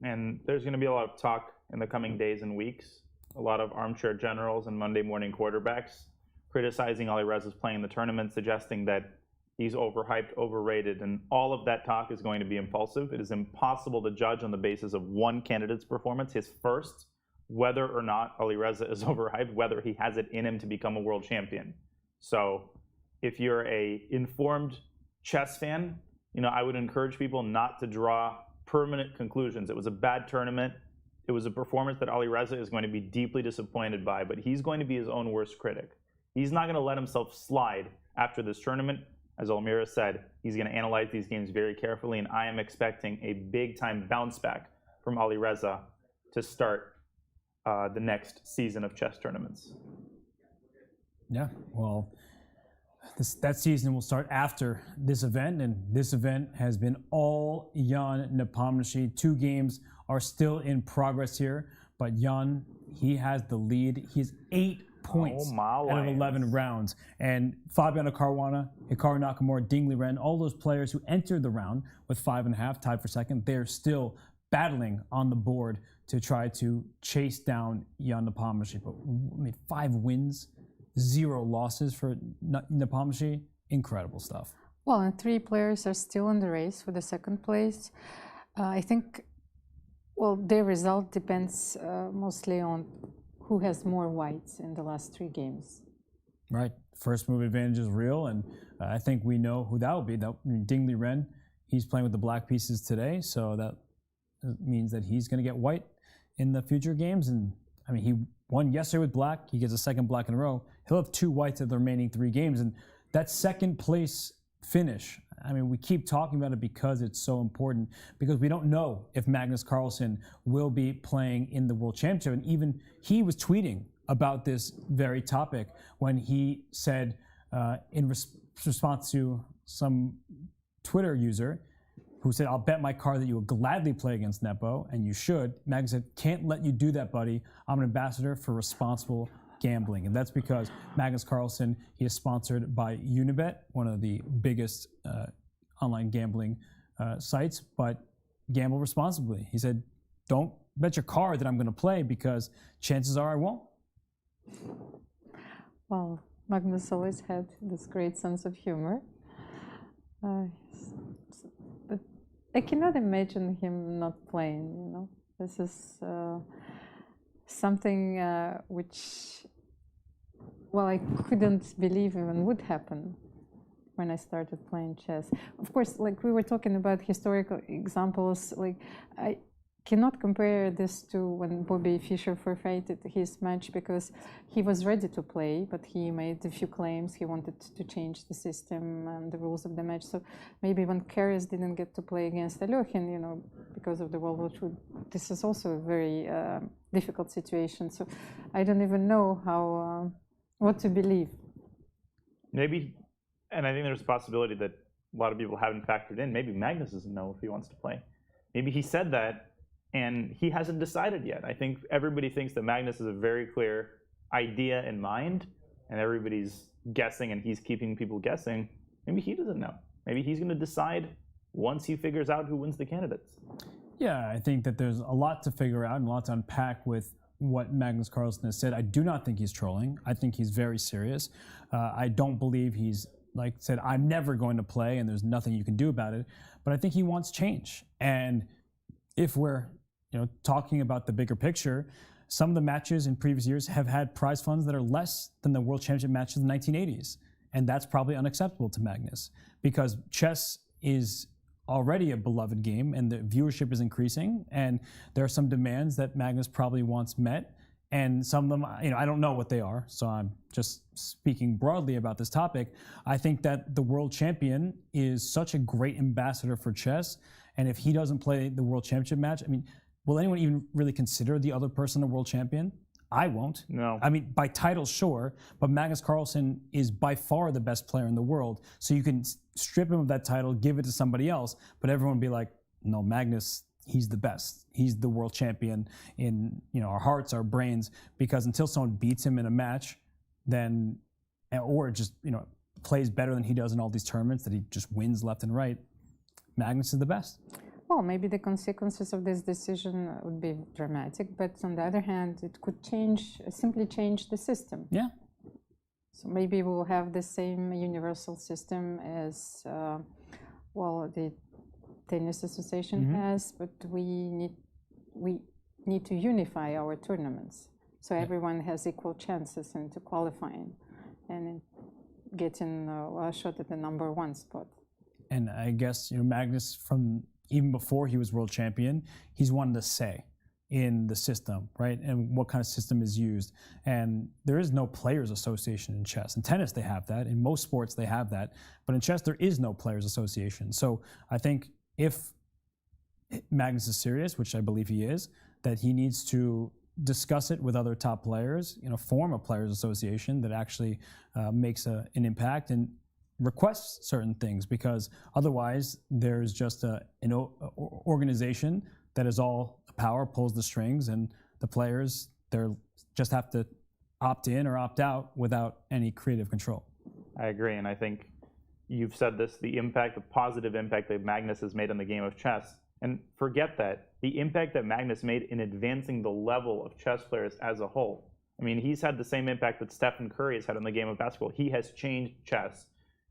And there's going to be a lot of talk in the coming days and weeks. A lot of armchair generals and Monday morning quarterbacks criticizing Alireza's playing in the tournament, suggesting that he's overhyped, overrated, and all of that talk is going to be impulsive. It is impossible to judge on the basis of 1 candidate's performance, his first, whether or not Alireza is overhyped, whether he has it in him to become a world champion. So if you're a informed chess fan, I would encourage people not to draw permanent conclusions. It was a bad tournament. It was a performance that Alireza is going to be deeply disappointed by, but he's going to be his own worst critic. He's not going to let himself slide after this tournament. As Almira said, he's going to analyze these games very carefully, and I am expecting a big-time bounce back from Alireza to start the next season of chess tournaments. Yeah, well, that season will start after this event, and this event has been all Jan Nepomniachtchi. 2 games are still in progress here, but Jan, he has the lead. He's 8 points out of 11 rounds. And Fabiano Caruana, Hikaru Nakamura, Liren, all those players who entered the round with 5.5, tied for second, they're still battling on the board to try to chase down Jan Nepomniachtchi. But 5 wins, 0 losses for Napomnishi. Incredible stuff. Well, and 3 players are still in the race for the second place. I think, their result depends mostly on who has more whites in the last 3 games. Right. First move advantage is real, and I think we know who that will be. Liren, he's playing with the black pieces today, so that means that he's going to get white in the future games. And I mean, he won yesterday with black. He gets a second black in a row. He'll have 2 whites at the remaining 3 games, and that second place finish, I mean, we keep talking about it because it's so important, because we don't know if Magnus Carlsen will be playing in the World Championship. And even he was tweeting about this very topic when he said, in response to some Twitter user who said, "I'll bet my car that you will gladly play against Nepo, and you should." Magnus said, "Can't let you do that, buddy. I'm an ambassador for responsible gambling." And that's because Magnus Carlsen, he is sponsored by Unibet, one of the biggest online gambling sites, but gamble responsibly. He said, "Don't bet your car that I'm going to play, because chances are I won't." Well, Magnus always had this great sense of humor. But I cannot imagine him not playing, you know. This is something which, well, I couldn't believe even would happen when I started playing chess. Of course, like we were talking about historical examples, like I cannot compare this to when Bobby Fischer forfeited his match, because he was ready to play, but he made a few claims. He wanted to change the system and the rules of the match. So maybe when Karius didn't get to play against Alyoshin, you know, because of the World War II, this is also a very difficult situation. So I don't even know how what to believe. Maybe, and I think there's a possibility that a lot of people haven't factored in. Maybe Magnus doesn't know if he wants to play. Maybe he said that and he hasn't decided yet. I think everybody thinks that Magnus has a very clear idea in mind, and everybody's guessing, and he's keeping people guessing. Maybe he doesn't know. Maybe he's going to decide once he figures out who wins the candidates. Yeah, I think that there's a lot to figure out and a lot to unpack with what Magnus Carlsen has said. I do not think he's trolling. I think he's very serious. I don't believe he's like said, "I'm never going to play and there's nothing you can do about it." But I think he wants change. And if we're talking about the bigger picture, some of the matches in previous years have had prize funds that are less than the World Championship matches in the 1980s. And that's probably unacceptable to Magnus, because chess is already a beloved game and the viewership is increasing. And there are some demands that Magnus probably wants met. And some of them, I don't know what they are, so I'm just speaking broadly about this topic. I think that the world champion is such a great ambassador for chess. And if he doesn't play the World Championship match, will anyone even really consider the other person a world champion? I won't. No. By title, sure, but Magnus Carlsen is by far the best player in the world. So you can strip him of that title, give it to somebody else, but everyone would be like, no, Magnus, he's the best. He's the world champion in our hearts, our brains, because until someone beats him in a match, then, or just plays better than he does in all these tournaments that he just wins left and right, Magnus is the best. Well, maybe the consequences of this decision would be dramatic, but on the other hand, it could simply change the system. Yeah. So maybe we'll have the same universal system as, the Tennis Association has, but we need to unify our tournaments, so everyone has equal chances into qualifying and getting a shot at the #1 spot. And I guess Magnus, from even before he was world champion, he's wanted to say in the system, right? And what kind of system is used. And there is no players association in chess. In tennis, they have that. In most sports, they have that. But in chess, there is no players association. So I think if Magnus is serious, which I believe he is, that he needs to discuss it with other top players, form a players association that actually makes an impact and requests certain things, because otherwise there's just an organization that is all power, pulls the strings, and the players, they're just have to opt in or opt out without any creative control. I agree, and I think you've said this, the positive impact that Magnus has made on the game of chess. And forget that, the impact that Magnus made in advancing the level of chess players as a whole. He's had the same impact that Stephen Curry has had on the game of basketball. He has changed chess.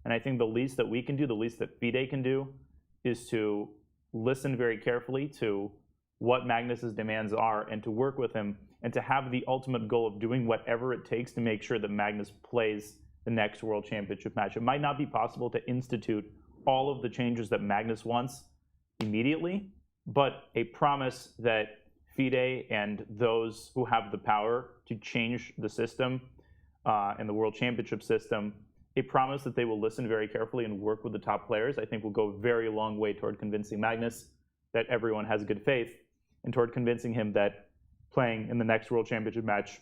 And I think the least that we can do, the least that FIDE can do, is to listen very carefully to what Magnus's demands are and to work with him and to have the ultimate goal of doing whatever it takes to make sure that Magnus plays the next World Championship match. It might not be possible to institute all of the changes that Magnus wants immediately, but a promise that FIDE and those who have the power to change the system and the World Championship system a promise that they will listen very carefully and work with the top players, I think will go a very long way toward convincing Magnus that everyone has good faith, and toward convincing him that playing in the next World Championship match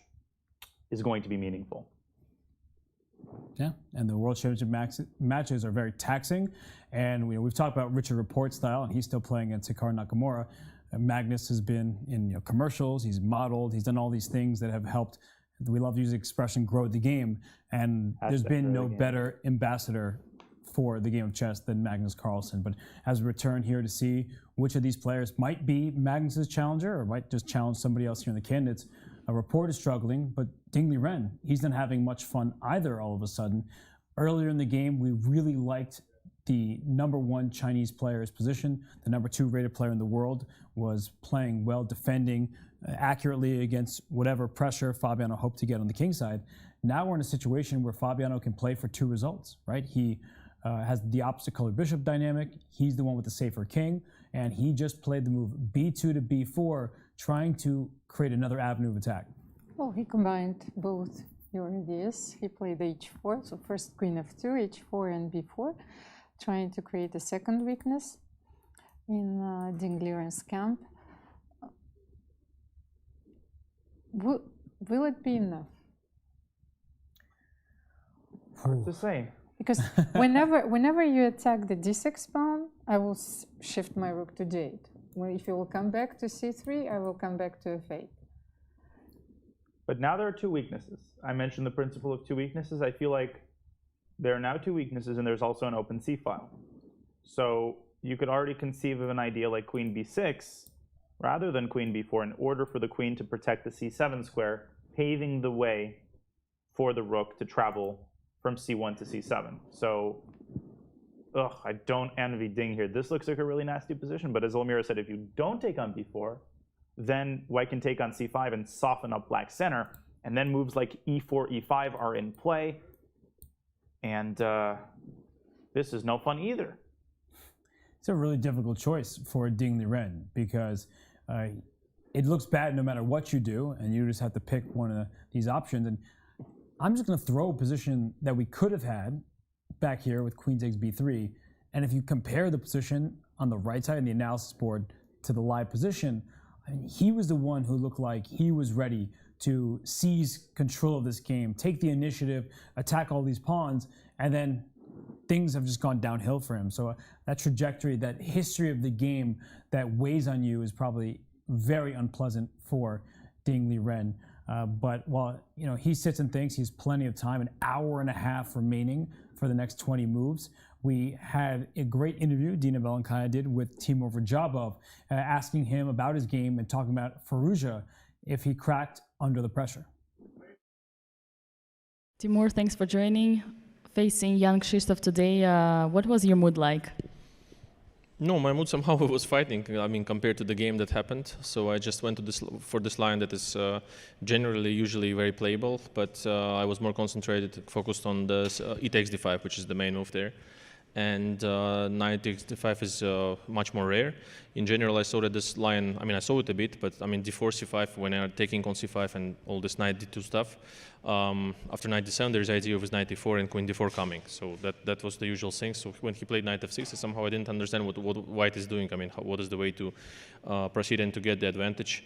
is going to be meaningful. Yeah, and the World Championship matches are very taxing. And we've talked about Richard Rapport's style, and he's still playing against Hikaru Nakamura. Magnus has been in commercials, he's modeled, he's done all these things that have helped, we love to use the expression, grow the game. And there's been no better ambassador for the game of chess than Magnus Carlsen. But as we return here to see which of these players might be Magnus's challenger or might just challenge somebody else here in the candidates, Rapport is struggling, but Ding Liren, he's not having much fun either all of a sudden. Earlier in the game, we really liked the #1 Chinese player's position. The #2 rated player in the world was playing well, defending accurately against whatever pressure Fabiano hoped to get on the king side. Now we're in a situation where Fabiano can play for 2 results, right? He has the opposite color bishop dynamic. He's the one with the safer king, and he just played the move b2 to b4, trying to create another avenue of attack. Well, he combined both your ideas. He played h4, so first queen f2, h4 and b4, trying to create a second weakness in Ding Liren's camp. Will it be enough? Hard to say. Because whenever you attack the d6 pawn, I will shift my rook to d8. Well, if you will come back to c3, I will come back to f8. But now there are 2 weaknesses. I mentioned the principle of 2 weaknesses. I feel like there are now 2 weaknesses, and there's also an open c file. So you could already conceive of an idea like queen b6 rather than queen b4 in order for the queen to protect the c7 square, paving the way for the rook to travel from c1 to c7. So, I don't envy Ding here. This looks like a really nasty position, but as Elmira said, if you don't take on b4, then white can take on c5 and soften up black's center, and then moves like e4, e5 are in play, and this is no fun either. It's a really difficult choice for Ding Liren because it looks bad no matter what you do, and you just have to pick one of these options. And I'm just going to throw a position that we could have had back here with queen takes b3, and if you compare the position on the right side in the analysis board to the live position, I mean, he was the one who looked like he was ready to seize control of this game, take the initiative, attack all these pawns, and then things have just gone downhill for him. So that trajectory, that history of the game that weighs on you is probably very unpleasant for Ding Liren. But while he sits and thinks, he has plenty of time, an hour and a half remaining for the next 20 moves. We had a great interview Dina Belenkaya did with Timur Vrjabov, asking him about his game and talking about Firouzja if he cracked under the pressure. Timur, thanks for joining. Facing Jan-Krzysztof today, what was your mood like? No, my mood somehow was fighting. I mean, compared to the game that happened. So I just went to for this line that is generally usually very playable, but I was more concentrated, focused on the e takes d5, which is the main move there. And knight takes d5 is much more rare. In general, I saw that this line, I mean, I saw it a bit, but I mean, d4, c5, when I'm taking on c5 and all this knight d2 stuff, after knight d7, there's the idea of his knight d4 and queen d4 coming. So that was the usual thing. So when he played knight f6, somehow I didn't understand what white is doing. I mean, what is the way to proceed and to get the advantage.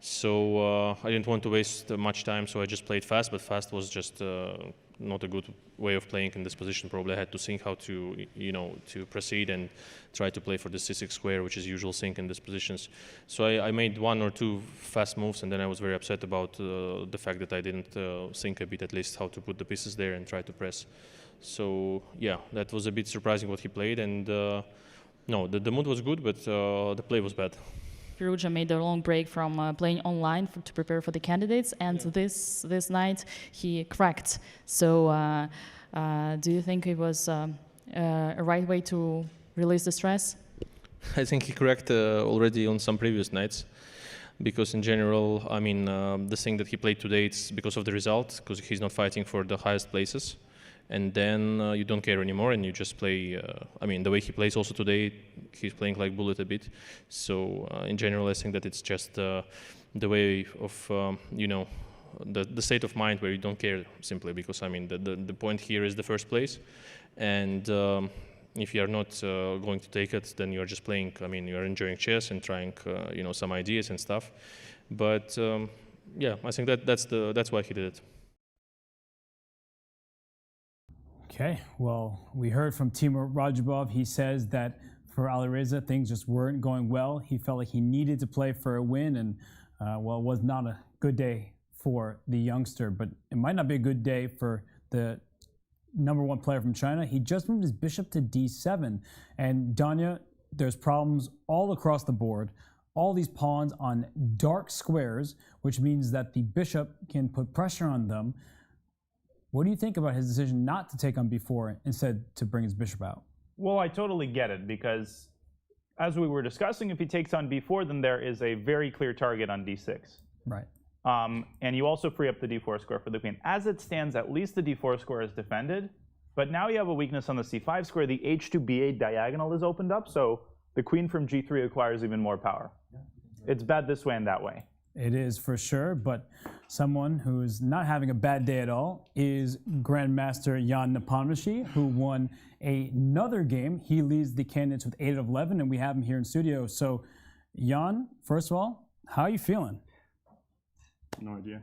So I didn't want to waste much time, so I just played fast, but fast was just not a good way of playing in this position. Probably I had to think how to, to proceed and try to play for the c6 square, which is usual thing in these positions. So I made 1 or 2 fast moves, and then I was very upset about the fact that I didn't think a bit at least how to put the pieces there and try to press. So yeah, that was a bit surprising what he played, and no, the mood was good, but the play was bad. Firouzja made a long break from playing online to prepare for the candidates, and this night he cracked. So do you think it was a right way to release the stress? I think he cracked already on some previous nights, because in general, I mean, the thing that he played today, it's because of the result, because he's not fighting for the highest places. And then you don't care anymore, and you just play. I mean, the way he plays also today, he's playing like bullet a bit. So in general, I think that it's just the way of the state of mind where you don't care simply because I mean the point here is the first place, and if you are not going to take it, then you're just playing. I mean, you're enjoying chess and trying some ideas and stuff, but yeah, I think that's why he did it. Okay, well, we heard from Timur Rajabov. He says that for Alireza, things just weren't going well. He felt like he needed to play for a win, and well, it was not a good day for the youngster, but it might not be a good day for the #1 player from China. He just moved his bishop to d7, and Danya, there's problems all across the board. All these pawns on dark squares, which means that the bishop can put pressure on them. What do you think about his decision not to take on b4 instead to bring his bishop out? Well, I totally get it, because as we were discussing, if he takes on b4, then there is a very clear target on d6. Right. And you also free up the d4 square for the queen. As it stands, at least the d4 square is defended, but now you have a weakness on the c5 square. The h to b8 diagonal is opened up, so the queen from g3 acquires even more power. It's bad this way and that way. It is for sure, but someone who's not having a bad day at all is Grandmaster Jan Napomnishi, who won another game. He leads the candidates with 8 out of 11, and we have him here in studio. So, Jan, first of all, how are you feeling? No idea.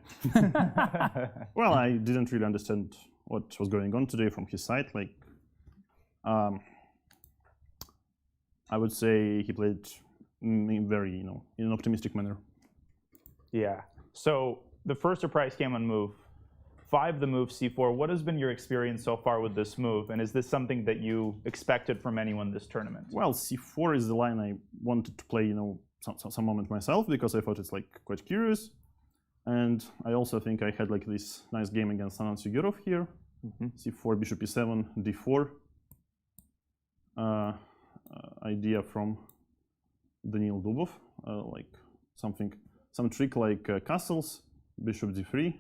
Well, I didn't really understand what was going on today from his side. Like, I would say he played very, in an optimistic manner. Yeah. So the first surprise came on move 5, the move c4. What has been your experience so far with this move, and is this something that you expected from anyone this tournament? Well, c4 is the line I wanted to play, some moment myself, because I thought it's like quite curious, and I also think I had like this nice game against Anand Sigurov here. C4, bishop e7, d4. Idea from Daniil Dubov, like some trick like castles, bishop d3,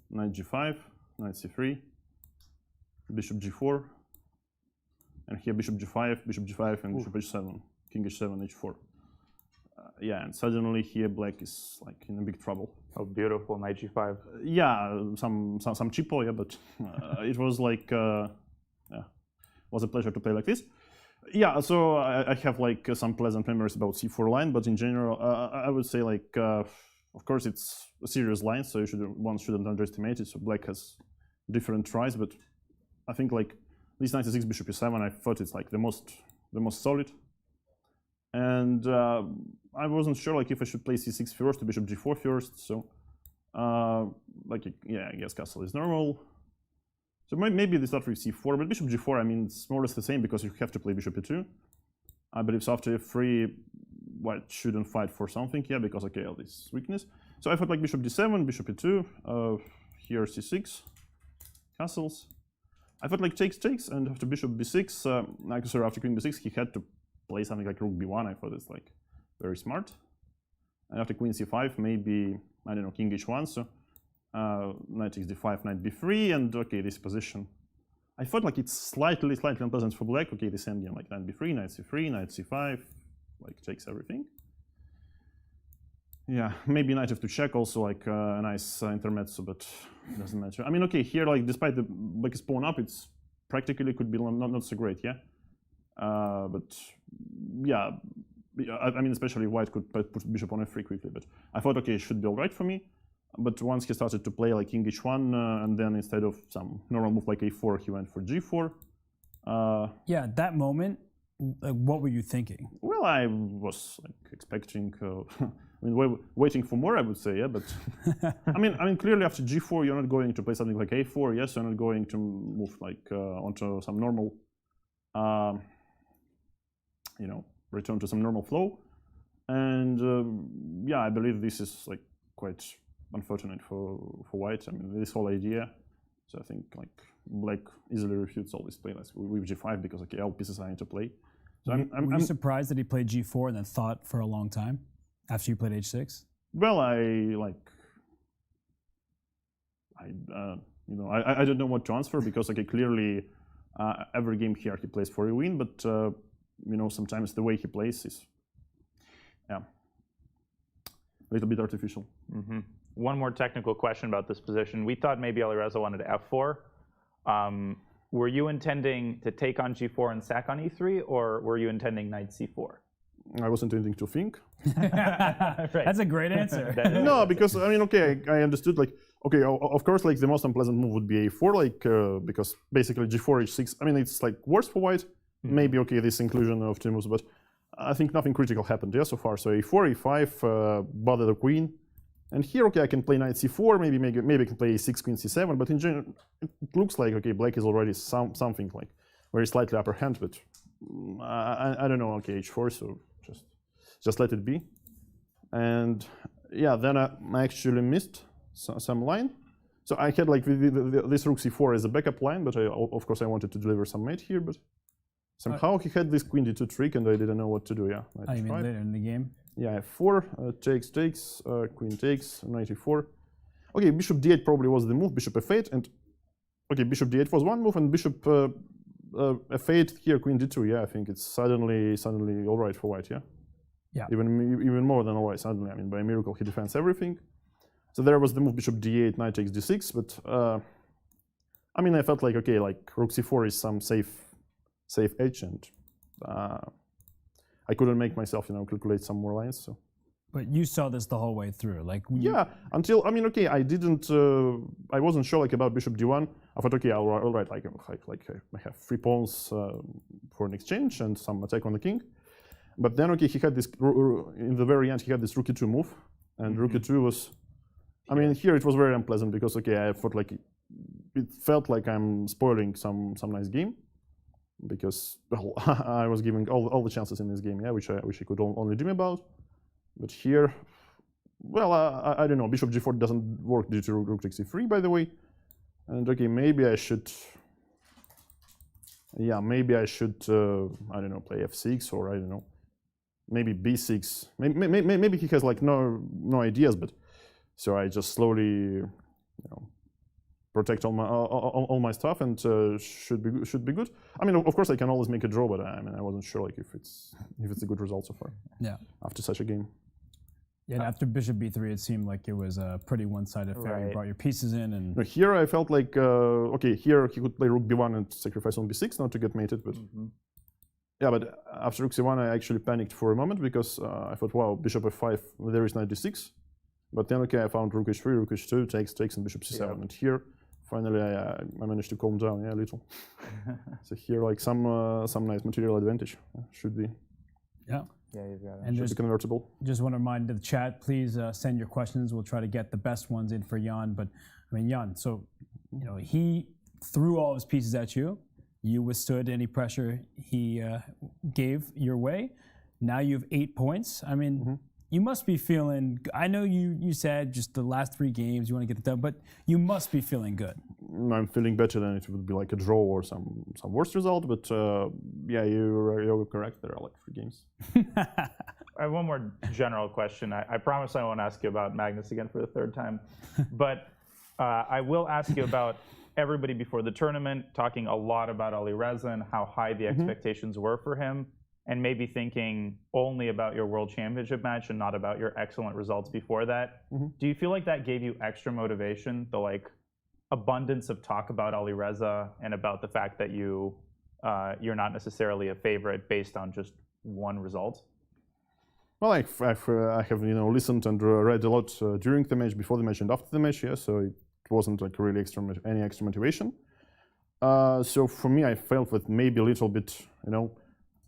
knight g5, knight c3, bishop g4, and here bishop g5, and bishop h7, king h7, h4. Yeah, and suddenly here black is like in a big trouble. Oh, beautiful, knight g5. Yeah, some cheapo, yeah, but it was like, was a pleasure to play like this. Yeah, so I have like some pleasant memories about c4 line, but in general, I would say like, of course it's a serious line, so one shouldn't underestimate it. So black has different tries, but I think like this knight e6, bishop e7, I thought it's like the most solid. And I wasn't sure like if I should play c6 first or bishop g4 first. So yeah, I guess castle is normal. So maybe they start with c4, but bishop g4, I mean, it's more or less the same because you have to play bishop e2. I believe so after f3, white shouldn't fight for something, yeah, because okay, all this weakness. So I thought like bishop d7, bishop e2, here c6, castles. I thought like takes, and after bishop b6, after queen b6, he had to play something like rook b1. I thought it's like very smart. And after queen c5, maybe, I don't know, king h1, so knight takes d5, knight b3, and okay, this position. I thought like it's slightly unpleasant for black. Okay, this endgame like knight b3, knight c3, knight c5, like takes everything. Yeah, maybe knight f2 check also like a nice intermezzo, but it doesn't matter. I mean, okay, here like despite the black is pawn up, it's practically could be not so great, yeah. But yeah, I mean, especially white could put bishop on f3 quickly, but I thought okay, it should be all right for me. But once he started to play like king h1, and then instead of some normal move like a4, he went for g4. Yeah, at that moment, what were you thinking? Well, I was like expecting, I mean, waiting for more, I would say, yeah. But I mean, clearly after g4, you're not going to play something like a4. Yes, you're not going to move like onto some normal, return to some normal flow. And yeah, I believe this is like quite unfortunate for white. I mean, this whole idea. So I think like black easily refutes all this play with g5 because okay, all pieces are into play. So were you surprised that he played g4 and then thought for a long time after you played h6? Well, I don't know what to answer because okay, clearly every game here he plays for a win, but sometimes the way he plays is little bit artificial. Mm-hmm. One more technical question about this position. We thought maybe Alireza wanted F4. Were you intending to take on G4 and sack on E3, or were you intending knight C4? I was intending to think. That's a great answer. No, because I mean, okay, I understood. Like, okay, of course, like the most unpleasant move would be A4, like because basically G4, H6. I mean, it's like worse for white. Maybe okay, this inclusion of two moves, but I think nothing critical happened so far. So A4, A5, bother the queen, and here, okay, I can play knight C4. Maybe I can play A6, queen C7. But in general, it looks like okay, black is already something like very slightly upper hand. But I don't know. Okay, H4. So just let it be. And yeah, then I actually missed some line. So I had like this rook C4 as a backup line, but of course I wanted to deliver some mate here, but somehow he had this queen D2 trick and I didn't know what to do. Yeah. You mean later in the game? Yeah, F4, takes, queen takes, knight E4. Okay, bishop D8 probably was the move, bishop F8, and okay, bishop D8 was one move, and bishop F8 here, queen D2. Yeah, I think it's suddenly all right for white. Yeah. Yeah. Even more than all right. Suddenly, I mean, by a miracle, he defends everything. So there was the move bishop D8, knight takes D6, but I mean, I felt like okay, like rook C4 is some safe edge, and I couldn't make myself, calculate some more lines. So. But you saw this the whole way through, like. Yeah, until I mean, okay, I didn't. I wasn't sure like about bishop D1. I thought, okay, all right, like I have 3 pawns for an exchange and some attack on the king. But then, okay, he had this in the very end. He had this rook E2 move, and rook E2 was. I mean, here it was very unpleasant because okay, I thought like it felt like I'm spoiling some nice game. Because well, I was giving all the chances in this game, yeah, which I could only dream about. But here, well, I don't know. Bishop G4 doesn't work due to rook takes E3, by the way. And okay, maybe I should. Yeah, maybe I should. I don't know, play F6 or I don't know, maybe B6. Maybe he has like no ideas, but so I just slowly, protect all my stuff and should be good. I mean, of course, I can always make a draw, but I mean, I wasn't sure like if it's a good result so far. Yeah. After such a game. Yeah. And after Bishop B3, it seemed like it was a pretty one-sided affair. Right. You brought your pieces in, and here I felt like okay, here he could play Rook B1 and sacrifice on B6 not to get mated, but yeah, but after Rook C1, I actually panicked for a moment because I thought, wow, Bishop F5, there is knight D6, but then okay, I found Rook H3, Rook H2, takes, and Bishop C7, and here. Finally, I managed to calm down, a little. So here, like some nice material advantage should be. Yeah. Yeah, you've got it. And should be convertible. Just want to remind the chat, please send your questions. We'll try to get the best ones in for Jan. But I mean, Jan, so he threw all his pieces at you. You withstood any pressure he gave your way. Now you have 8 points. I mean. You must be feeling. I know you said just the last 3 games you want to get it done, but you must be feeling good. I'm feeling better than it would be like a draw or some worse result. But yeah, you're correct. There are like 3 games. I have one more general question. I promise I won't ask you about Magnus again for the 3rd time, but I will ask you about everybody before the tournament, talking a lot about Alireza and how high the expectations were for him. And maybe thinking only about your World Championship match and not about your excellent results before that. Do you feel like that gave you extra motivation, the like abundance of talk about Alireza and about the fact that you're not necessarily a favorite based on just one result? Well, I have listened and read a lot during the match, before the match, and after the match. Yeah, so it wasn't like really any extra motivation. So for me, I felt that maybe a little bit,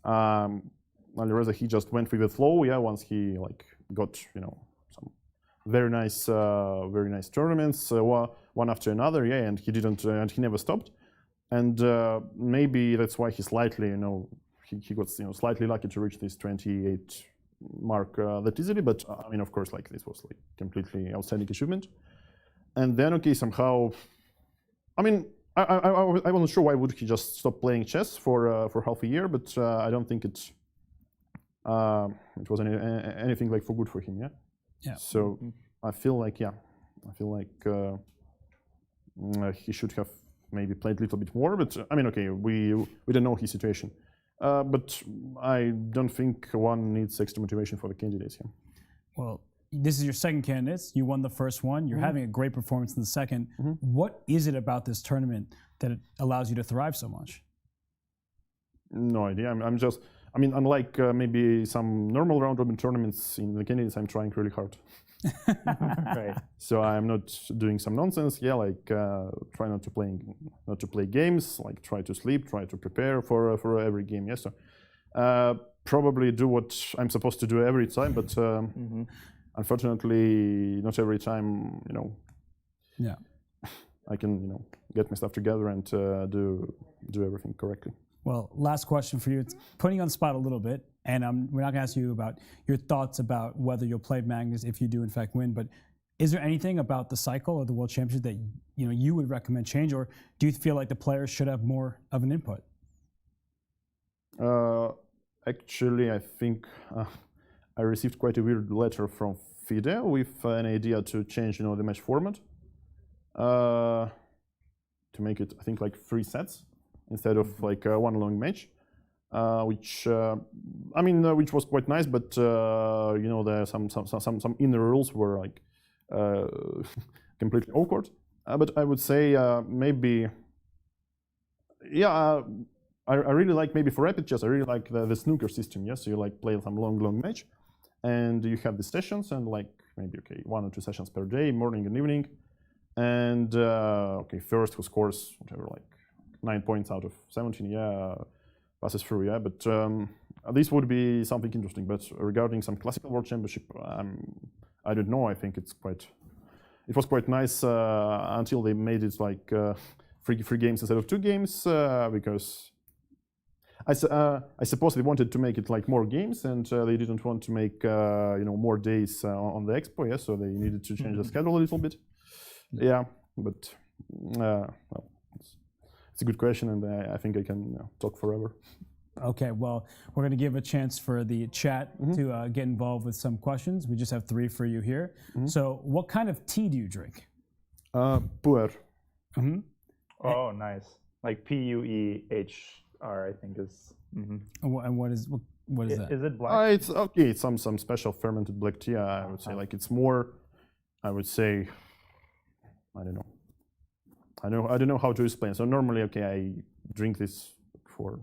Alireza, he just went with the flow. Yeah, once he like got some very nice tournaments, one after another. Yeah, and he didn't, and he never stopped. And maybe that's why he slightly, he got slightly lucky to reach this 28 mark that easily. But I mean, of course, like this was like completely outstanding achievement. And then okay, somehow, I mean. I wasn't sure why would he just stop playing chess for half a year, but I don't think it was anything like for good for him. Yeah. Yeah. So I feel like he should have maybe played a little bit more. But I mean, okay, we don't know his situation. But I don't think one needs extra motivation for the candidates here. Well, this is your second candidates. You won the first one. You're having a great performance in the second. What is it about this tournament that it allows you to thrive so much? No idea. I'm just. I mean, unlike maybe some normal round robin tournaments in the candidates, I'm trying really hard. Right. So I'm not doing some nonsense. Yeah, like try not to play games. Like try to sleep. Try to prepare for every game. Yes. So probably do what I'm supposed to do every time, but unfortunately, not every time. Yeah. I can get my stuff together and do everything correctly. Well, last question for you. It's putting you on the spot a little bit, and we're not going to ask you about your thoughts about whether you'll play Magnus if you do in fact win. But is there anything about the cycle of the World Championship that you would recommend change, or do you feel like the players should have more of an input? Actually, I think I received quite a weird letter from FIDE with an idea to change, the match format to make it, I think, like 3 sets instead of like one long match, which which was quite nice, but there some inner rules were like completely awkward. But I would say maybe, yeah. I really like, maybe for rapid chess, I really like the snooker system. Yes, so you like play some long match, and you have the sessions, and like maybe 1 or 2 sessions per day, morning and evening, and first who scores whatever, like 9 points out of 17, passes through. Yeah, but this would be something interesting. But regarding some classical world championship, I don't know. I think it was quite nice until they made it like 3 games instead of 2 games because. I suppose they wanted to make it like more games, and they didn't want to make more days on the expo. Yeah, so they needed to change the schedule a little bit. Yeah, but well, it's a good question, and I think I can talk forever. Okay, well, we're going to give a chance for the chat to get involved with some questions. We just have 3 for you here. So, what kind of tea do you drink? Puer. Oh, nice. Like PUEHR, I think is. And what is that? Is it black? It's okay. It's some special fermented black tea. I would say like it's more. I would say. I don't know. I don't know how to explain. So normally, I drink this for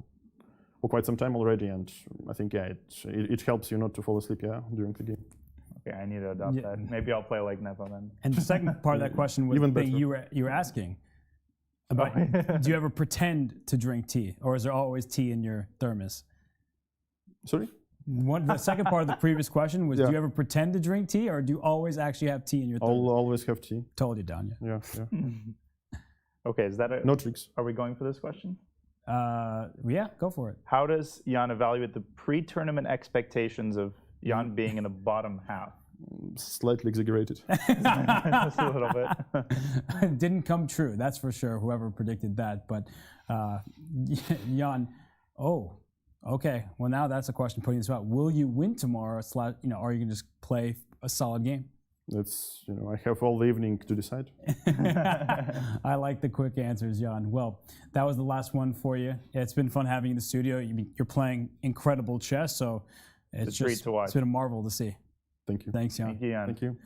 quite some time already, and I think it helps you not to fall asleep during the game. Okay, I need to adopt that. Maybe I'll play like Nepo then. And the second part of that question was Even the thing better. you were asking about. Do you ever pretend to drink tea, or is there always tea in your thermos? Sorry. The second part of the previous question was: do you ever pretend to drink tea, or do you always actually have tea in your thermos? I'll always have tea. Told you, Danya. Yeah. Okay, is that it? No tricks. Are we going for this question? Yeah, go for it. How does Jan evaluate the pre-tournament expectations of Jan being in the bottom half? Slightly exaggerated. Just a little bit. It didn't come true, that's for sure, whoever predicted that. But Jan, okay. Well, now that's a question putting this out. Will you win tomorrow, or are you going to just play a solid game? That's, I have all the evening to decide. I like the quick answers, Jan. Well, that was the last one for you. It's been fun having you in the studio. You're playing incredible chess, so it's a treat to watch. It's been a marvel to see. Thank you. Thanks, Jan. Thank you, Jan. Thank you.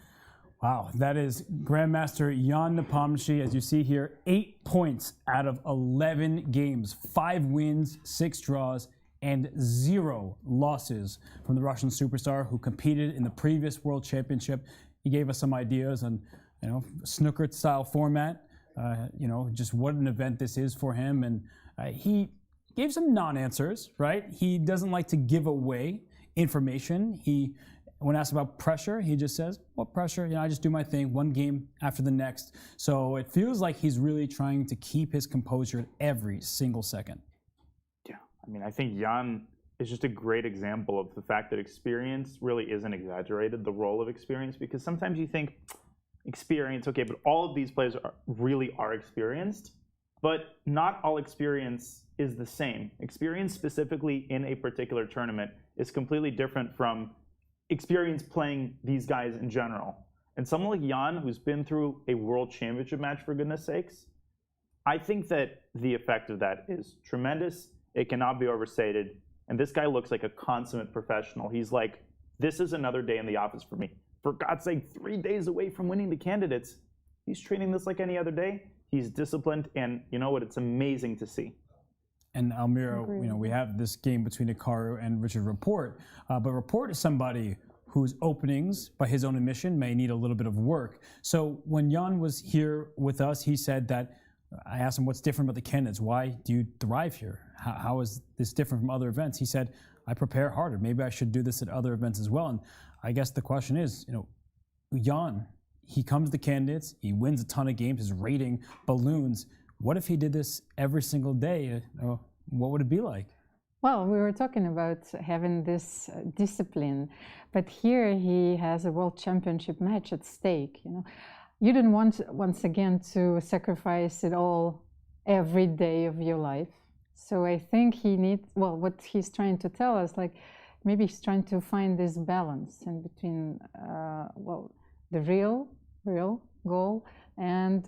Wow, that is Grandmaster Jan Napomnishi. As you see here, 8 points out of 11 games, 5 wins, 6 draws, and 0 losses from the Russian superstar who competed in the previous World Championship. He gave us some ideas on, snooker-style format, just what an event this is for him. And he gave some non-answers, right? He doesn't like to give away information. When asked about pressure, he just says, what pressure? I just do my thing, one game after the next. So it feels like he's really trying to keep his composure every single second. Yeah, I think Jan is just a great example of the fact that experience really isn't exaggerated, the role of experience, because sometimes you think experience, okay, but all of these players really are experienced, but not all experience is the same. Experience specifically in a particular tournament is completely different from experience playing these guys in general. And someone like Jan, who's been through a world championship match, for goodness sakes, I think that the effect of that is tremendous. It cannot be overstated. And this guy looks like a consummate professional. He's like, this is another day in the office for me. for God's sake, 3 days away from winning the candidates. He's training this like any other day. He's disciplined, and you know what? It's amazing to see. And Almiro, we have this game between Hikaru and Richard Rapport, but Rapport is somebody whose openings, by his own admission, may need a little bit of work. So when Jan was here with us, he said that, I asked him what's different about the candidates. Why do you thrive here? How is this different from other events? He said, I prepare harder. Maybe I should do this at other events as well. And I guess the question is, Jan, he comes to candidates, he wins a ton of games, his rating balloons. What if he did this every single day? What would it be like? Well, we were talking about having this discipline, but here he has a world championship match at stake. You don't want, once again, to sacrifice it all every day of your life. So I think he needs, what he's trying to tell us, maybe he's trying to find this balance in between, the real goal and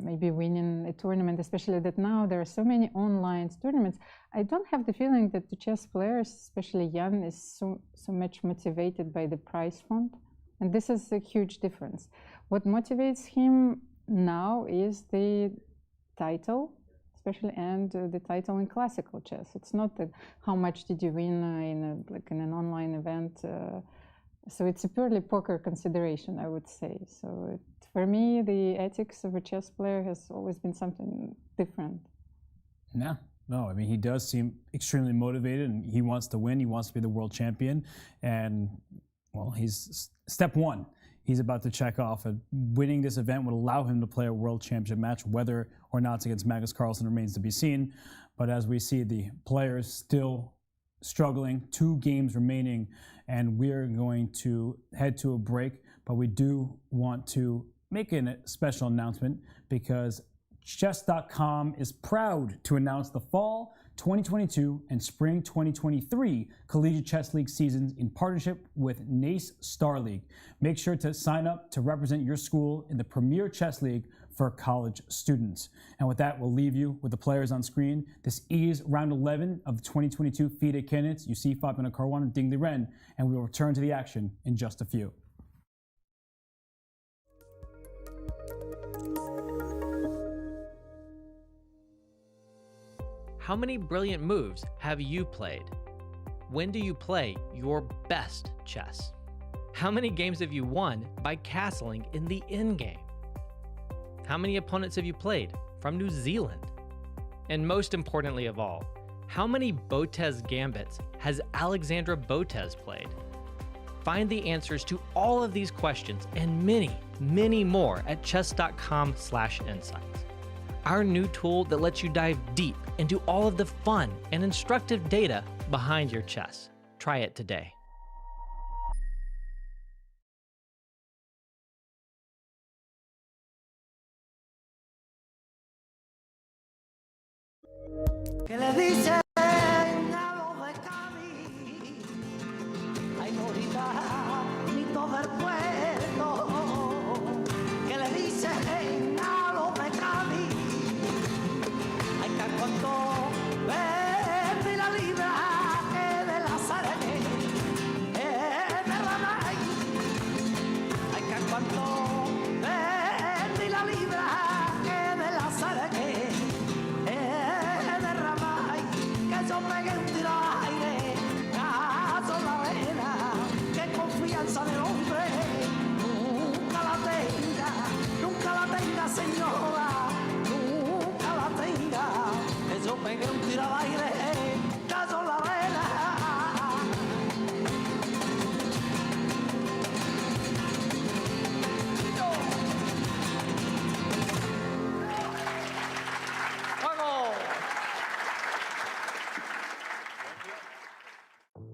maybe winning a tournament, especially that now there are so many online tournaments. I don't have the feeling that the chess players, especially Jan, is so much motivated by the prize fund. And this is a huge difference. What motivates him now is the title, especially, and the title in classical chess. It's not that how much did you win in an online event. So it's a purely poker consideration, I would say. So for me, the ethics of a chess player has always been something different. No, I mean, he does seem extremely motivated, and he wants to win. He wants to be the world champion. And, he's step one. He's about to check off. Winning this event would allow him to play a world championship match. Whether or not it's against Magnus Carlsen remains to be seen. But as we see, the players still struggling, 2 games remaining, and we're going to head to a break. But we do want to make a special announcement because Chess.com is proud to announce the fall 2022 and spring 2023 Collegiate Chess League seasons in partnership with NACE Star League. Make sure to sign up to represent your school in the Premier Chess League for college students. And with that, we'll leave you with the players on screen. This is round 11 of the 2022 FIDE Candidates. You see Fabiano Caruana and Liren, and we will return to the action in just a few. How many brilliant moves have you played? When do you play your best chess? How many games have you won by castling in the endgame? How many opponents have you played from New Zealand? And most importantly of all, how many Botez gambits has Alexandra Botez played? Find the answers to all of these questions and many, many more at chess.com/insights. Our new tool that lets you dive deep into all of the fun and instructive data behind your chess. Try it today. ¿Qué le dicen a los de Cali? Ay, Morita, mito del puerto. ¿Qué le dicen a los de Cali? Ay, que cuando vende la libra de la Sarene, de la Nay. Ay, que cuando vende la libra de la Sarene. Yo pegué un tiro al aire, caso la vena, que confianza del hombre nunca la tenga señora, nunca la tenga, que yo pegué un tiro al aire, caso la vena.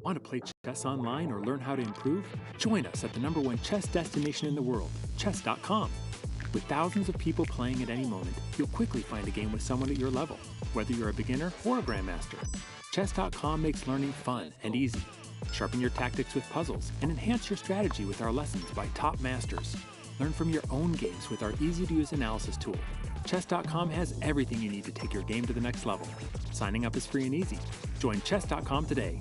Want to play chess online or learn how to improve? Join us at the #1 chess destination in the world, Chess.com. With thousands of people playing at any moment, you'll quickly find a game with someone at your level, whether you're a beginner or a grandmaster. Chess.com makes learning fun and easy. Sharpen your tactics with puzzles and enhance your strategy with our lessons by top masters. Learn from your own games with our easy-to-use analysis tool. Chess.com has everything you need to take your game to the next level. Signing up is free and easy. Join Chess.com today.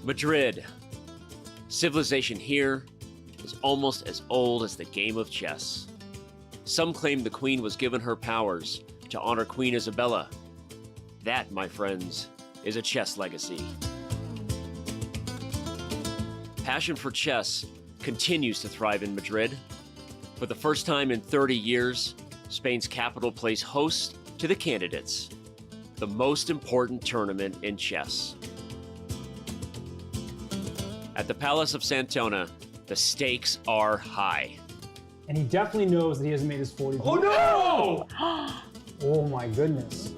Madrid. Civilization here is almost as old as the game of chess. Some claim the queen was given her powers to honor Queen Isabella. That, my friends, is a chess legacy. Passion for chess continues to thrive in Madrid. For the first time in 30 years, Spain's capital plays host to the Candidates, the most important tournament in chess. At the Palace of Santona, the stakes are high. And he definitely knows that he hasn't made his 40. Oh, no! Oh my goodness.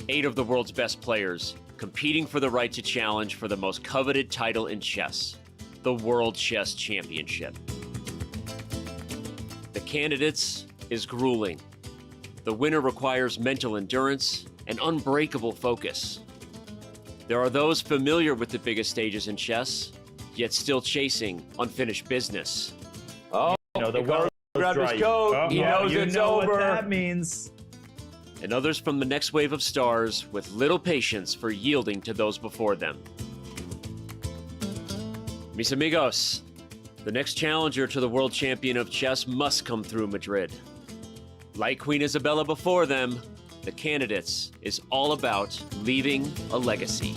8 of the world's best players competing for the right to challenge for the most coveted title in chess, the World Chess Championship. The Candidates is grueling. The winner requires mental endurance and unbreakable focus. There are those familiar with the biggest stages in chess, yet still chasing unfinished business. Oh, the Hikaru grabbed his coat. He knows it's over. What that means. And others from the next wave of stars with little patience for yielding to those before them. Mis amigos, the next challenger to the world champion of chess must come through Madrid. Like Queen Isabella before them, the Candidates is all about leaving a legacy.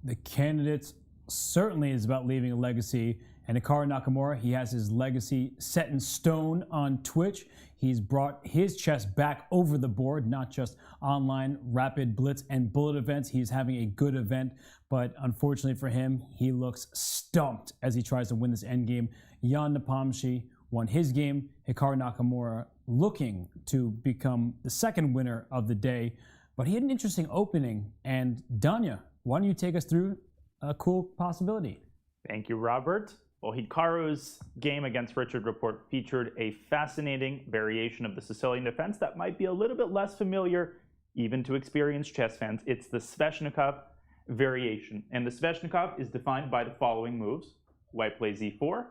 The Candidates certainly is about leaving a legacy. And Hikaru Nakamura, he has his legacy set in stone on Twitch. He's brought his chess back over the board, not just online rapid blitz and bullet events. He's having a good event, but unfortunately for him, he looks stumped as he tries to win this endgame. Jan Nepomniachtchi won his game. Hikaru Nakamura looking to become the second winner of the day, but he had an interesting opening. And Danya, why don't you take us through a cool possibility? Thank you, Robert. Well, Hikaru's game against Richard Rapport featured a fascinating variation of the Sicilian defense that might be a little bit less familiar even to experienced chess fans. It's the Sveshnikov variation. And the Sveshnikov is defined by the following moves. White plays e4,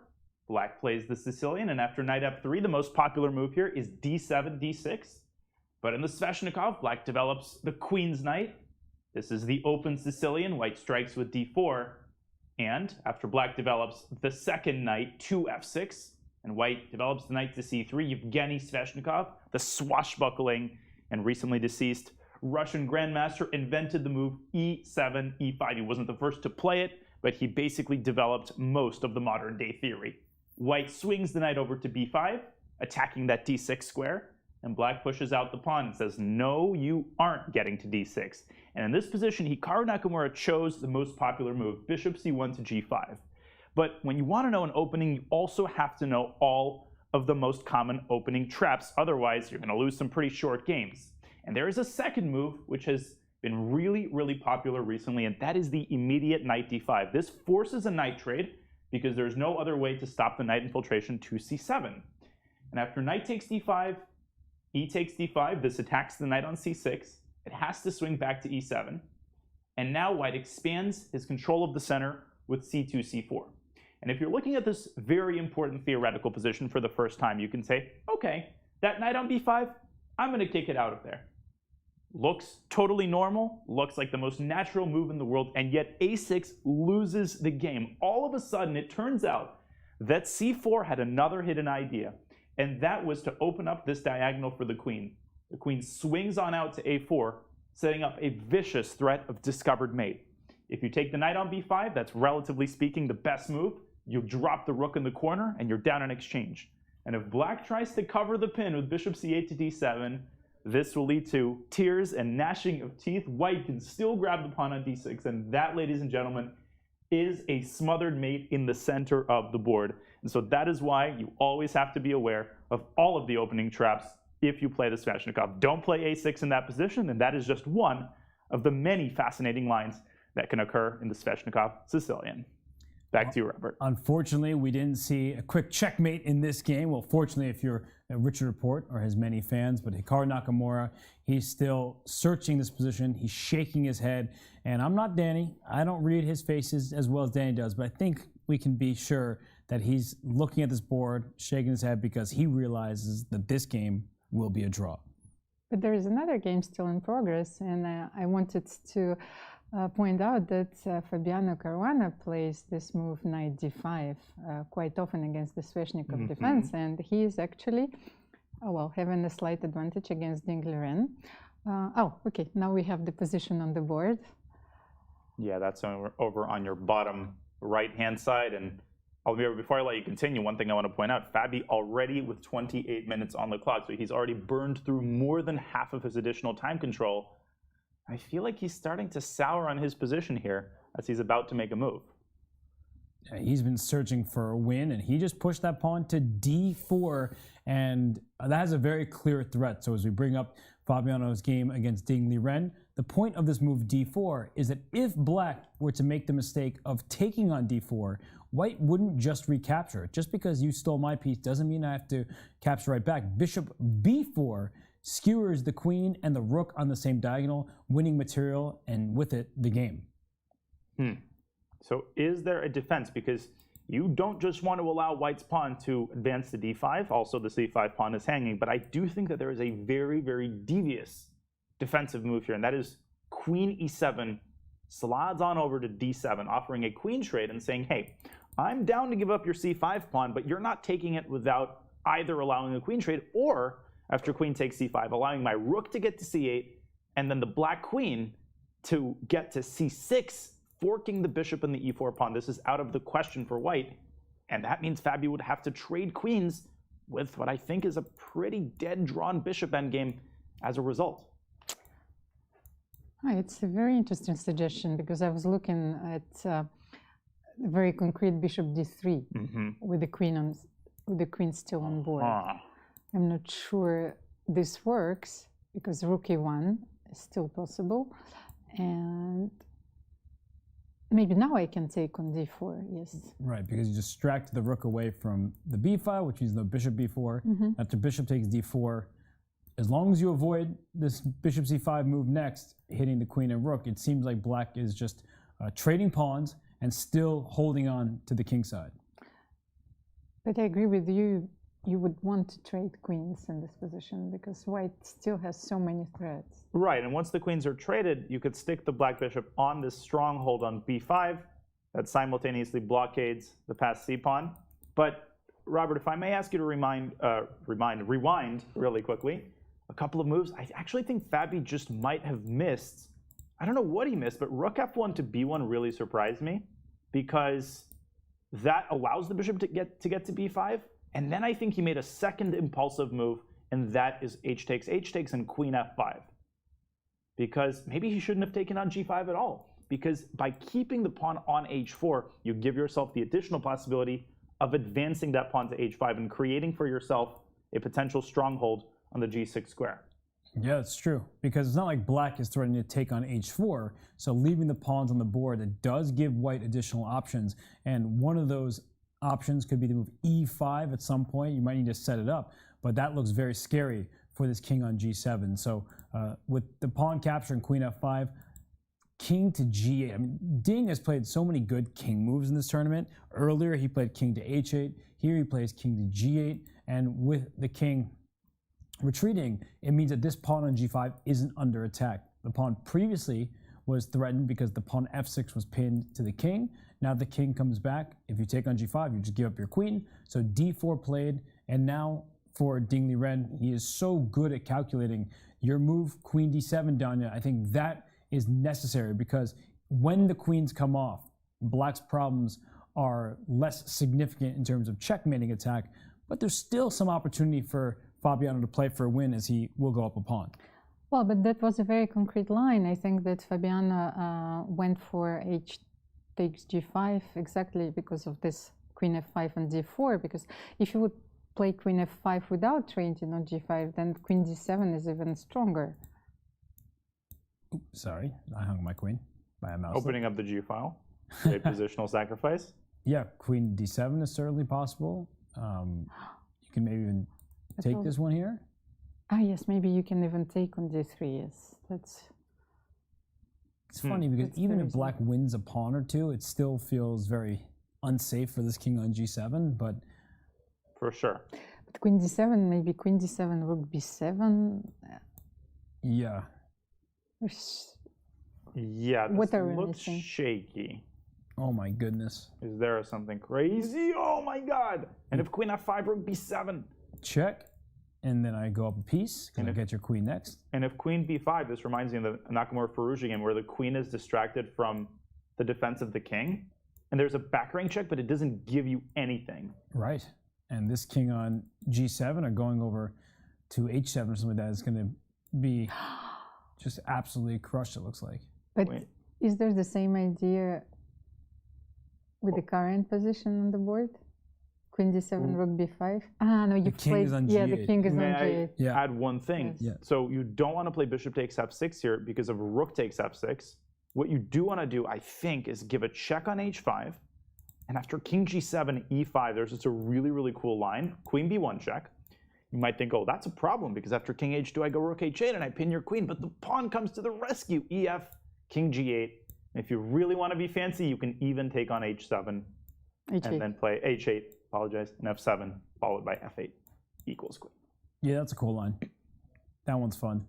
black plays the Sicilian, and after knight f3, the most popular move here is d7, d6. But in the Sveshnikov, black develops the queen's knight. This is the open Sicilian. White strikes with d4. And after black develops the second knight to f6, and white develops the knight to c3, Yevgeny Sveshnikov, the swashbuckling and recently deceased Russian grandmaster, invented the move e7, e5. He wasn't the first to play it, but he basically developed most of the modern day theory. White swings the knight over to b5, attacking that d6 square, and black pushes out the pawn and says, no, you aren't getting to d6. And in this position, Hikaru Nakamura chose the most popular move, bishop c1 to g5. But when you want to know an opening, you also have to know all of the most common opening traps. Otherwise, you're going to lose some pretty short games. And there is a second move, which has been really, really popular recently, and that is the immediate knight d5. This forces a knight trade because there's no other way to stop the knight infiltration to c7. And after knight takes d5, e takes d5, this attacks the knight on c6. It has to swing back to e7. And now white expands his control of the center with c2, c4. And if you're looking at this very important theoretical position for the first time, you can say, okay, that knight on b5, I'm going to kick it out of there. Looks totally normal, looks like the most natural move in the world, and yet a6 loses the game. All of a sudden, it turns out that c4 had another hidden idea, and that was to open up this diagonal for the queen. The queen swings on out to a4, setting up a vicious threat of discovered mate. If you take the knight on b5, that's relatively speaking the best move. You drop the rook in the corner, and you're down in exchange. And if black tries to cover the pin with bishop c8 to d7, this will lead to tears and gnashing of teeth. White can still grab the pawn on d6, and that, ladies and gentlemen, is a smothered mate in the center of the board. And so that is why you always have to be aware of all of the opening traps if you play the Sveshnikov. Don't play a6 in that position, and that is just one of the many fascinating lines that can occur in the Sveshnikov Sicilian. Back to you, Robert. Unfortunately, we didn't see a quick checkmate in this game. Well, fortunately, if you're a Richard Rapport or has many fans, but Hikaru Nakamura, he's still searching this position. He's shaking his head. And I'm not Danny. I don't read his faces as well as Danny does, but I think we can be sure that he's looking at this board, shaking his head because he realizes that this game will be a draw. But there is another game still in progress, and I wanted to point out that Fabiano Caruana plays this move knight d5 quite often against the Sveshnikov defense, and he is actually, having a slight advantage against Ding Liren. Okay, now we have the position on the board. Yeah, that's over on your bottom right-hand side. And Almira, before I let you continue, one thing I want to point out, Fabi already with 28 minutes on the clock, so he's already burned through more than half of his additional time control. I feel like he's starting to sour on his position here as he's about to make a move. Yeah, he's been searching for a win, and he just pushed that pawn to d4, and that has a very clear threat. So as we bring up Fabiano's game against Ding Liren, the point of this move d4 is that if black were to make the mistake of taking on d4, white wouldn't just recapture it. Just because you stole my piece doesn't mean I have to capture right back. Bishop b4 skewers the queen and the rook on the same diagonal, winning material, and with it, the game. So is there a defense? Because you don't just want to allow white's pawn to advance to d5. Also, the c5 pawn is hanging. But I do think that there is a very, very devious defensive move here, and that is queen e7 slides on over to d7, offering a queen trade and saying, hey, I'm down to give up your c5 pawn, but you're not taking it without either allowing a queen trade or, after queen takes c5, allowing my rook to get to c8, and then the black queen to get to c6, forking the bishop and the e4 pawn. This is out of the question for white, and that means Fabi would have to trade queens with what I think is a pretty dead-drawn bishop endgame as a result. It's a very interesting suggestion, because I was looking at a very concrete bishop d3 with the queen still on board. I'm not sure this works, because rook e1 is still possible, and maybe now I can take on d4, yes. Right, because you distract the rook away from the b file, which is the bishop b4. After bishop takes d4, as long as you avoid this bishop c5 move next, hitting the queen and rook, it seems like black is just trading pawns and still holding on to the king side. But I agree with you. You would want to trade queens in this position because white still has so many threats. Right, and once the queens are traded, you could stick the black bishop on this stronghold on b5 that simultaneously blockades the passed c-pawn. But Robert, if I may ask you to rewind really quickly, a couple of moves. I actually think Fabi just might have missed. I don't know what he missed, but rook f1 to b1 really surprised me, because that allows the bishop to get to b5. And then I think he made a second impulsive move, and that is h takes, and queen f5. Because maybe he shouldn't have taken on g5 at all. Because by keeping the pawn on h4, you give yourself the additional possibility of advancing that pawn to h5 and creating for yourself a potential stronghold on the g6 square. Yeah, it's true. Because it's not like black is threatening to take on h4, so leaving the pawns on the board, it does give white additional options. And one of those options could be to move e5 at some point. You might need to set it up, but that looks very scary for this king on g7. So with the pawn capture and queen f5, king to g8. I mean, Ding has played so many good king moves in this tournament. Earlier, he played king to h8. Here, he plays king to g8. And with the king retreating, it means that this pawn on g5 isn't under attack. The pawn previously was threatened because the pawn f6 was pinned to the king. Now the king comes back. If you take on g5, you just give up your queen. So d4 played, and now for Ding Liren, he is so good at calculating your move, queen d7, Danya. I think that is necessary, because when the queens come off, black's problems are less significant in terms of checkmating attack, but there's still some opportunity for Fabiano to play for a win, as he will go up a pawn. Well, but that was a very concrete line. I think that Fabiano went for h takes g5 exactly because of this queen f5 and d4, because if you would play queen f5 without trading on g5, then queen d7 is even stronger. Oops, sorry, I hung my queen by a mouse. Opening up the g file, a positional sacrifice. Yeah, queen d7 is certainly possible. You can maybe even take this one here. Ah, yes, maybe you can even take on d3. Yes, that's. It's funny because even if black wins a pawn or two, it still feels very unsafe for this king on g7. But for sure. But queen d7, maybe queen d7, rook b7. Yeah. Yeah, this What are we looks missing? shaky. Oh my goodness. Is there something crazy? Oh my god! And if queen f5, rook b7. Check. And then I go up a piece, and I get your queen next. And if queen b5, this reminds me of the Nakamura Firouzja game where the queen is distracted from the defense of the king. And there's a back rank check, but it doesn't give you anything. Right. And this king on g7 or going over to h7 or something like that is going to be just absolutely crushed, it looks like. But is there the same idea with the current position on the board? Queen d7, rook b5. Ah, no, you played. Yeah, the king is on May g8. I add one thing? Yes. So you don't want to play bishop takes f6 here because of rook takes f6. What you do want to do, I think, is give a check on h5. And after king g7, e5, there's just a really, really cool line. Queen b1 check. You might think, oh, that's a problem because after king h2, I go rook h8 and I pin your queen. But the pawn comes to the rescue. ef, king g8. And if you really want to be fancy, you can even take on h7 H8. and then play h8, apologize, and f7, followed by f8 equals queen. Yeah, that's a cool line. That one's fun.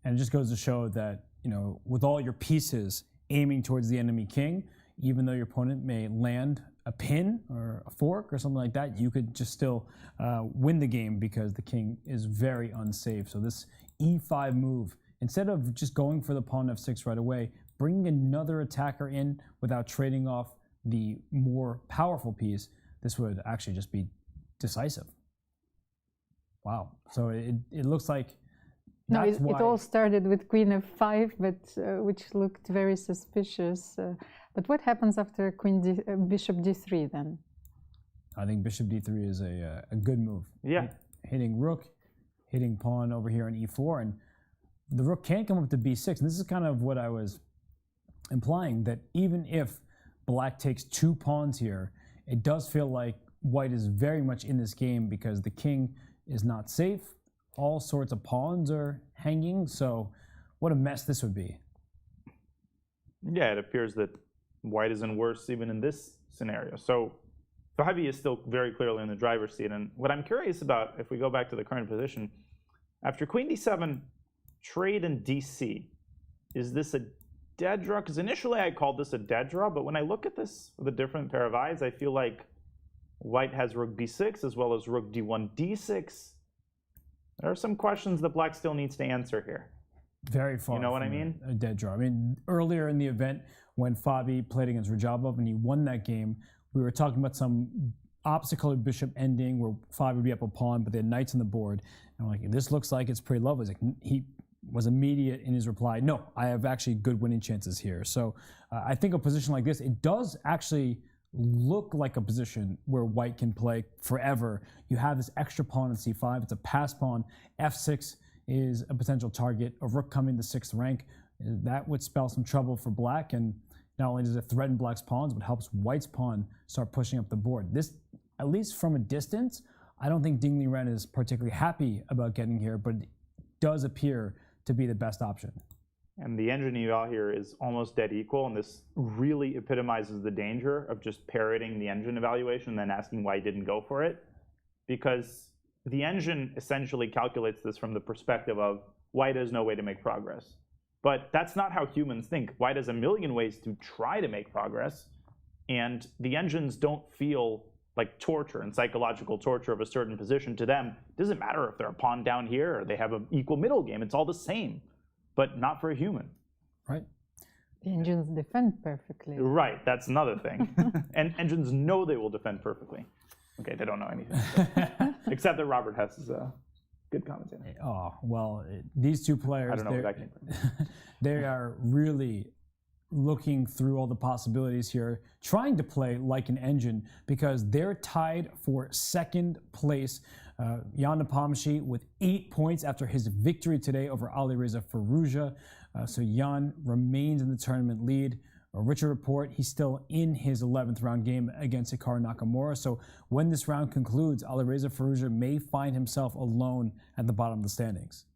And it just goes to show that, you know, with all your pieces aiming towards the enemy king, even though your opponent may land a pin or a fork or something like that, you could just still win the game because the king is very unsafe. So this e5 move, instead of just going for the pawn f6 right away, bringing another attacker in without trading off the more powerful piece, this would actually just be decisive. Wow. So it looks like No, that's it all started with queen f5, but which looked very suspicious. But what happens after bishop d3 then? I think bishop d3 is a good move. Yeah. Hitting rook, hitting pawn over here on e4, and the rook can't come up to b6. And this is kind of what I was implying, that even if black takes two pawns here, it does feel like white is very much in this game because the king is not safe. All sorts of pawns are hanging, so what a mess this would be. Yeah, it appears that white is in worse even in this scenario. So Fabi is still very clearly in the driver's seat. And what I'm curious about, if we go back to the current position, after queen d7, trade in dc, is this a dead draw? Because initially I called this a dead draw, but when I look at this with a different pair of eyes, I feel like white has rook b6 as well as rook d1, d6. There are some questions that black still needs to answer here. Very far. You know what I from mean? A dead draw. I mean, earlier in the event when Fabi played against Rajabov and he won that game, we were talking about some opposite-colored bishop ending where Fabi would be up a pawn, but they had knights on the board. And I'm like, this looks like it's pretty lovely. Like, he was immediate in his reply. No, I have actually good winning chances here. So I think a position like this, it does actually look like a position where white can play forever. You have this extra pawn on c5. It's a pass pawn. f6 is a potential target. A rook coming to 6th rank. That would spell some trouble for black, and not only does it threaten black's pawns, but helps white's pawn start pushing up the board. This, at least from a distance, I don't think Ding Liren is particularly happy about getting here, but it does appear to be the best option. And the engine eval here is almost dead equal, and this really epitomizes the danger of just parroting the engine evaluation and then asking why he didn't go for it. Because the engine essentially calculates this from the perspective of white has no way to make progress. But that's not how humans think. White has a million ways to try to make progress, and the engines don't feel like torture and psychological torture of a certain position to them. It doesn't matter if they're a pawn down here or they have an equal middle game. It's all the same. But not for a human. Right. The engines defend perfectly. Right, that's another thing. And engines know they will defend perfectly. Okay, they don't know anything. Except that Robert Hess is a good commentator. Oh, well, these two players, I don't know where that came from. they are really looking through all the possibilities here, trying to play like an engine because they're tied for 2nd place. Jan Napomnishi with 8 points after his victory today over Alireza Firouzja. So Jan remains in the tournament lead. Richard Report, he's still in his 11th round game against Hikaru Nakamura. So when this round concludes, Alireza Firouzja may find himself alone at the bottom of the standings.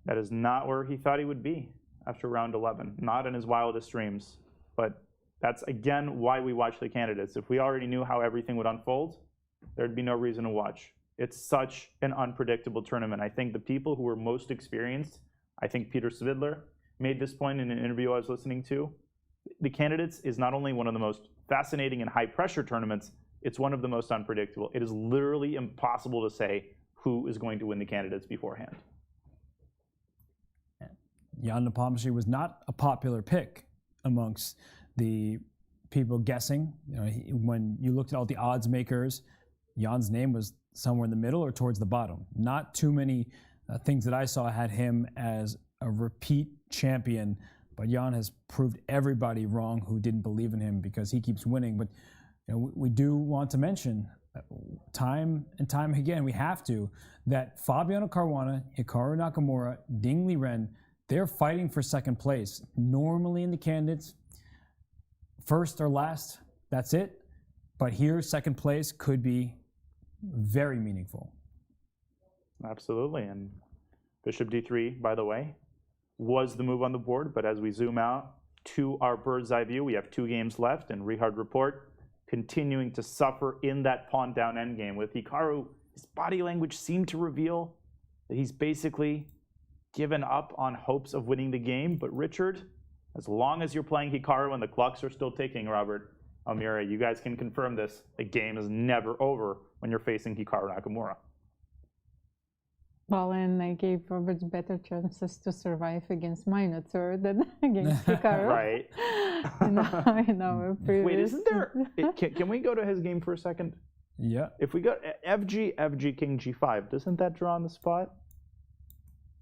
That is not where he thought he would be after round 11. Not in his wildest dreams. But that's, again, why we watch the candidates. If we already knew how everything would unfold, there'd be no reason to watch. It's such an unpredictable tournament. I think the people who are most experienced, I think Peter Svidler made this point in an interview I was listening to. The Candidates is not only one of the most fascinating and high-pressure tournaments, it's one of the most unpredictable. It is literally impossible to say who is going to win the Candidates beforehand. Jan Nepomniachtchi was not a popular pick amongst the people guessing. You know, when you looked at all the odds makers, Jan's name was somewhere in the middle or towards the bottom. Not too many things that I saw had him as a repeat champion, but Jan has proved everybody wrong who didn't believe in him because he keeps winning. But you know, we do want to mention time and time again, we have to, that Fabiano Caruana, Hikaru Nakamura, Liren, they're fighting for second place. Normally in the Candidates, first or last, that's it. But here, second place could be very meaningful. Absolutely. And Bishop d3, by the way, was the move on the board. But as we zoom out to our bird's eye view, we have 2 games left. And Richard Report continuing to suffer in that pawn down endgame. With Hikaru, his body language seemed to reveal that he's basically given up on hopes of winning the game. But Richard, as long as you're playing Hikaru and the clocks are still ticking, Robert, Almira, you guys can confirm this. The game is never over when you're facing Hikaru Nakamura. Well, and I gave Robert better chances to survive against Minotaur than against Hikaru. Right. in our previous... Wait, isn't there... Can we go to his game for a second? Yeah. If we go FG, King G5, doesn't that draw on the spot?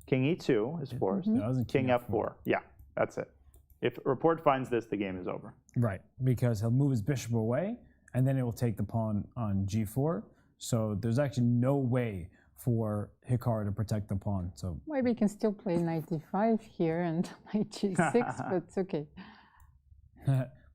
King E2 is forced. King F4. Yeah, that's it. If Report finds this, the game is over. Right, because he'll move his bishop away, and then it will take the pawn on G4. So there's actually no way for Hikaru to protect the pawn. So maybe you can still play knight d5 here and knight g6, but it's okay.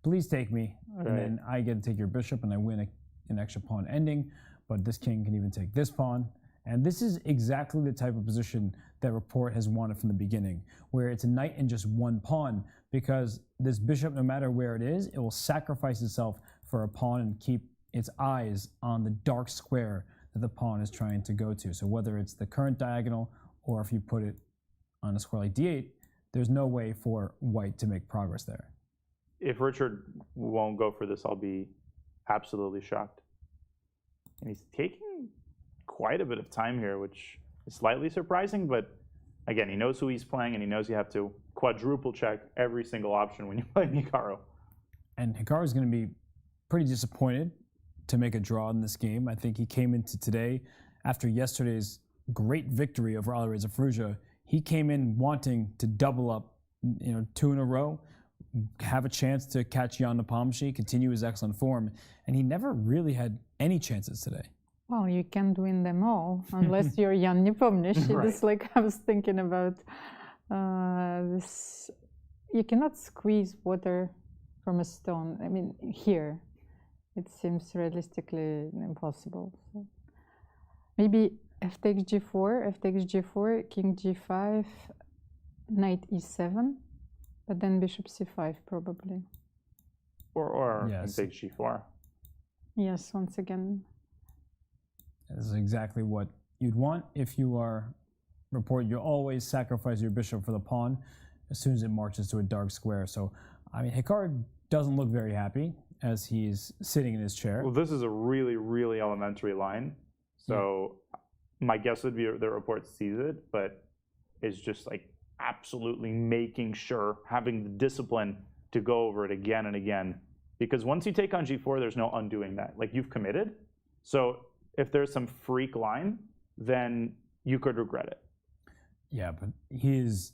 Please take me, Right. and then I get to take your bishop, and I win an extra pawn ending. But this king can even take this pawn. And this is exactly the type of position that Report has wanted from the beginning, where it's a knight and just one pawn, because this bishop, no matter where it is, it will sacrifice itself for a pawn and keep its eyes on the dark square that the pawn is trying to go to. So whether it's the current diagonal or if you put it on a square like d8, there's no way for white to make progress there. If Richard won't go for this, I'll be absolutely shocked. And he's taking quite a bit of time here, which is slightly surprising, but again, he knows who he's playing and he knows you have to quadruple check every single option when you play Hikaru. And Hikaru is going to be pretty disappointed to make a draw in this game. I think he came into today, after yesterday's great victory over Alireza Firouzja, he came in wanting to double up, 2 in a row, have a chance to catch Jan Nepomniachtchi, continue his excellent form, and he never really had any chances today. Well, you can't win them all unless you're Jan Nepomniachtchi. Right. It's like I was thinking about this. You cannot squeeze water from a stone. I mean, here, it seems realistically impossible. So maybe f takes g4, king g5, knight e7, but then bishop c5 probably. Or Yes. king takes g4. Yes, once again. This is exactly what you'd want if you are Report. You always sacrifice your bishop for the pawn as soon as it marches to a dark square. So, I mean, Hikaru doesn't look very happy as he's sitting in his chair. Well, this is a really, really elementary line. So my guess would be the Report sees it, but is just like absolutely making sure, having the discipline to go over it again and again. Because once you take on g4, there's no undoing that. Like, you've committed. So if there's some freak line, then you could regret it. Yeah, but he is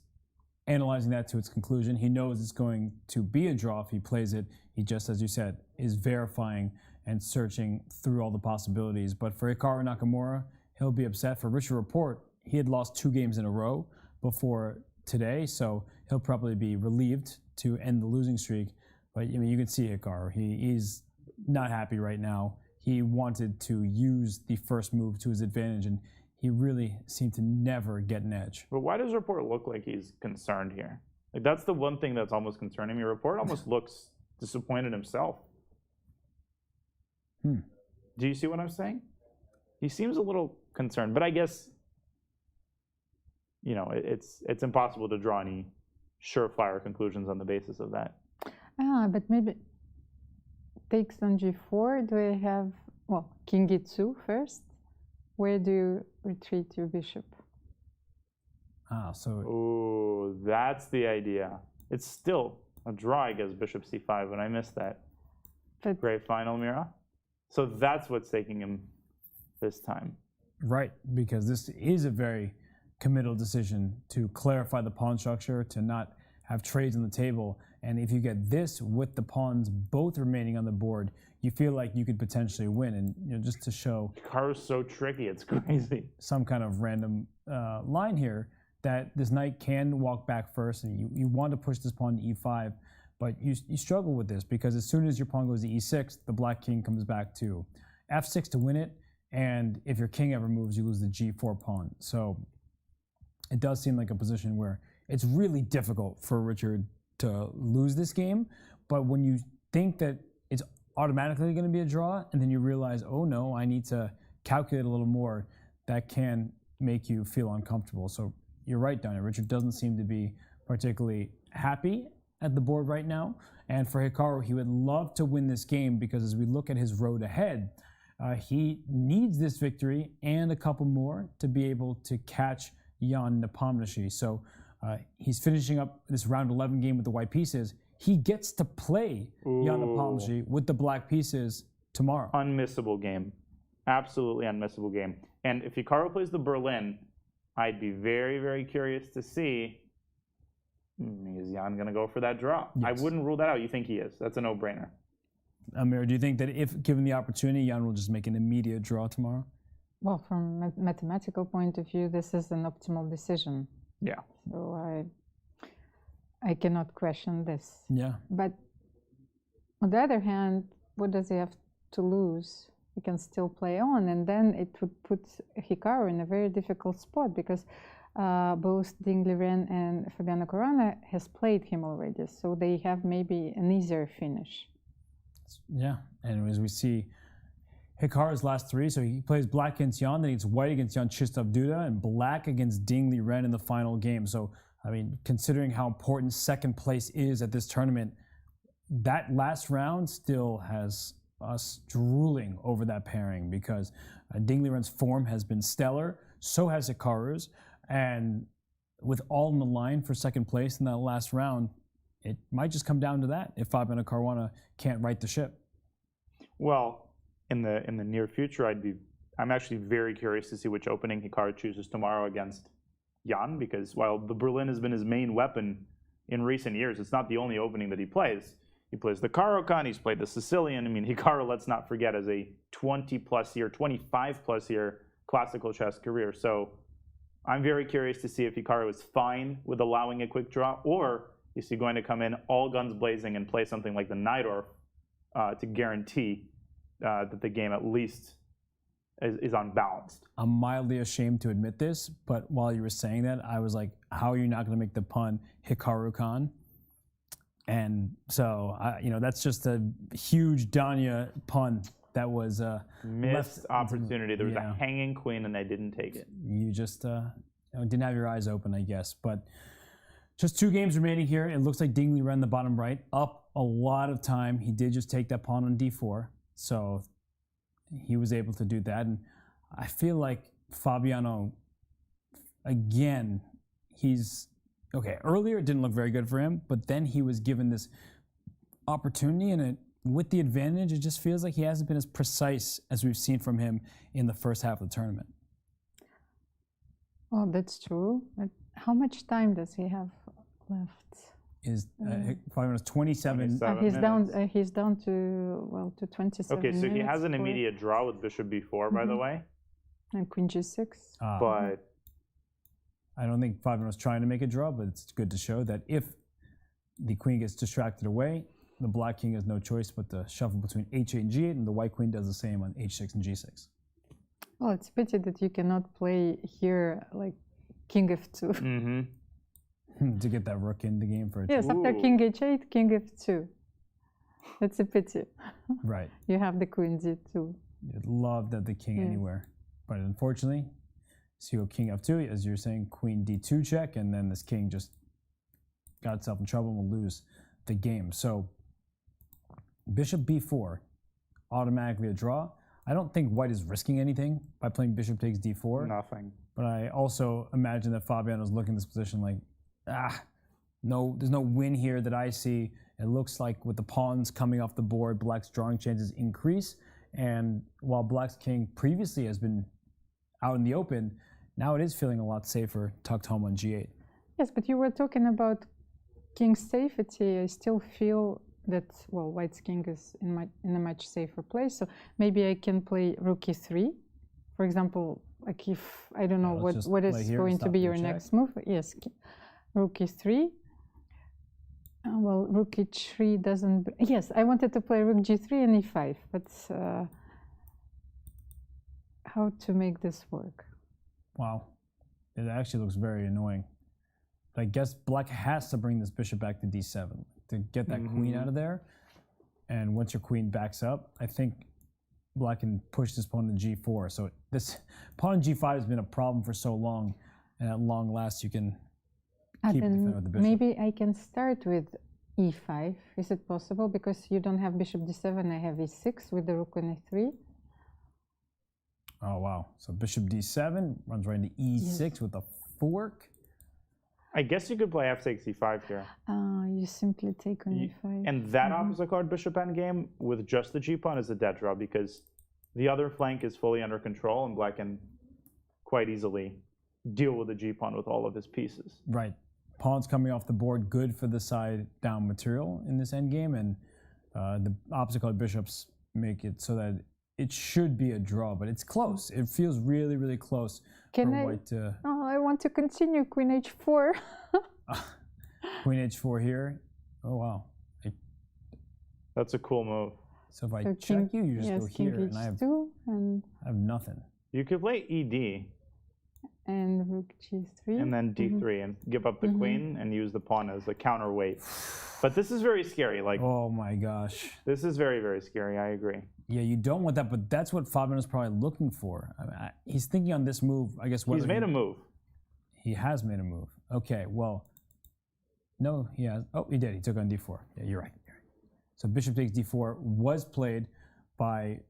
analyzing that to its conclusion. He knows it's going to be a draw if he plays it. He just, as you said, is verifying and searching through all the possibilities. But for Hikaru Nakamura, he'll be upset. For Richard Report, he had lost 2 games in a row before today, so he'll probably be relieved to end the losing streak. But I mean, you can see Hikaru. He's not happy right now. He wanted to use the first move to his advantage, and he really seemed to never get an edge. But why does Report look like he's concerned here? Like, that's the one thing that's almost concerning me. Report almost looks disappointed himself. Do you see what I'm saying? He seems a little concerned, but I guess, you know, it's impossible to draw any surefire conclusions on the basis of that. But maybe takes on g4. Do I have, well, king e2 first? Where do you retreat your bishop? Ooh, that's the idea. It's still a draw, I guess, bishop c5, and I missed that. But great final, Mira. So that's what's taking him this time. Right, because this is a very committal decision to clarify the pawn structure, to not have trades on the table. And if you get this with the pawns both remaining on the board, you feel like you could potentially win. And you know, just to show Hikaru's so tricky, it's crazy. Some kind of random line here, that this knight can walk back first, and you want to push this pawn to e5, but you struggle with this because as soon as your pawn goes to e6, the black king comes back to f6 to win it, and if your king ever moves, you lose the g4 pawn. So it does seem like a position where it's really difficult for Richard to lose this game, but when you think that it's automatically going to be a draw, and then you realize, oh no, I need to calculate a little more, that can make you feel uncomfortable. So you're right, Danya. Richard doesn't seem to be particularly happy at the board right now. And for Hikaru, he would love to win this game because as we look at his road ahead, he needs this victory and a couple more to be able to catch Jan Nepomniachtchi. So he's finishing up this round 11 game with the white pieces. He gets to play Jan Nepomniachtchi with the black pieces tomorrow. Unmissable game. Absolutely unmissable game. And if Hikaru plays the Berlin, I'd be very, very curious to see, is Jan going to go for that draw? Yes. I wouldn't rule that out. You think he is? That's a no-brainer. Amir, do you think that if given the opportunity, Jan will just make an immediate draw tomorrow? Well, from a mathematical point of view, this is an optimal decision. Yeah. So I cannot question this. Yeah. But on the other hand, what does he have to lose? He can still play on, and then it would put Hikaru in a very difficult spot because both Liren and Fabiano Caruana has played him already, so they have maybe an easier finish. Yeah, and as we see Hikaru's last three, so he plays black against Jan, then it's white against Jan-Krzysztof Duda, and black against Liren in the final game. So, I mean, considering how important second place is at this tournament, that last round still has us drooling over that pairing because Liren's form has been stellar, so has Hikaru's, and with all in the line for second place in that last round, it might just come down to that if Fabiano Caruana can't right the ship. Well, in the near future, I'm actually very curious to see which opening Hikaru chooses tomorrow against Jan, because while the Berlin has been his main weapon in recent years, it's not the only opening that he plays. He plays the Caro-Kann, he's played the Sicilian. I mean, Hikaru, let's not forget, has a 20-plus year, 25-plus year classical chess career. So I'm very curious to see if Hikaru is fine with allowing a quick draw, or is he going to come in all guns blazing and play something like the Najdorf to guarantee that the game at least is unbalanced. I'm mildly ashamed to admit this, but while you were saying that, I was like, how are you not going to make the pun Hikaru-Kann? And so, that's just a huge Danya pun that was missed opportunity. There was a hanging queen, and they didn't take it. You just didn't have your eyes open, I guess. But just 2 games remaining here. It looks like Liren, the bottom right, up a lot of time. He did just take that pawn on d4, so he was able to do that. And I feel like Fabiano, again, okay, earlier it didn't look very good for him, but then he was given this opportunity, and with the advantage, it just feels like he hasn't been as precise as we've seen from him in the first half of the tournament. Well, that's true. But how much time does he have left? Fabiano's 27. He's down to 27. Okay, so he has an immediate draw with bishop b4, by the way, and queen g6. But I don't think Fabiano's trying to make a draw, but it's good to show that if the queen gets distracted away, the black king has no choice but to shuffle between h8 and g8, and the white queen does the same on h6 and g6. Well, it's a pity that you cannot play here like king f2. Mm-hmm. To get that rook in the game for a Yes, after king h8, king f2. That's a pity. Right. You have the queen d2. You'd love that the king anywhere. But unfortunately, so king f2, as you're saying, queen d2 check, and then this king just got itself in trouble and will lose the game. So bishop b4, automatically a draw. I don't think white is risking anything by playing bishop takes d4. Nothing. But I also imagine that Fabiano's looking at this position like, no, there's no win here that I see. It looks like with the pawns coming off the board, black's drawing chances increase. And while black's king previously has been out in the open, now it is feeling a lot safer tucked home on g8. Yes, but you were talking about king safety. I still feel that, well, white's king is in a much safer place. So maybe I can play rook e3. For example, like if, I don't know what is going to be your next move. Yes, rook e3. Well, rook e3 doesn't... Yes, I wanted to play rook g3 and e5, but how to make this work? Wow, it actually looks very annoying. But I guess black has to bring this bishop back to d7 to get that queen out of there. And once your queen backs up, I think black can push this pawn to g4. So this pawn g5 has been a problem for so long, and at long last you can keep defending with the bishop. Maybe I can start with e5. Is it possible? Because you don't have bishop d7, I have e6 with the rook on e3. Oh, wow. So bishop d7 runs right into e6 with a fork. I guess you could play f6, e5 here. You simply take on e5. And that opposite card, bishop endgame, with just the g-pawn is a dead draw because the other flank is fully under control and black can quite easily deal with the g-pawn with all of his pieces. Right. Pawns coming off the board, good for the side down material in this endgame, and the opposite colored bishops make it so that it should be a draw, but it's close. It feels really, really close for white to... Oh, I want to continue queen h4. Queen h4 here. Oh, wow. That's a cool move. So if I check you, you just go here, and I have nothing. You could play ed. And rook g3. And then d3 and give up the queen and use the pawn as a counterweight. But this is very scary. Like, oh my gosh. This is very, very scary. I agree. Yeah, you don't want that, but that's what Fabiano's probably looking for. I mean, he's thinking on this move, I guess. He's made a move. He has made a move. Okay, well, no, he has. Oh, he did. He took on d4. Yeah, you're right. So bishop takes d4 was played by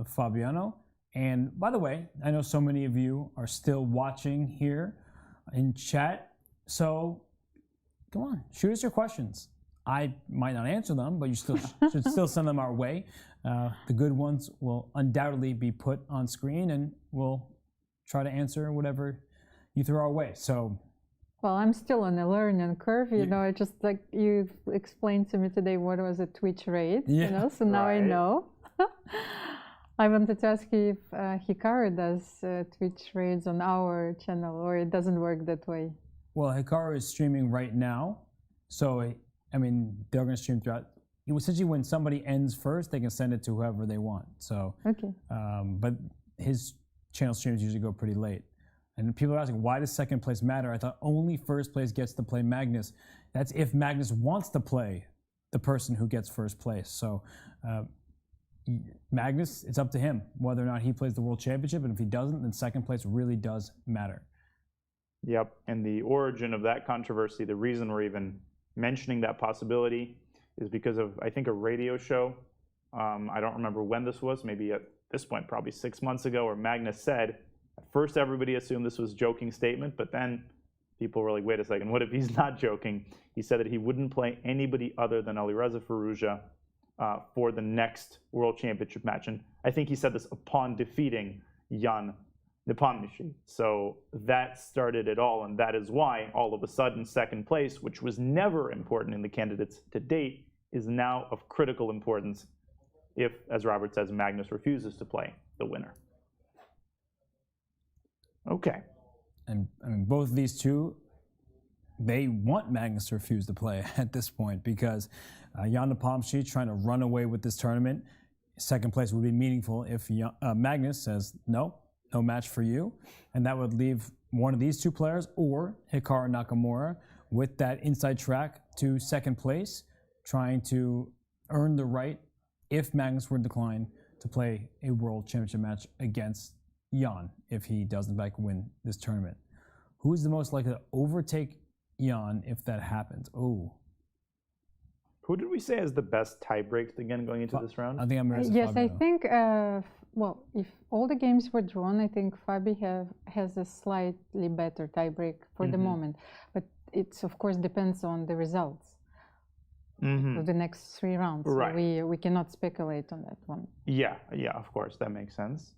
Fabiano. And by the way, I know so many of you are still watching here in chat. So come on, shoot us your questions. I might not answer them, but you still should still send them our way. The good ones will undoubtedly be put on screen, and we'll try to answer whatever you throw our way. So, well, I'm still on a learning curve. You know, I just like you explained to me today what was a Twitch raid. Yeah, you know, so now I know. I wanted to ask you if Hikaru does Twitch raids on our channel, or it doesn't work that way. Well, Hikaru is streaming right now, so I mean they're going to stream throughout. Essentially, when somebody ends first, they can send it to whoever they want. So, okay. But his channel streams usually go pretty late, and people are asking why does second place matter? I thought only first place gets to play Magnus. That's if Magnus wants to play the person who gets first place. So. Magnus, it's up to him whether or not he plays the World Championship, and if he doesn't, then second place really does matter. Yep, and the origin of that controversy, the reason we're even mentioning that possibility is because of, I think, a radio show. I don't remember when this was, maybe at this point, probably 6 months ago, where Magnus said, at first everybody assumed this was a joking statement, but then people were like, wait a second, what if he's not joking? He said that he wouldn't play anybody other than Alireza Firouzja for the next World Championship match. And I think he said this upon defeating Napomnishi. So that started it all, and that is why all of a sudden second place, which was never important in the candidates to date, is now of critical importance if, as Robert says, Magnus refuses to play the winner. Okay. And I mean, both of these two, they want Magnus to refuse to play at this point because Jan Nepomniachtchi trying to run away with this tournament. Second place would be meaningful if Magnus says, no match for you. And that would leave one of these two players or Hikaru Nakamura with that inside track to second place, trying to earn the right, if Magnus were declined, to play a World Championship match against Jan if he does in fact win this tournament. Who is the most likely to overtake Jan if that happens? Oh. Who did we say has the best tiebreaks again going into this round? I think I'm Yes, I think, well, if all the games were drawn, I think Fabi has a slightly better tiebreak for the moment. But it's, of course, depends on the results of the next 3 rounds. Right. So we cannot speculate on that one. Yeah, of course, that makes sense.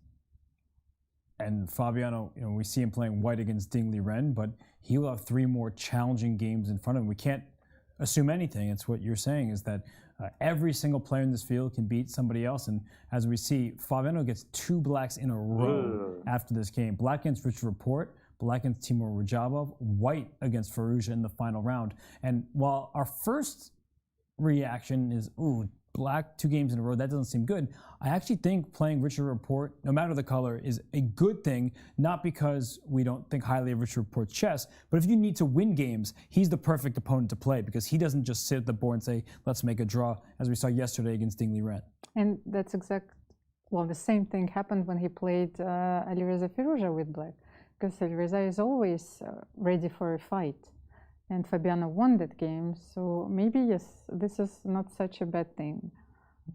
And Fabiano, we see him playing white against Ding Liren, but he will have 3 more challenging games in front of him. We can't assume anything. It's what you're saying is that every single player in this field can beat somebody else. And as we see, Fabiano gets 2 blacks in a row after this game. Black against Richard Rapport, black against Timur Rajabov, white against Firouzja in the final round. And while our first reaction is, ooh, black 2 games in a row, that doesn't seem good. I actually think playing Richard Rapport, no matter the color, is a good thing, not because we don't think highly of Richard Rapport's chess, but if you need to win games, he's the perfect opponent to play because he doesn't just sit at the board and say, let's make a draw, as we saw yesterday against Ding Liren. And that's well, the same thing happened when he played Alireza Firouzja with black, because Alireza is always ready for a fight. And Fabiano won that game, so maybe, yes, this is not such a bad thing.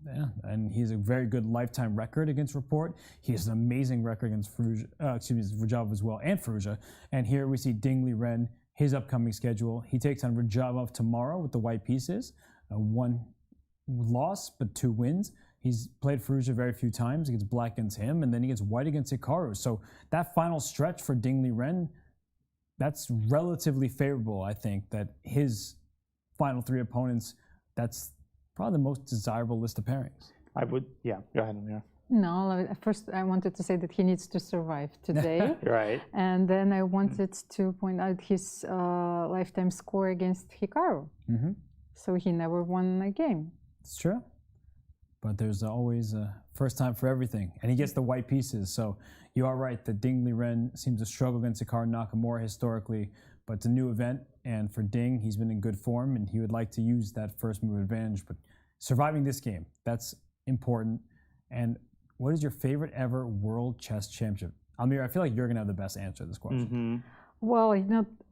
Yeah, and he has a very good lifetime record against Rapport. He has an amazing record against Rajabov as well, and Firouzja. And here we see Ding Liren, his upcoming schedule. He takes on Rajabov tomorrow with the white pieces. 1 loss, but 2 wins. He's played Firouzja very few times. He gets black against him, and then he gets white against Hikaru. So that final stretch for Ding Liren, that's relatively favorable, I think, that his final 3 opponents, that's probably the most desirable list of pairings. I would, go ahead, Amira. No, first I wanted to say that he needs to survive today. Right. And then I wanted to point out his lifetime score against Hikaru. So he never won a game. It's true. But there's always a first time for everything. And he gets the white pieces. So you are right that Ding Liren seems to struggle against Hikaru Nakamura historically. But it's a new event. And for Ding, he's been in good form. And he would like to use that first move advantage. But surviving this game, that's important. And what is your favorite ever World Chess Championship? Amir, I feel like you're going to have the best answer to this question. Well,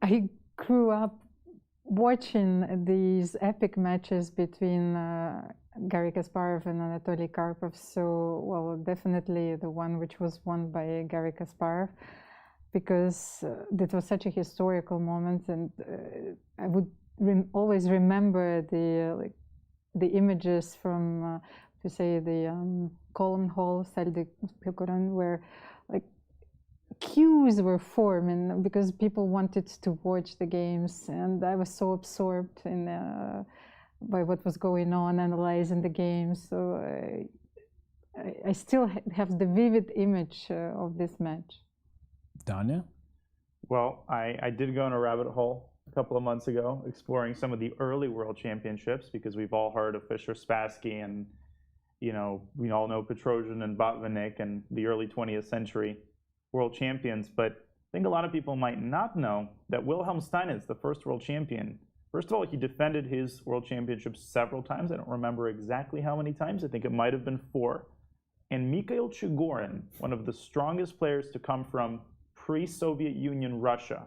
I grew up watching these epic matches between Garry Kasparov and Anatoly Karpov. So, well, definitely the one which was won by Garry Kasparov, because that was such a historical moment, and I would always remember the images from, the Column Hall, Salle de Pilcoran, where queues were forming because people wanted to watch the games, and I was so absorbed in by what was going on, analyzing the games. So I still have the vivid image of this match. Danya? Well, I did go on a rabbit hole a couple of months ago exploring some of the early World Championships, because we've all heard of Fischer Spassky, and we all know Petrosian and Botvinnik and the early 20th century world champions. But I think a lot of people might not know that Wilhelm Steinitz, the first world champion, first of all, he defended his world championship several times. I don't remember exactly how many times. I think it might have been 4. And Mikhail Chigorin, one of the strongest players to come from pre-Soviet Union Russia,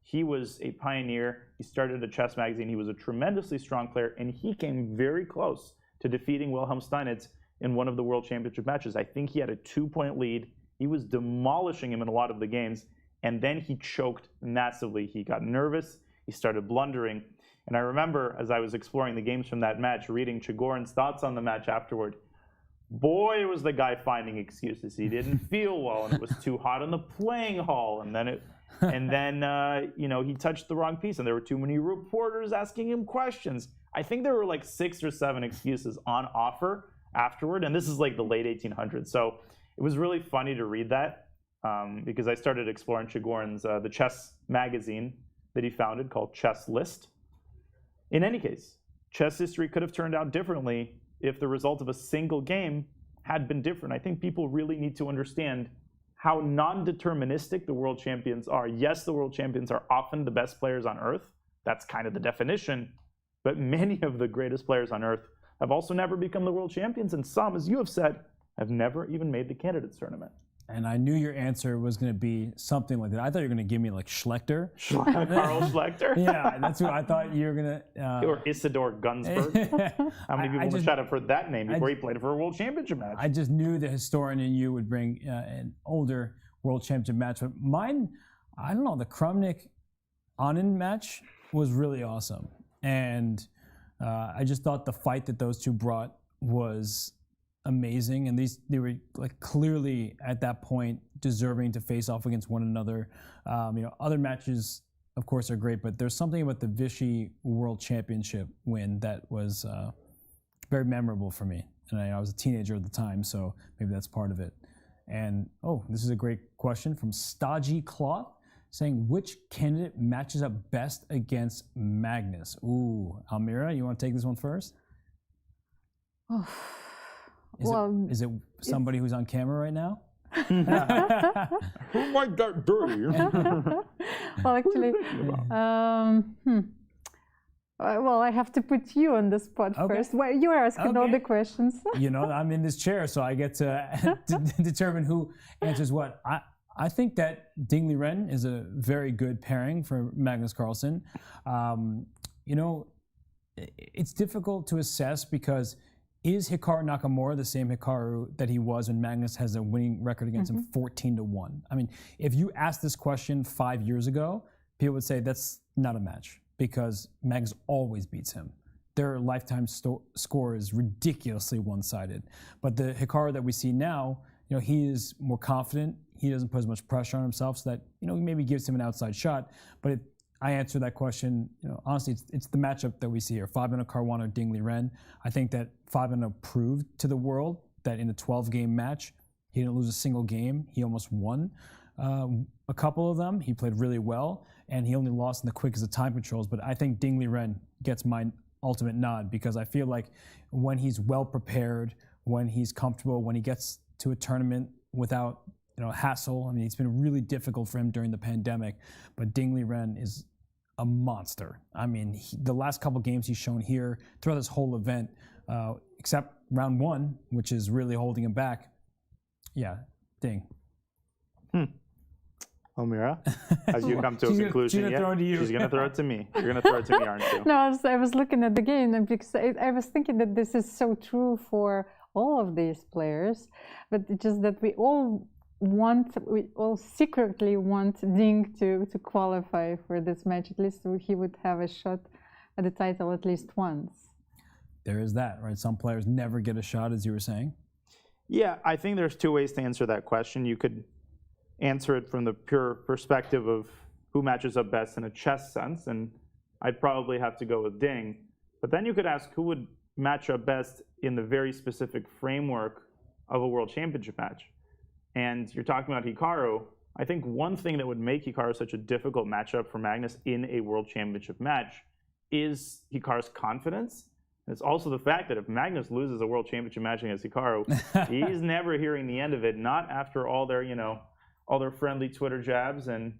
he was a pioneer. He started a chess magazine. He was a tremendously strong player, and he came very close to defeating Wilhelm Steinitz in one of the world championship matches. I think he had a 2-point lead. He was demolishing him in a lot of the games, and then he choked massively. He got nervous. He started blundering. And I remember, as I was exploring the games from that match, reading Chigorin's thoughts on the match afterward. Boy, was the guy finding excuses. He didn't feel well, and it was too hot in the playing hall, and then he touched the wrong piece, and there were too many reporters asking him questions. I think there were like 6 or 7 excuses on offer afterward, and this is like the late 1800s. So it was really funny to read that, because I started exploring Chigorin's the chess magazine that he founded called Chess List. In any case, chess history could have turned out differently if the result of a single game had been different. I think people really need to understand how non-deterministic the world champions are. Yes, the world champions are often the best players on earth. That's kind of the definition. But many of the greatest players on earth have also never become the world champions, and some, as you have said, have never even made the Candidates Tournament. And I knew your answer was going to be something like that. I thought you were going to give me like Schlechter. Carl Schlechter? Yeah, that's who I thought you were going to. Or Isidore Gunsberg. How many people would shout out for that name before he played for a World Championship match? I just knew the historian in you would bring an older World Championship match. But mine, I don't know, the Krumnik-Anand match was really awesome. And I just thought the fight that those two brought was amazing, and they were like clearly at that point deserving to face off against one another. Other matches, of course, are great, but there's something about the Vichy World Championship win that was very memorable for me. And I was a teenager at the time, so maybe that's part of it. And this is a great question from Stodgy Cloth, saying which candidate matches up best against Magnus? Ooh, Almira, you want to take this one first? Oh. Is it somebody who's on camera right now? Who might get dirty? Well, actually, well, I have to put you on the spot first. Well, you are asking all the questions. I'm in this chair, so I get to determine who answers what. I think that Ding Liren is a very good pairing for Magnus Carlsen. It's difficult to assess because is Hikaru Nakamura the same Hikaru that he was when Magnus has a winning record against him 14-1? I mean, if you asked this question 5 years ago, people would say that's not a match because Magnus always beats him. Their lifetime score is ridiculously one-sided. But the Hikaru that we see now, he is more confident. He doesn't put as much pressure on himself, so that he maybe gives him an outside shot. But I answer that question, honestly, it's the matchup that we see here. Fabiano Caruana or Ding Liren. I think that Fabiano proved to the world that in a 12-game match, he didn't lose a single game. He almost won a couple of them. He played really well, and he only lost in the quickest of time controls. But I think Ding Liren gets my ultimate nod because I feel like when he's well prepared, when he's comfortable, when he gets to a tournament without hassle. I mean, it's been really difficult for him during the pandemic, but Ding Liren is a monster. I mean, the last couple games he's shown here throughout this whole event, except round one, which is really holding him back. Yeah, Ding. Almira, have you come to a conclusion yet? She's going to throw it to me. You're going to throw it to me, aren't you? No, I was looking at the game and because I was thinking that this is so true for all of these players, but it's just that we all secretly want Ding to qualify for this match. At least he would have a shot at the title at least once. There is that, right? Some players never get a shot, as you were saying. Yeah, I think there's two ways to answer that question. You could answer it from the pure perspective of who matches up best in a chess sense, and I'd probably have to go with Ding. But then you could ask who would match up best in the very specific framework of a World Championship match. And you're talking about Hikaru. I think one thing that would make Hikaru such a difficult matchup for Magnus in a World Championship match is Hikaru's confidence. And it's also the fact that if Magnus loses a World Championship match against Hikaru, he's never hearing the end of it, not after all their friendly Twitter jabs and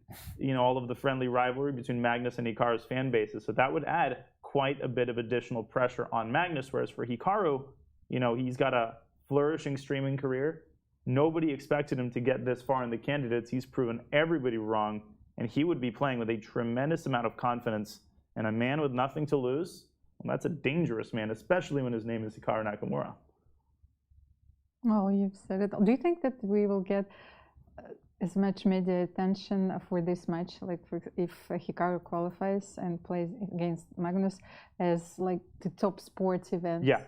all of the friendly rivalry between Magnus and Hikaru's fan bases. So that would add quite a bit of additional pressure on Magnus, whereas for Hikaru, he's got a flourishing streaming career. Nobody expected him to get this far in the candidates. He's proven everybody wrong, and he would be playing with a tremendous amount of confidence. And a man with nothing to lose, well, that's a dangerous man, especially when his name is Hikaru Nakamura. Well, you've said it. Do you think that we will get as much media attention for this match, like if Hikaru qualifies and plays against Magnus, as like the top sports event? Yeah.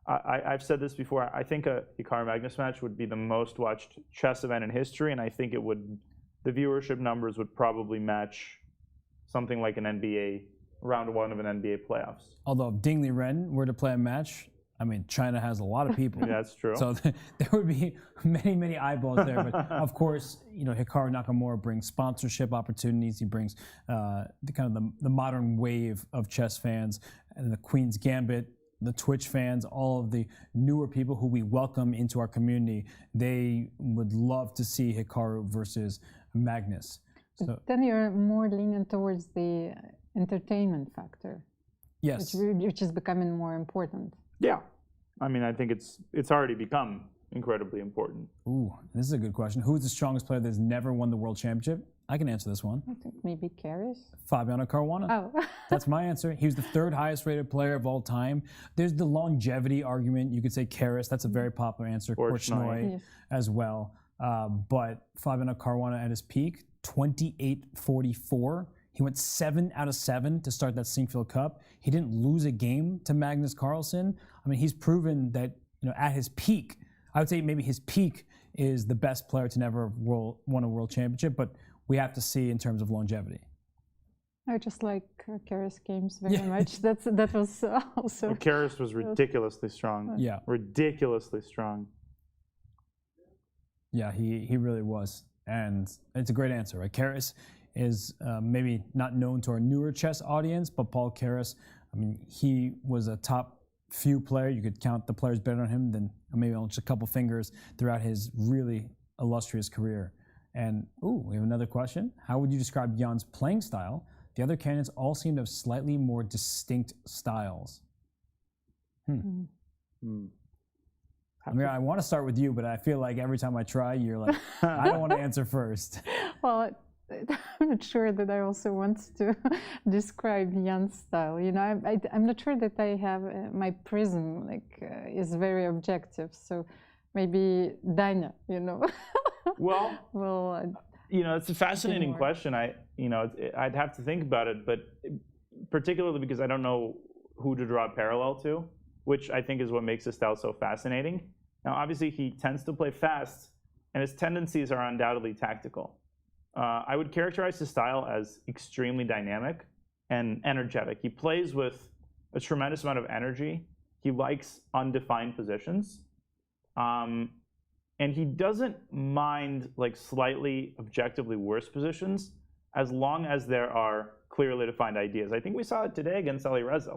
I've said this before. I think a Hikaru-Magnus match would be the most watched chess event in history, and I think the viewership numbers would probably match something like an NBA, round one of an NBA playoffs. Although if Ding Liren were to play a match, I mean, China has a lot of people. Yeah, that's true. So there would be many, many eyeballs there. But of course, Hikaru Nakamura brings sponsorship opportunities. He brings the modern wave of chess fans and the Queen's Gambit, the Twitch fans, all of the newer people who we welcome into our community. They would love to see Hikaru versus Magnus. So, then you're more lenient towards the entertainment factor. Yes. Which is becoming more important. Yeah. I mean, I think it's already become incredibly important. Ooh, this is a good question. Who is the strongest player that's never won the World Championship? I can answer this one. I think maybe Karis. Fabiano Caruana. Oh. That's my answer. He was the third highest rated player of all time. There's the longevity argument. You could say Karis. That's a very popular answer. Korchnoi Yes. as well. But Fabiano Caruana at his peak, 28-44. He went 7 out of 7 to start that Sinkfield Cup. He didn't lose a game to Magnus Carlsen. I mean, he's proven that at his peak, I would say maybe his peak is the best player to never won a world championship, but we have to see in terms of longevity. I just like Karis games very much. That was also. Well, Karis was ridiculously strong. Yeah. Ridiculously strong. Yeah, he really was. And it's a great answer, right? Karis is maybe not known to our newer chess audience, but Paul Karis, I mean, he was a top few player. You could count the players better on him than maybe on just a couple fingers throughout his really illustrious career. And, we have another question. How would you describe Jan's playing style? The other candidates all seem to have slightly more distinct styles. I mean, I want to start with you, but I feel like every time I try, you're like, I don't want to answer first. Well, I'm not sure that I also want to describe Jan's style. I'm not sure that I have my prism is very objective. So maybe Danya, Well, it's a fascinating question. I'd have to think about it, but particularly because I don't know who to draw a parallel to, which I think is what makes his style so fascinating. Now, obviously, he tends to play fast, and his tendencies are undoubtedly tactical. I would characterize his style as extremely dynamic and energetic. He plays with a tremendous amount of energy. He likes undefined positions. And he doesn't mind slightly objectively worse positions as long as there are clearly defined ideas. I think we saw it today against Alireza.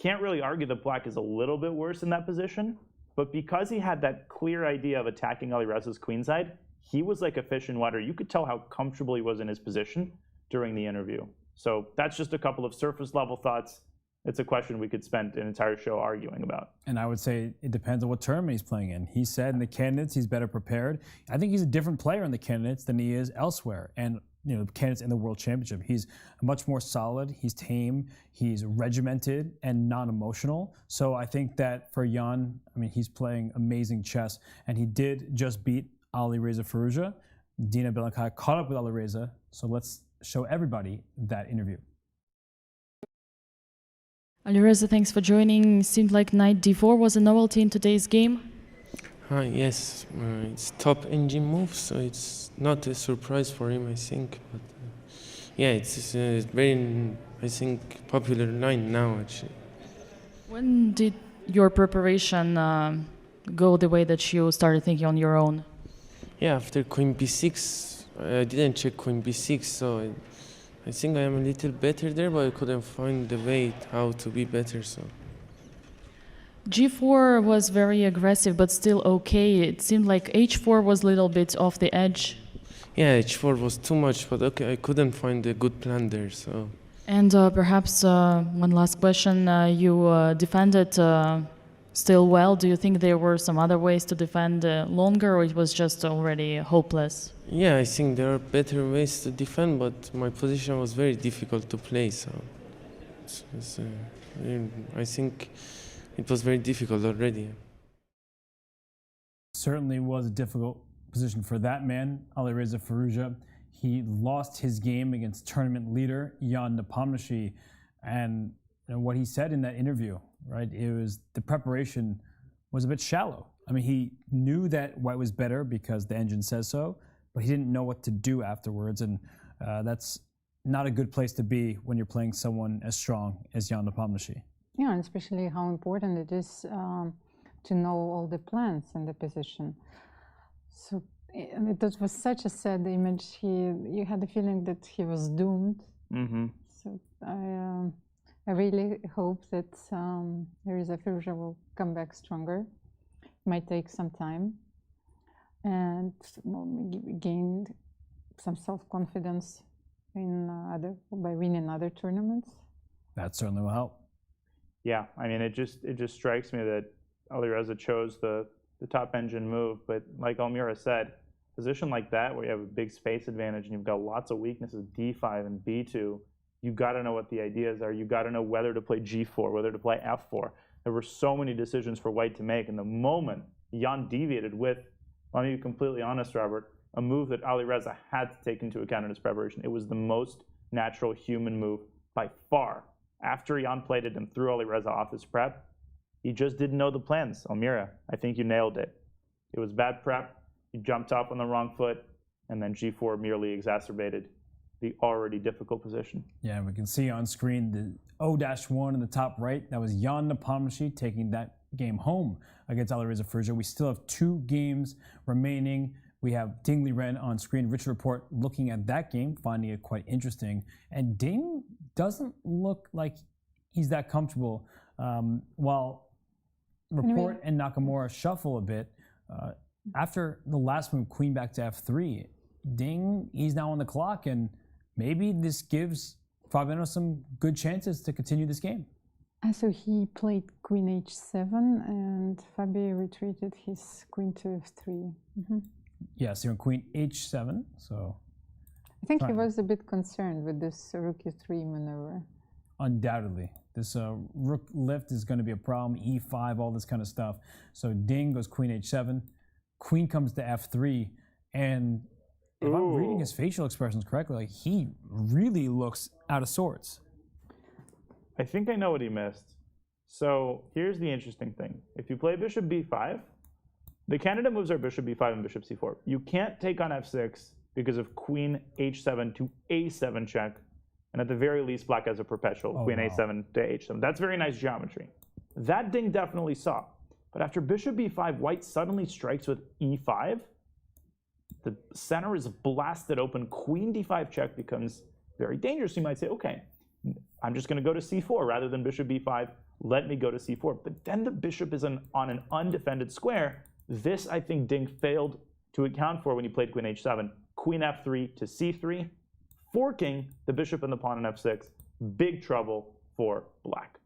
Can't really argue that black is a little bit worse in that position, but because he had that clear idea of attacking Alireza's queenside, he was like a fish in water. You could tell how comfortable he was in his position during the interview. So that's just a couple of surface level thoughts. It's a question we could spend an entire show arguing about. And I would say it depends on what tournament he's playing in. He said in the candidates he's better prepared. I think he's a different player in the candidates than he is elsewhere. And the candidates in the World Championship, he's much more solid. He's tame. He's regimented and non-emotional. So I think that for Jan, he's playing amazing chess, and he did just beat Alireza Firouzja. Dina Belankai caught up with Alireza. So let's show everybody that interview. Alireza, thanks for joining. Seemed like knight d4 was a novelty in today's game. Yes, it's top engine move, so it's not a surprise for him, I think. But it's very, I think, popular line now, actually. When did your preparation go the way that you started thinking on your own? Yeah, after queen b6, I didn't check queen b6, so I think I am a little better there, but I couldn't find the way how to be better. So G4 was very aggressive, but still okay. It seemed like H4 was a little bit off the edge. Yeah, H4 was too much, but okay, I couldn't find a good plan there. So. And perhaps one last question: you defended still well. Do you think there were some other ways to defend longer, or it was just already hopeless? Yeah, I think there are better ways to defend, but my position was very difficult to play. So I think it was very difficult already. Certainly was a difficult position for that man, Alireza Firouzja. He lost his game against tournament leader Jan Napomnishi, and what he said in that interview, right? It was the preparation was a bit shallow. He knew that white was better because the engine says so, but he didn't know what to do afterwards, and that's not a good place to be when you're playing someone as strong as Jan Nepomniachtchi. Yeah, and especially how important it is to know all the plans in the position. So it was such a sad image. You had the feeling that he was doomed. Mm-hmm. So I really hope that Alireza Firouzja will come back stronger. Might take some time, and gain some self-confidence by winning other tournaments. That certainly will help. Yeah, it just strikes me that Alireza chose the the top engine move, but like Almira said, position like that where you have a big space advantage and you've got lots of weaknesses, d5 and b2, you got to know what the ideas are. You got to know whether to play g4, whether to play f4. There were so many decisions for white to make, and the moment Jan deviated with, let me be completely honest, Robert, a move that Alireza had to take into account in his preparation. It was the most natural human move by far. After Jan played it and threw Alireza off his prep, he just didn't know the plans. Almira, I think you nailed it. It was bad prep, he jumped off on the wrong foot, and then g4 merely exacerbated the already difficult position. Yeah, we can see on screen the O-1 in the top right. That was Jan Napomnishi taking that game home against Alireza Firouzja. We still have 2 games remaining. We have Ding Liren on screen. Richard Report looking at that game, finding it quite interesting. And Ding doesn't look like he's that comfortable. While Report and Nakamura shuffle a bit, after the last move, queen back to f3, Ding, he's now on the clock, and maybe this gives Fabiano some good chances to continue this game. So he played queen h7, and Fabio retreated his queen to f3. Yeah, so queen h7. So I think he was a bit concerned with this rook e3 maneuver. Undoubtedly. This rook lift is going to be a problem, e5, all this kind of stuff. So Ding goes queen h7, queen comes to f3, and if I'm reading his facial expressions correctly, like, he really looks out of sorts. I think I know what he missed. So here's the interesting thing. If you play bishop b5, the candidate moves are bishop b5 and bishop c4. You can't take on f6 because of queen h7 to a7 check. And at the very least, black has a perpetual queen a7 to h7. That's very nice geometry. That Ding definitely saw. But after bishop b5, white suddenly strikes with e5. The center is blasted open. Queen d5 check becomes very dangerous. You might say, okay, I'm just going to go to c4 rather than bishop b5. Let me go to c4. But then the bishop is on an undefended square. This, I think, Ding failed to account for when he played queen h7. Queen f3 to c3, forking the bishop and the pawn in f6. Big trouble for black.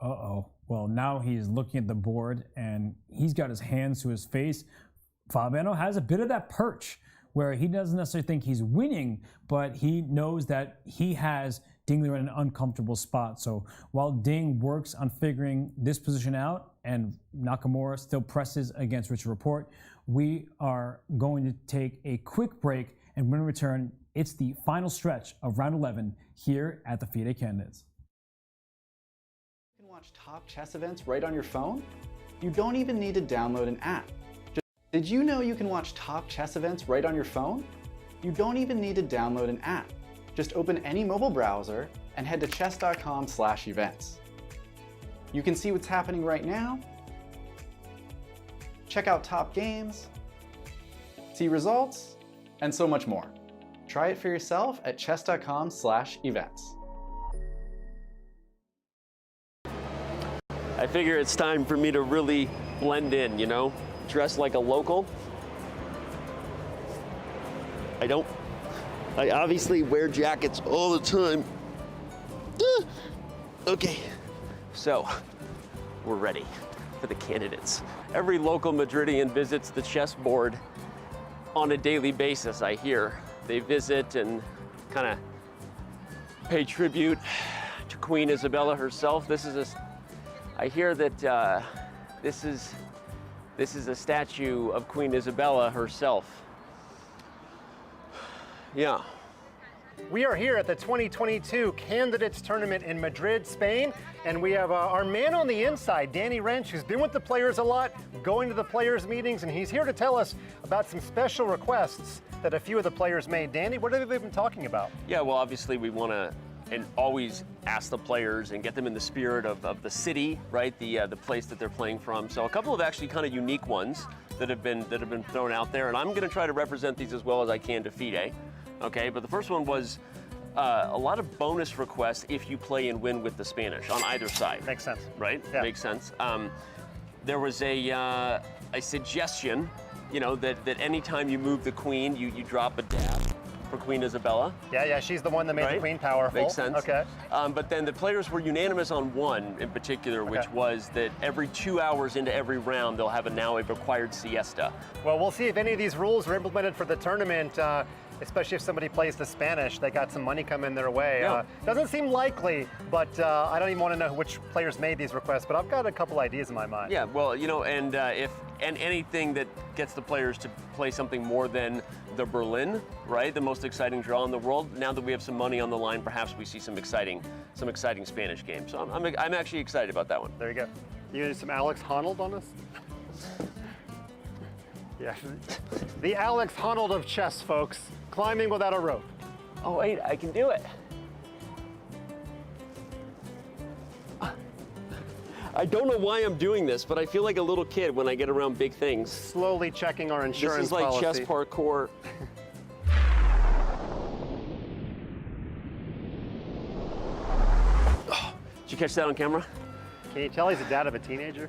Uh-oh. Well, now he's looking at the board, and he's got his hands to his face. Fabiano has a bit of that perch where he doesn't necessarily think he's winning, but he knows that he has Ding Liren in an uncomfortable spot. So while Ding works on figuring this position out and Nakamura still presses against Richard Report, we are going to take a quick break, and when we return, it's the final stretch of round 11 here at the FIDE Candidates. You can watch top chess events right on your phone? You don't even need to download an app. Did you know you can watch top chess events right on your phone? You don't even need to download an app. Just open any mobile browser and head to chess.com/events. You can see what's happening right now, check out top games, see results, and so much more. Try it for yourself at chess.com/events. I figure it's time for me to really blend in, you know? Dress like a local. I obviously wear jackets all the time. Okay, so we're ready for the candidates. Every local Madridian visits the chessboard on a daily basis, I hear. They visit and kind of pay tribute to Queen Isabella herself. I hear that this is a statue of Queen Isabella herself. Yeah. We are here at the 2022 Candidates Tournament in Madrid, Spain, and we have our man on the inside, Danny Wrench, who's been with the players a lot, going to the players' meetings, and he's here to tell us about some special requests that a few of the players made. Danny, what have they been talking about? Yeah, well, obviously we want to and always ask the players and get them in the spirit of the city, right? The place that they're playing from. So a couple of actually kind of unique ones that have been thrown out there, and I'm going to try to represent these as well as I can to FIDE. Okay, but the first one was a lot of bonus requests if you play and win with the Spanish on either side. Makes sense. Right? Yeah. Makes sense. There was a suggestion, you know, that anytime you move the queen, you drop a dab for Queen Isabella. Yeah, she's the one that made the queen powerful. Makes sense. Okay. But then the players were unanimous on one in particular, which was that every 2 hours into every round, they'll have a required siesta. Well, we'll see if any of these rules are implemented for the tournament, especially if somebody plays the Spanish. They got some money coming their way. Yeah. Doesn't seem likely, but I don't even want to know which players made these requests, but I've got a couple ideas in my mind. Yeah, well, and anything that gets the players to play something more than the Berlin, right? The most exciting draw in the world. Now that we have some money on the line, perhaps we see some exciting Spanish games. So I'm actually excited about that one. There you go. You need some Alex Honnold on us? Yeah, the Alex Honnold of chess, folks. Climbing without a rope. Oh wait, I can do it. I don't know why I'm doing this, but I feel like a little kid when I get around big things. Slowly checking our insurance This is like policy. chess parkour. Did you catch that on camera? Can you tell he's the dad of a teenager?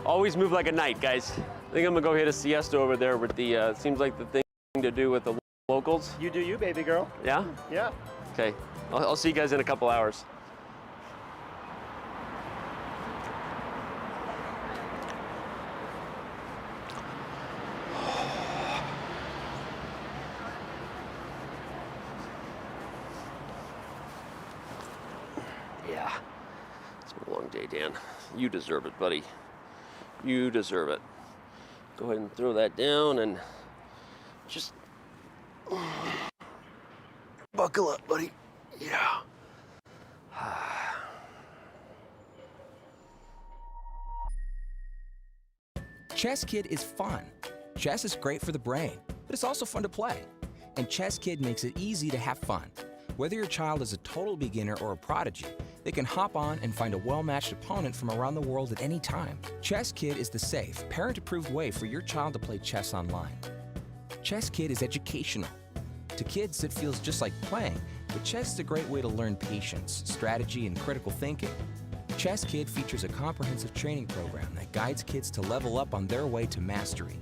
Always move like a knight, guys. I think I'm gonna go hit a siesta over there with the, seems like the thing to do with the locals. You do you, baby girl. Yeah? Yeah. Okay, I'll see you guys in a couple hours. Yeah, it's been a long day, Dan. You deserve it, buddy. You deserve it. Go ahead and throw that down and just buckle up, buddy. Yeah. Chess Kid is fun. Chess is great for the brain, but it's also fun to play. And Chess Kid makes it easy to have fun. Whether your child is a total beginner or a prodigy, they can hop on and find a well-matched opponent from around the world at any time. Chess Kid is the safe, parent-approved way for your child to play chess online. Chess Kid is educational. To kids, it feels just like playing, but chess is a great way to learn patience, strategy, and critical thinking. Chess Kid features a comprehensive training program that guides kids to level up on their way to mastery.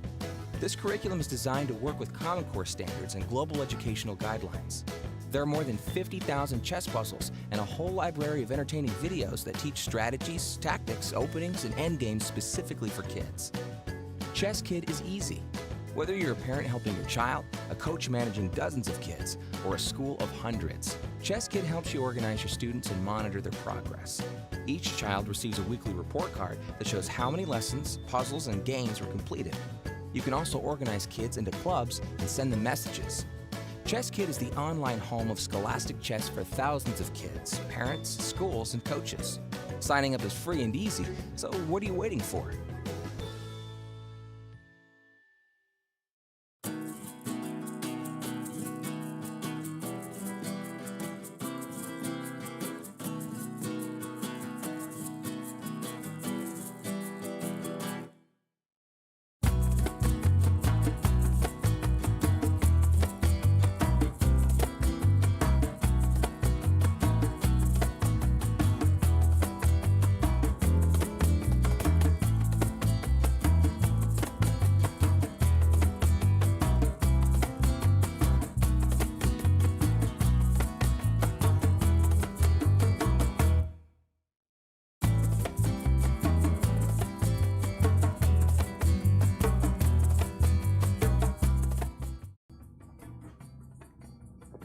This curriculum is designed to work with Common Core standards and global educational guidelines. There are more than 50,000 chess puzzles and a whole library of entertaining videos that teach strategies, tactics, openings, and endgames specifically for kids. Chess Kid is easy. Whether you're a parent helping your child, a coach managing dozens of kids, or a school of hundreds, Chess Kid helps you organize your students and monitor their progress. Each child receives a weekly report card that shows how many lessons, puzzles, and games were completed. You can also organize kids into clubs and send them messages. Chess Kid is the online home of scholastic chess for thousands of kids, parents, schools, and coaches. Signing up is free and easy, so what are you waiting for?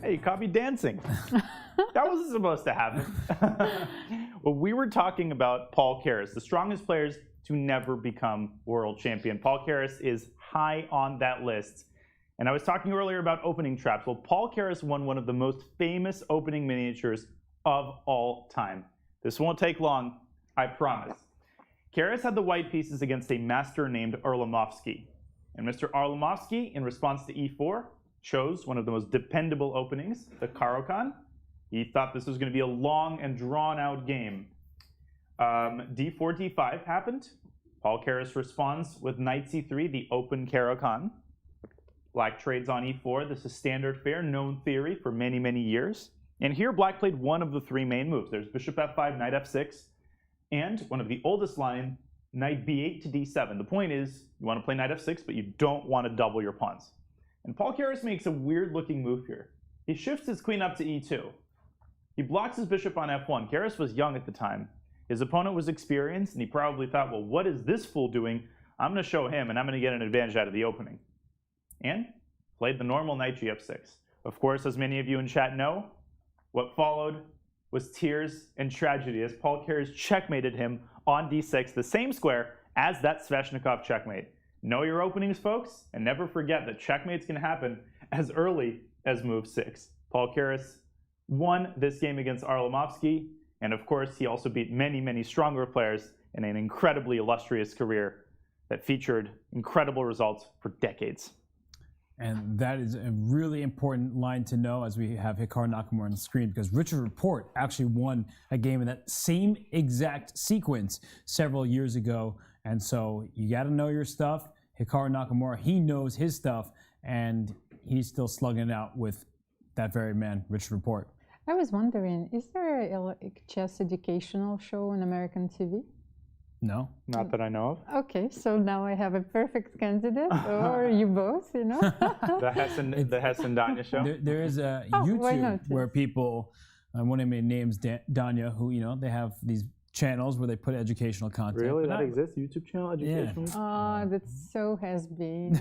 Hey, you caught me dancing. That wasn't supposed to happen. Well, we were talking about Paul Keres, the strongest players to never become world champion. Paul Keres is high on that list. And I was talking earlier about opening traps. Well, Paul Keres won one of the most famous opening miniatures of all time. This won't take long, I promise. Keres had the white pieces against a master named Arlamovsky. And Mr. Arlamovsky, in response to e4, chose one of the most dependable openings, the Caro-Kann. He thought this was going to be a long and drawn-out game. d4, d5 happened. Paul Keres responds with knight c3, the open Caro-Kann. Black trades on e4. This is standard fare, known theory for many, many years. And here Black played one of the three main moves. There's bishop f5, knight f6, and one of the oldest line knight b8 to d7. The point is, you want to play knight f6, but you don't want to double your pawns. And Paul Keres makes a weird-looking move here. He shifts his queen up to e2. He blocks his bishop on f1. Keres was young at the time. His opponent was experienced, and he probably thought, well, what is this fool doing? I'm going to show him, and I'm going to get an advantage out of the opening. And played the normal knight gf6. Of course, as many of you in chat know, what followed was tears and tragedy as Paul Keres checkmated him on d6, the same square as that Sveshnikov checkmate. Know your openings, folks, and never forget that checkmates can happen as early as move 6. Paul Keres won this game against Arlomovsky, and of course, he also beat many, many stronger players in an incredibly illustrious career that featured incredible results for decades. And that is a really important line to know as we have Hikaru Nakamura on the screen, because Richard Report actually won a game in that same exact sequence several years ago. And so you got to know your stuff. Hikaru Nakamura, he knows his stuff, and he's still slugging it out with that very man, Richard Report. I was wondering, is there a chess educational show on American TV? No. Not that I know of. Okay, so now I have a perfect candidate, or you both, you know? The Hessen Danya show? There is a why YouTube not? where people, one of my names, Danya, who, you know, they have these channels where they put educational content. Really? But That exists? YouTube channel education? Oh, that's so has been.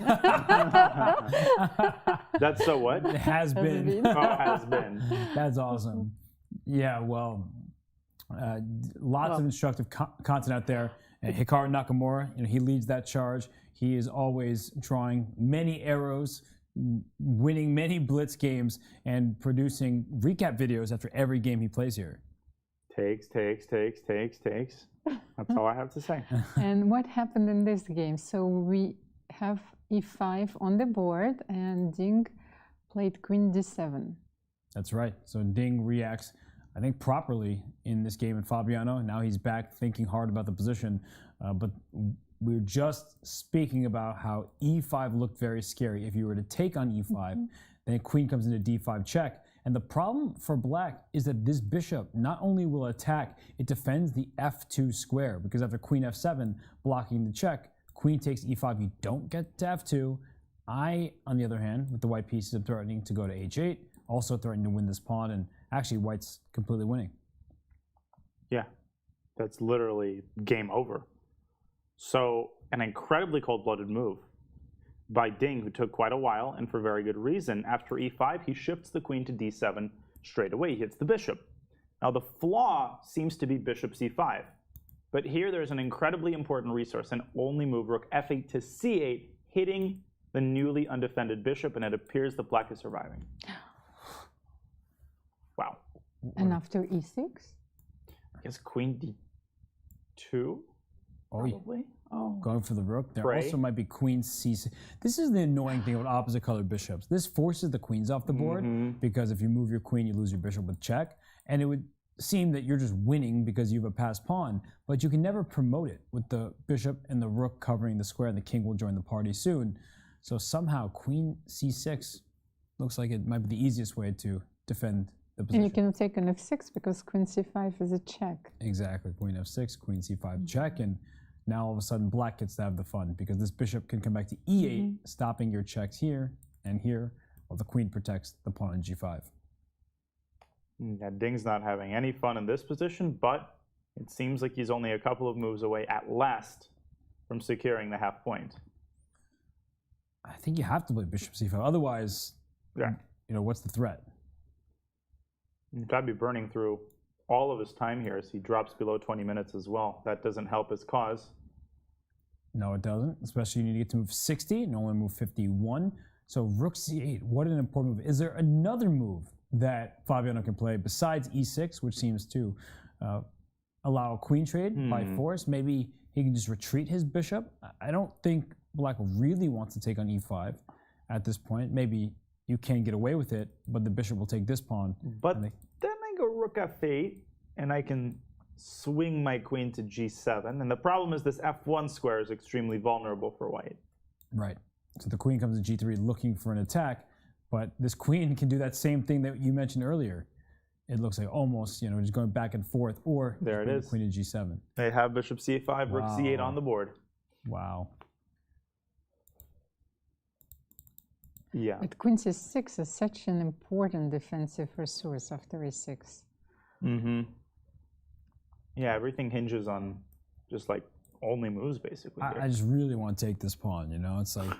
That's so what? It has been. Oh, has been. That's awesome. Yeah, well, lots of instructive content out there. And Hikaru Nakamura, you know, he leads that charge. He is always drawing many arrows, winning many blitz games, and producing recap videos after every game he plays here. Takes. That's all I have to say. And what happened in this game? So we have e5 on the board, and Ding played queen d7. That's right. So Ding reacts, I think, properly in this game in Fabiano. Now he's back thinking hard about the position. But we were just speaking about how e5 looked very scary. If you were to take on e5, then queen comes into d5 check. And the problem for black is that this bishop not only will attack, it defends the f2 square, because after queen f7 blocking the check, queen takes e5, you don't get to f2. I, on the other hand, with the white pieces, am threatening to go to h8, also threatening to win this pawn, and actually white's completely winning. Yeah, that's literally game over. So an incredibly cold-blooded move by Ding, who took quite a while, and for very good reason. After e5, he shifts the queen to d7 straight away. He hits the bishop. Now, the flaw seems to be bishop c5. But here there's an incredibly important resource, an only move, rook f8 to c8, hitting the newly undefended bishop, and it appears that black is surviving. Wow. And after e6? I guess queen d2, probably. Oh. Going for the rook. There Pray. also might be queen c6. This is the annoying thing with opposite colored bishops. This forces the queens off the board, because if you move your queen, you lose your bishop with check. And it would seem that you're just winning because you have a passed pawn, but you can never promote it with the bishop and the rook covering the square, and the king will join the party soon. So somehow queen c6 looks like it might be the easiest way to defend the position. And you can take an f6 because queen c5 is a check. Exactly. Queen f6, queen c5 check, and now all of a sudden black gets to have the fun, because this bishop can come back to e8, stopping your checks here and here, while the queen protects the pawn on g5. Yeah, Ding's not having any fun in this position, but it seems like he's only a couple of moves away at last from securing the half point. I think you have to play bishop c5. Otherwise, you know, what's the threat? He's got to be burning through all of his time here as he drops below 20 minutes as well. That doesn't help his cause. No, it doesn't. Especially you need to get to move 60 and only move 51. So rook c8, what an important move. Is there another move that Fabiano can play besides e6, which seems to allow a queen trade by force? Maybe he can just retreat his bishop. I don't think black really wants to take on e5 at this point. Maybe you can get away with it, but the bishop will take this pawn. But then I go rook f8, and I can swing my queen to g7. And the problem is this f1 square is extremely vulnerable for white. Right. So the queen comes to g3 looking for an attack, but this queen can do that same thing that you mentioned earlier. it looks like almost, just going back and forth, or there it is. Queen to G7. They have bishop C5, rook C8 on the board. Wow. Yeah. But Queen C6 is such an important defensive resource after E6. Mm-hmm. Yeah, everything hinges on just like only moves basically. I just really want to take this pawn, It's like,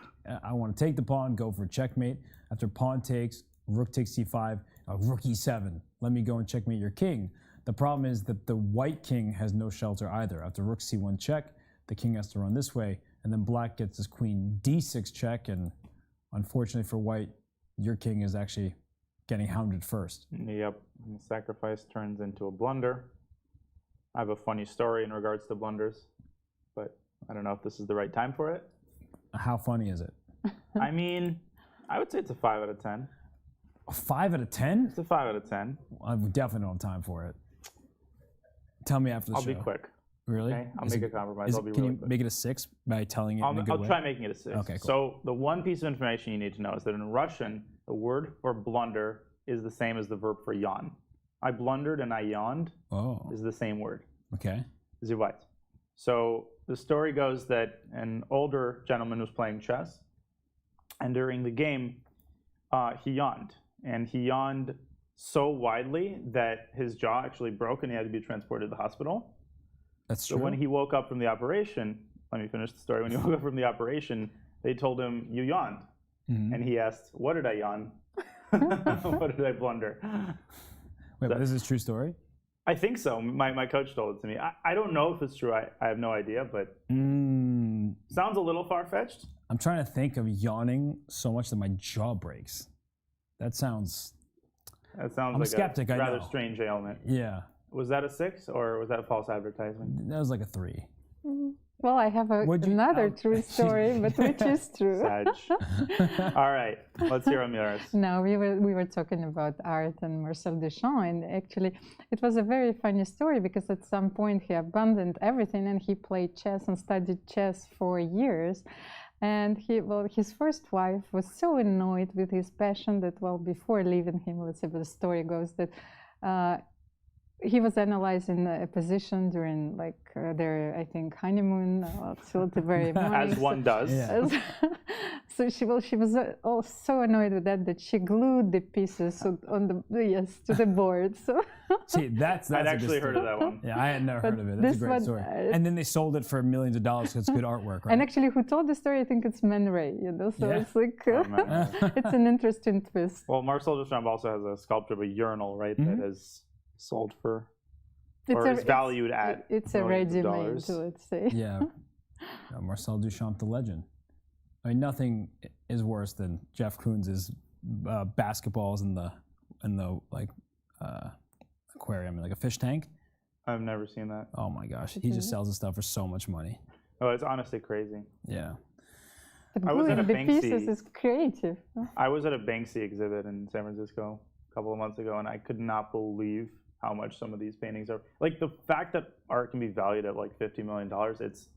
I want to take the pawn, go for checkmate. After pawn takes, rook takes C5, rook E7. Let me go and checkmate your king. The problem is that the white king has no shelter either. After rook C1 check, the king has to run this way, and then black gets his queen D6 check, and unfortunately for white, your king is actually getting hounded first. Yep, and the sacrifice turns into a blunder. I have a funny story in regards to blunders, but I don't know if this is the right time for it. How funny is it? I mean, I would say it's a 5 out of 10. A 5 out of 10? It's a 5 out of 10. I definitely don't have time for it. Tell me after the show. I'll be quick. Really? Okay? I'll make a compromise. I'll be can really you quick. make it a 6 by telling it in a good I'll way? try making it a 6. Okay, cool. So the one piece of information you need to know is that in Russian, the word for blunder is the same as the verb for yawn. I blundered and I yawned is the same word. Okay. Zivait. So the story goes that an older gentleman was playing chess, and during the game, he yawned. And he yawned so widely that his jaw actually broke and he had to be transported to the hospital. That's true. So when he woke up from the operation, let me finish the story. When he woke up from the operation, they told him, "You yawned." Mm-hmm. And he asked, "What did I yawn? What did I blunder?" Wait, but this is a true story? I think so. My coach told it to me. I don't know if it's true. I have no idea, but sounds a little far-fetched. I'm trying to think of yawning so much that my jaw breaks. That sounds... I'm like a skeptic, a I rather know. strange ailment. Yeah. Was that a 6 or was that a false advertisement? That was like a 3. Well, I have another true story, but which is true. All right, let's hear Amira's. No, we were talking about art and Marcel Duchamp, and actually, it was a very funny story because at some point he abandoned everything and he played chess and studied chess for years. And his first wife was so annoyed with his passion that, before leaving him, let's say, the story goes that he was analyzing a position during their, I think, honeymoon till the very morning. As one does. Yeah. So she was so annoyed with that she glued the pieces on to the board. So see, that's I'd a actually good heard of story. that one. Yeah, I had never heard of it. That's a great story. And then they sold it for millions of dollars because it's good artwork, right? And actually, who told the story? I think it's Man Ray. So it's like it's an interesting twist. Well, Marcel Duchamp also has a sculpture of a urinal, right? That is sold for, is valued at. It's a ready-made, let's say. Yeah. Marcel Duchamp, the legend. I mean, nothing is worse than Jeff Koons' basketballs in the aquarium, like a fish tank. I've never seen that. Oh my gosh, he just sells the stuff for so much money. Oh, it's honestly crazy. Yeah. But I was at a the Banksy. pieces is creative. I was at a Banksy exhibit in San Francisco a couple of months ago, and I could not believe how much some of these paintings are. Like the fact that art can be valued at like $50 million, it's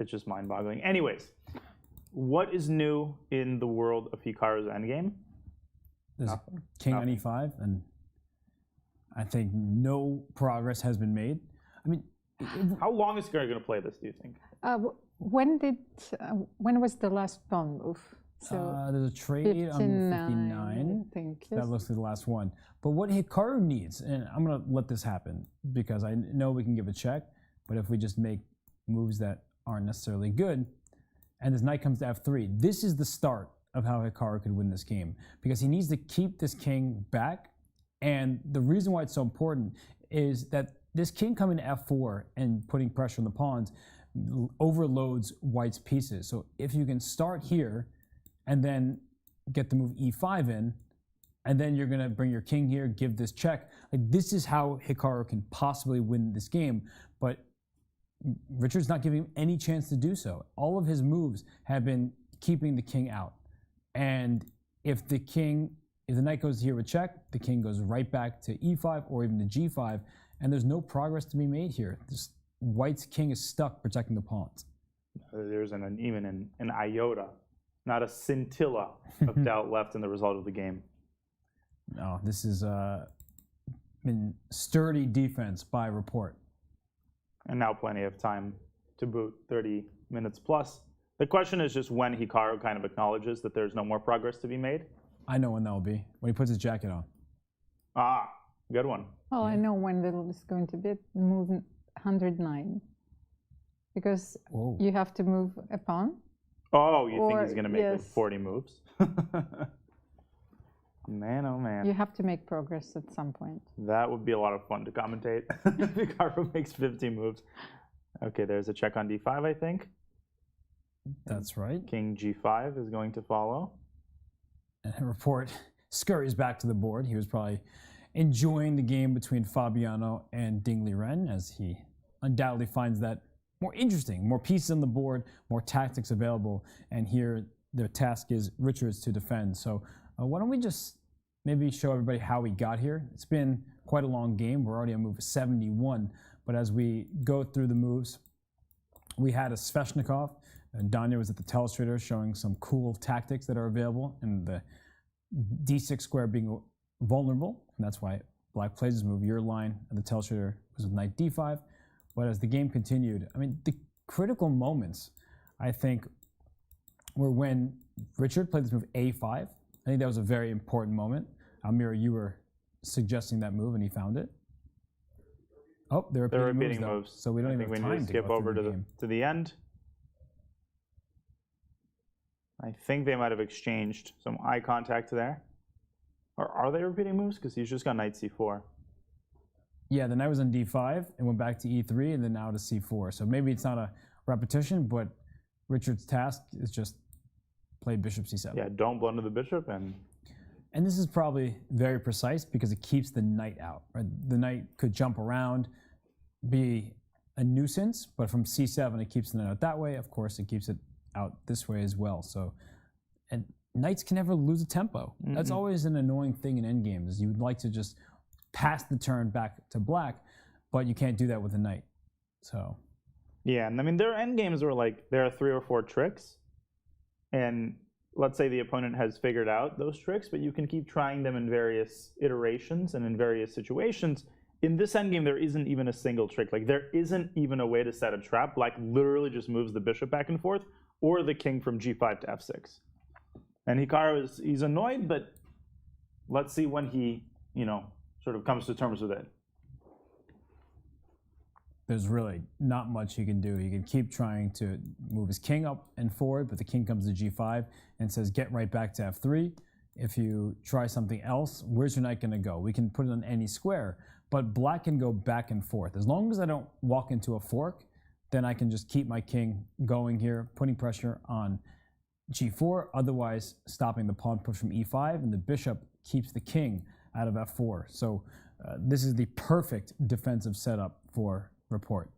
just mind-boggling. Anyways, what is new in the world of Hikaru's endgame? There's King on E5, and I think no progress has been made. I mean, how long is Hikaru going to play this, do you think? When was the last pawn move? So there's a trade on 59. I think, yes. That looks like the last one. But what Hikaru needs, and I'm going to let this happen because I know we can give a check, but if we just make moves that aren't necessarily good, and this knight comes to F3, this is the start of how Hikaru could win this game because he needs to keep this king back. And the reason why it's so important is that this king coming to F4 and putting pressure on the pawns overloads white's pieces. So if you can start here and then get the move E5 in, and then you're going to bring your king here, give this check. Like this is how Hikaru can possibly win this game, but Richard's not giving him any chance to do so. All of his moves have been keeping the king out. And if the knight goes here with check, the king goes right back to E5 or even to G5, and there's no progress to be made here. White's king is stuck protecting the pawns. There's even an iota, not a scintilla of doubt left in the result of the game. No, this is been sturdy defense by Report. And now plenty of time to boot, 30 minutes plus. The question is just when Hikaru kind of acknowledges that there's no more progress to be made. I know when that will be, when he puts his jacket on. Ah, good one. Well, I know when it's going to be move 109. Because you have to move a pawn. Oh, you think he's going to make yes. like 40 moves? Man, oh man. You have to make progress at some point. That would be a lot of fun to commentate. If Hikaru makes 50 moves. Okay, there's a check on d5, I think. That's right. King g5 is going to follow. And Report scurries back to the board. He was probably enjoying the game between Fabiano and Liren, as he undoubtedly finds that more interesting, more pieces on the board, more tactics available, and here the task is Richard's to defend. So why don't we just maybe show everybody how we got here? It's been quite a long game. We're already on move 71, but as we go through the moves, we had a Sveshnikov. Danya was at the telestrator showing some cool tactics that are available, and the d6 square being vulnerable, and that's why Black plays this move. Your line at the telestrator was with knight d5. But as the game continued, I mean, the critical moments, I think, were when Richard played this move a5. I think that was a very important moment. Almira, you were suggesting that move, and he found it. Oh, they're repeating moves, so we don't even have time to skip over to the end. I think they might have exchanged some eye contact there. Or are they repeating moves? Because he's just got knight c4. Yeah, the knight was on d5 and went back to e3 and then now to c4. So maybe it's not a repetition, but Richard's task is just play bishop c7. Yeah, don't blunder the bishop. And this is probably very precise because it keeps the knight out. Right? The knight could jump around, be a nuisance, but from c7 it keeps the knight out that way. Of course, it keeps it out this way as well. So, and knights can never lose a tempo. That's always an annoying thing in endgames. Is you'd like to just pass the turn back to Black, but you can't do that with a knight. So, yeah, and I mean there are endgames where like there are 3 or 4 tricks, and let's say the opponent has figured out those tricks, but you can keep trying them in various iterations and in various situations. In this endgame, there isn't even a single trick. Like there isn't even a way to set a trap. Black literally just moves the bishop back and forth, or the king from g5 to f6. And Hikaru he's annoyed, but let's see when he, sort of comes to terms with it. There's really not much he can do. He can keep trying to move his king up and forward, but the king comes to g5 and says, get right back to f3. If you try something else, where's your knight going to go? We can put it on any square, but Black can go back and forth. As long as I don't walk into a fork, then I can just keep my king going here, putting pressure on g4, otherwise stopping the pawn push from e5, and the bishop keeps the king out of f4. So this is the perfect defensive setup for Report.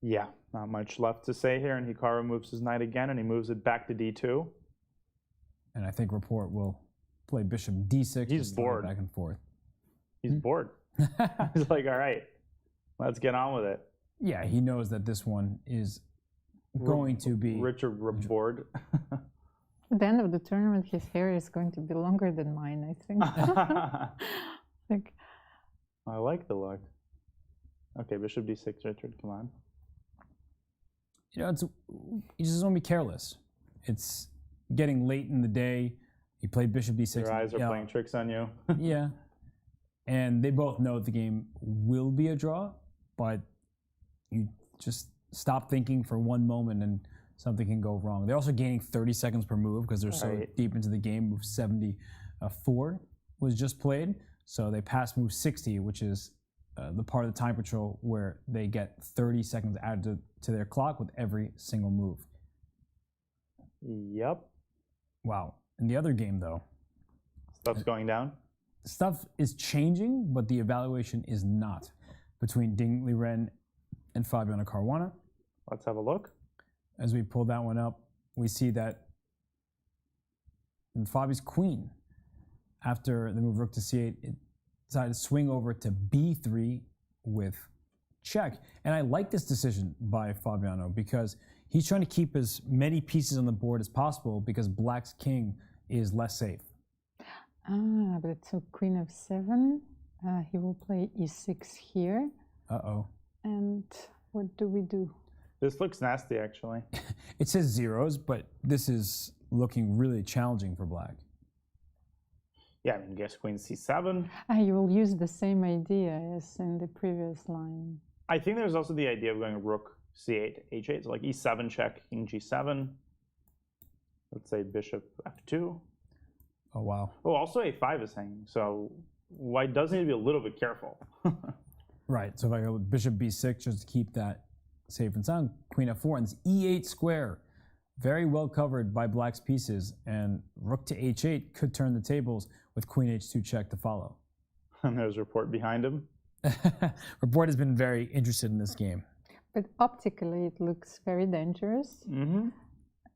Yeah, not much left to say here, and Hikaru moves his knight again, and he moves it back to d2. And I think Report will play bishop d6. He's bored. Back and forth. He's bored. He's like, all right, let's get on with it. Yeah, he knows that this one is going to be... Richard bored. At the end of the tournament, his hair is going to be longer than mine, I think. I like the look. Okay, bishop d6, Richard, come on. You just want to be careless. It's getting late in the day. You play bishop d6. Your eyes are playing tricks on you. Yeah. And they both know the game will be a draw, but you just stop thinking for one moment and something can go wrong. They're also gaining 30 seconds per move because they're so deep into the game. Move 74 was just played. So they passed move 60, which is the part of the time control where they get 30 seconds added to their clock with every single move. Yep. Wow. In the other game, though, stuff's going down. Stuff is changing, but the evaluation is not between Liren and Fabiano Caruana. Let's have a look. As we pull that one up, we see that Fabi's queen, after the move rook to c8, it decided to swing over to b3 with check. And I like this decision by Fabiano because he's trying to keep as many pieces on the board as possible because Black's king is less safe. Ah, but it's a queen of 7. He will play e6 here. Uh-oh. And what do we do? This looks nasty, actually. It says zeros, but this is looking really challenging for black. Yeah, I mean, guess queen c7. You will use the same idea as in the previous line. I think there's also the idea of going rook c8, h8, so like e7 check, king g7. Let's say bishop f2. Oh, wow. Oh, also a5 is hanging, so white does need to be a little bit careful. Right, so if I go with bishop b6, just to keep that safe and sound, queen f4, and it's e8 square. Very well covered by black's pieces, and rook to h8 could turn the tables with queen h2 check to follow. And there's report behind him. Report has been very interested in this game. But optically, it looks very dangerous. Mm-hmm.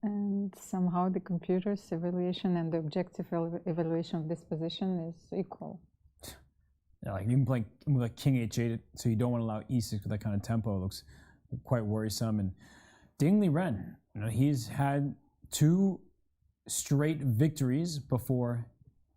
And somehow the computer's evaluation and the objective evaluation of this position is equal. Yeah, like even playing with like king h8, so you don't want to allow e6 with that kind of tempo. It looks quite worrisome. And Liren, you know, he's had 2 straight victories before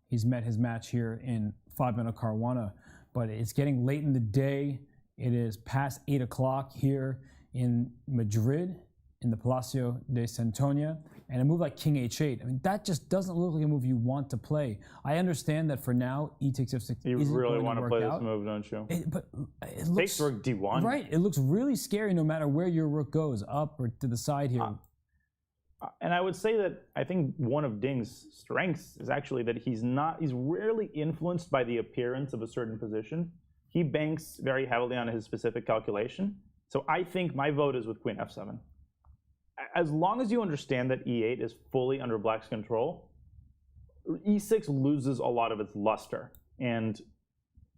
he's met his match here in Fabiano Caruana. But it's getting late in the day. It is past 8 o'clock here in Madrid, in the Palacio de Santonia, and a move like king h8, I mean, that just doesn't look like a move you want to play. I understand that for now, e takes f6 You isn't really going want to to work play out. this move, don't you? But it looks, Takes rook d1. right, it looks really scary no matter where your rook goes, up or to the side here. And I would say that I think one of Ding's strengths is actually that he's rarely influenced by the appearance of a certain position. He banks very heavily on his specific calculation. So I think my vote is with queen f7. As long as you understand that e8 is fully under black's control, e6 loses a lot of its luster. And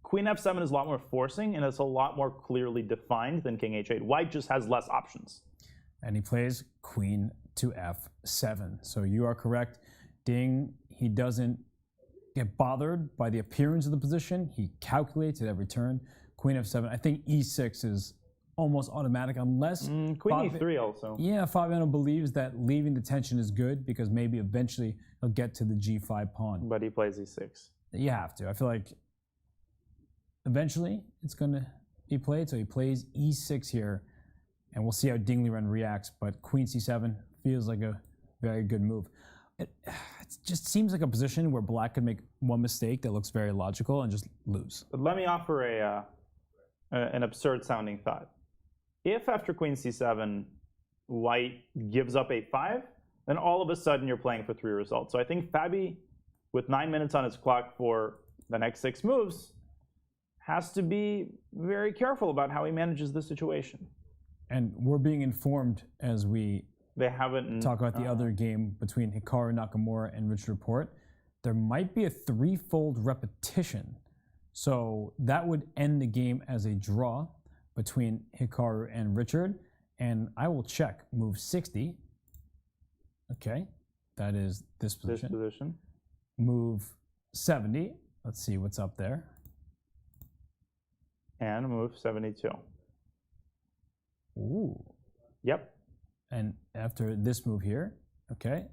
queen f7 is a lot more forcing, and it's a lot more clearly defined than king h8. White just has less options. And he plays queen to f7. So you are correct. Ding, he doesn't get bothered by the appearance of the position. He calculates at every turn. Queen f7. I think e6 is almost automatic unless queen e3 also. Yeah, Fabiano believes that leaving the tension is good because maybe eventually he'll get to the g5 pawn. But he plays e6. You have to. I feel like eventually it's going to be played. So he plays e6 here, and we'll see how Liren reacts. But queen c7 feels like a very good move. It just seems like a position where black could make one mistake that looks very logical and just lose. But let me offer an absurd sounding thought. If after queen c7, white gives up a5, then all of a sudden you're playing for 3 results. So I think Fabi, with 9 minutes on his clock for the next 6 moves, has to be very careful about how he manages the situation. And we're being informed as we talk about the other game between Hikaru Nakamura and Richard Report. There might be a 3-fold repetition. So that would end the game as a draw between Hikaru and Richard. And I will check move 60. Okay, that is this position. Move 70. Let's see what's up there. And move 72. Ooh. Yep. And after this move here, okay.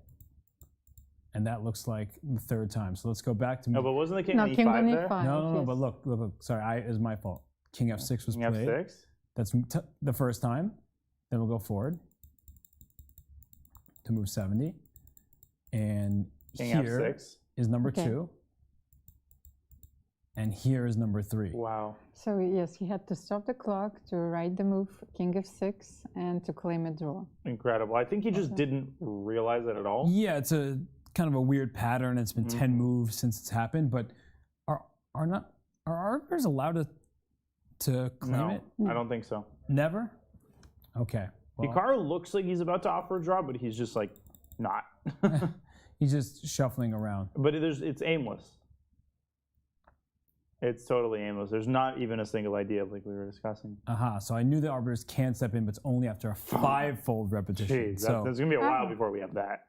And that looks like the 3rd time. So let's go back to. No, but wasn't the king on e5 there? No. But look. Sorry, it was my fault. King f6 was played. F6. That's the first time. Then we'll go forward to move 70, and king here f6 is number 2, and here is number 3. Wow. So yes, he had to stop the clock to write the move king f6 and to claim a draw. Incredible. I think he just didn't realize it at all. Yeah, it's a kind of a weird pattern. It's been 10 moves since it's happened, but are arbiters allowed to claim it? I don't think so. Never? Okay. Well, Hikaru looks like he's about to offer a draw, but he's just like not. he's just shuffling around. But it's aimless. It's totally aimless. There's not even a single idea like we were discussing. So I knew the arbiters can step in, but it's only after a 5-fold repetition. Jeez, so there's going to be a while before we have that.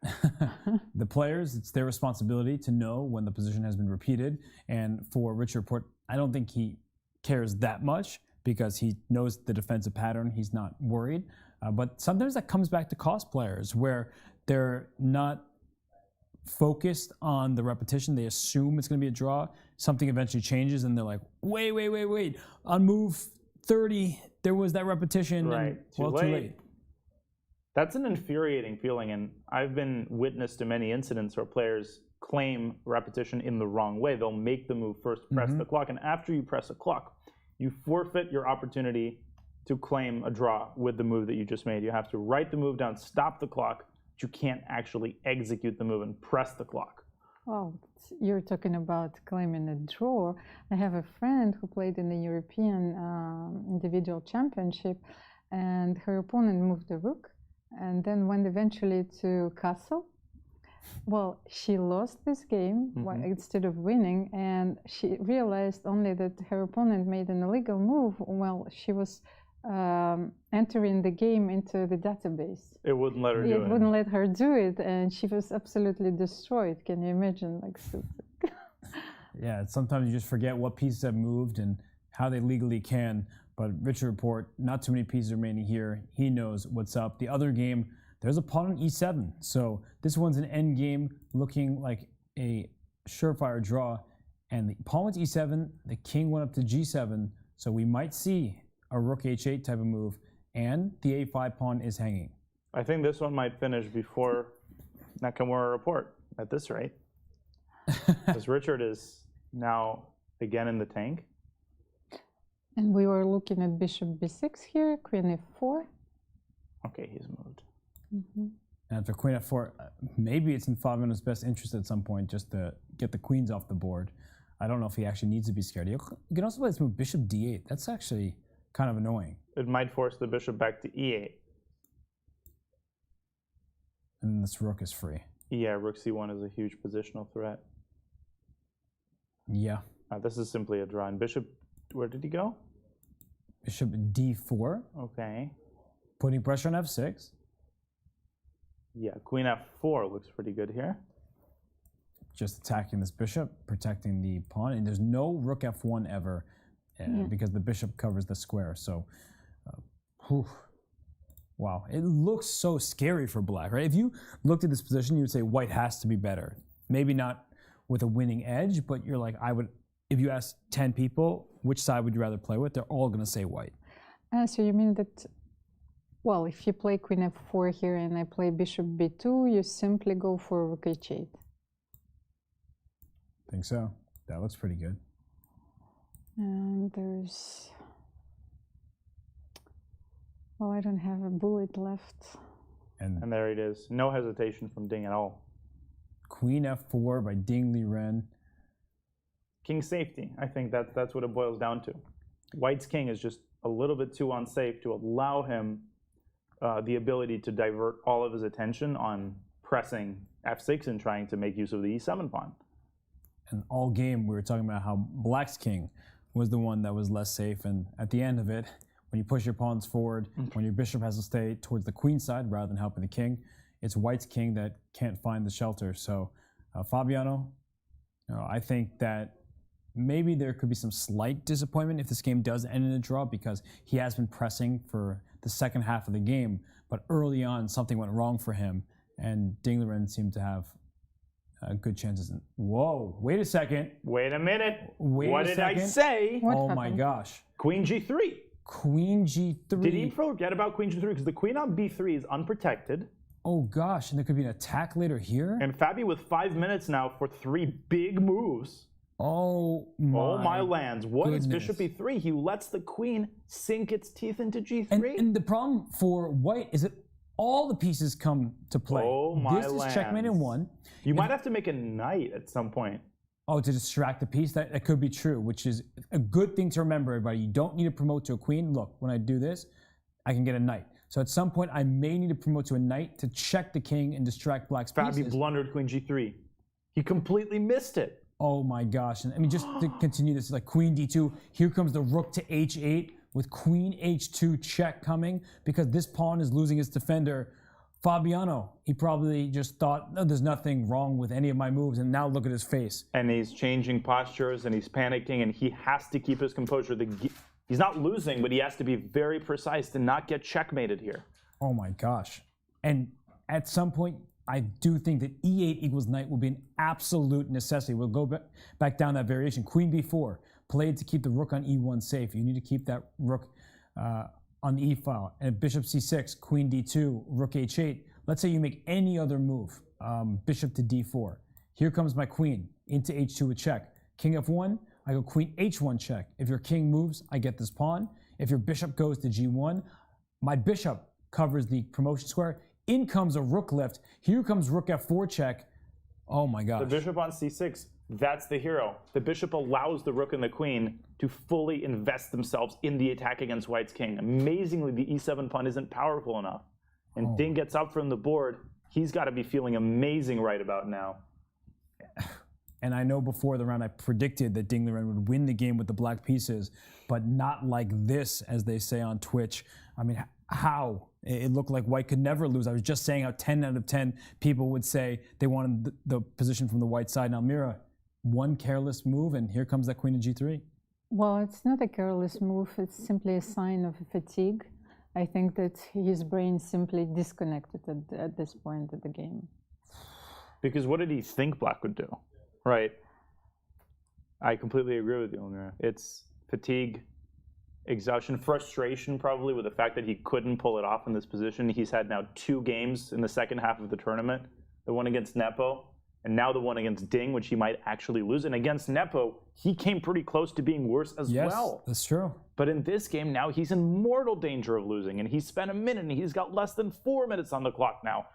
The players, it's their responsibility to know when the position has been repeated. And for Richard Report, I don't think he cares that much because he knows the defensive pattern. He's not worried. But sometimes that comes back to cost players where they're not focused on the repetition. They assume it's going to be a draw. something eventually changes and they're like, wait. On move 30, there was that repetition. Right. And, too late. That's an infuriating feeling, and I've been witness to many incidents where players claim repetition in the wrong way. They'll make the move first, press the clock, and after you press a clock, you forfeit your opportunity to claim a draw with the move that you just made. You have to write the move down, stop the clock, but you can't actually execute the move and press the clock. Well, you're talking about claiming a draw. I have a friend who played in the European individual championship, and her opponent moved the rook and then went eventually to castle. Well, she lost this game instead of winning, and she realized only that her opponent made an illegal move while she was entering the game into the database. It wouldn't let her do it. It wouldn't let her do it, and she was absolutely destroyed. Can you imagine? Yeah, sometimes you just forget what pieces have moved and how they legally can. But Richard Report, not too many pieces remaining here. He knows what's up. The other game, there's a pawn on e7. So this one's an end game looking like a surefire draw. And the pawn went to e7, the king went up to g7. So we might see a rook h8 type of move. And the a5 pawn is hanging. I think this one might finish before Nakamura Report at this rate. Because Richard is now again in the tank. And we were looking at bishop b6 here, queen f4. Okay, he's moved. And after queen f4, maybe it's in Fabiano's best interest at some point just to get the queens off the board. I don't know if he actually needs to be scared. You can also play this move, bishop d8. That's actually kind of annoying. It might force the bishop back to e8. And this rook is free. Yeah, rook c1 is a huge positional threat. Yeah. This is simply a draw. And bishop, where did he go? Bishop d4. Okay. Putting pressure on f6. Yeah, queen f4 looks pretty good here. Just attacking this bishop, protecting the pawn. And there's no rook f1 ever because the bishop covers the square. So, wow. It looks so scary for black, right? If you looked at this position, you would say white has to be better. Maybe not with a winning edge, but you're like, if you ask 10 people, which side would you rather play with? They're all going to say white. So you mean that, well, if you play queen f4 here and I play bishop b2, you simply go for rook h8? I think so. That looks pretty good. And there's, well, I don't have a bullet left. And there it is. No hesitation from Ding at all. Queen f4 by Ding Liren. King safety. I think that's what it boils down to. White's king is just a little bit too unsafe to allow him the ability to divert all of his attention on pressing f6 and trying to make use of the e7 pawn. And all game we were talking about how black's king was the one that was less safe, and at the end of it, when you push your pawns forward, when your bishop has to stay towards the queen side rather than helping the king, it's white's king that can't find the shelter. So Fabiano, I think that maybe there could be some slight disappointment if this game does end in a draw because he has been pressing for the second half of the game, but early on something went wrong for him, and Ding Liren seemed to have good chances. Whoa, wait a second. Wait a minute. What did I say? Oh my gosh. Queen g3. Queen g3. Did he forget about queen g3? Because the queen on b3 is unprotected. Oh gosh, and there could be an attack later here? And Fabi with 5 minutes now for 3 big moves. Oh my lands. What is bishop e3? He lets the queen sink its teeth into g3. And the problem for white is that all the pieces come to play. Oh my lands. This is checkmate in one. You might have to make a knight at some point. Oh, to distract the piece? That could be true, which is a good thing to remember, everybody. You don't need to promote to a queen. Look, when I do this, I can get a knight. So at some point, I may need to promote to a knight to check the king and distract black's pieces. Fabi blundered queen g3. He completely missed it. Oh my gosh. And I mean, just to continue this, like queen d2, here comes the rook to h8 with queen h2 check coming because this pawn is losing its defender. Fabiano, he probably just thought, no, there's nothing wrong with any of my moves, and now look at his face. And he's changing postures, and he's panicking, and he has to keep his composure. He's not losing, but he has to be very precise to not get checkmated here. Oh my gosh. And at some point, I do think that e8 equals knight will be an absolute necessity. We'll go back down that variation. Queen b4, played to keep the rook on e1 safe. You need to keep that rook on the e file. And bishop c6, queen d2, rook h8. Let's say you make any other move, bishop to d4. Here comes my queen into h2 with check. King f1, I go queen h1 check. If your king moves, I get this pawn. If your bishop goes to g1, my bishop covers the promotion square. In comes a rook lift. Here comes rook f4 check. Oh my gosh. The bishop on c6, that's the hero. The bishop allows the rook and the queen to fully invest themselves in the attack against white's king. Amazingly, the e7 pawn isn't powerful enough. And Ding gets up from the board. He's got to be feeling amazing right about now. And I know before the round I predicted that Ding Liren would win the game with the black pieces, but not like this, as they say on Twitch. I mean, how? It looked like white could never lose. I was just saying how 10 out of 10 people would say they wanted the position from the white side. Now, Mira, one careless move, and here comes that queen to g3. Well, it's not a careless move. It's simply a sign of fatigue. I think that his brain simply disconnected at this point of the game. Because what did he think black would do? Right. I completely agree with you, Amira. It's fatigue, exhaustion, frustration probably with the fact that he couldn't pull it off in this position. He's had now 2 games in the second half of the tournament. The one against Nepo, and now the one against Ding, which he might actually lose. And against Nepo, he came pretty close to being worse as well. Yes, that's true. But in this game now, he's in mortal danger of losing. And he's spent a minute, and he's got less than 4 minutes on the clock now.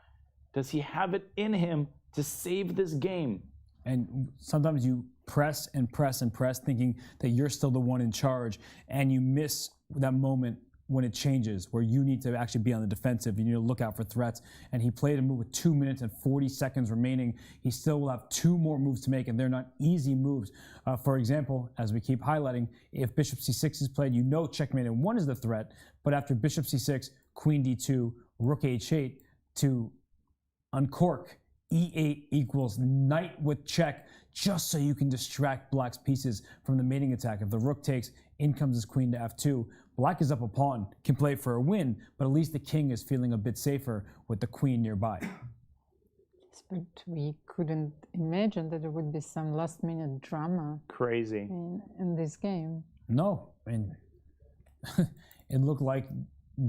Does he have it in him to save this game? And sometimes you press and press and press, thinking that you're still the one in charge, and you miss that moment when it changes, where you need to actually be on the defensive. You need to look out for threats. And he played a move with 2 minutes and 40 seconds remaining. He still will have 2 more moves to make, and they're not easy moves. For example, as we keep highlighting, if bishop c6 is played, you know checkmate and 1 is the threat. But after bishop c6, queen d2, rook h8 to uncork, e8 equals knight with check, just so you can distract black's pieces from the mating attack. If the rook takes, in comes his queen to f2. Black is up a pawn, can play for a win, but at least the king is feeling a bit safer with the queen nearby. But we couldn't imagine that there would be some last-minute drama. Crazy. In this game. No, and it looked like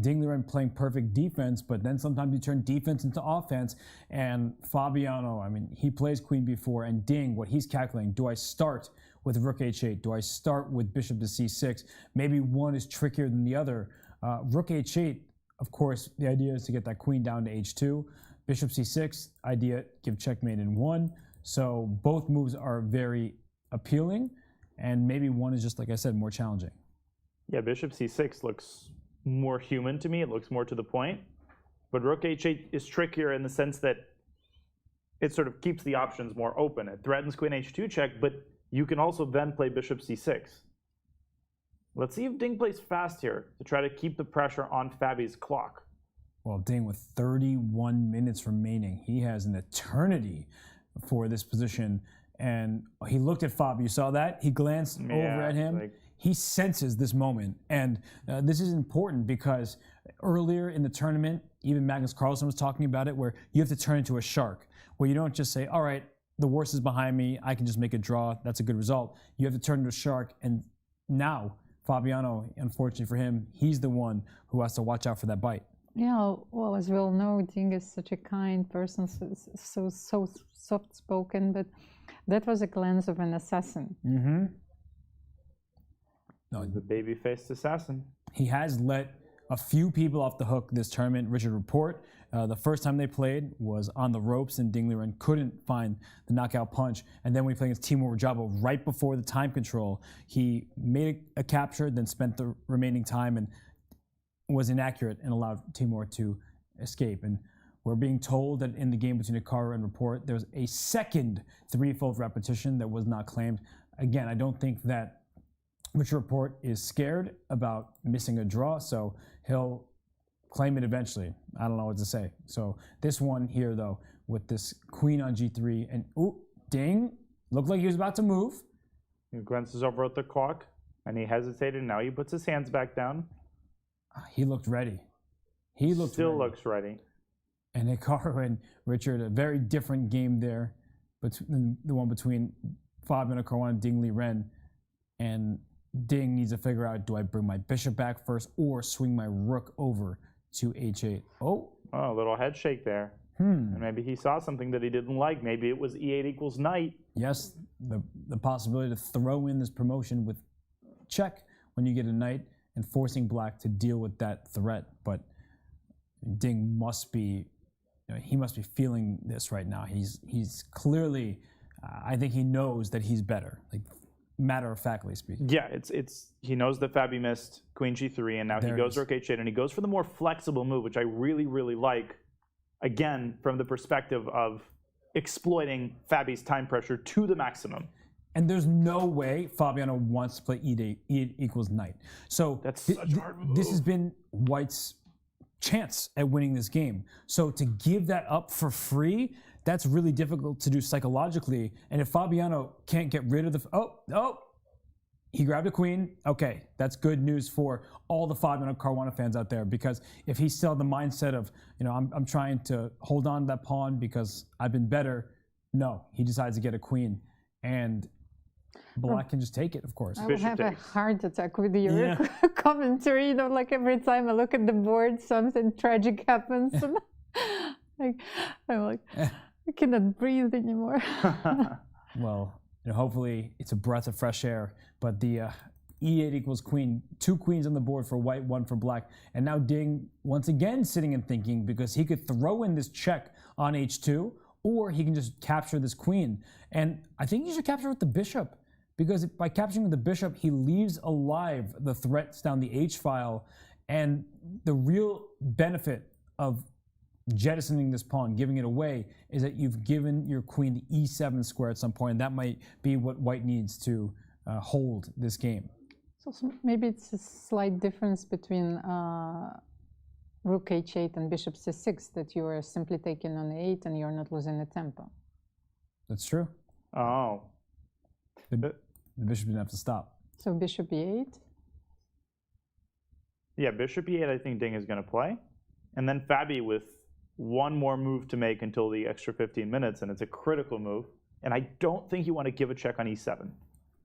Ding Liren playing perfect defense, but then sometimes you turn defense into offense. And Fabiano, I mean, he plays queen b4, and Ding, what he's calculating, do I start with rook h8? Do I start with bishop to c6? Maybe one is trickier than the other. Rook h8, of course, the idea is to get that queen down to h2. Bishop c6, idea, give checkmate in 1. So both moves are very appealing, and maybe one is just, like I said, more challenging. Yeah, bishop c6 looks more human to me. It looks more to the point. But rook h8 is trickier in the sense that it sort of keeps the options more open. It threatens queen h2 check, but you can also then play bishop c6. Let's see if Ding plays fast here to try to keep the pressure on Fabi's clock. Well, Ding, with 31 minutes remaining, he has an eternity for this position. And he looked at Fabi. You saw that? He glanced over at him. He senses this moment. And this is important because earlier in the tournament, even Magnus Carlsen was talking about it, where you have to turn into a shark, where you don't just say, all right, the worst is behind me, I can just make a draw, that's a good result. You have to turn into a shark. And now, Fabiano, unfortunately for him, he's the one who has to watch out for that bite. Yeah, well, as we all know, Ding is such a kind person, so soft-spoken, but that was a glance of an assassin. Mm-hmm. No, the baby-faced assassin. He has let a few people off the hook this tournament. Richard Report, the first time they played was on the ropes, and Ding Liren couldn't find the knockout punch. And then when he played against Timur Rajabo right before the time control, he made a capture, then spent the remaining time and was inaccurate and allowed Timur to escape. And we're being told that in the game between Hikaru and Report, there's a second threefold repetition that was not claimed. Again, I don't think that Richard Report is scared about missing a draw, so he'll claim it eventually. I don't know what to say. So this one here, though, with this queen on g3, and ooh, Ding, looked like he was about to move. He glances over at the clock, and he hesitated. Now he puts his hands back down. He looked ready. He looked Still ready. looks ready. And Hikaru and Richard, a very different game there, but the one between Fabiano Caruana and Ding Liren. And Ding needs to figure out, do I bring my bishop back first or swing my rook over to h8? Oh, a little head shake there. And maybe he saw something that he didn't like. Maybe it was e8 equals knight. Yes, the possibility to throw in this promotion with check when you get a knight and forcing black to deal with that threat. But Ding must be, he must be feeling this right now. He's clearly, I think he knows that he's better, like matter of factly speaking. Yeah, it's he knows that Fabi missed queen g3, and now he goes rook h8, and he goes for the more flexible move, which I really, really like. Again, from the perspective of exploiting Fabi's time pressure to the maximum. And there's no way Fabiano wants to play e8 equals knight. So that's such a hard move. This has been White's chance at winning this game. So to give that up for free, that's really difficult to do psychologically. And if Fabiano can't get rid of the he grabbed a queen. Okay, that's good news for all the Fabiano Caruana fans out there, because if he's still in the mindset of, I'm trying to hold on to that pawn because I've been better, no, he decides to get a queen, and black can just take it, of course. I will have a heart attack with your commentary. Like every time I look at the board, something tragic happens. And I'm like, I cannot breathe anymore. Well, hopefully it's a breath of fresh air. But the e8 equals queen, 2 queens on the board for white, 1 for black. And now Ding, once again, sitting and thinking, because he could throw in this check on h2, or he can just capture this queen. And I think he should capture with the bishop, because by capturing with the bishop, he leaves alive the threats down the h-file. And the real benefit of jettisoning this pawn, giving it away, is that you've given your queen the e7 square at some point, and that might be what white needs to hold this game. So maybe it's a slight difference between rook h8 and bishop c6, that you are simply taking on a8 and you're not losing the tempo. That's true. Oh. The bishop didn't have to stop. So bishop e8? Yeah, bishop e8 I think Ding is going to play. And then Fabi with one more move to make until the extra 15 minutes, and it's a critical move. And I don't think you want to give a check on e7.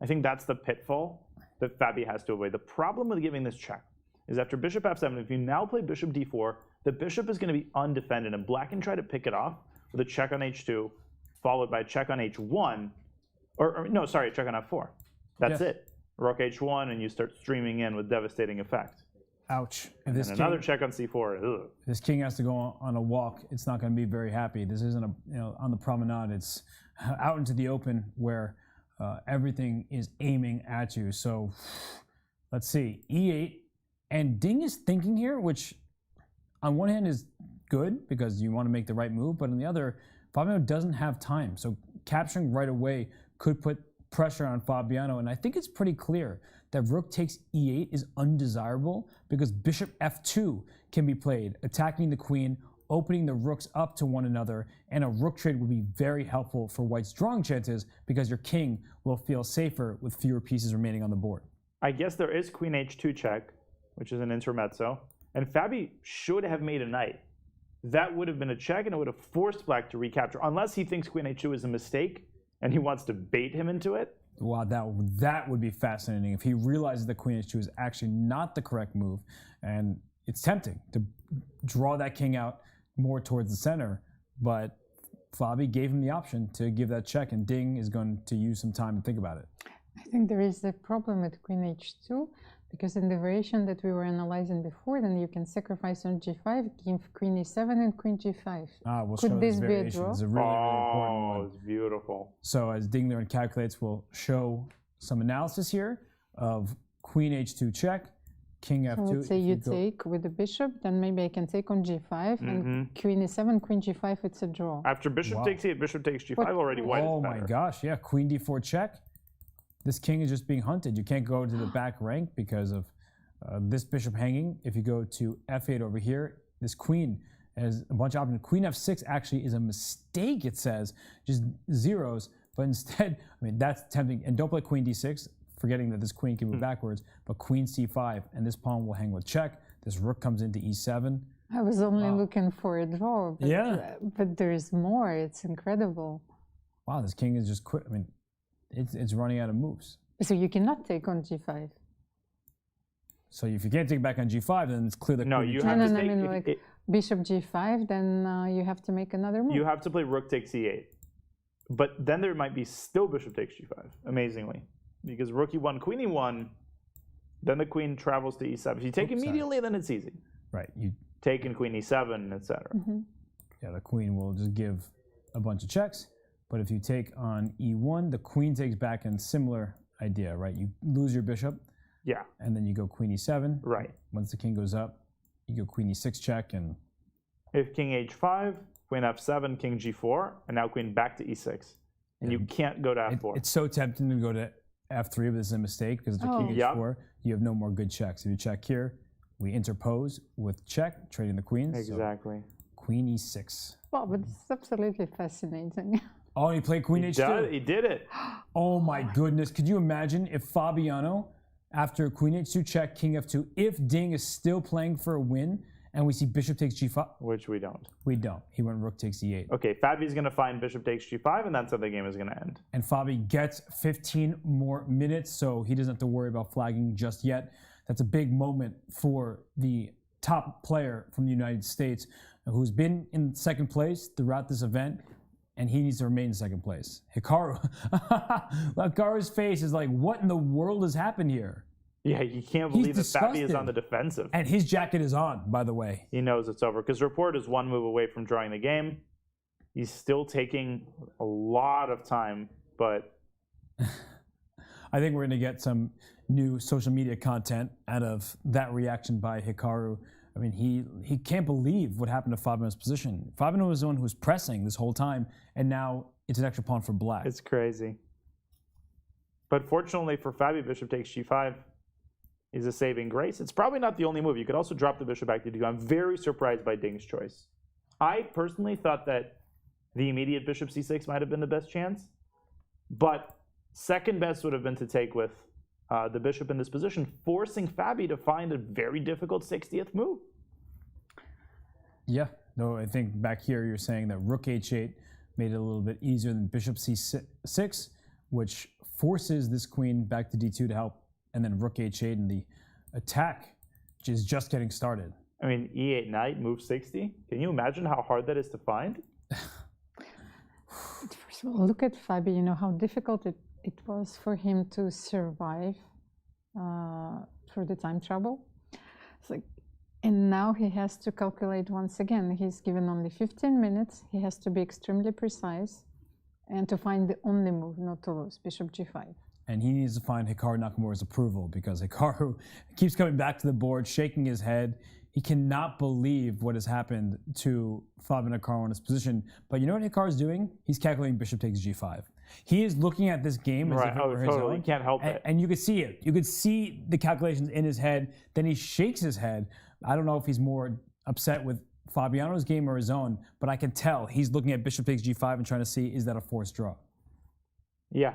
I think that's the pitfall that Fabi has to avoid. The problem with giving this check is after bishop f7, if you now play bishop d4, the bishop is going to be undefended, and black can try to pick it off with a check on h2, followed by a check on h1, a check on f4. That's it. Rook h1, and you start streaming in with devastating effect. Ouch. And another check on c4. Ugh. If this king has to go on a walk, it's not going to be very happy. This isn't on the promenade. It's out into the open where everything is aiming at you. So let's see. e8. And Ding is thinking here, which on one hand is good because you want to make the right move, but on the other, Fabiano doesn't have time. So capturing right away could put pressure on Fabiano. And I think it's pretty clear that rook takes e8 is undesirable because bishop f2 can be played, attacking the queen, opening the rooks up to one another, and a rook trade would be very helpful for white's drawing chances because your king will feel safer with fewer pieces remaining on the board. I guess there is queen h2 check, which is an intermezzo, and Fabi should have made a knight. That would have been a check, and it would have forced black to recapture, unless he thinks queen h2 is a mistake, and he wants to bait him into it. Wow, that would be fascinating if he realizes that queen h2 is actually not the correct move, and it's tempting to draw that king out more towards the center, but Fabi gave him the option to give that check, and Ding is going to use some time to think about it. I think there is a problem with queen h2, because in the variation that we were analyzing before, then you can sacrifice on g5, give queen e7 and queen g5. We'll Could show this this be a variation. draw? It's a really important one. It's beautiful. So as Ding Liren calculates, we'll show some analysis here of queen h2 check, king f2. So let's say you take with the bishop, then maybe I can take on g5, and queen e7, queen g5, it's a draw. After bishop takes e8, bishop takes g5, already white Oh is my better. gosh, yeah, queen d4 check. This king is just being hunted. You can't go to the back rank because of this bishop hanging. If you go to f8 over here, this queen has a bunch of options. Queen f6 actually is a mistake, it says, just zeros, but instead, I mean, that's tempting. And don't play queen d6, forgetting that this queen can move backwards, but queen c5, and this pawn will hang with check. This rook comes into e7. I was only looking for a draw, but, Yeah. But there's more. It's incredible. Wow, this king is just quit. I mean, it's running out of moves. So you cannot take on g5. So if you can't take it back on g5, then it's clear that No, queen you e2 have to I take. mean, like bishop g5, then you have to make another move. You have to play rook takes e8, but then there might be still bishop takes g5. Amazingly, because rook e1, queen e1, then the queen travels to e7. If you take immediately, then it's easy. Right. You take in queen e7, etc. Yeah, the queen will just give a bunch of checks. But if you take on e1, the queen takes back in similar idea, right? You lose your bishop. Yeah. And then you go queen e7. Right. Once the king goes up, you go queen e6 check, and if king h5, queen f7, king g4, and now queen back to e6. And you can't go to f4. It's so tempting to go to f3, but this is a mistake because after king h4, you have no more good checks. If you check here, we interpose with check, trading the queens. Exactly. So queen e6. Wow, but it's absolutely fascinating. Oh, he played queen h2. He did it. Oh my goodness. Could you imagine if Fabiano, after queen h2 check, king f2, if Ding is still playing for a win, and we see bishop takes g5? Which we don't. We don't. He went rook takes e8. Okay, Fabi's going to find bishop takes g5, and that's how the game is going to end. And Fabi gets 15 more minutes, so he doesn't have to worry about flagging just yet. That's a big moment for the top player from the United States who's been in second place throughout this event, and he needs to remain in second place. Hikaru. Hikaru's face is like, what in the world has happened here? Yeah, you can't believe that Fabi is disgusted. on the defensive. And his jacket is on, by the way. He knows it's over because Report is one move away from drawing the game. He's still taking a lot of time, but I think we're going to get some new social media content out of that reaction by Hikaru. I mean, he can't believe what happened to Fabiano's position. Fabiano was the one who was pressing this whole time, and now it's an extra pawn for black. it's crazy. But fortunately for Fabi, bishop takes g5 is a saving grace. It's probably not the only move. You could also drop the bishop back to d2. I'm very surprised by Ding's choice. I personally thought that the immediate bishop c6 might have been the best chance, but second best would have been to take with the bishop in this position, forcing Fabi to find a very difficult 60th move. Yeah, no, I think back here you're saying that rook h8 made it a little bit easier than bishop c6, which forces this queen back to d2 to help, and then rook h8 and the attack, which is just getting started. I mean, e8 knight, move 60. Can you imagine how hard that is to find? First of all, look at Fabi, you know how difficult it was for him to survive through the time trouble. It's like, and now he has to calculate once again. He's given only 15 minutes. He has to be extremely precise and to find the only move not to lose, bishop g5. And he needs to find Hikaru Nakamura's approval because Hikaru keeps coming back to the board, shaking his head. He cannot believe what has happened to Fabiano Caruana's position. But you know what Hikaru's doing? He's calculating bishop takes g5. He is looking at this game as if it were his own. He can't help it. And you could see it. You could see the calculations in his head. Then he shakes his head. I don't know if he's more upset with Fabiano's game or his own, but I can tell he's looking at bishop takes g5 and trying to see, is that a forced draw? Yeah.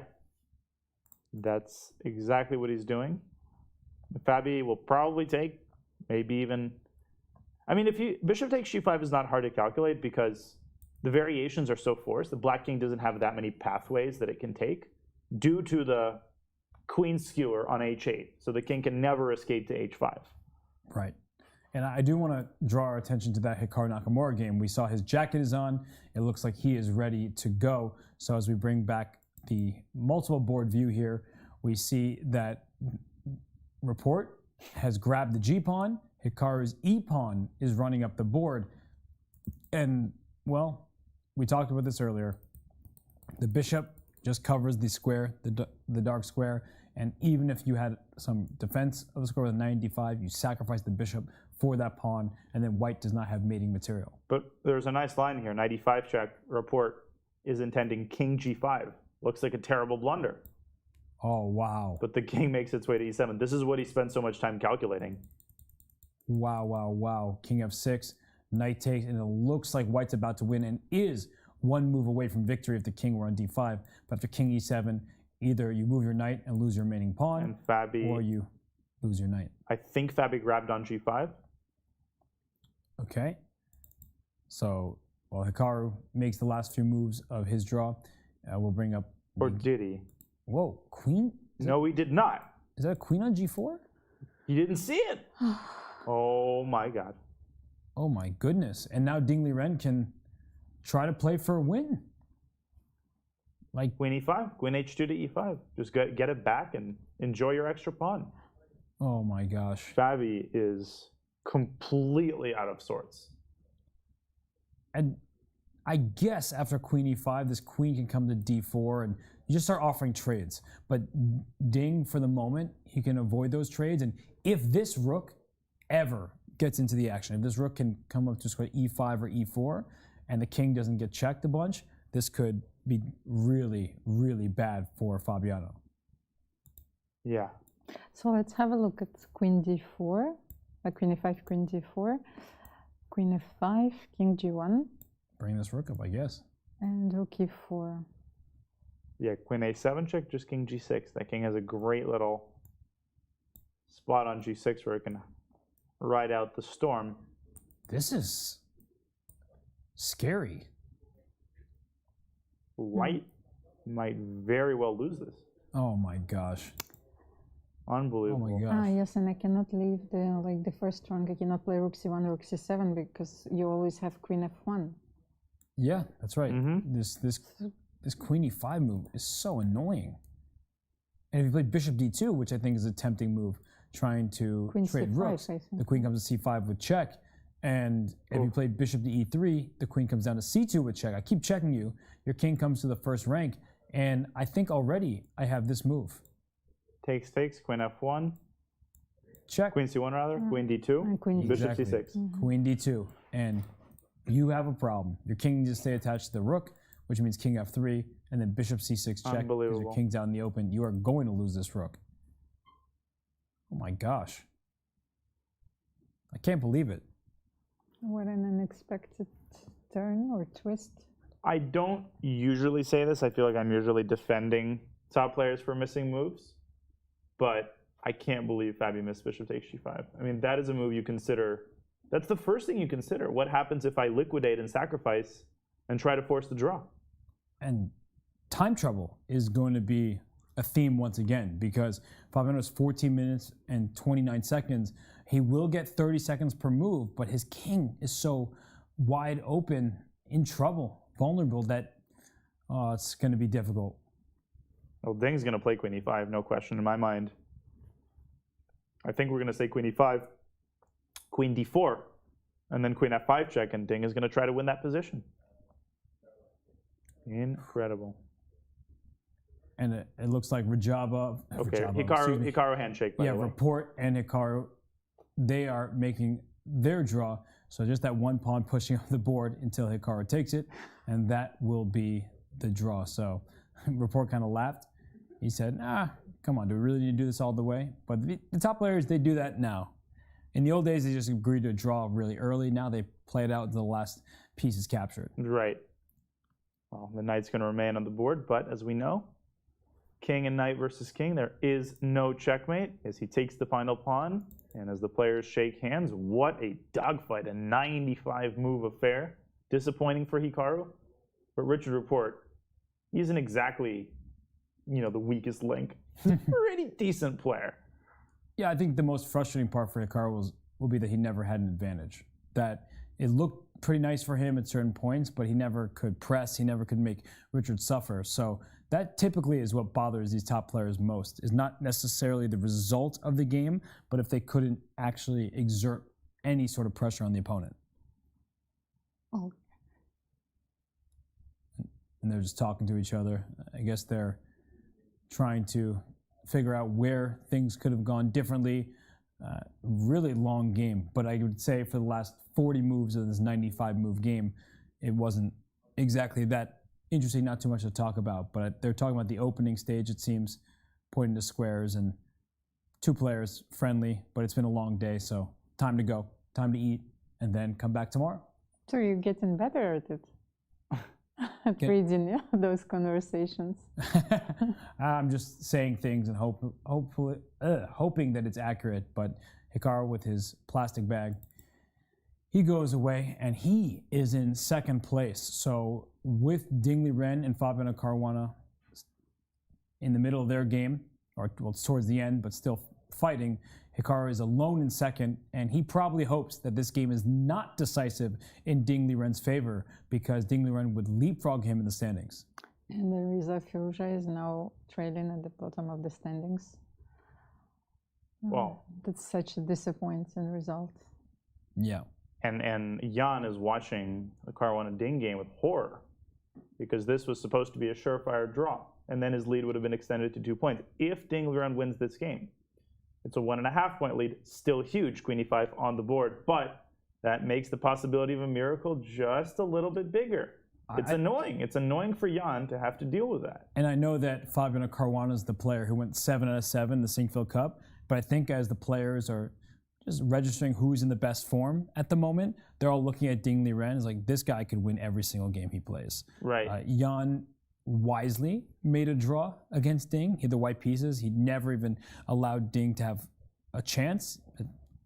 That's exactly what he's doing. Fabi will probably take, maybe even... I mean, bishop takes g5 is not hard to calculate because the variations are so forced. The black king doesn't have that many pathways that it can take due to the queen skewer on h8. So the king can never escape to h5. Right. And I do want to draw our attention to that Hikaru Nakamura game. We saw his jacket is on. It looks like he is ready to go. So as we bring back the multiple board view here, we see that Report has grabbed the g-pawn. Hikaru's e-pawn is running up the board. And, well, we talked about this earlier. The bishop just covers the square, the dark square. And even if you had some defense of the square with a 95, you sacrifice the bishop for that pawn, and then white does not have mating material. But there's a nice line here. 95 check. Report is intending king g5. Looks like a terrible blunder. Oh, wow. But the king makes its way to e7. This is what he spent so much time calculating. Wow, wow, wow. King f6, knight takes, and it looks like white's about to win and is one move away from victory if the king were on d5. But after king e7, either you move your knight and lose your remaining pawn, and Fabi, or you lose your knight. I think Fabi grabbed on g5. Okay. So, while Hikaru makes the last few moves of his draw, we'll bring up... Or did he? Whoa, queen? No, he did not. Is that a queen on g4? You didn't see it. Oh my god. Oh my goodness. And now Ding Liren can try to play for a win. Like Queen e5, Queen h2 to e5. Just get it back and enjoy your extra pawn. Oh my gosh. Fabi is completely out of sorts. And I guess after Queen e5, this queen can come to d4 and you just start offering trades. But Ding, for the moment, he can avoid those trades. And if this rook ever gets into the action, if this rook can come up to square e5 or e4, and the king doesn't get checked a bunch, this could be really, really bad for Fabiano. Yeah. So let's have a look at queen d4, queen e5, queen d4, queen f5, king g1. Bring this rook up, I guess. And rook e4. Yeah, queen a7 check, just king g6. That king has a great little spot on g6 where it can ride out the storm. This is scary. White might very well lose this. Oh my gosh. Unbelievable. Oh my gosh. Yes, and I cannot leave the first rank. I cannot play rook c1, rook c7 because you always have queen f1. Yeah, that's right. This queen e5 move is so annoying. And if you play bishop d2, which I think is a tempting move, trying to Queen trade c5, rooks, I think. the queen comes to c5 with check. And if you play bishop to e3, the queen comes down to c2 with check. I keep checking you. Your king comes to the first rank. And I think already I have this move. Takes, queen f1. Check. Queen c1 rather, queen d2, and queen bishop Exactly. c6. Queen d2. And you have a problem. Your king needs to stay attached to the rook, which means king f3, and then bishop c6 check. Because Unbelievable. your king's out in the open. You are going to lose this rook. Oh my gosh. I can't believe it. What an unexpected turn or twist. I don't usually say this. I feel like I'm usually defending top players for missing moves. But I can't believe Fabi missed bishop takes g5. I mean, that is a move you consider. That's the first thing you consider. What happens if I liquidate and sacrifice and try to force the draw? And time trouble is going to be a theme once again, because Fabiano has 14 minutes and 29 seconds. He will get 30 seconds per move, but his king is so wide open, in trouble, vulnerable, that it's going to be difficult. Well, Ding's going to play queen e5, no question in my mind. I think we're going to say queen e5, queen d4, and then queen f5 check, and Ding is going to try to win that position. Incredible. And it looks like Rajaba. Okay, Rajaba, Hikaru handshake, by the way. Report and Hikaru, they are making their draw. So just that one pawn pushing up the board until Hikaru takes it, and that will be the draw. So Report kind of laughed. He said, come on, do we really need to do this all the way? But the top players, they do that now. In the old days, they just agreed to draw really early. Now they play it out until the last piece is captured. Right. Well, the knight's going to remain on the board, but as we know, king and knight versus king, there is no checkmate as he takes the final pawn. And as the players shake hands, what a dogfight, a 95 move affair. Disappointing for Hikaru. But Richard Report, he isn't exactly, the weakest link. Pretty decent player. Yeah, I think the most frustrating part for Hikaru will be that he never had an advantage. That it looked pretty nice for him at certain points, but he never could press, he never could make Richard suffer. So that typically is what bothers these top players most, is not necessarily the result of the game, but if they couldn't actually exert any sort of pressure on the opponent. Oh. And they're just talking to each other. I guess they're trying to figure out where things could have gone differently. Really long game, but I would say for the last 40 moves of this 95 move game, it wasn't exactly that interesting, not too much to talk about, but they're talking about the opening stage, it seems, pointing to squares, and two players friendly, but it's been a long day, so time to go, time to eat, and then come back tomorrow. So you're getting better at it. At reading those conversations. I'm just saying things and hoping that it's accurate, but Hikaru with his plastic bag, he goes away, and he is in second place. So with Ding Liren and Fabiano Caruana in the middle of their game, or well, it's towards the end, but still fighting, Hikaru is alone in second, and he probably hopes that this game is not decisive in Ding Liren's favor, because Ding Liren would leapfrog him in the standings. And Alireza Firouzja is now trailing at the bottom of the standings. Well, that's such a disappointing result. Yeah. And Jan is watching the Caruana Ding game with horror, because this was supposed to be a surefire draw, and then his lead would have been extended to 2 points. If Ding Liren wins this game, it's a 1.5 point lead, still huge, queen e5 on the board, but that makes the possibility of a miracle just a little bit bigger. It's annoying. It's annoying for Jan to have to deal with that. And I know that Fabiano Caruana is the player who went 7 out of 7 in the Sinquefield Cup, but I think as the players are just registering who's in the best form at the moment, they're all looking at Ding Liren as like, this guy could win every single game he plays. Right. Jan wisely made a draw against Ding. He had the white pieces. He never even allowed Ding to have a chance.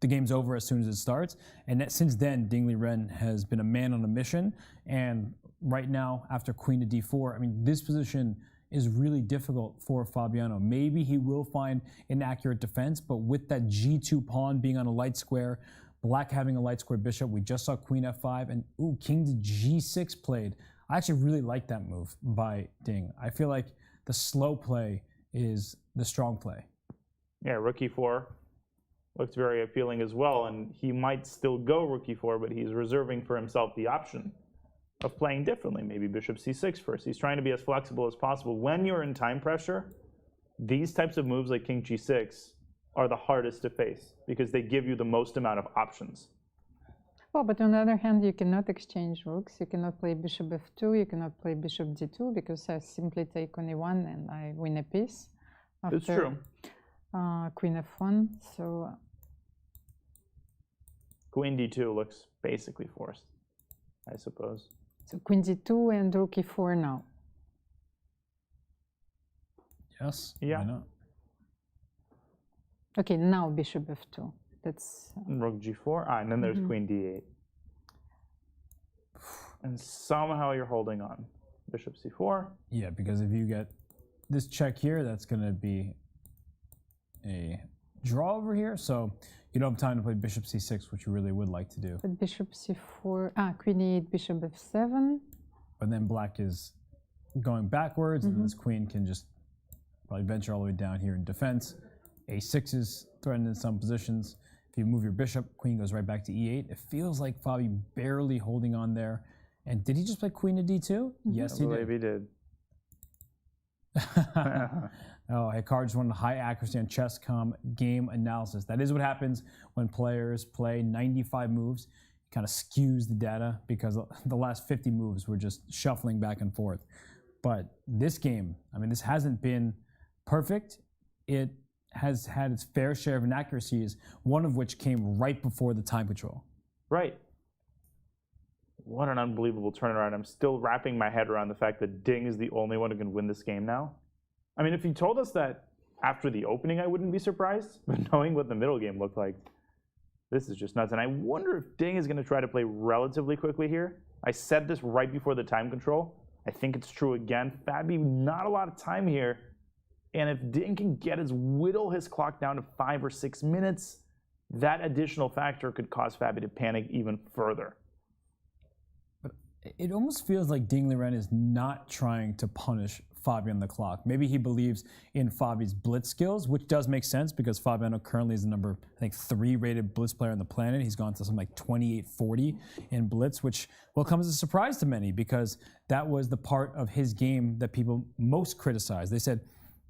The game's over as soon as it starts. And since then, Ding Liren has been a man on a mission. And right now, after queen to d4, I mean, this position is really difficult for Fabiano. Maybe he will find an accurate defense, but with that g2 pawn being on a light square, black having a light square bishop, we just saw queen f5, and ooh, king to g6 played. I actually really like that move by Ding. I feel like the slow play is the strong play. Yeah, rook e4 looks very appealing as well, and he might still go rook e4, but he's reserving for himself the option of playing differently, maybe bishop c6 first. He's trying to be as flexible as possible. When you're in time pressure, these types of moves like king g6 are the hardest to face because they give you the most amount of options. Well, but on the other hand, you cannot exchange rooks. You cannot play bishop f2. You cannot play bishop d2 because I simply take on e1 and I win a piece. It's true. Queen f1. So queen d2 looks basically forced, I suppose. So queen d2 and rook e4 now. Yes. Yeah. Why not? Okay, now bishop f2. That's rook g4. And then there's queen d8. And somehow you're holding on. Bishop c4. Yeah, because if you get this check here, that's going to be a draw over here. So you don't have time to play bishop c6, which you really would like to do. But bishop c4, queen e8, bishop f7. But then black is going backwards, and this queen can just probably venture all the way down here in defense. a6 is threatened in some positions. If you move your bishop, queen goes right back to e8. It feels like Fabi barely holding on there. And did he just play queen to d2? Yes, he did. I believe he did. Oh, Hikaru just wanted high accuracy on Chess.com game analysis. That is what happens when players play 95 moves. It kind of skews the data because the last 50 moves were just shuffling back and forth. But this game, I mean, this hasn't been perfect. It has had its fair share of inaccuracies, one of which came right before the time control. Right. What an unbelievable turnaround. I'm still wrapping my head around the fact that Ding is the only one who can win this game now. I mean, if you told us that after the opening, I wouldn't be surprised. But knowing what the middle game looked like, this is just nuts. And I wonder if Ding is going to try to play relatively quickly here. I said this right before the time control. I think it's true again. Fabi, not a lot of time here. And if Ding can whittle his clock down to 5 or 6 minutes, that additional factor could cause Fabi to panic even further. But it almost feels like Ding Liren is not trying to punish Fabi on the clock. Maybe he believes in Fabi's blitz skills, which does make sense because Fabiano currently is the number, I think, 3 rated blitz player on the planet. He's gone to something like 2840 in blitz, which will come as a surprise to many because that was the part of his game that people most criticized. They said,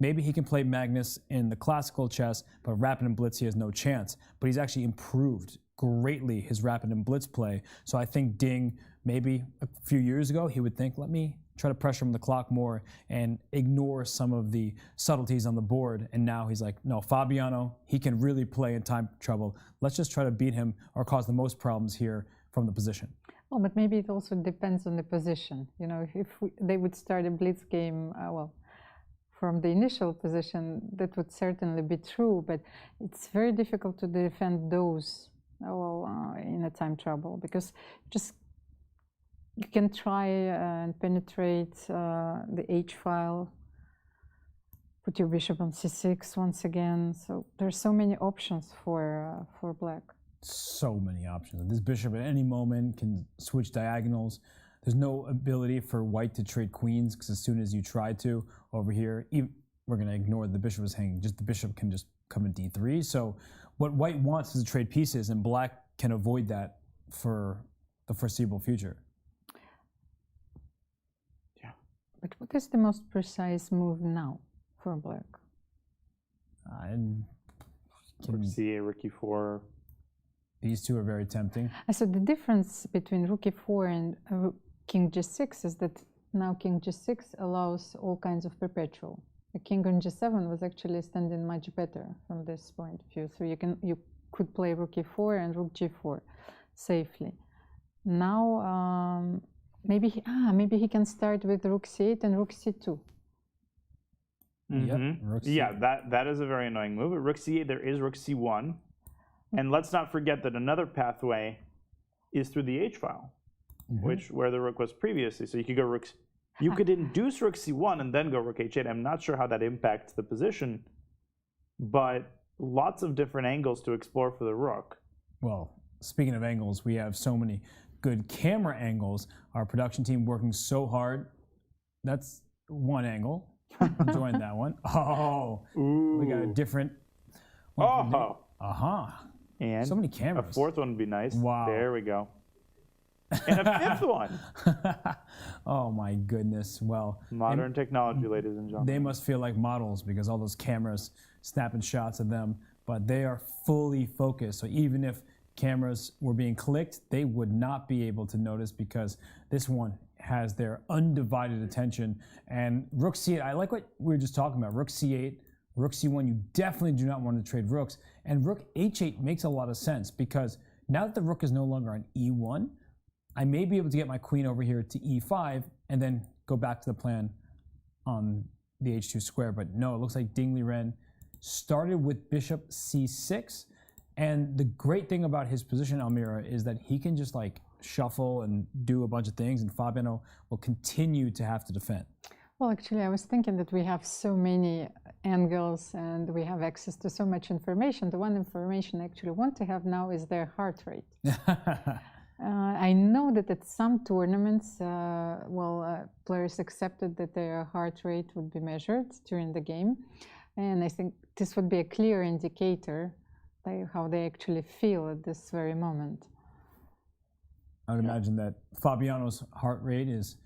maybe he can play Magnus in the classical chess, but rapid and blitz, he has no chance. But he's actually improved greatly his rapid and blitz play. So I think Ding, maybe a few years ago, he would think, let me try to pressure him on the clock more and ignore some of the subtleties on the board. And now he's like, no, Fabiano, he can really play in time trouble. Let's just try to beat him or cause the most problems here from the position. Well, but maybe it also depends on the position. You know, if they would start a blitz game, from the initial position, that would certainly be true, but it's very difficult to defend those in a time trouble, because just you can try and penetrate the H file, put your bishop on c6 once again. So there's so many options for black. So many options. This bishop at any moment can switch diagonals. There's no ability for white to trade queens, because as soon as you try to over here, we're going to ignore the bishop is hanging. Just the bishop can just come in d3. So what white wants is to trade pieces, and black can avoid that for the foreseeable future. Yeah. But what is the most precise move now for black? Rook c8, rook e4. These two are very tempting. So the difference between rook e4 and king g6 is that now king g6 allows all kinds of perpetual. The king on g7 was actually standing much better from this point of view. So you could play rook e4 and rook g4 safely. Now maybe he can start with rook c8 and rook c2. Mm-hmm. Yeah, that is a very annoying move. At rook c8, there is rook c1. And let's not forget that another pathway is through the H file, where the rook was previously. So you could go you could induce rook c1 and then go rook h8. I'm not sure how that impacts the position, but lots of different angles to explore for the rook. Well, speaking of angles, we have so many good camera angles. Our production team working so hard. That's one angle. Join that one. Oh, we got a different one. And so many cameras. A fourth one would be nice. Wow. There we go. And a fifth one. Oh my goodness. Well, modern technology, ladies and gentlemen. They must feel like models because all those cameras snapping shots of them, but they are fully focused. So even if cameras were being clicked, they would not be able to notice because this one has their undivided attention. And rook c8, I like what we were just talking about. Rook c8, rook c1, you definitely do not want to trade rooks. And rook h8 makes a lot of sense because now that the rook is no longer on e1, I may be able to get my queen over here to e5 and then go back to the plan on the h2 square. But no, it looks like Ding Liren started with bishop c6. And the great thing about his position, Almira, is that he can just like shuffle and do a bunch of things, and Fabiano will continue to have to defend. Well, actually, I was thinking that we have so many angles and we have access to so much information. The one information I actually want to have now is their heart rate. I know that at some tournaments, players accepted that their heart rate would be measured during the game. And I think this would be a clear indicator how they actually feel at this very moment. I would imagine that Fabiano's heart rate is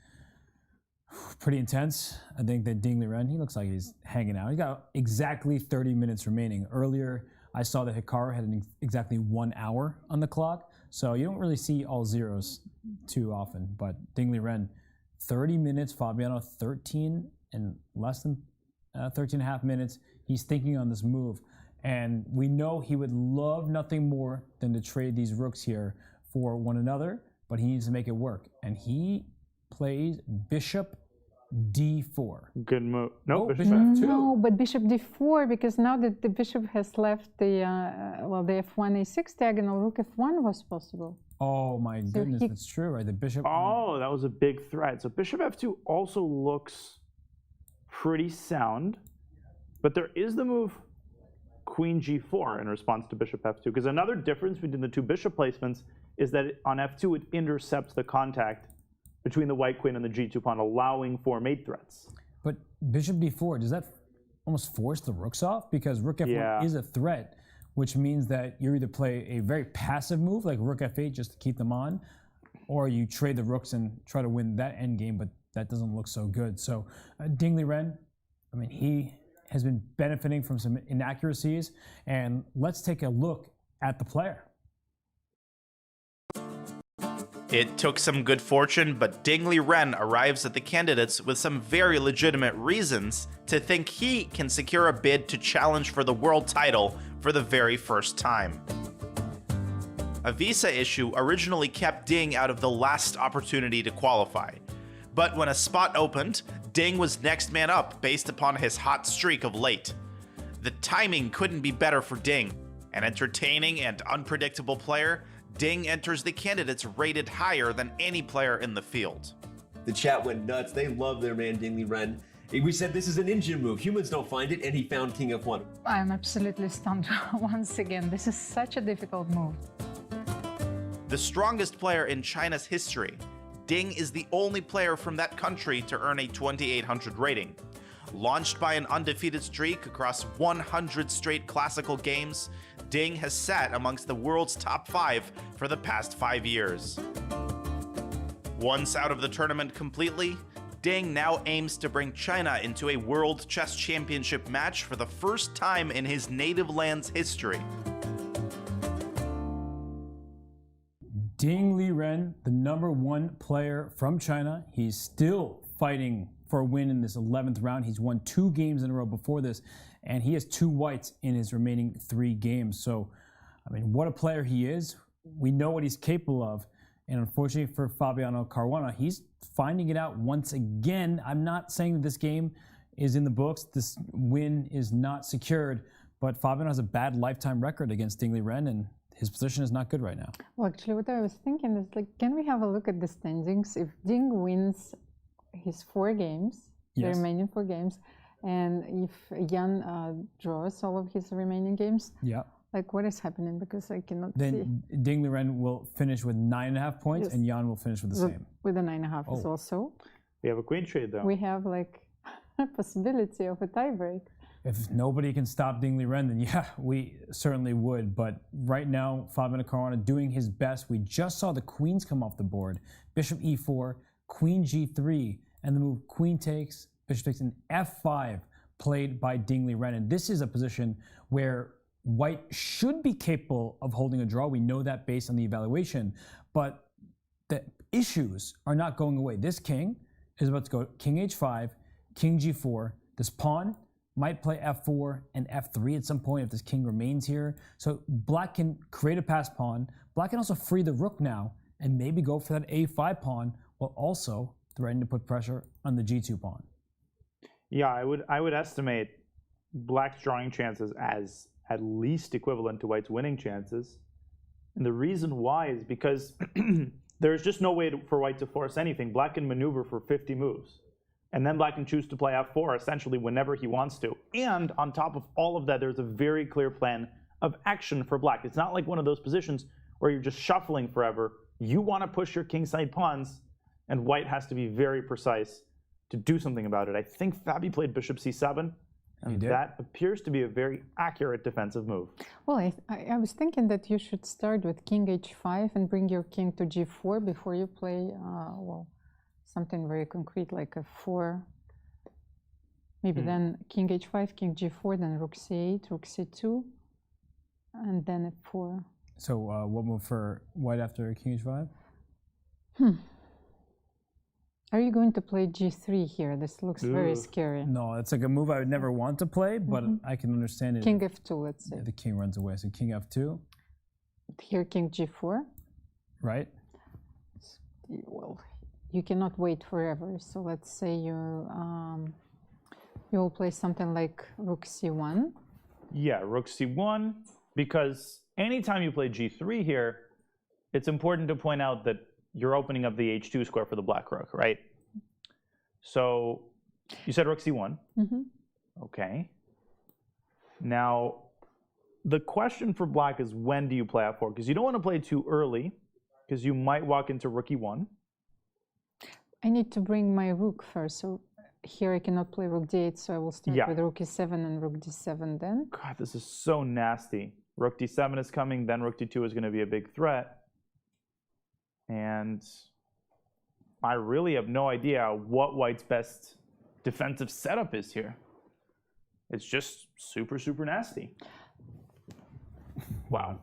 pretty intense. I think that Ding Liren, he looks like he's hanging out. He got exactly 30 minutes remaining. Earlier, I saw that Hikaru had exactly 1 hour on the clock. So you don't really see all zeros too often. But Ding Liren, 30 minutes. Fabiano, 13 and less than 13 and a half minutes. He's thinking on this move. And we know he would love nothing more than to trade these rooks here for one another, but he needs to make it work. And he plays bishop d4. Good move. No, bishop f2. No, but bishop d4, because now that the bishop has left the the f1 a6 diagonal, rook f1 was possible. Oh my goodness, that's true, right? The bishop. Oh, that was a big threat. So bishop f2 also looks pretty sound, but there is the move queen g4 in response to bishop f2, because another difference between the two bishop placements is that on f2 it intercepts the contact between the white queen and the g2 pawn, allowing for mate threats. But bishop d4, does that almost force the rooks off? Because rook f1 is a threat, which means that you either play a very passive move like rook f8 just to keep them on, or you trade the rooks and try to win that endgame, but that doesn't look so good. So Ding Liren, I mean, he has been benefiting from some inaccuracies, and let's take a look at the player. It took some good fortune, but Ding Liren arrives at the candidates with some very legitimate reasons to think he can secure a bid to challenge for the world title for the very first time. A visa issue originally kept Ding out of the last opportunity to qualify, but when a spot opened, Ding was next man up based upon his hot streak of late. The timing couldn't be better for Ding, An entertaining and unpredictable player, Ding enters the candidates rated higher than any player in the field. The chat went nuts. They love their man Ding Liren. We said this is an engine move. Humans don't find it, and he found King F1. I'm absolutely stunned once again. This is such a difficult move. The strongest player in China's history, Ding is the only player from that country to earn a 2800 rating. Launched by an undefeated streak across 100 straight classical games, Ding has sat amongst the world's top 5 for the past 5 years. Once out of the tournament completely, Ding now aims to bring China into a World Chess Championship match for the first time in his native land's history. Ding Liren, the #1 player from China. He's still fighting for a win in this 11th round. He's won 2 games in a row before this, and he has 2 whites in his remaining 3 games. So, I mean, what a player he is. We know what he's capable of. And unfortunately for Fabiano Caruana, he's finding it out once again. I'm not saying that this game is in the books. This win is not secured. But Fabiano has a bad lifetime record against Ding Liren, and his position is not good right now. Well, actually, what I was thinking is, like, can we have a look at the standings? If Ding wins his 4 games, the Yes. remaining 4 games, and if Jan draws all of his remaining games, Yeah. like, what is happening? Because I cannot see. Then Ding Liren will finish with 9.5 points, Yes. and Jan will finish with the same. With a 9.5 as Oh. well. So We have a queen trade, though. we have, like, a possibility of a tiebreak. If nobody can stop Ding Liren, then yeah, we certainly would. But right now, Fabiano Caruana doing his best. We just saw the queens come off the board. Bishop e4, queen g3, and the move queen takes, bishop takes, and f5 played by Ding Liren. And this is a position where white should be capable of holding a draw. We know that based on the evaluation. But the issues are not going away. This king is about to go king h5, king g4. This pawn might play f4 and f3 at some point if this king remains here. So black can create a passed pawn. Black can also free the rook now and maybe go for that a5 pawn while also threatening to put pressure on the g2 pawn. Yeah, I would estimate black's drawing chances as at least equivalent to white's winning chances. And the reason why is because there's just no way for white to force anything. Black can maneuver for 50 moves. And then black can choose to play f4 essentially whenever he wants to. And on top of all of that, there's a very clear plan of action for black. It's not like one of those positions where you're just shuffling forever. You want to push your kingside pawns, and white has to be very precise to do something about it. I think Fabi played bishop c7, and that appears to be a very accurate defensive move. Well, I was thinking that you should start with king h5 and bring your king to g4 before you play, well, something very concrete like f4. Maybe then king h5, king g4, then rook c8, rook c2, and then f4. So what move for white after king h5? Are you going to play g3 here? This looks very scary. No, it's like a move I would never want to play, but I can understand it. King f2, let's say. The king runs away. So king f2. Here, king g4. Right. Well, you cannot wait forever. So let's say you will play something like rook c1. Yeah, rook c1, because anytime you play g3 here, it's important to point out that you're opening up the h2 square for the black rook, right? So you said rook c1. Okay. Now, the question for black is when do you play f4? Because you don't want to play too early, because you might walk into rook e1. I need to bring my rook first. So here I cannot play rook d8, so I will start with rook e7 and rook d7 then. God, this is so nasty. Rook d7 is coming, then rook d2 is going to be a big threat. And I really have no idea what white's best defensive setup is here. It's just super, super nasty. Wow.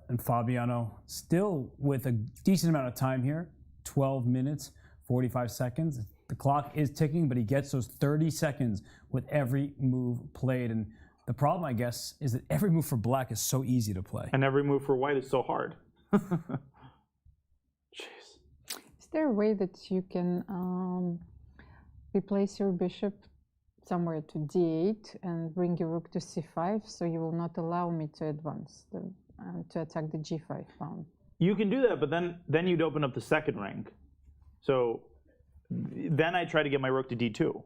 And Fabiano still with a decent amount of time here, 12 minutes, 45 seconds. The clock is ticking, but he gets those 30 seconds with every move played. And the problem, I guess, is that every move for black is so easy to play. And every move for white is so hard. Is there a way that you can replace your bishop somewhere to d8 and bring your rook to c5, so you will not allow me to advance, to attack the g5 pawn. You can do that, but then you'd open up the second rank. So then I try to get my rook to d2.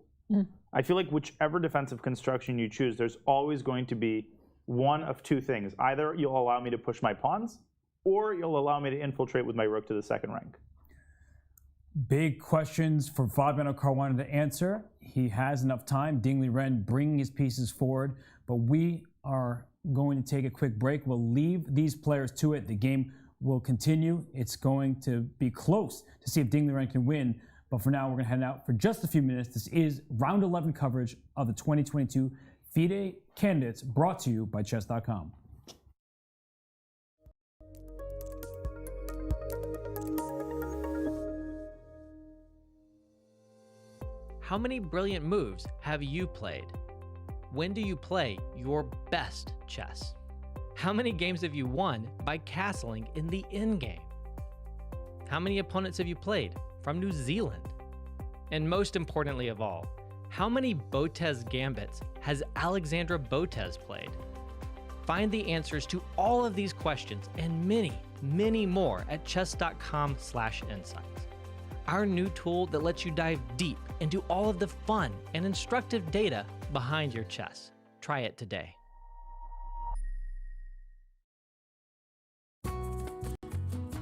I feel like whichever defensive construction you choose, there's always going to be one of two things. Either you'll allow me to push my pawns, or you'll allow me to infiltrate with my rook to the second rank. Big questions for Fabiano Caruana to answer. He has enough time. Ding Liren bringing his pieces forward, but we are going to take a quick break. We'll leave these players to it. The game will continue. It's going to be close to see if Ding Liren can win. But for now, we're going to head out for just a few minutes. This is round 11 coverage of the 2022 FIDE Candidates, brought to you by Chess.com. How many brilliant moves have you played? When do you play your best chess? How many games have you won by castling in the endgame? How many opponents have you played from New Zealand? And most importantly of all, how many Botez gambits has Alexandra Botez played? Find the answers to all of these questions and many, many more at Chess.com/insights. Our new tool that lets you dive deep into all of the fun and instructive data behind your chess. Try it today.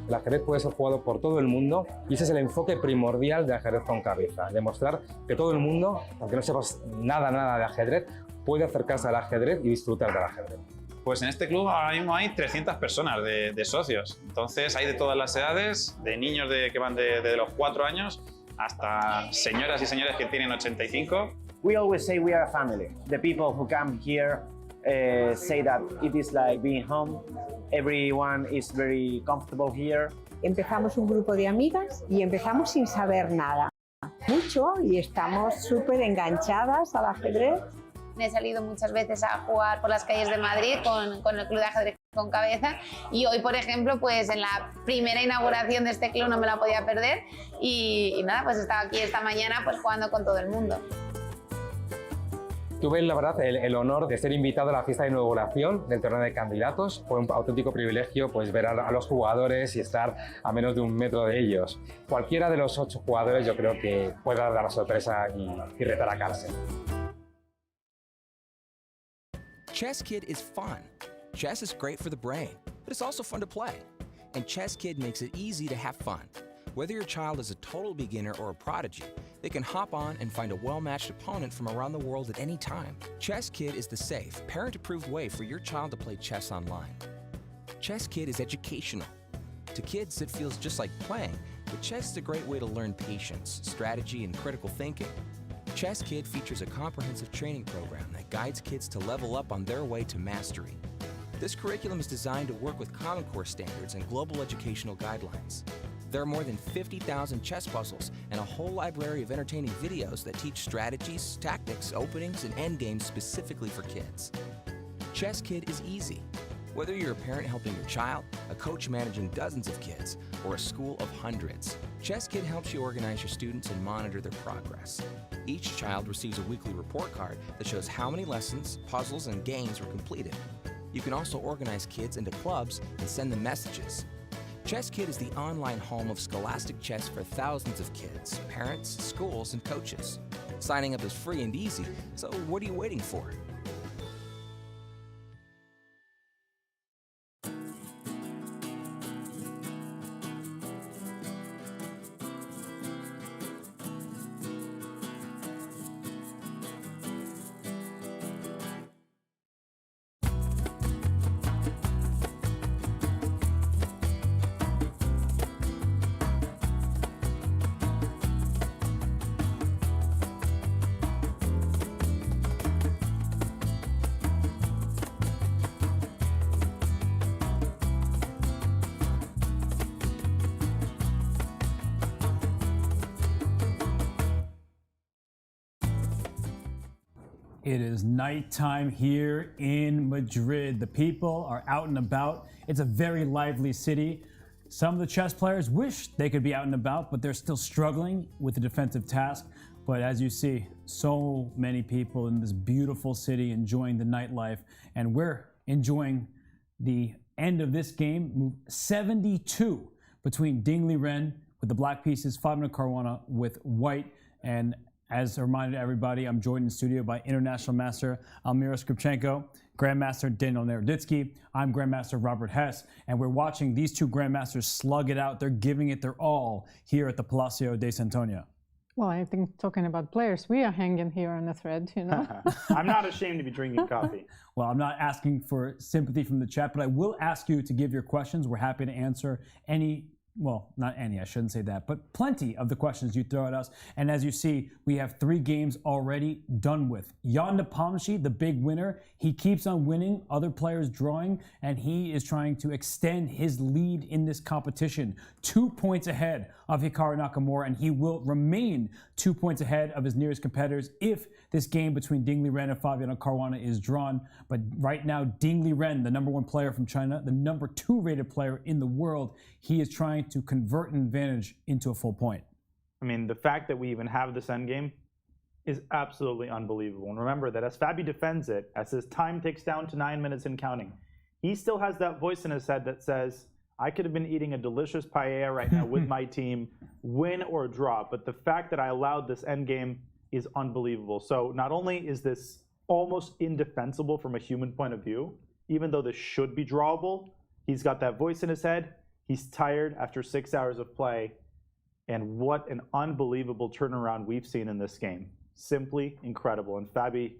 El ajedrez puede ser jugado por todo el mundo y ese es el enfoque primordial de ajedrez con cabeza. Demostrar que todo el mundo, aunque no sepas nada de ajedrez, puede acercarse al ajedrez y disfrutar del ajedrez. Pues en este club ahora mismo hay 300 personas de socios. Entonces hay de todas las edades, de niños que van de los 4 años hasta señoras y señores que tienen 85. We always say we are a family. The people who come here say that it is like being home. Everyone is very comfortable here. Empezamos un grupo de amigas y empezamos sin saber nada. Mucho y estamos súper enganchadas al ajedrez. He salido muchas veces a jugar por las calles de Madrid con el Club de Ajedrez con Cabeza y hoy, por ejemplo, pues en la primera inauguración de este club no me la podía perder y nada, pues estaba aquí esta mañana pues jugando con todo el mundo. Tuve, la verdad, el honor de ser invitado a la fiesta de inauguración del torneo de candidatos. Fue un auténtico privilegio pues, ver a los jugadores y estar a menos de 1 metro de ellos. Cualquiera de los 8 jugadores yo creo que puede dar la sorpresa y retar a Carlsen. Chess Kid is fun. Chess is great for the brain, but it's also fun to play. And Chess Kid makes it easy to have fun. Whether your child is a total beginner or a prodigy, they can hop on and find a well-matched opponent from around the world at any time. Chess Kid is the safe, parent-approved way for your child to play chess online. Chess Kid is educational. To kids, it feels just like playing, but chess is a great way to learn patience, strategy, and critical thinking. Chess Kid features a comprehensive training program that guides kids to level up on their way to mastery. This curriculum is designed to work with Common Core standards and global educational guidelines. There are more than 50,000 chess puzzles and a whole library of entertaining videos that teach strategies, tactics, openings, and endgames specifically for kids. Chess Kid is easy. Whether you're a parent helping your child, a coach managing dozens of kids, or a school of hundreds, Chess Kid helps you organize your students and monitor their progress. Each child receives a weekly report card that shows how many lessons, puzzles, and games were completed. You can also organize kids into clubs and send them messages. Chess Kid is the online home of scholastic chess for thousands of kids, parents, schools, and coaches. Signing up is free and easy, so what are you waiting for? It is nighttime here in Madrid. The people are out and about. It's a very lively city. Some of the chess players wish they could be out and about, but they're still struggling with the defensive task. But as you see, so many people in this beautiful city enjoying the nightlife, and we're enjoying the end of this game. Move 72 between Ding Liren with the black pieces, Fabiano Caruana with white. And as a reminder to everybody, I'm joined in the studio by International Master Almira Skripchenko, Grandmaster Daniel Naroditsky. I'm Grandmaster Robert Hess, and we're watching these two Grandmasters slug it out. They're giving it their all here at the Palacio de Santonia. Well, I think talking about players, we are hanging here on the thread, you know. I'm not ashamed to be drinking coffee. Well, I'm not asking for sympathy from the chat, but I will ask you to give your questions. We're happy to answer any, well, not any, I shouldn't say that, but plenty of the questions you throw at us. And as you see, we have 3 games already done with. Jan Nepomniachtchi, the big winner, he keeps on winning, other players drawing, and he is trying to extend his lead in this competition. 2 points ahead of Hikaru Nakamura, and he will remain 2 points ahead of his nearest competitors if this game between Ding Liren and Fabiano Caruana is drawn. But right now, Ding Liren, the #1 player from China, the #2 rated player in the world, he is trying to convert an advantage into a full point. I mean, the fact that we even have this endgame is absolutely unbelievable. And remember that as Fabi defends it, as his time ticks down to 9 minutes and counting, he still has that voice in his head that says, I could have been eating a delicious paella right now with my team, win or draw. But the fact that I allowed this endgame is unbelievable. So not only is this almost indefensible from a human point of view, even though this should be drawable, he's got that voice in his head. He's tired after 6 hours of play. And what an unbelievable turnaround we've seen in this game. Simply incredible. And Fabi,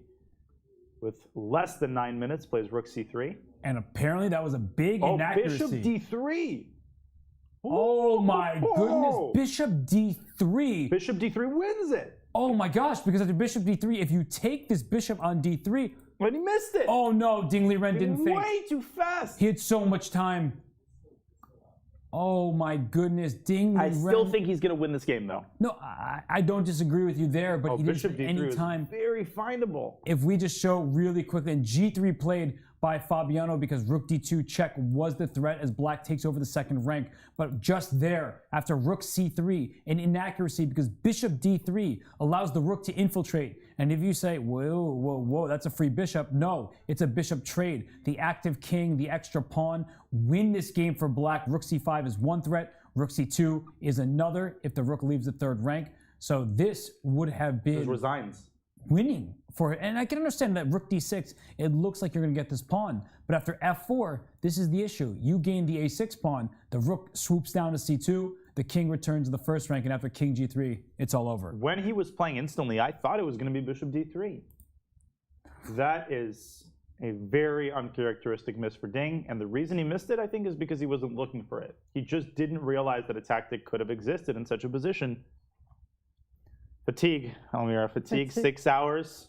with less than 9 minutes, plays Rook C3. And apparently that was a big inaccuracy. Bishop D3. Oh my goodness, Bishop D3. Bishop D3 wins it. Oh my gosh, because after Bishop D3, if you take this bishop on D3. But he missed it. Oh no, Ding Liren didn't think. Way too fast. He had so much time. Oh my goodness, Ding Liren. I still think he's going to win this game, though. No, I don't disagree with you there, but he Bishop didn't D3 any time. Very findable. If we just show really quickly, and G3 played by Fabiano because Rook D2 check was the threat as Black takes over the second rank. But just there, after Rook C3, an inaccuracy because Bishop D3 allows the Rook to infiltrate. And if you say, whoa, that's a free bishop. No, it's a bishop trade. The active king, the extra pawn, win this game for Black. Rook C5 is one threat. Rook C2 is another if the Rook leaves the third rank. So this would have been resigns. Winning for it. And I can understand that Rook D6, it looks like you're going to get this pawn. But after F4, this is the issue. You gain the A6 pawn. The Rook swoops down to C2. The king returns to the first rank. And after King G3, it's all over. When he was playing instantly, I thought it was going to be Bishop D3. That is a very uncharacteristic miss for Ding. And the reason he missed it, I think, is because he wasn't looking for it. He just didn't realize that a tactic could have existed in such a position. Fatigue, Almira. Fatigue, 6 hours.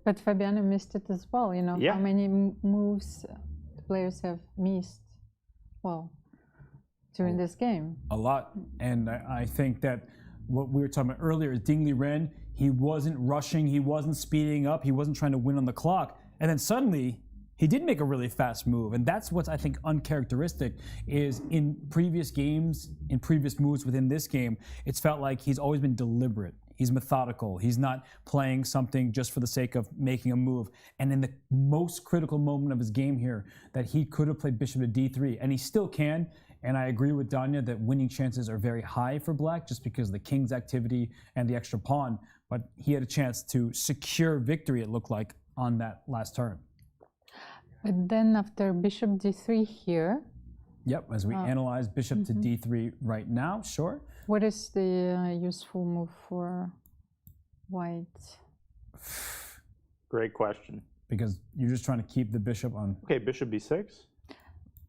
But Fabiano missed it as well, you know. Yeah. How many moves the players have missed, well, during this game? A lot. And I think that what we were talking about earlier is Ding Liren, he wasn't rushing, he wasn't speeding up, he wasn't trying to win on the clock. And then suddenly, he did make a really fast move. And that's what's, I think, uncharacteristic is in previous games, in previous moves within this game, it's felt like he's always been deliberate. He's methodical. He's not playing something just for the sake of making a move. And in the most critical moment of his game here, that he could have played Bishop to D3, and he still can. And I agree with Danya that winning chances are very high for Black just because of the king's activity and the extra pawn. But he had a chance to secure victory, it looked like, on that last turn. But then after Bishop D3 here. Yep, as we analyze Bishop to D3 right now, sure. What is the useful move for White? Great question. Because you're just trying to keep the bishop on. Okay, Bishop B6.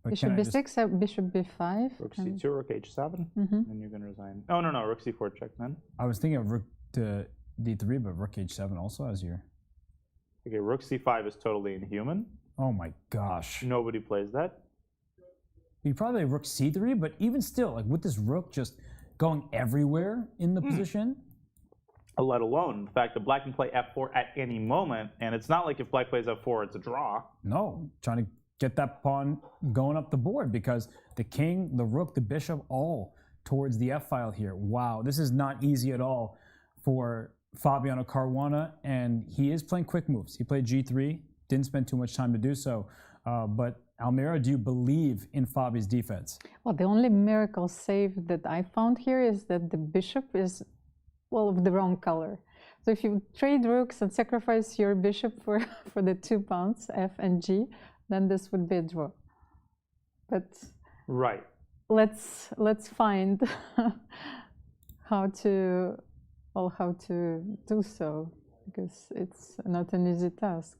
Bishop B6, Bishop B5. Rook C2, Rook H7. And you're going to resign. Oh, no, Rook C4 check then. I was thinking of Rook to D3, but Rook H7 also as your. Okay, Rook C5 is totally inhuman. Oh my gosh. Nobody plays that. You probably have Rook C3, but even still, like with this Rook just going everywhere in the position. Let alone the fact that Black can play F4 at any moment, and it's not like if Black plays F4, it's a draw. No, trying to get that pawn going up the board because the king, the rook, the bishop, all towards the F file here. Wow, this is not easy at all for Fabiano Caruana, and he is playing quick moves. He played G3, didn't spend too much time to do so. But Almira, do you believe in Fabi's defense? Well, the only miracle save that I found here is that the bishop is, well, of the wrong color. So if you trade rooks and sacrifice your bishop for the 2 pawns, F and G, then this would be a draw. But right, let's find how to do so, because it's not an easy task.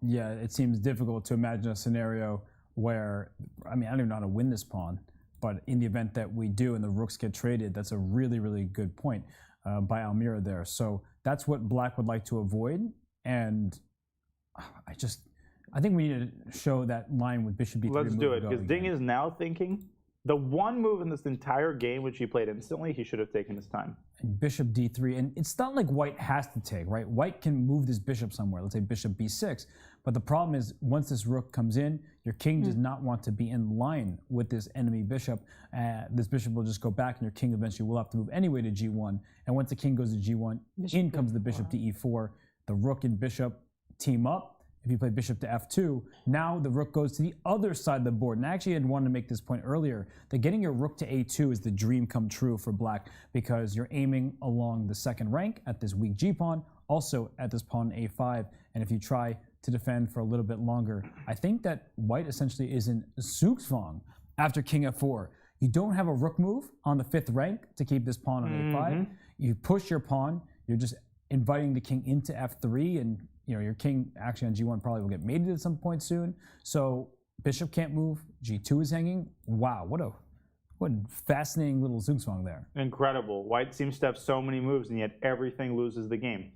Yeah, it seems difficult to imagine a scenario where, I mean, I don't even know how to win this pawn, but in the event that we do and the rooks get traded, that's a really, really good point by Almira there. So that's what Black would like to avoid, and I think we need to show that line with Bishop D3. Let's do it, because Ding is now thinking the one move in this entire game which he played instantly, he should have taken his time. And Bishop D3, and it's not like White has to take, right? White can move this bishop somewhere, let's say Bishop B6, but the problem is once this rook comes in, your king does not want to be in line with this enemy bishop. This bishop will just go back, and your king eventually will have to move anyway to G1, and once the king goes to G1, in comes the bishop to E4, the rook and bishop team up. If you play bishop to F2, now the rook goes to the other side of the board. And I actually had wanted to make this point earlier, that getting your rook to A2 is the dream come true for Black, because you're aiming along the second rank at this weak G pawn, also at this pawn A5. And if you try to defend for a little bit longer, I think that White essentially is in Zugzwang after king F4. You don't have a rook move on the 5th rank to keep this pawn on A5. You push your pawn, you're just inviting the king into F3, and your king actually on G1 probably will get mated at some point soon. So bishop can't move, G2 is hanging. Wow, what a fascinating little Zugzwang there. Incredible. White seems to have so many moves, and yet everything loses the game.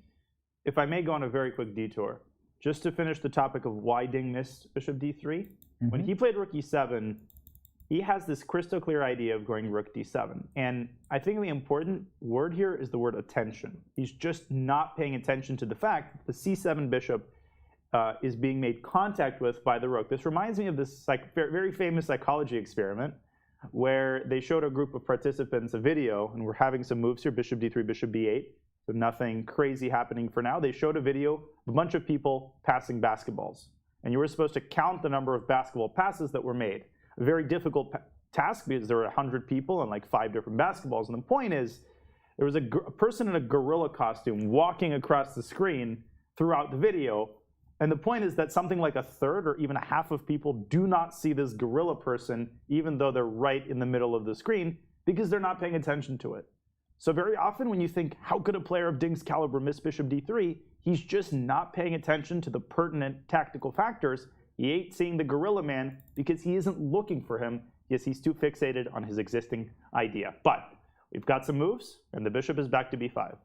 If I may go on a very quick detour, just to finish the topic of why Ding missed Bishop D3, when he played Rook E7, he has this crystal clear idea of going Rook D7. And I think the important word here is the word attention. He's just not paying attention to the fact that the C7 bishop is being made contact with by the rook. This reminds me of this very famous psychology experiment where they showed a group of participants a video, and we're having some moves here, Bishop D3, Bishop B8. So nothing crazy happening for now. They showed a video of a bunch of people passing basketballs. And you were supposed to count the number of basketball passes that were made. A very difficult task because there were 100 people and like 5 different basketballs. And the point is, there was a person in a gorilla costume walking across the screen throughout the video. And the point is that something like a third or even a half of people do not see this gorilla person, even though they're right in the middle of the screen, because they're not paying attention to it. So very often when you think, how could a player of Ding's caliber miss Bishop D3? He's just not paying attention to the pertinent tactical factors. He ain't seeing the gorilla man because he isn't looking for him. Yes, he's too fixated on his existing idea. But we've got some moves, and the bishop is back to B5.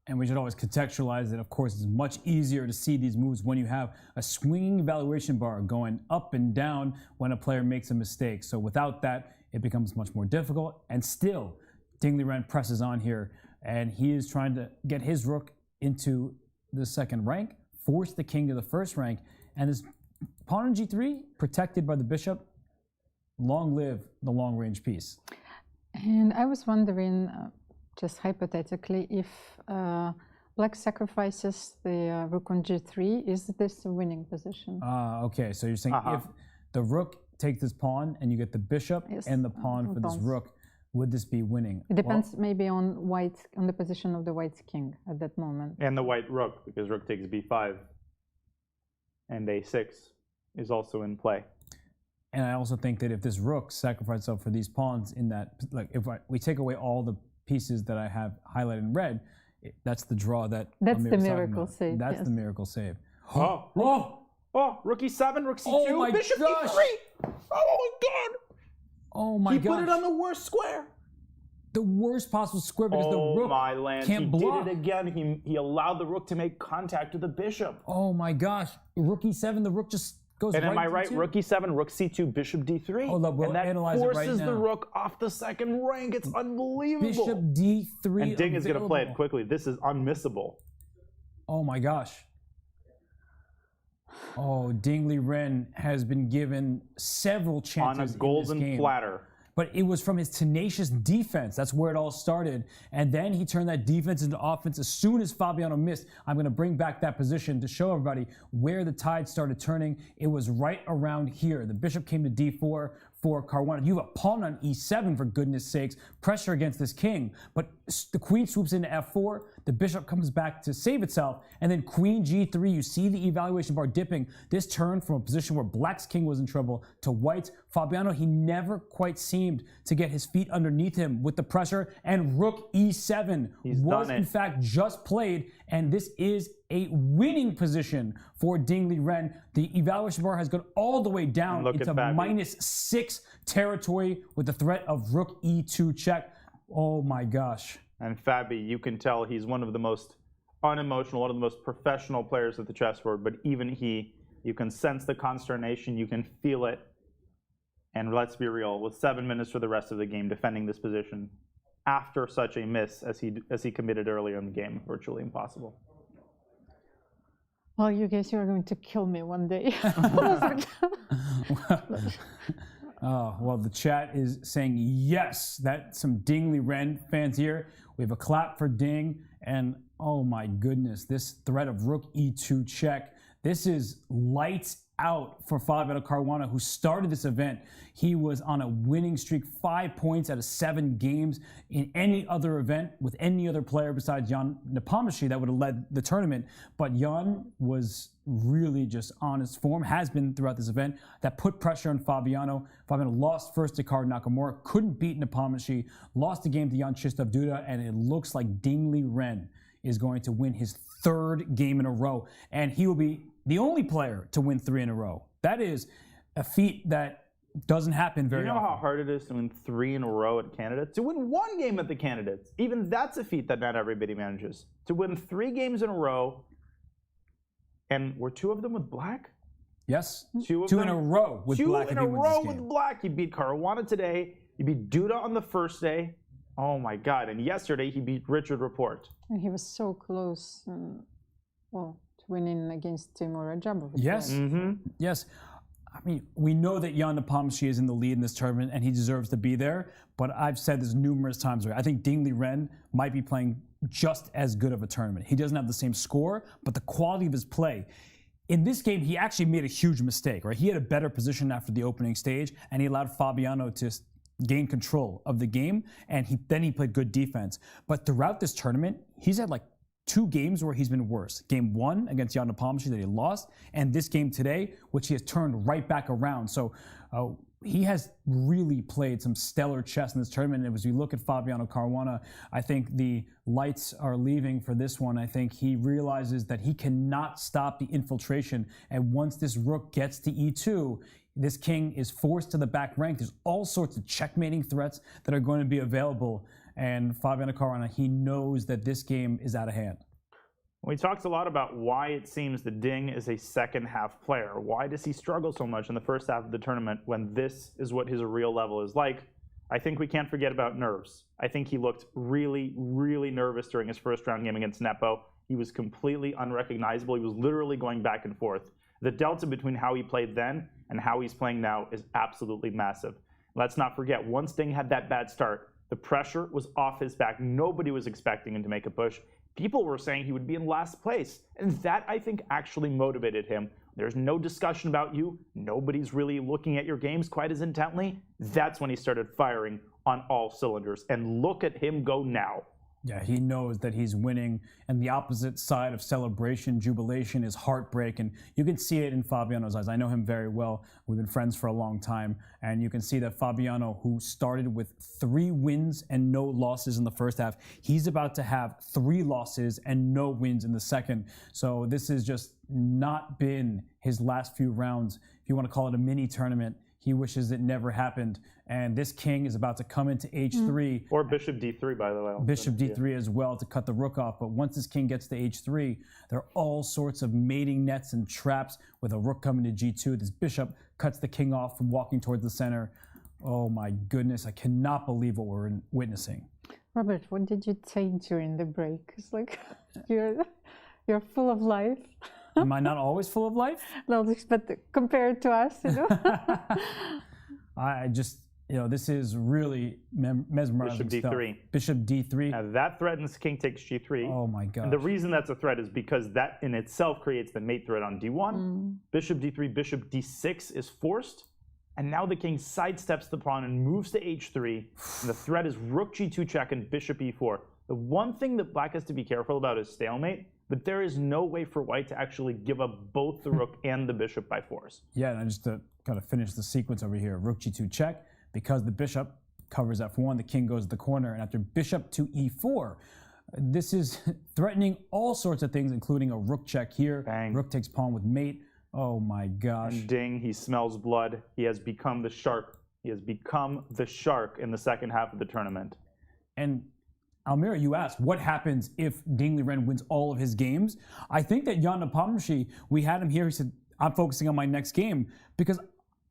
And we should always contextualize that, of course, it's much easier to see these moves when you have a swinging evaluation bar going up and down when a player makes a mistake. So without that, it becomes much more difficult. And still, Ding Liren presses on here, and he is trying to get his rook into the 2nd rank, force the king to the 1st rank, and this pawn on G3, protected by the bishop. Long live the long-range piece. And I was wondering, just hypothetically, if Black sacrifices the rook on G3, is this a winning position? Okay, so you're saying if the rook takes this pawn and you get the bishop and the pawn for this rook, would this be winning? It depends maybe on the position of the white king at that moment. And the white rook, because rook takes B5. And A6 is also in play. And I also think that if this rook sacrifices up for these pawns in that, like if we take away all the pieces that I have highlighted in red, that's the draw that That's the miracle save. That's the miracle save. Rook E7, rook C2, oh my bishop gosh. D3. Oh my god. Oh my god. He put it on the worst square. The worst possible square because the rook can't block. He did it again. He allowed the rook to make contact with the bishop. Oh my gosh. Rook E7, the rook just goes and right am I right? to Rook E7, rook C2, bishop D3. Oh, look, we'll and that analyze it right forces now. the rook off the 2nd rank. It's unbelievable. Bishop D3 And Ding is going to play it available. quickly. This is unmissable. Oh my gosh. Oh, Ding Liren has been given several chances on a golden in this game. platter. but it was from his tenacious defense. That's where it all started. And then he turned that defense into offense. As soon as Fabiano missed, I'm going to bring back that position to show everybody where the tide started turning. It was right around here. The bishop came to d4 for Caruana. You have a pawn on e7, for goodness sakes. Pressure against this king. But the queen swoops into f4. The bishop comes back to save itself. And then queen g3. You see the evaluation bar dipping. This turned from a position where black's king was in trouble to white's. Fabiano, he never quite seemed to get his feet underneath him with the pressure. And rook e7 was in fact just played. And this is a winning position for Ding Liren. The evaluation bar has gone all the way down into -6 territory with the threat of rook e2 check. Oh my gosh. And Fabi, you can tell he's one of the most unemotional, one of the most professional players at the chessboard, but even he, you can sense the consternation, you can feel it. And let's be real, with 7 minutes for the rest of the game defending this position after such a miss as he committed earlier in the game, virtually impossible. Well, you guys are going to kill me one day. Oh, well, the chat is saying yes. That's some Ding Liren fans here. We have a clap for Ding. And oh my goodness, this threat of rook e2 check. This is lights out for Fabiano Caruana, who started this event. He was on a winning streak, 5 points out of 7 games. In any other event with any other player besides Jan Nepomniachtchi, that would have led the tournament. But Jan was really just on his form, has been throughout this event. That put pressure on Fabiano. Fabiano lost first to Hikaru Nakamura, couldn't beat Nepomniachtchi, lost the game to Jan-Krzysztof Duda, and it looks like Ding Liren is going to win his 3rd game in a row. And he will be the only player to win 3 in a row. That is a feat that doesn't happen very often. You know how hard it is to win 3 in a row at Candidates? To win 1 game at the Candidates, even that's a feat that not everybody manages. To win 3 games in a row, and were 2 of them with black? Yes, 2 in a row with black. 2 in a row with black. He beat Caruana today. He beat Duda on the first day. Oh my God! And yesterday he beat Richard Report. And he was so close. Well, to winning against Timur Rajabov. Yes, yes. I mean, we know that Jan Nepomniachtchi is in the lead in this tournament, and he deserves to be there. But I've said this numerous times. I think Ding Liren might be playing just as good of a tournament. He doesn't have the same score, but the quality of his play. In this game, he actually made a huge mistake, right? He had a better position after the opening stage, and he allowed Fabiano to gain control of the game, and then he played good defense. But throughout this tournament, he's had like 2 games where he's been worse. Game 1 against Jan Nepomniachtchi that he lost, and this game today, which he has turned right back around. So he has really played some stellar chess in this tournament. And as we look at Fabiano Caruana, I think the lights are leaving for this one. I think he realizes that he cannot stop the infiltration. And once this rook gets to e2, this king is forced to the back rank. There's all sorts of checkmating threats that are going to be available. And Fabiano Caruana, he knows that this game is out of hand. We talked a lot about why it seems that Ding is a second half player. Why does he struggle so much in the first half of the tournament when this is what his real level is like? I think we can't forget about nerves. I think he looked really, really nervous during his first round game against Nepo. He was completely unrecognizable. He was literally going back and forth. The delta between how he played then and how he's playing now is absolutely massive. Let's not forget, once Ding had that bad start, the pressure was off his back. Nobody was expecting him to make a push. People were saying he would be in last place. And that, I think, actually motivated him. There's no discussion about you. Nobody's really looking at your games quite as intently. That's when he started firing on all cylinders. And look at him go now. Yeah, he knows that he's winning, and the opposite side of celebration, jubilation, is heartbreak, and you can see it in Fabiano's eyes. I know him very well. We've been friends for a long time, and you can see that Fabiano, who started with 3 wins and no losses in the first half, he's about to have 3 losses and no wins in the second. So this has just not been his last few rounds. If you want to call it a mini tournament, he wishes it never happened. And this king is about to come into h3. Or bishop d3, by the way. Bishop d3 as well to cut the rook off. But once this king gets to h3, there are all sorts of mating nets and traps with a rook coming to g2. This bishop cuts the king off from walking towards the center. Oh my goodness, I cannot believe what we're witnessing. Robert, what did you take during the break? It's like you're full of life. Am I not always full of life? No, but compared to us, you know. You know, this is really mesmerizing Bishop stuff. d3. Bishop d3. Now that threatens king takes g3. Oh my god. And the reason that's a threat is because that in itself creates the mate threat on d1. Bishop d3, bishop d6 is forced. And now the king sidesteps the pawn and moves to h3. And the threat is rook g2 check and bishop e4. The one thing that black has to be careful about is stalemate, but there is no way for white to actually give up both the rook and the bishop by force. Yeah, and just to kind of finish the sequence over here, rook g2 check, because the bishop covers f1, the king goes to the corner, and after bishop to e4, this is threatening all sorts of things, including a rook check here. Bang. Rook takes pawn with mate. Oh my gosh. And ding, he smells blood. He has become the shark. He has become the shark in the second half of the tournament. And Almira, you asked, what happens if Ding Liren wins all of his games? I think that Jan Napomnishi, we had him here, he said, I'm focusing on my next game, because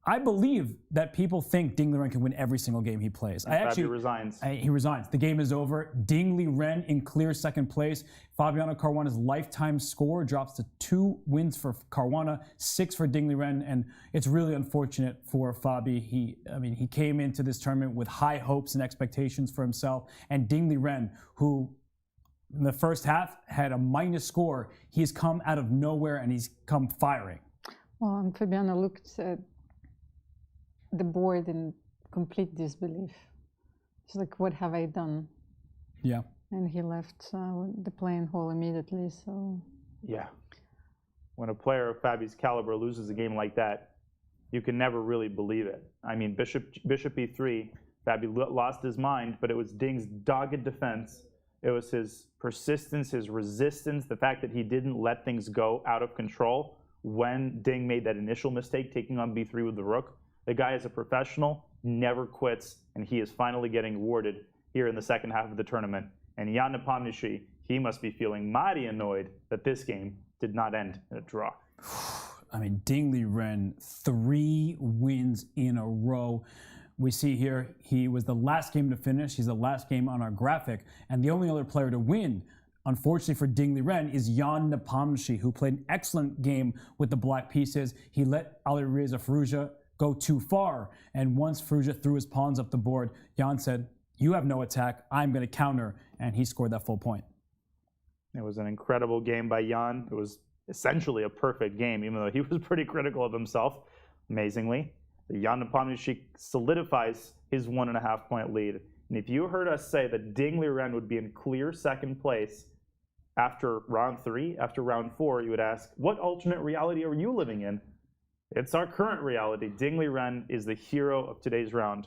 I believe that people think Ding Liren can win every single game he plays. He resigns. He resigns. The game is over. Ding Liren in clear second place. Fabiano Caruana's lifetime score drops to 2 wins for Caruana, 6 for Ding Liren, and it's really unfortunate for Fabi. He came into this tournament with high hopes and expectations for himself, and Ding Liren, who in the first half had a minus score, he's come out of nowhere and he's come firing. Well, and Fabiano looked at the board in complete disbelief. It's like, what have I done? Yeah. And he left the playing hall immediately, so... Yeah. When a player of Fabi's caliber loses a game like that, you can never really believe it. I mean, bishop e3, Fabi lost his mind, but it was Ding's dogged defense. It was his persistence, his resistance, the fact that he didn't let things go out of control when Ding made that initial mistake, taking on b3 with the rook. The guy is a professional, never quits, and he is finally getting awarded here in the second half of the tournament. And Jan Nepomniachtchi, he must be feeling mighty annoyed that this game did not end in a draw. I mean, Ding Liren, 3 wins in a row. We see here, he was the last game to finish. He's the last game on our graphic. And the only other player to win, unfortunately for Ding Liren, is Jan Nepomniachtchi, who played an excellent game with the black pieces. He let Alireza Firouzja go too far. And once Firouzja threw his pawns up the board, Jan said, you have no attack, I'm going to counter. And he scored that full point. It was an incredible game by Jan. It was essentially a perfect game, even though he was pretty critical of himself, amazingly. Jan Nepomniachtchi solidifies his 1.5 point lead. And if you heard us say that Ding Liren would be in clear second place after round 3, after round 4, you would ask, what alternate reality are you living in? It's our current reality. Ding Liren is the hero of today's round.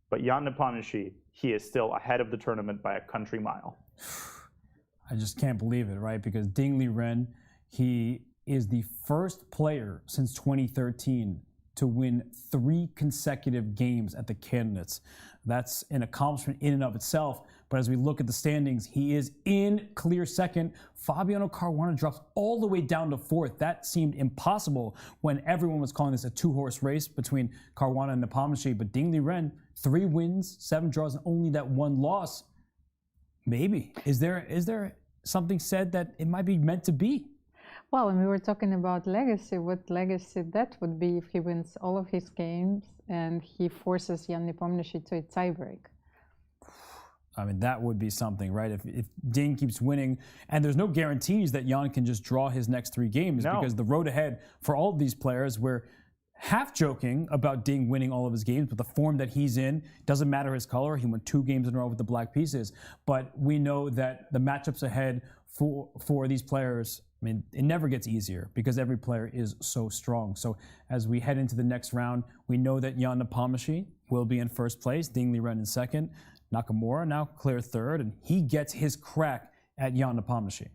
But Jan Nepomniachtchi, he is still ahead of the tournament by a country mile. I just can't believe it, right? Because Ding Liren, he is the first player since 2013 to win 3 consecutive games at the Candidates. That's an accomplishment in and of itself. But as we look at the standings, he is in clear second. Fabiano Caruana drops all the way down to 4th. That seemed impossible when everyone was calling this a 2-horse race between Caruana and Napomnishi. But Ding Liren, 3 wins, 7 draws, and only that 1 loss. Maybe. Is there something said that it might be meant to be? Well, and we were talking about legacy. What legacy that would be if he wins all of his games and he forces Jan Nepomniachtchi to a tiebreak. I mean, that would be something, right? If Ding keeps winning, and there's no guarantees that Jan can just draw his next 3 games, because the road ahead for all of these players, we're half joking about Ding winning all of his games, but the form that he's in, doesn't matter his color. He won 2 games in a row with the black pieces. But we know that the matchups ahead for these players, I mean, it never gets easier because every player is so strong. So as we head into the next round, we know that Jan Nepomniachtchi will be in first place, Ding Liren in second, Nakamura now clear 3rd, and he gets his crack at Jan Nepomniachtchi.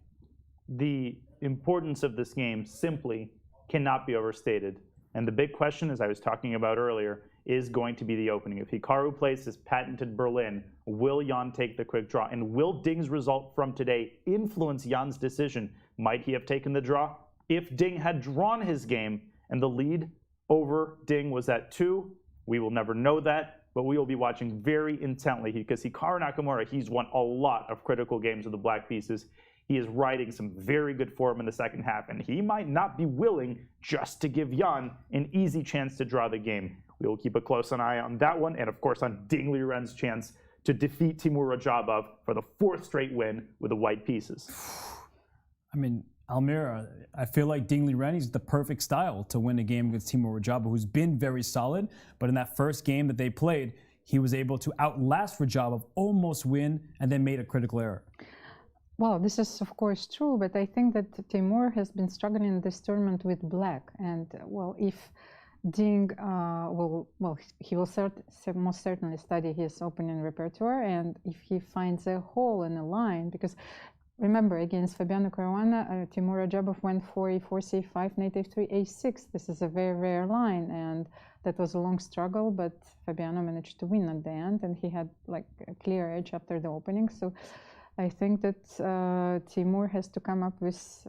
The importance of this game simply cannot be overstated. And the big question, as I was talking about earlier, is going to be the opening. If Hikaru plays his patented Berlin, will Jan take the quick draw? And will Ding's result from today influence Jan's decision? Might he have taken the draw? If Ding had drawn his game and the lead over Ding was at 2, we will never know that. But we will be watching very intently because Hikaru Nakamura, he's won a lot of critical games with the black pieces. He is riding some very good form in the second half, and he might not be willing just to give Jan an easy chance to draw the game. We will keep a close eye on that one, and of course on Ding Liren's chance to defeat Timur Rajabov for the 4th straight win with the white pieces. I mean, Almira, I feel like Ding Liren is the perfect style to win a game against Timur Rajabov, who's been very solid, but in that first game that they played, he was able to outlast Rajabov, almost win, and then made a critical error. Well, this is of course true, but I think that Timur has been struggling in this tournament with black, and well, if Ding he will most certainly study his opening repertoire, and if he finds a hole in a line, because remember, against Fabiano Caruana, Timur Rajabov went for a 4c5, knight f3, a6. This is a very rare line, and that was a long struggle, but Fabiano managed to win at the end, and he had like a clear edge after the opening. So I think that Timur has to come up with,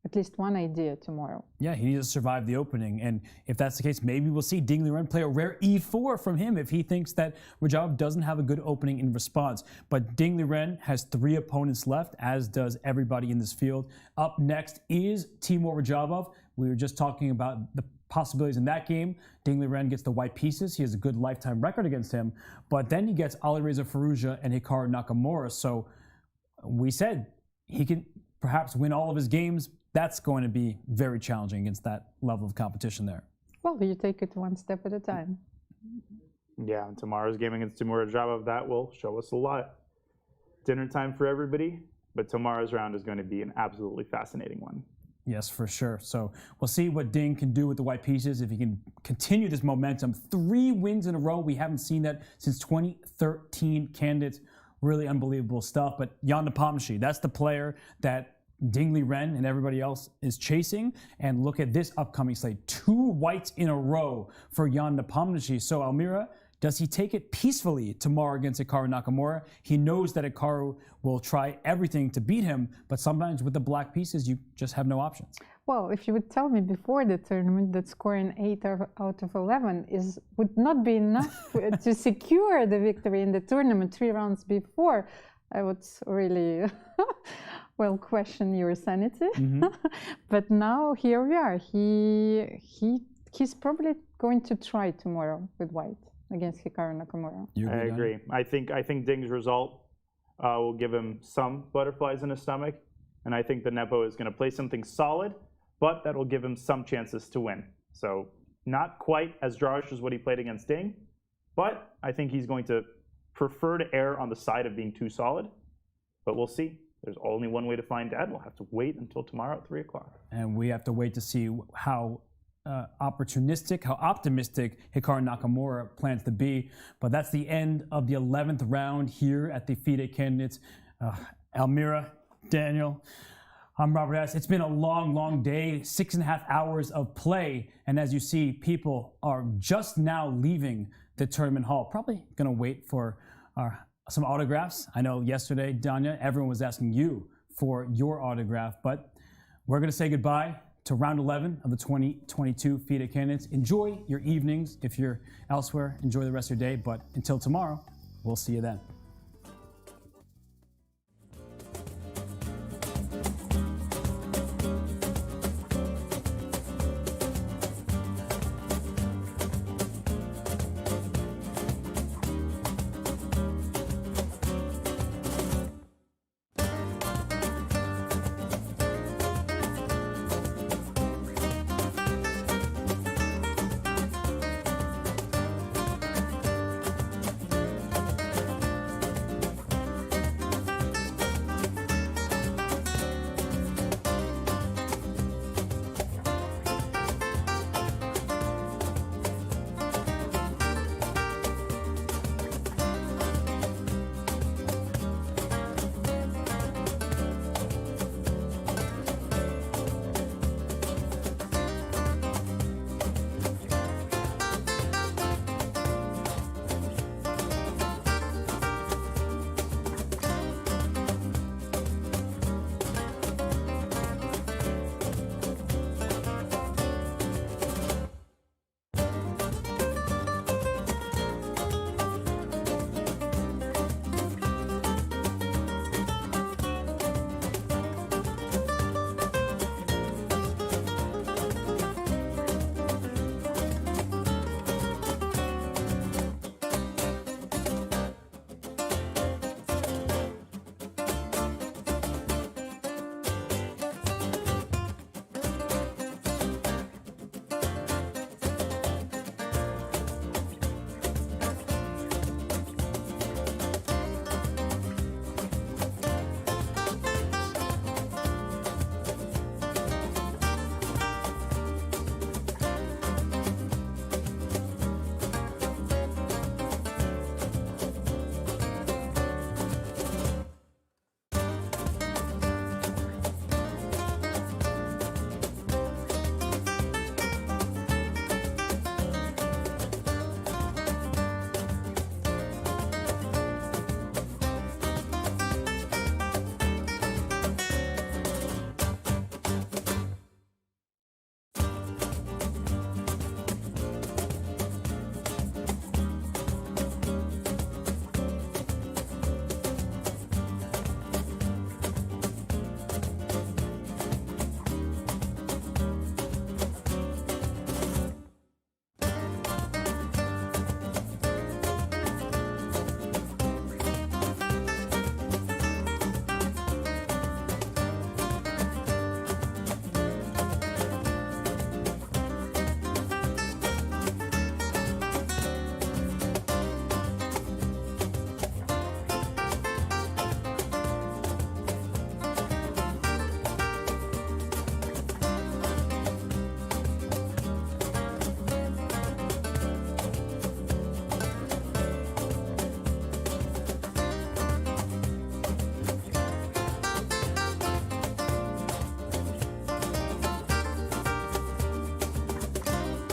at least one idea tomorrow. Yeah, he needs to survive the opening, and if that's the case, maybe we'll see Ding Liren play a rare e4 from him if he thinks that Rajabov doesn't have a good opening in response. But Ding Liren has 3 opponents left, as does everybody in this field. Up next is Timur Rajabov. We were just talking about the possibilities in that game. Ding Liren gets the white pieces. He has a good lifetime record against him, but then he gets Alireza Firouzja and Hikaru Nakamura. So we said he can perhaps win all of his games. That's going to be very challenging against that level of competition there. Well, you take it one step at a time. Yeah, and tomorrow's game against Timur Rajabov, that will show us a lot. Dinner time for everybody, but tomorrow's round is going to be an absolutely fascinating one. Yes, for sure. So we'll see what Ding can do with the white pieces, if he can continue this momentum. 3 wins in a row. We haven't seen that since 2013 candidates. Really unbelievable stuff. But Jan Napomnishi, that's the player that Ding Liren and everybody else is chasing. And look at this upcoming slate. 2 whites in a row for Jan Nepomniachtchi. So Almira, does he take it peacefully tomorrow against Hikaru Nakamura? He knows that Hikaru will try everything to beat him, but sometimes with the black pieces, you just have no options. Well, if you would tell me before the tournament that scoring 8 out of 11 would not be enough to secure the victory in the tournament 3 rounds before, I would really question your sanity. But now here we are. He's probably going to try tomorrow with white against Hikaru Nakamura. I agree. I think Ding's result will give him some butterflies in his stomach, and I think the Nepo is going to play something solid, but that will give him some chances to win. So not quite as drawish as what he played against Ding, but I think he's going to prefer to err on the side of being too solid, but we'll see. There's only one way to find out. We'll have to wait until tomorrow at 3 o'clock. And we have to wait to see how opportunistic, how optimistic Hikaru Nakamura plans to be. But that's the end of the 11th round here at the FIDE Candidates. Almira, Daniel, I'm Robert S. It's been a long, long day, 6.5 hours of play. And as you see, people are just now leaving the tournament hall. Probably going to wait for some autographs. I know yesterday, Danya, everyone was asking you for your autograph, but we're going to say goodbye to round 11 of the 2022 FIDE Candidates. Enjoy your evenings. If you're elsewhere, enjoy the rest of your day. But until tomorrow, we'll see you then.